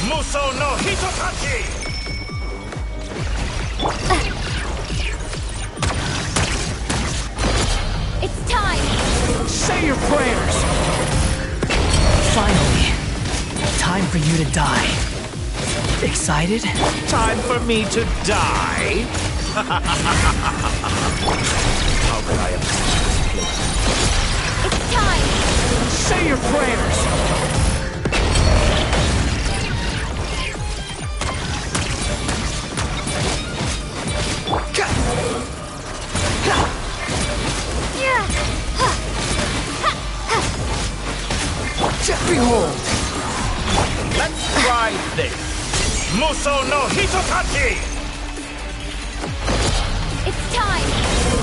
J: Muso no Hitotachi!
F: It's time!
S: Say your prayers! Finally, time for you to die. Excited?
J: Time for me to die? How could I imagine this place?
F: It's time!
S: Say your prayers! Behold!
J: Let's try this. Muso no Hitotachi!
F: It's time!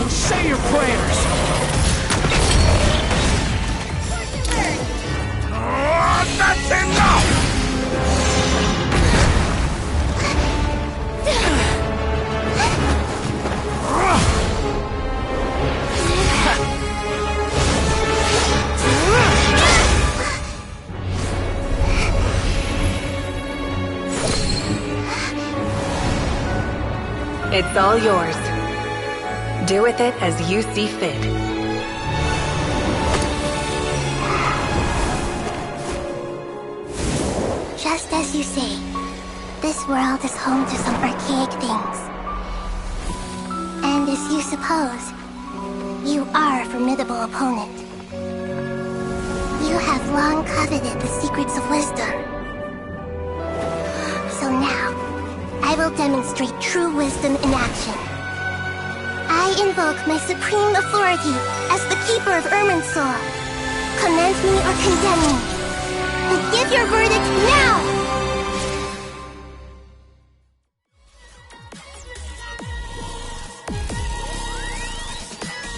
S: Say your prayers!
J: Oh, that's enough!
Q: It's all yours. Do with it as you see fit.
V: Just as you say, this world is home to some archaic things. And as you suppose, you are a formidable opponent. You have long coveted the secrets of wisdom. So now, I will demonstrate true wisdom in action. I invoke my supreme authority as the keeper of Irminsul. Commend me or condemn me. And give your verdict now!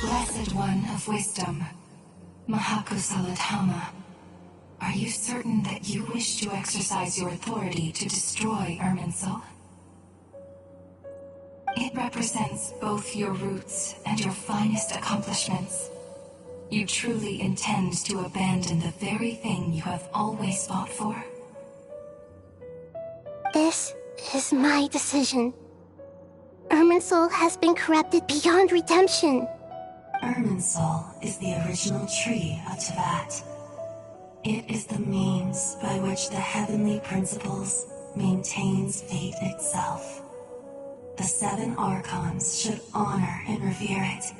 K: Blessed One of Wisdom, Mahakusaladhama, are you certain that you wish to exercise your authority to destroy Irminsul? It represents both your roots and your finest accomplishments. You truly intend to abandon the very thing you have always fought for?
V: This is my decision. Irminsul has been corrupted beyond redemption.
K: Irminsul is the original tree of Tevat. It is the means by which the heavenly principles maintains fate itself. The 7 Archons should honor and revere it,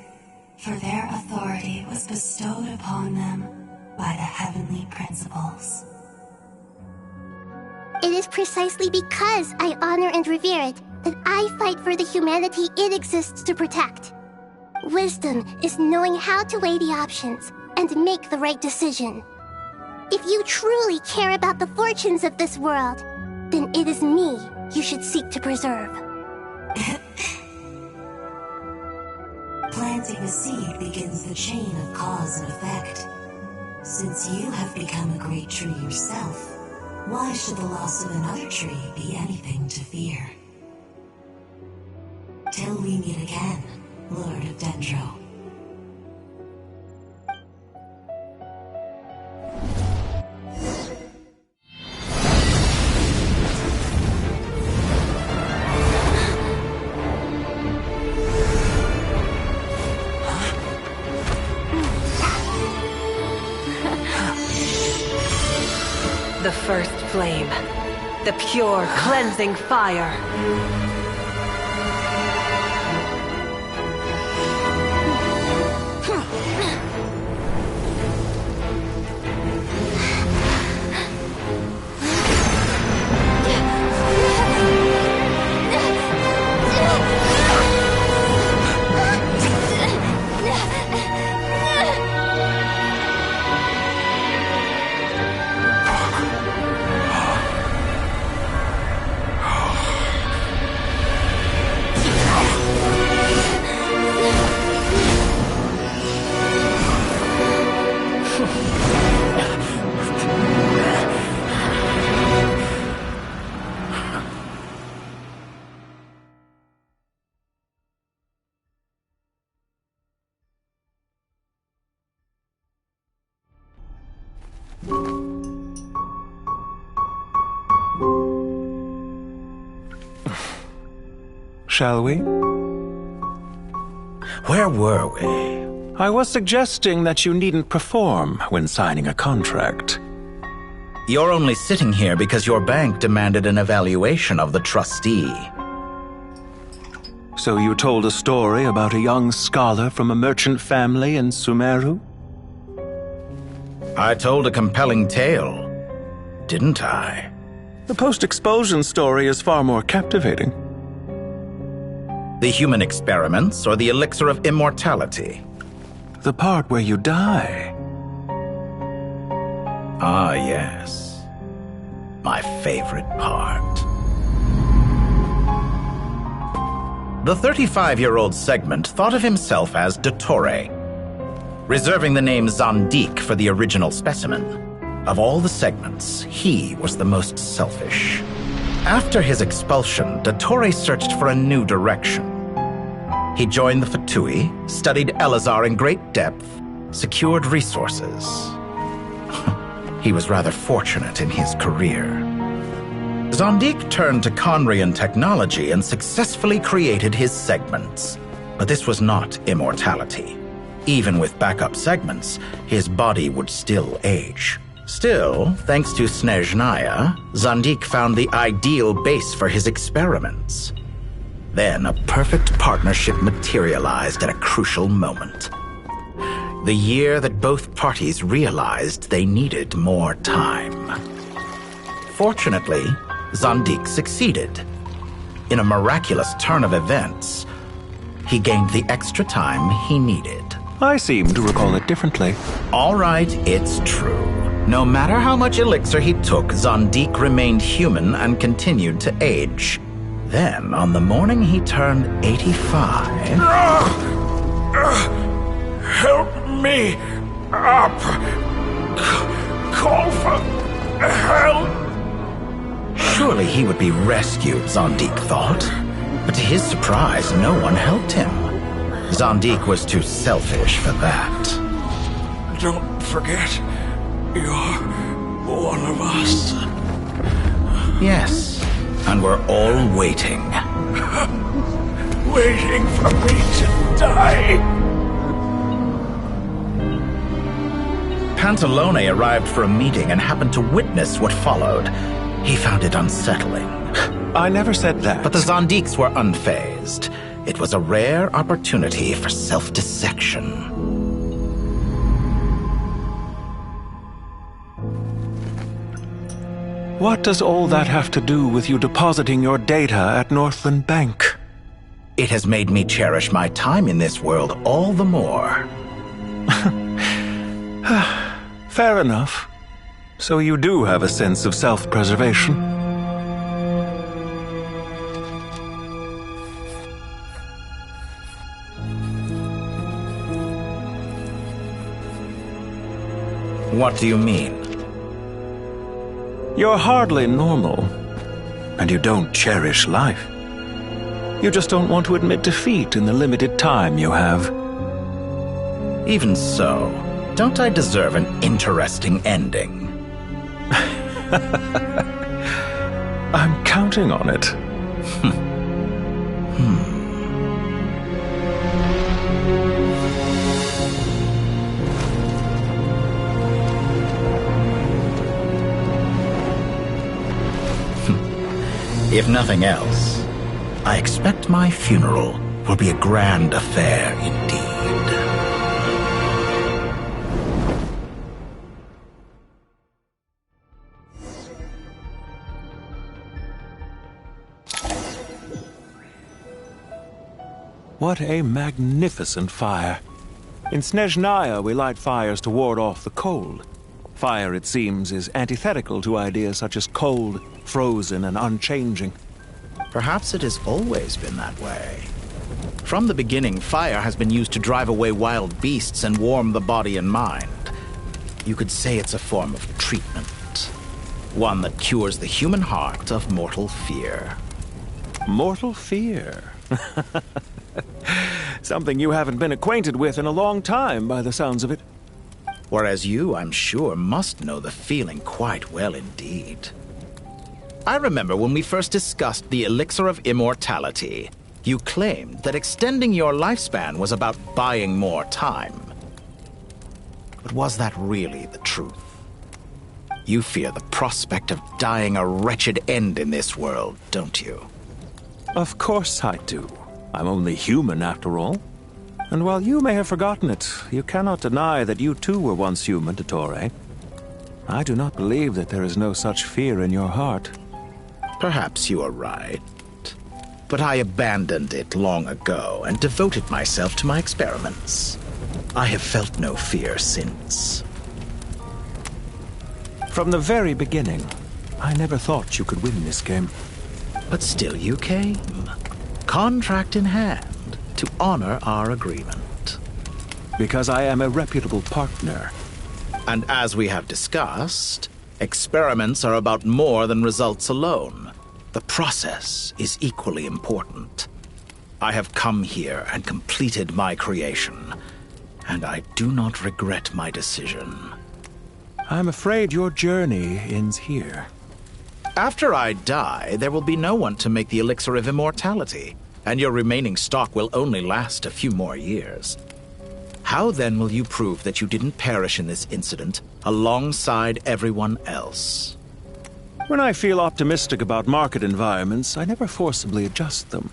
K: for their authority was bestowed upon them by the heavenly principles.
V: It is precisely because I honor and revere it that I fight for the humanity it exists to protect. Wisdom is knowing how to weigh the options and make the right decision. If you truly care about the fortunes of this world, then it is me you should seek to preserve.
K: Planting a seed begins the chain of cause and effect. Since you have become a great tree yourself, why should the loss of another tree be anything to fear? Till we meet again, Lord of Dendro.
L: The first flame. The pure, cleansing fire.
E: Shall we?
G: Where were we?
E: I was suggesting that you needn't perform when signing a contract.
G: You're only sitting here because your bank demanded an evaluation of the trustee.
E: So you told a story about a young scholar from a merchant family in Sumeru?
G: I told a compelling tale, didn't I?
E: The post-expulsion story is far more captivating.
G: The human experiments or the elixir of immortality?
E: The part where you die.
G: Ah, yes. My favorite part. The 35-year-old Segment thought of himself as Dottore, reserving the name Zandik for the original specimen. Of all the Segments, he was the most selfish. After his expulsion, Dottore searched for a new direction. He joined the Fatui, studied Elazar in great depth, secured resources. He was rather fortunate in his career. Zandik turned to Conrian technology and successfully created his segments. But this was not immortality. Even with backup segments, his body would still age. Still, thanks to Snezhnaya, Zandik found the ideal base for his experiments. Then a perfect partnership materialized at a crucial moment. The year that both parties realized they needed more time. Fortunately, Zandik succeeded. In a miraculous turn of events, he gained the extra time he needed.
E: I seem to recall it differently.
G: All right, it's true. No matter how much elixir he took, Zandik remained human and continued to age. Then, on the morning he turned 85...
M: Help me up! Call for help!
G: Surely he would be rescued, Zandik thought. But to his surprise, no one helped him. Zandik was too selfish for that.
M: Don't forget, you're one of us.
G: Yes, and we're all waiting.
M: Waiting for me to die.
G: Cantalone arrived for a meeting and happened to witness what followed, he found it unsettling.
E: I never said that.
G: But the Zondiques were unfazed. It was a rare opportunity for self-dissection.
E: What does all that have to do with you depositing your data at Northland Bank?
G: It has made me cherish my time in this world all the more.
E: Fair enough. So you do have a sense of self-preservation.
G: What do you mean?
E: You're hardly normal, and you don't cherish life. You just don't want to admit defeat in the limited time you have.
G: Even so, don't I deserve an interesting ending?
E: I'm counting on it.
G: If nothing else, I expect my funeral will be a grand affair indeed.
E: What a magnificent fire. In Snezhnaya, we light fires to ward off the cold. Fire, it seems, is antithetical to ideas such as cold, frozen, and unchanging.
G: Perhaps it has always been that way. From the beginning, fire has been used to drive away wild beasts and warm the body and mind. You could say it's a form of treatment. One that cures the human heart of mortal fear.
E: Mortal fear? Something you haven't been acquainted with in a long time, by the sounds of it.
G: Whereas you, I'm sure, must know the feeling quite well indeed. I remember when we first discussed the elixir of immortality, you claimed that extending your lifespan was about buying more time. But was that really the truth? You fear the prospect of dying a wretched end in this world, don't you?
E: Of course I do. I'm only human, after all. And while you may have forgotten it, you cannot deny that you too were once human, Dottore. I do not believe that there is no such fear in your heart.
G: Perhaps you are right. But I abandoned it long ago and devoted myself to my experiments. I have felt no fear since.
E: From the very beginning, I never thought you could win this game.
G: But still you came. Contract in hand. To honor our agreement.
E: Because I am a reputable partner.
G: And as we have discussed, experiments are about more than results alone. The process is equally important. I have come here and completed my creation, and I do not regret my decision.
E: I'm afraid your journey ends here.
G: After I die, there will be no one to make the elixir of immortality. And your remaining stock will only last a few more years. How then will you prove that you didn't perish in this incident alongside everyone else?
E: When I feel optimistic about market environments, I never forcibly adjust them.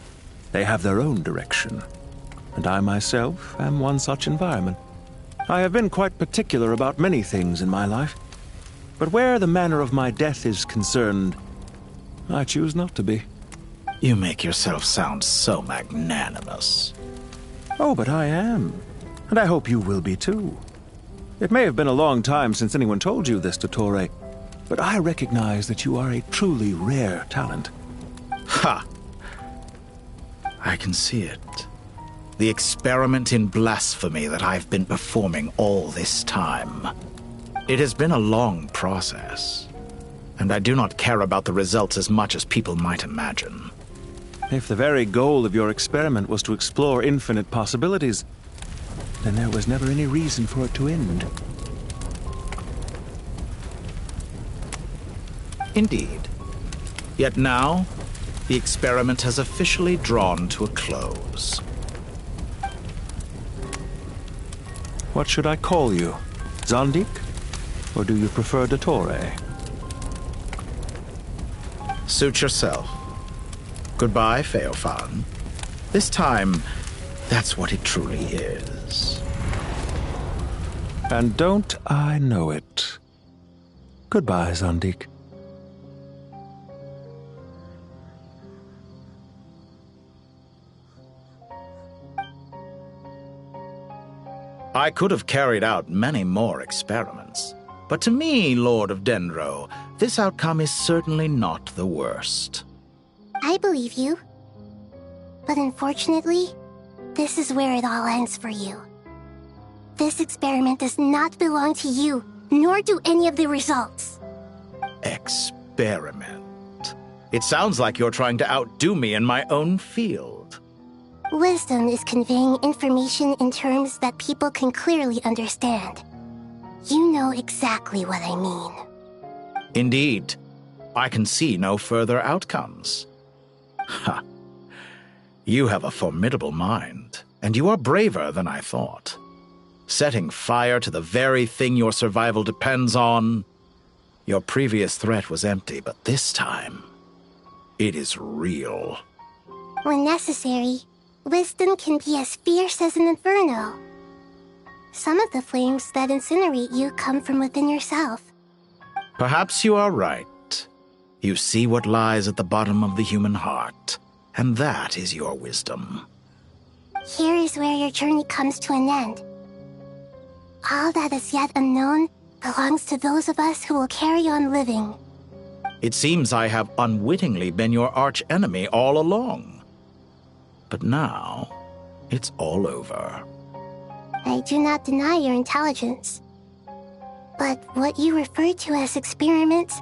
E: They have their own direction. And I myself am one such environment. I have been quite particular about many things in my life. But where the manner of my death is concerned, I choose not to be.
G: You make yourself sound so magnanimous.
E: Oh, but I am. And I hope you will be too. It may have been a long time since anyone told you this, Dottore, but I recognize that you are a truly rare talent.
G: Ha! I can see it. The experiment in blasphemy that I've been performing all this time. It has been a long process, and I do not care about the results as much as people might imagine.
E: If the very goal of your experiment was to explore infinite possibilities, then there was never any reason for it to end.
G: Indeed. Yet now, the experiment has officially drawn to a close.
E: What should I call you? Zondik? Or do you prefer Dottore?
G: Suit yourself. Goodbye, Feofan. This time, that's what it truly is.
E: And don't I know it? Goodbye, Zandik.
G: I could have carried out many more experiments, but to me, Lord of Dendro, this outcome is certainly not the worst.
V: I believe you. But unfortunately, this is where it all ends for you. This experiment does not belong to you, nor do any of the results.
G: Experiment? It sounds like you're trying to outdo me in my own field.
V: Wisdom is conveying information in terms that people can clearly understand. You know exactly what I mean.
G: Indeed. I can see no further outcomes. Ha. You have a formidable mind, and you are braver than I thought. Setting fire to the very thing your survival depends on. Your previous threat was empty, but this time, it is real.
V: When necessary, wisdom can be as fierce as an inferno. Some of the flames that incinerate you come from within yourself.
G: Perhaps you are right. You see what lies at the bottom of the human heart, and that is your wisdom.
V: Here is where your journey comes to an end. All that is yet unknown belongs to those of us who will carry on living.
G: It seems I have unwittingly been your arch-enemy all along. But now, it's all over.
V: I do not deny your intelligence. But what you refer to as experiments,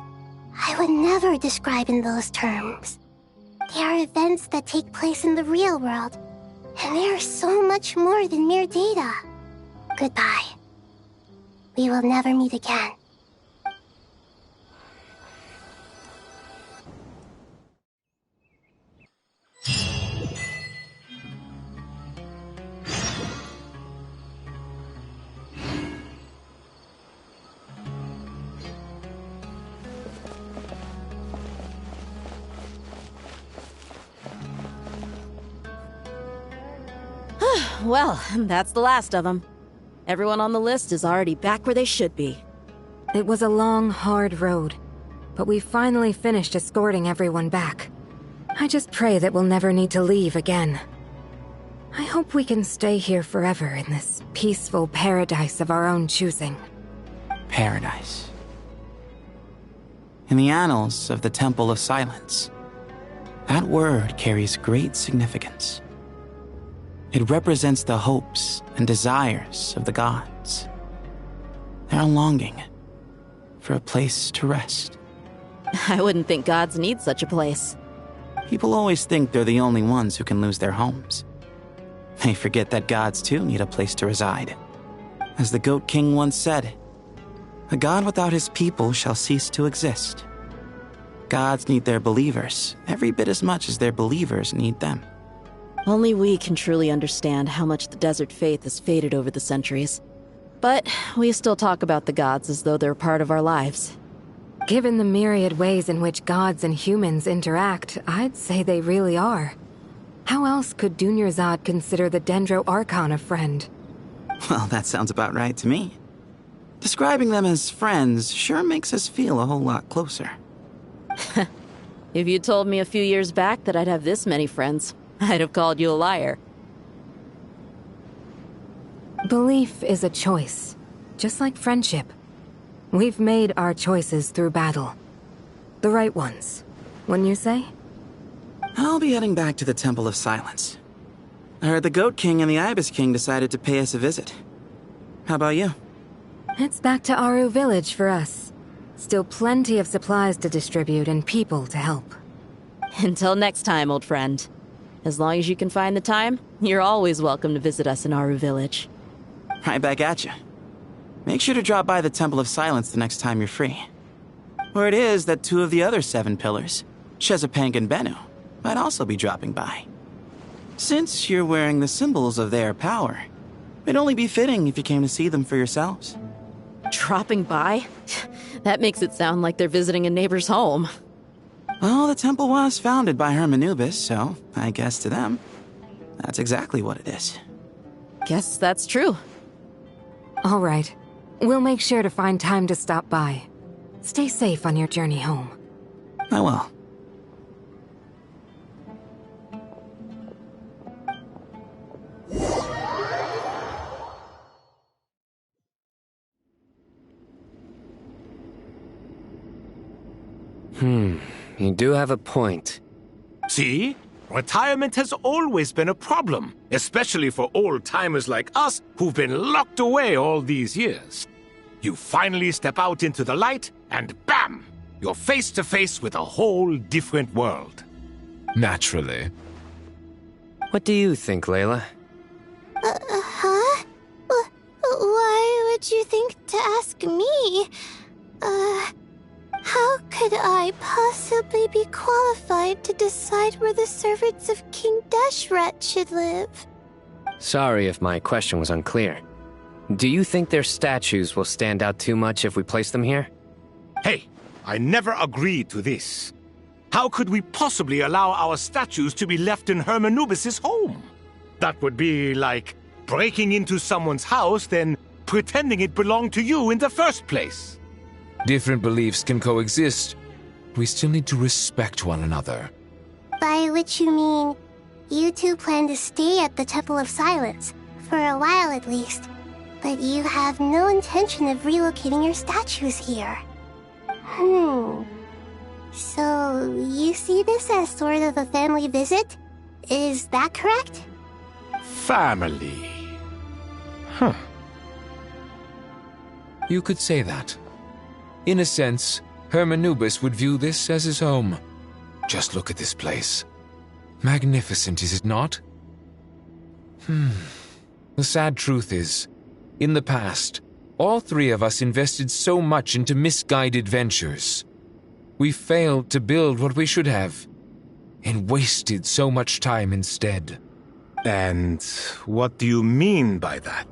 V: I would never describe in those terms. They are events that take place in the real world, and they are so much more than mere data. Goodbye. We will never meet again.
P: Well, that's the last of them. Everyone on the list is already back where they should be.
Q: It was a long, hard road, but we finally finished escorting everyone back. I just pray that we'll never need to leave again. I hope we can stay here forever in this peaceful paradise of our own choosing.
A: Paradise. In the annals of the Temple of Silence, that word carries great significance. It represents the hopes and desires of the gods. Their longing for a place to rest.
P: I wouldn't think gods need such a place.
A: People always think they're the only ones who can lose their homes. They forget that gods too need a place to reside. As the Goat King once said, "A god without his people shall cease to exist." Gods need their believers every bit as much as their believers need them.
P: Only we can truly understand how much the desert faith has faded over the centuries. But we still talk about the gods as though they're part of our lives.
Q: Given the myriad ways in which gods and humans interact, I'd say they really are. How else could Dunyarzad consider the Dendro Archon a friend?
A: Well, that sounds about right to me. Describing them as friends sure makes us feel a whole lot closer.
P: If you told me a few years back that I'd have this many friends, I'd have called you a liar.
Q: Belief is a choice, just like friendship. We've made our choices through battle. The right ones, wouldn't you say?
A: I'll be heading back to the Temple of Silence. I heard the Goat King and the Ibis King decided to pay us a visit. How about you?
Q: It's back to Aru Village for us. Still plenty of supplies to distribute and people to help.
P: Until next time, old friend. As long as you can find the time, you're always welcome to visit us in Aru Village.
A: Right back at you. Make sure to drop by the Temple of Silence the next time you're free. Word is that two of the other 7 pillars, Shezapang and Bennu, might also be dropping by. Since you're wearing the symbols of their power, it'd only be fitting if you came to see them for yourselves.
P: Dropping by? That makes it sound like they're visiting a neighbor's home.
A: Well, the temple was founded by Hermanubis, so I guess to them, that's exactly what it is.
P: Guess that's true.
Q: All right. We'll make sure to find time to stop by. Stay safe on your journey home.
A: I will.
Y: You do have a point.
J: See? Retirement has always been a problem, especially for old-timers like us who've been locked away all these years. You finally step out into the light, and bam! You're face to face with a whole different world.
N: Naturally.
Y: What do you think, Layla?
V: Huh? Why would you think to ask me? How could I possibly be qualified to decide where the servants of King Deshret should live?
Y: Sorry if my question was unclear. Do you think their statues will stand out too much if we place them here?
J: Hey, I never agreed to this. How could we possibly allow our statues to be left in Hermanubis' home? That would be like breaking into someone's house, then pretending it belonged to you in the first place.
N: Different beliefs can coexist. We still need to respect one another.
V: By which you mean, you two plan to stay at the Temple of Silence, for a while at least, but you have no intention of relocating your statues here. So, you see this as sort of a family visit? Is that correct?
J: Family.
N: You could say that. In a sense, Hermanubis would view this as his home. Just look at this place. Magnificent, is it not? The sad truth is, in the past, all three of us invested so much into misguided ventures. We failed to build what we should have, and wasted so much time instead.
J: And what do you mean by that?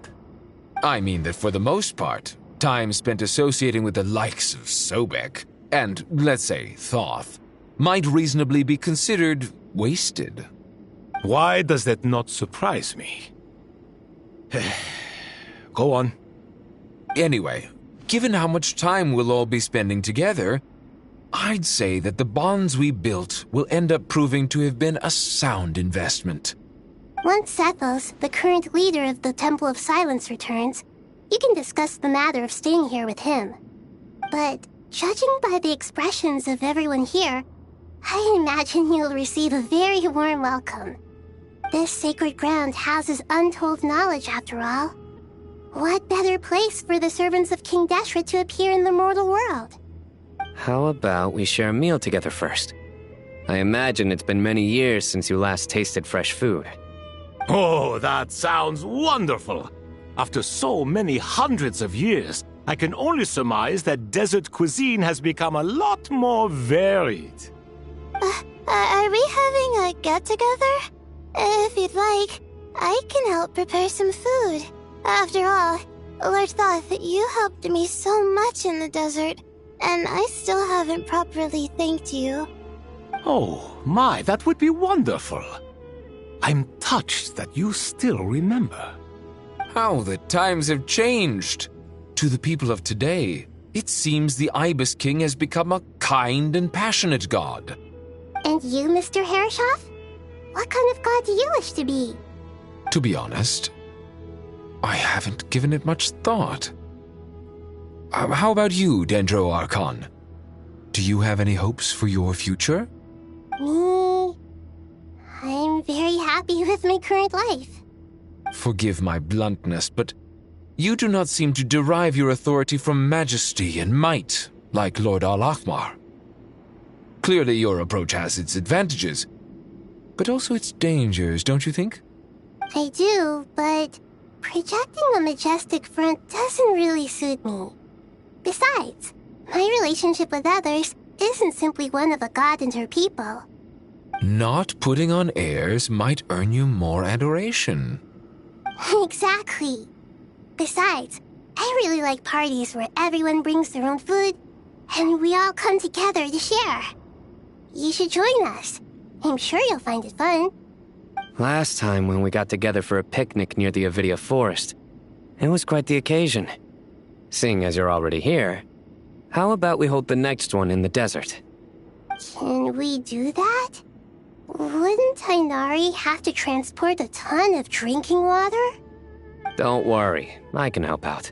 N: I mean that for the most part, time spent associating with the likes of Sobek, and, let's say, Thoth, might reasonably be considered wasted.
J: Why does that not surprise me? Go on.
N: Anyway, given how much time we'll all be spending together, I'd say that the bonds we built will end up proving to have been a sound investment.
V: Once Sethos, the current leader of the Temple of Silence, returns, you can discuss the matter of staying here with him. But judging by the expressions of everyone here, I imagine you'll receive a very warm welcome. This sacred ground houses untold knowledge, after all. What better place for the servants of King Deshret to appear in the mortal world?
Y: How about we share a meal together first? I imagine it's been many years since you last tasted fresh food.
J: Oh, that sounds wonderful! After so many hundreds of years, I can only surmise that desert cuisine has become a lot more varied.
V: Are we having a get-together? If you'd like, I can help prepare some food. After all, Lord Thoth, you helped me so much in the desert, and I still haven't properly thanked you.
J: Oh, my, that would be wonderful. I'm touched that you still remember.
N: How the times have changed. To the people of today, it seems the Ibis King has become a kind and passionate god.
V: And you, Mr. Herreshoff? What kind of god do you wish to be?
N: To be honest, I haven't given it much thought. How about you, Dendro Archon? Do you have any hopes for your future?
V: Me? I'm very happy with my current life.
N: Forgive my bluntness, but you do not seem to derive your authority from majesty and might, like Lord Al-Akhmar. Clearly your approach has its advantages, but also its dangers, don't you think?
V: I do, but projecting a majestic front doesn't really suit me. Besides, my relationship with others isn't simply one of a god and her people.
N: Not putting on airs might earn you more adoration.
V: Exactly. Besides, I really like parties where everyone brings their own food, and we all come together to share. You should join us. I'm sure you'll find it fun.
Y: Last time when we got together for a picnic near the Avidia Forest, it was quite the occasion. Seeing as you're already here, how about we hold the next one in the desert?
V: Can we do that? Wouldn't Tainari have to transport a ton of drinking water?
Y: Don't worry, I can help out.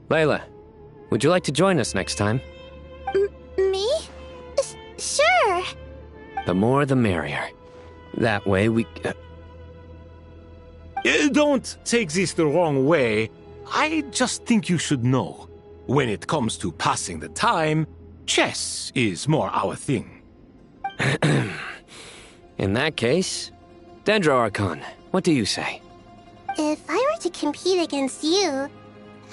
Y: Layla, would you like to join us next time?
V: Me? Sure.
Y: The more the merrier. That way we...
J: Don't take this the wrong way. I just think you should know. When it comes to passing the time, chess is more our thing.
Y: In that case, Dendro Archon, what do you say?
V: If I were to compete against you,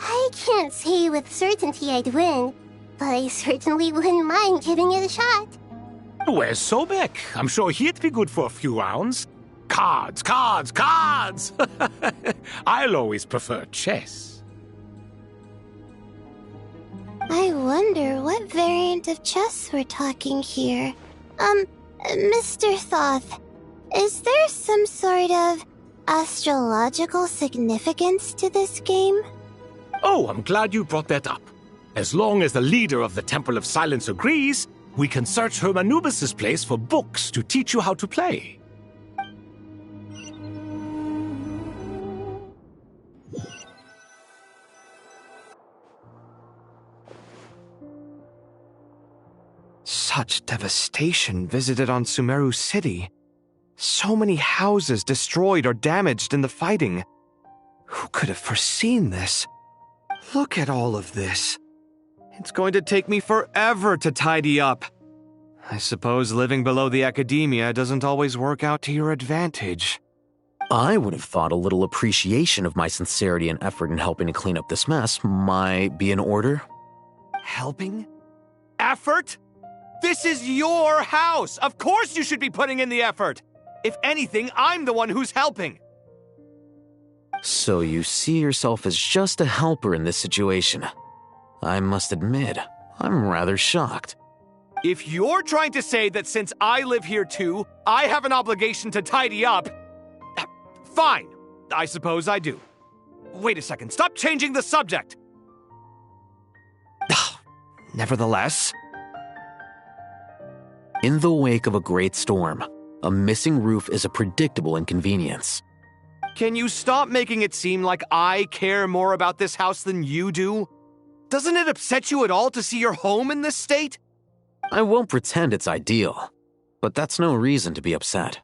V: I can't say with certainty I'd win, but I certainly wouldn't mind giving it a shot.
J: Where's Sobek? I'm sure he'd be good for a few rounds. Cards, cards, cards! I'll always prefer chess.
V: I wonder what variant of chess we're talking here. Mr. Thoth, is there some sort of astrological significance to this game?
J: Oh, I'm glad you brought that up. As long as the leader of the Temple of Silence agrees, we can search Hermanubis' place for books to teach you how to play.
O: Such devastation visited on Sumeru City. So many houses destroyed or damaged in the fighting. Who could have foreseen this? Look at all of this. It's going to take me forever to tidy up. I suppose living below the academia doesn't always work out to your advantage.
R: I would have thought a little appreciation of my sincerity and effort in helping to clean up this mess might be in order.
O: Helping? Effort? This is your house! Of course you should be putting in the effort! If anything, I'm the one who's helping!
R: So you see yourself as just a helper in this situation. I must admit, I'm rather shocked.
O: If you're trying to say that since I live here too, I have an obligation to tidy up, fine, I suppose I do. Wait a second, stop changing the subject! Nevertheless...
R: In the wake of a great storm, a missing roof is a predictable inconvenience.
O: Can you stop making it seem like I care more about this house than you do? Doesn't it upset you at all to see your home in this state?
R: I won't pretend it's ideal, but that's no reason to be upset.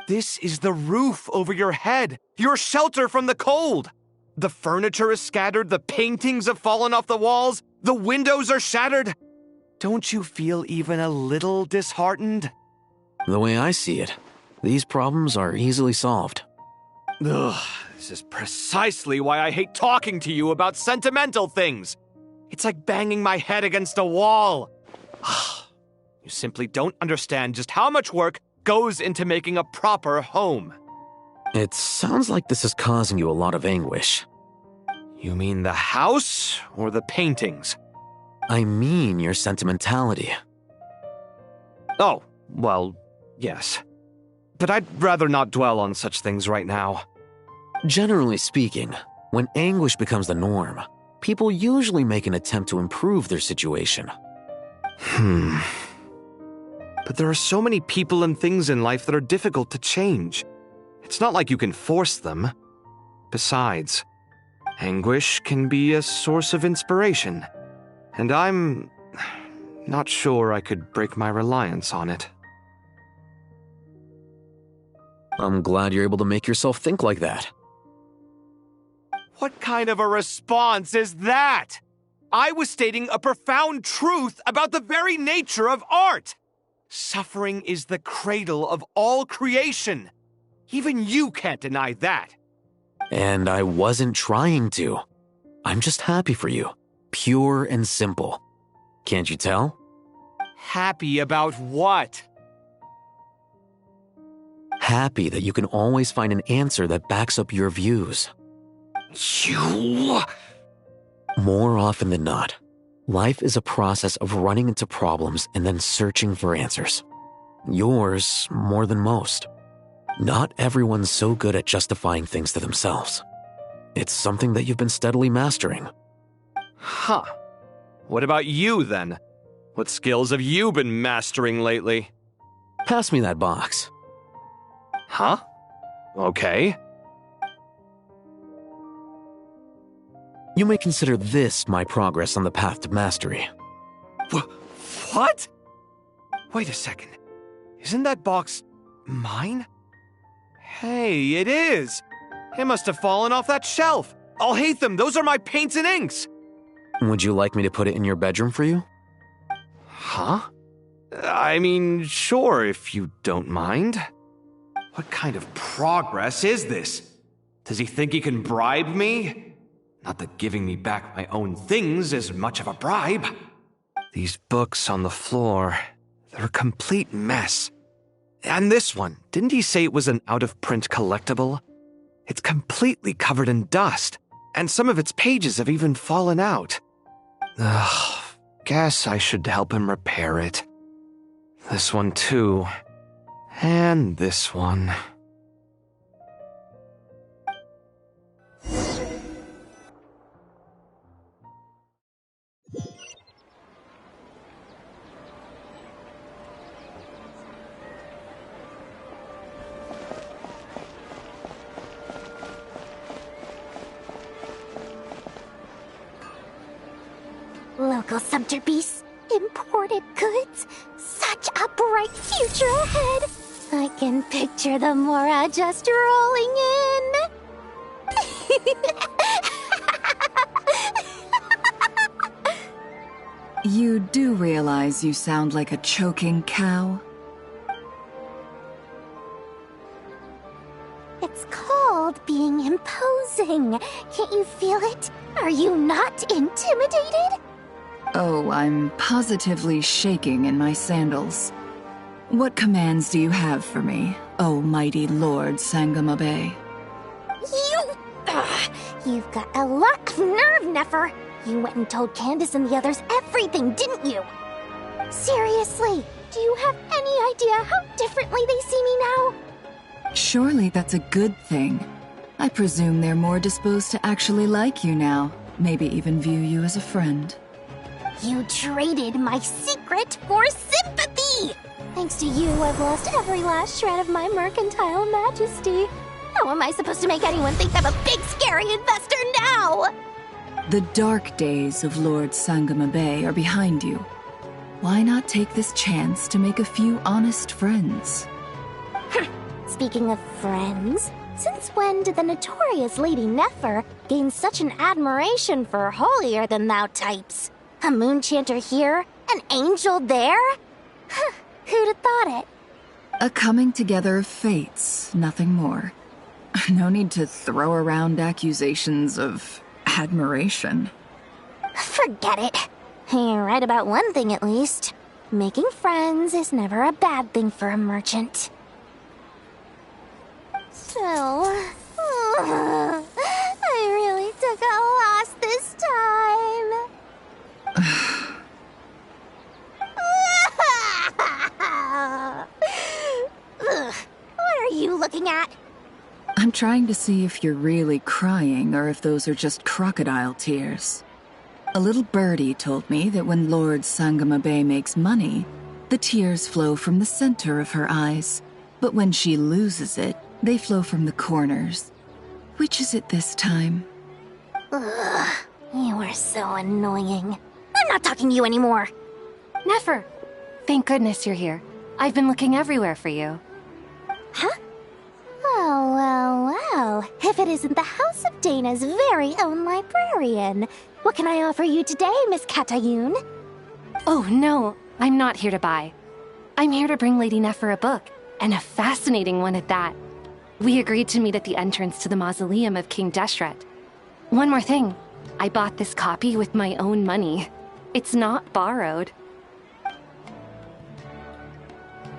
O: This is the roof over your head, your shelter from the cold. The furniture is scattered, the paintings have fallen off the walls, the windows are shattered. Don't you feel even a little disheartened?
R: The way I see it, these problems are easily solved.
O: Ugh, this is precisely why I hate talking to you about sentimental things. It's like banging my head against a wall. You simply don't understand just how much work goes into making a proper home.
R: It sounds like this is causing you a lot of anguish.
O: You mean the house or the paintings?
R: I mean your sentimentality.
O: Oh, well, yes. But I'd rather not dwell on such things right now.
R: Generally speaking, when anguish becomes the norm, people usually make an attempt to improve their situation.
O: But there are so many people and things in life that are difficult to change. It's not like you can force them. Besides, anguish can be a source of inspiration. And I'm not sure I could break my reliance on it.
R: I'm glad you're able to make yourself think like that.
O: What kind of a response is that? I was stating a profound truth about the very nature of art. Suffering is the cradle of all creation. Even you can't deny that.
R: And I wasn't trying to. I'm just happy for you. Pure and simple. Can't you tell?
O: Happy about what?
R: Happy that you can always find an answer that backs up your views.
O: You...
R: More often than not, life is a process of running into problems and then searching for answers. Yours more than most. Not everyone's so good at justifying things to themselves. It's something that you've been steadily mastering.
O: Huh. What about you, then? What skills have you been mastering lately?
R: Pass me that box.
O: Huh? Okay.
R: You may consider this my progress on the path to mastery.
O: What? Wait a second. Isn't that box mine? Hey, it is! It must have fallen off that shelf! I'll hate them! Those are my paints and inks!
R: Would you like me to put it in your bedroom for you?
O: Huh? I mean, sure, if you don't mind. What kind of progress is this? Does he think he can bribe me? Not that giving me back my own things is much of a bribe. These books on the floor, they're a complete mess. And this one, didn't he say it was an out-of-print collectible? It's completely covered in dust, and some of its pages have even fallen out. Ugh, guess I should help him repair it. This one too. And this one.
V: Local subterbeasts, imported goods, such a bright future ahead. I can picture the Mora just rolling in.
D: You do realize you sound like a choking cow?
V: It's called being imposing. Can't you feel it? Are you not intimidated?
D: Oh, I'm positively shaking in my sandals. What commands do you have for me, oh mighty Lord Sangamabe?
V: You've got a lot of nerve, Nefer. You went and told Candace and the others everything, didn't you? Seriously, do you have any idea how differently they see me now?
D: Surely that's a good thing. I presume they're more disposed to actually like you now, maybe even view you as a friend.
V: You traded my secret for sympathy! Thanks to you, I've lost every last shred of my mercantile majesty. How am I supposed to make anyone think I'm a big, scary investor now?
D: The dark days of Lord Sangamabe are behind you. Why not take this chance to make a few honest friends?
V: Speaking of friends, since when did the notorious Lady Nefer gain such an admiration for holier-than-thou types? A moon chanter here? An angel there? Who'd have thought it?
D: A coming together of fates, nothing more. No need to throw around accusations of admiration.
V: Forget it. You're right about one thing at least. Making friends is never a bad thing for a merchant. So, I really took a loss this time. What are you looking at?
D: I'm trying to see if you're really crying or if those are just crocodile tears. A little birdie told me that when Lord Sangamabe makes money, the tears flow from the center of her eyes, but when she loses it, they flow from the corners. Which is it this time?
V: Ugh, you are so annoying. I'm not talking to you anymore.
Q: Nefer, thank goodness you're here. I've been looking everywhere for you.
V: Huh? Well. If it isn't the House of Dana's very own librarian. What can I offer you today, Miss Katayun?
Q: Oh, no, I'm not here to buy. I'm here to bring Lady Nefer a book, and a fascinating one at that. We agreed to meet at the entrance to the mausoleum of King Deshret. One more thing, I bought this copy with my own money. It's not borrowed.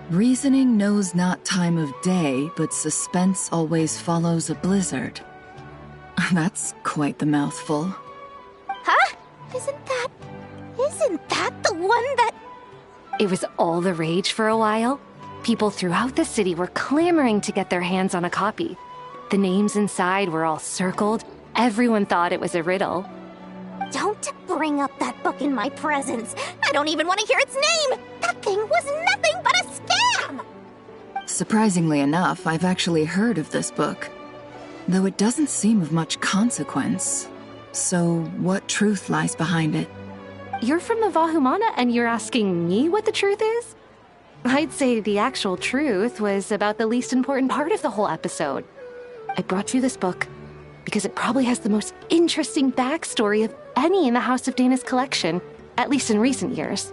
D: Reasoning knows not time of day, but suspense always follows a blizzard. That's quite the mouthful.
V: Huh?
F: Isn't that the one that...
Q: It was all the rage for a while. People throughout the city were clamoring to get their hands on a copy. The names inside were all circled. Everyone thought it was a riddle.
F: Don't bring up that book in my presence. I don't even want to hear its name. That thing was nothing but a scam.
D: Surprisingly enough, I've actually heard of this book, though it doesn't seem of much consequence. So, what truth lies behind it?
Q: You're from the Vahumana and you're asking me what the truth is? I'd say the actual truth was about the least important part of the whole episode. I brought you this book because it probably has the most interesting backstory of any in the House of Dana's collection, at least in recent years.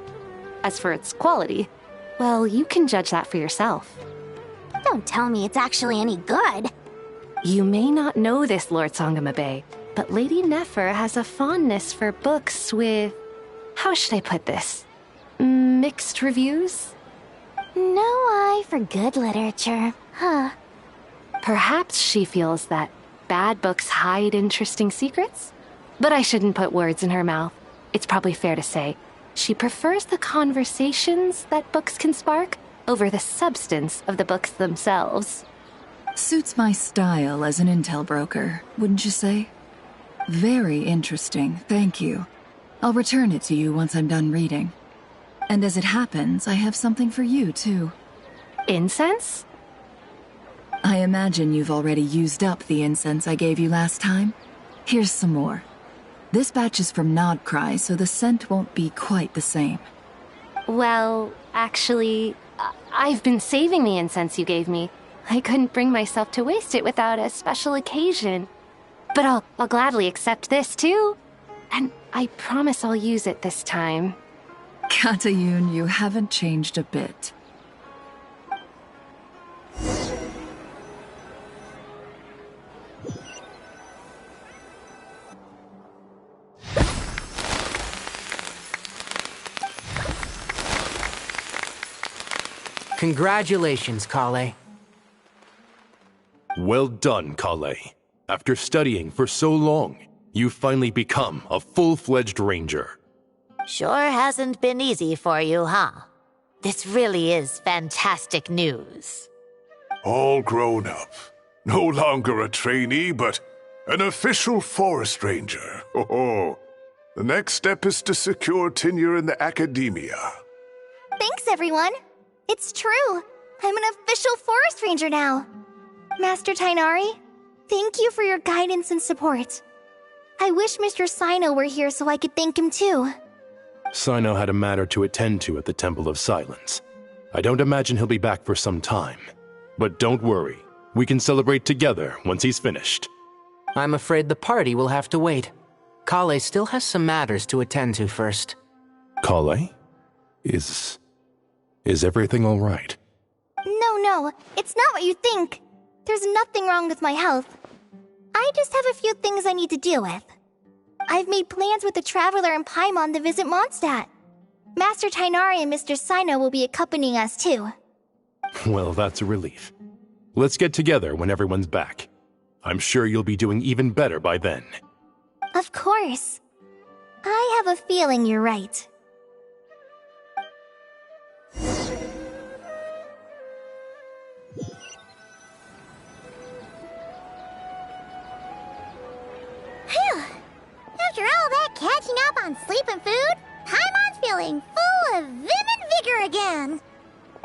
Q: As for its quality, well, you can judge that for yourself.
F: Don't tell me it's actually any good.
Q: You may not know this, Lord Sangamabe, but Lady Nefer has a fondness for books with... how should I put this? Mixed reviews?
F: No eye for good literature, huh?
Q: Perhaps she feels that bad books hide interesting secrets? But I shouldn't put words in her mouth. It's probably fair to say she prefers the conversations that books can spark over the substance of the books themselves.
D: Suits my style as an intel broker, wouldn't you say? Very interesting, thank you. I'll return it to you once I'm done reading. And as it happens, I have something for you, too.
Q: Incense?
D: I imagine you've already used up the incense I gave you last time. Here's some more. This batch is from Nodcry, so the scent won't be quite the same.
Q: Well, actually, I've been saving the incense you gave me. I couldn't bring myself to waste it without a special occasion. But I'll gladly accept this, too. And I promise I'll use it this time.
D: Katayun, you haven't changed a bit.
C: Congratulations, Kale.
I: Well done, Kale. After studying for so long, you've finally become a full-fledged ranger.
U: Sure hasn't been easy for you, huh? This really is fantastic news.
M: All grown up. No longer a trainee, but an official forest ranger. Oh, the next step is to secure tenure in the academia.
V: Thanks, everyone. It's true. I'm an official forest ranger now. Master Tainari, thank you for your guidance and support. I wish Mr. Sino were here so I could thank him too.
I: Sino had a matter to attend to at the Temple of Silence. I don't imagine he'll be back for some time. But don't worry, we can celebrate together once he's finished.
C: I'm afraid the party will have to wait. Kale still has some matters to attend to first.
I: Kale? Is everything all right?
V: No, it's not what you think. There's nothing wrong with my health. I just have a few things I need to deal with. I've made plans with the Traveler and Paimon to visit Mondstadt. Master Tainari and Mr. Sino will be accompanying us too.
I: Well, that's a relief. Let's get together when everyone's back. I'm sure you'll be doing even better by then.
V: Of course. I have a feeling you're right. Phew! After all that catching up on sleep and food, Paimon's feeling full of vim and vigor again.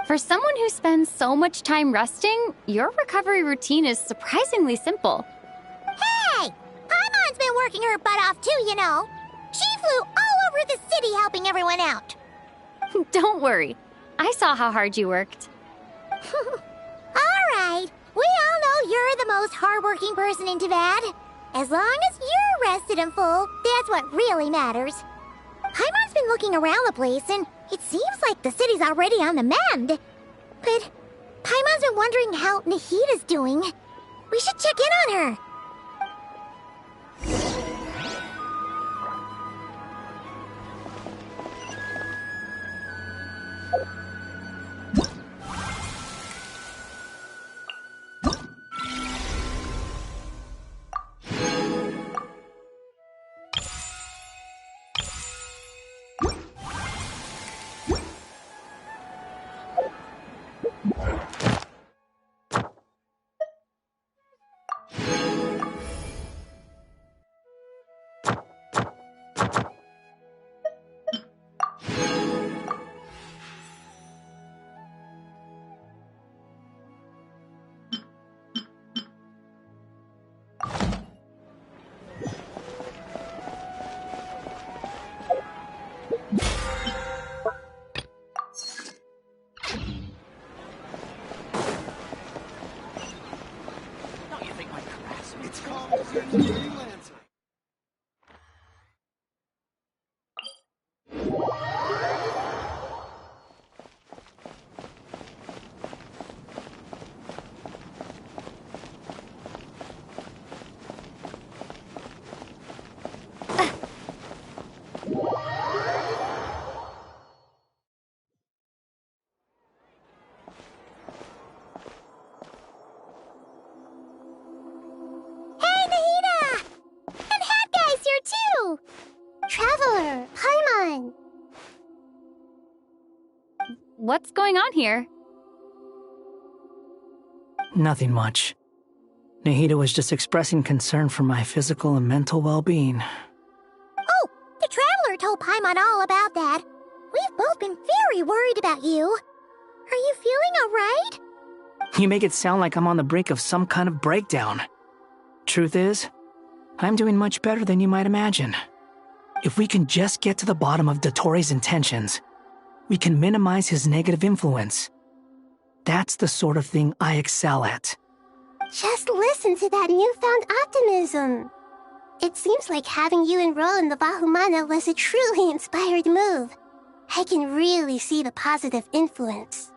T: For someone who spends so much time resting, your recovery routine is surprisingly simple.
V: Hey! Paimon's been working her butt off too, you know. She flew all over the city helping everyone out.
T: Don't worry. I saw how hard you worked.
V: Alright, we all know you're the most hardworking person in Teyvat. As long as you're rested and full, that's what really matters. Paimon's been looking around the place, and it seems like the city's already on the mend. But Paimon's been wondering how Nahita's doing. We should check in on her.
T: what's going on here?
B: Nothing much. Nahida was just expressing concern for my physical and mental well-being.
V: Oh, the Traveler told Paimon all about that. We've both been very worried about you. Are you feeling alright?
B: You make it sound like I'm on the brink of some kind of breakdown. Truth is, I'm doing much better than you might imagine. If we can just get to the bottom of Dottoro's intentions, we can minimize his negative influence. That's the sort of thing I excel at.
V: Just listen to that newfound optimism. It seems like having you enroll in the Vahumana was a truly inspired move. I can really see the positive influence.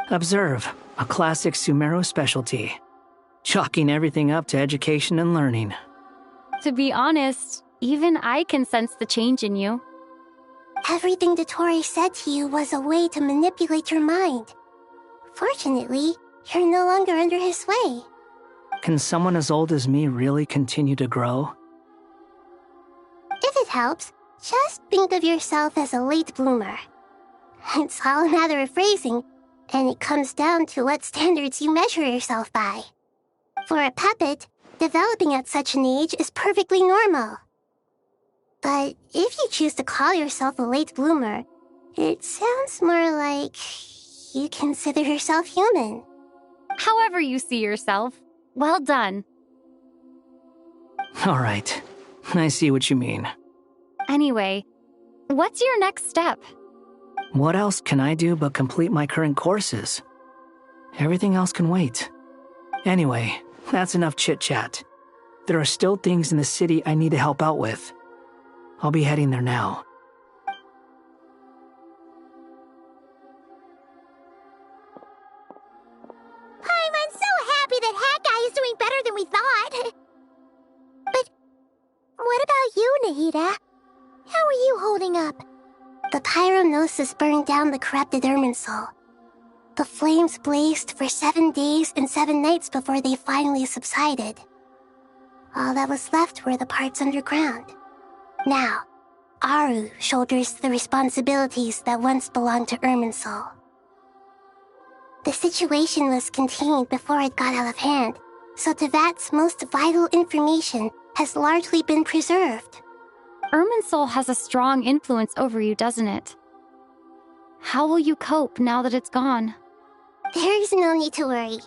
B: Observe, a classic Sumeru specialty. Chalking everything up to education and learning.
T: To be honest, even I can sense the change in you.
V: Everything Dottore said to you was a way to manipulate your mind. Fortunately, you're no longer under his sway.
B: Can someone as old as me really continue to grow?
V: If it helps, just think of yourself as a late bloomer. It's all a matter of phrasing, and it comes down to what standards you measure yourself by. For a puppet, developing at such an age is perfectly normal. But if you choose to call yourself a late bloomer, it sounds more like you consider yourself human.
T: However you see yourself, well done.
B: All right, I see what you mean.
T: Anyway, what's your next step?
B: What else can I do but complete my current courses? Everything else can wait. Anyway, that's enough chit-chat. There are still things in the city I need to help out with. I'll be heading there now.
V: I'm so happy that Hat Guy is doing better than we thought. But what about you, Nahida? How are you holding up? The pyronosis burned down the corrupted Irminsul. The flames blazed for 7 days and 7 nights before they finally subsided. All that was left were the parts underground. Now, Aru shoulders the responsibilities that once belonged to Irminsul. The situation was contained before it got out of hand, so Tevat's most vital information has largely been preserved.
T: Irminsul has a strong influence over you, doesn't it? How will you cope now that it's gone?
V: There is no need to worry.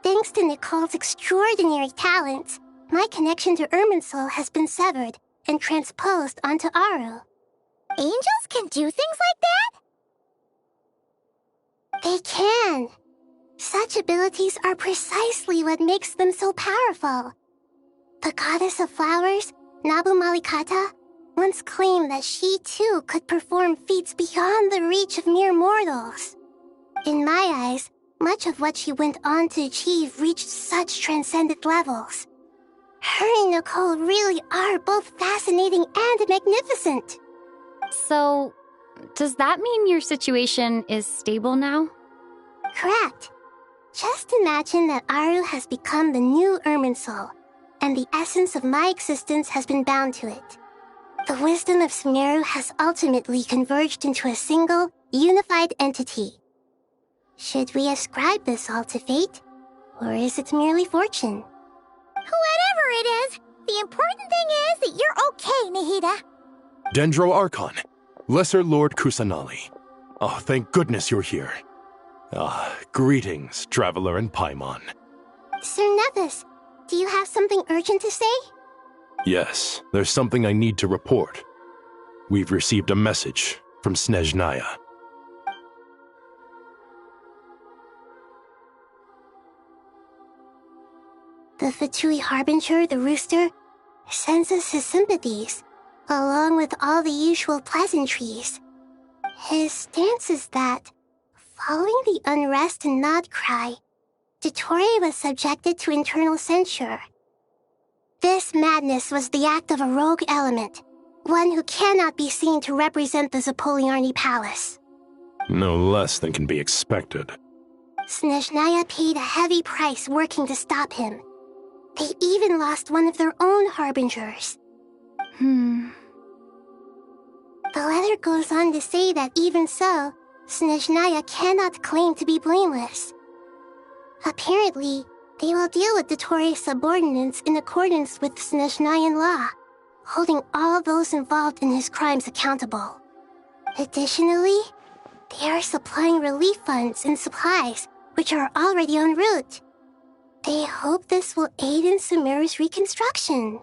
V: Thanks to Nicole's extraordinary talents, my connection to Irminsul has been severed and transposed onto Aru. Angels can do things like that? They can. Such abilities are precisely what makes them so powerful. The goddess of flowers, Nabu Malikata, once claimed that she too could perform feats beyond the reach of mere mortals. In my eyes, much of what she went on to achieve reached such transcendent levels. Her and Nicole really are both fascinating and magnificent.
T: So, does that mean your situation is stable now?
V: Correct. Just imagine that Aru has become the new Irminsul, and the essence of my existence has been bound to it. The wisdom of Sumeru has ultimately converged into a single, unified entity. Should we ascribe this all to fate, or is it merely fortune? Whatever it is, the important thing is that you're okay, Nahida.
I: Dendro Archon, Lesser Lord Kusanali. Oh, thank goodness you're here. Greetings, Traveler and Paimon.
V: Sir Nevis, do you have something urgent to say?
I: Yes, there's something I need to report. We've received a message from Snezhnaya.
V: The Fatui Harbinger, the Rooster, sends us his sympathies, along with all the usual pleasantries. His stance is that, following the unrest and Nod Cry, Dottore was subjected to internal censure. This madness was the act of a rogue element, one who cannot be seen to represent the Zapoliarni Palace.
I: No less than can be expected.
V: Snezhnaya paid a heavy price working to stop him. They even lost one of their own harbingers. The letter goes on to say that even so, Snezhnaya cannot claim to be blameless. Apparently, they will deal with Dottore subordinates in accordance with Snezhnayan law, holding all those involved in his crimes accountable. Additionally, they are supplying relief funds and supplies, which are already en route. They hope this will aid in Sumeru's reconstruction.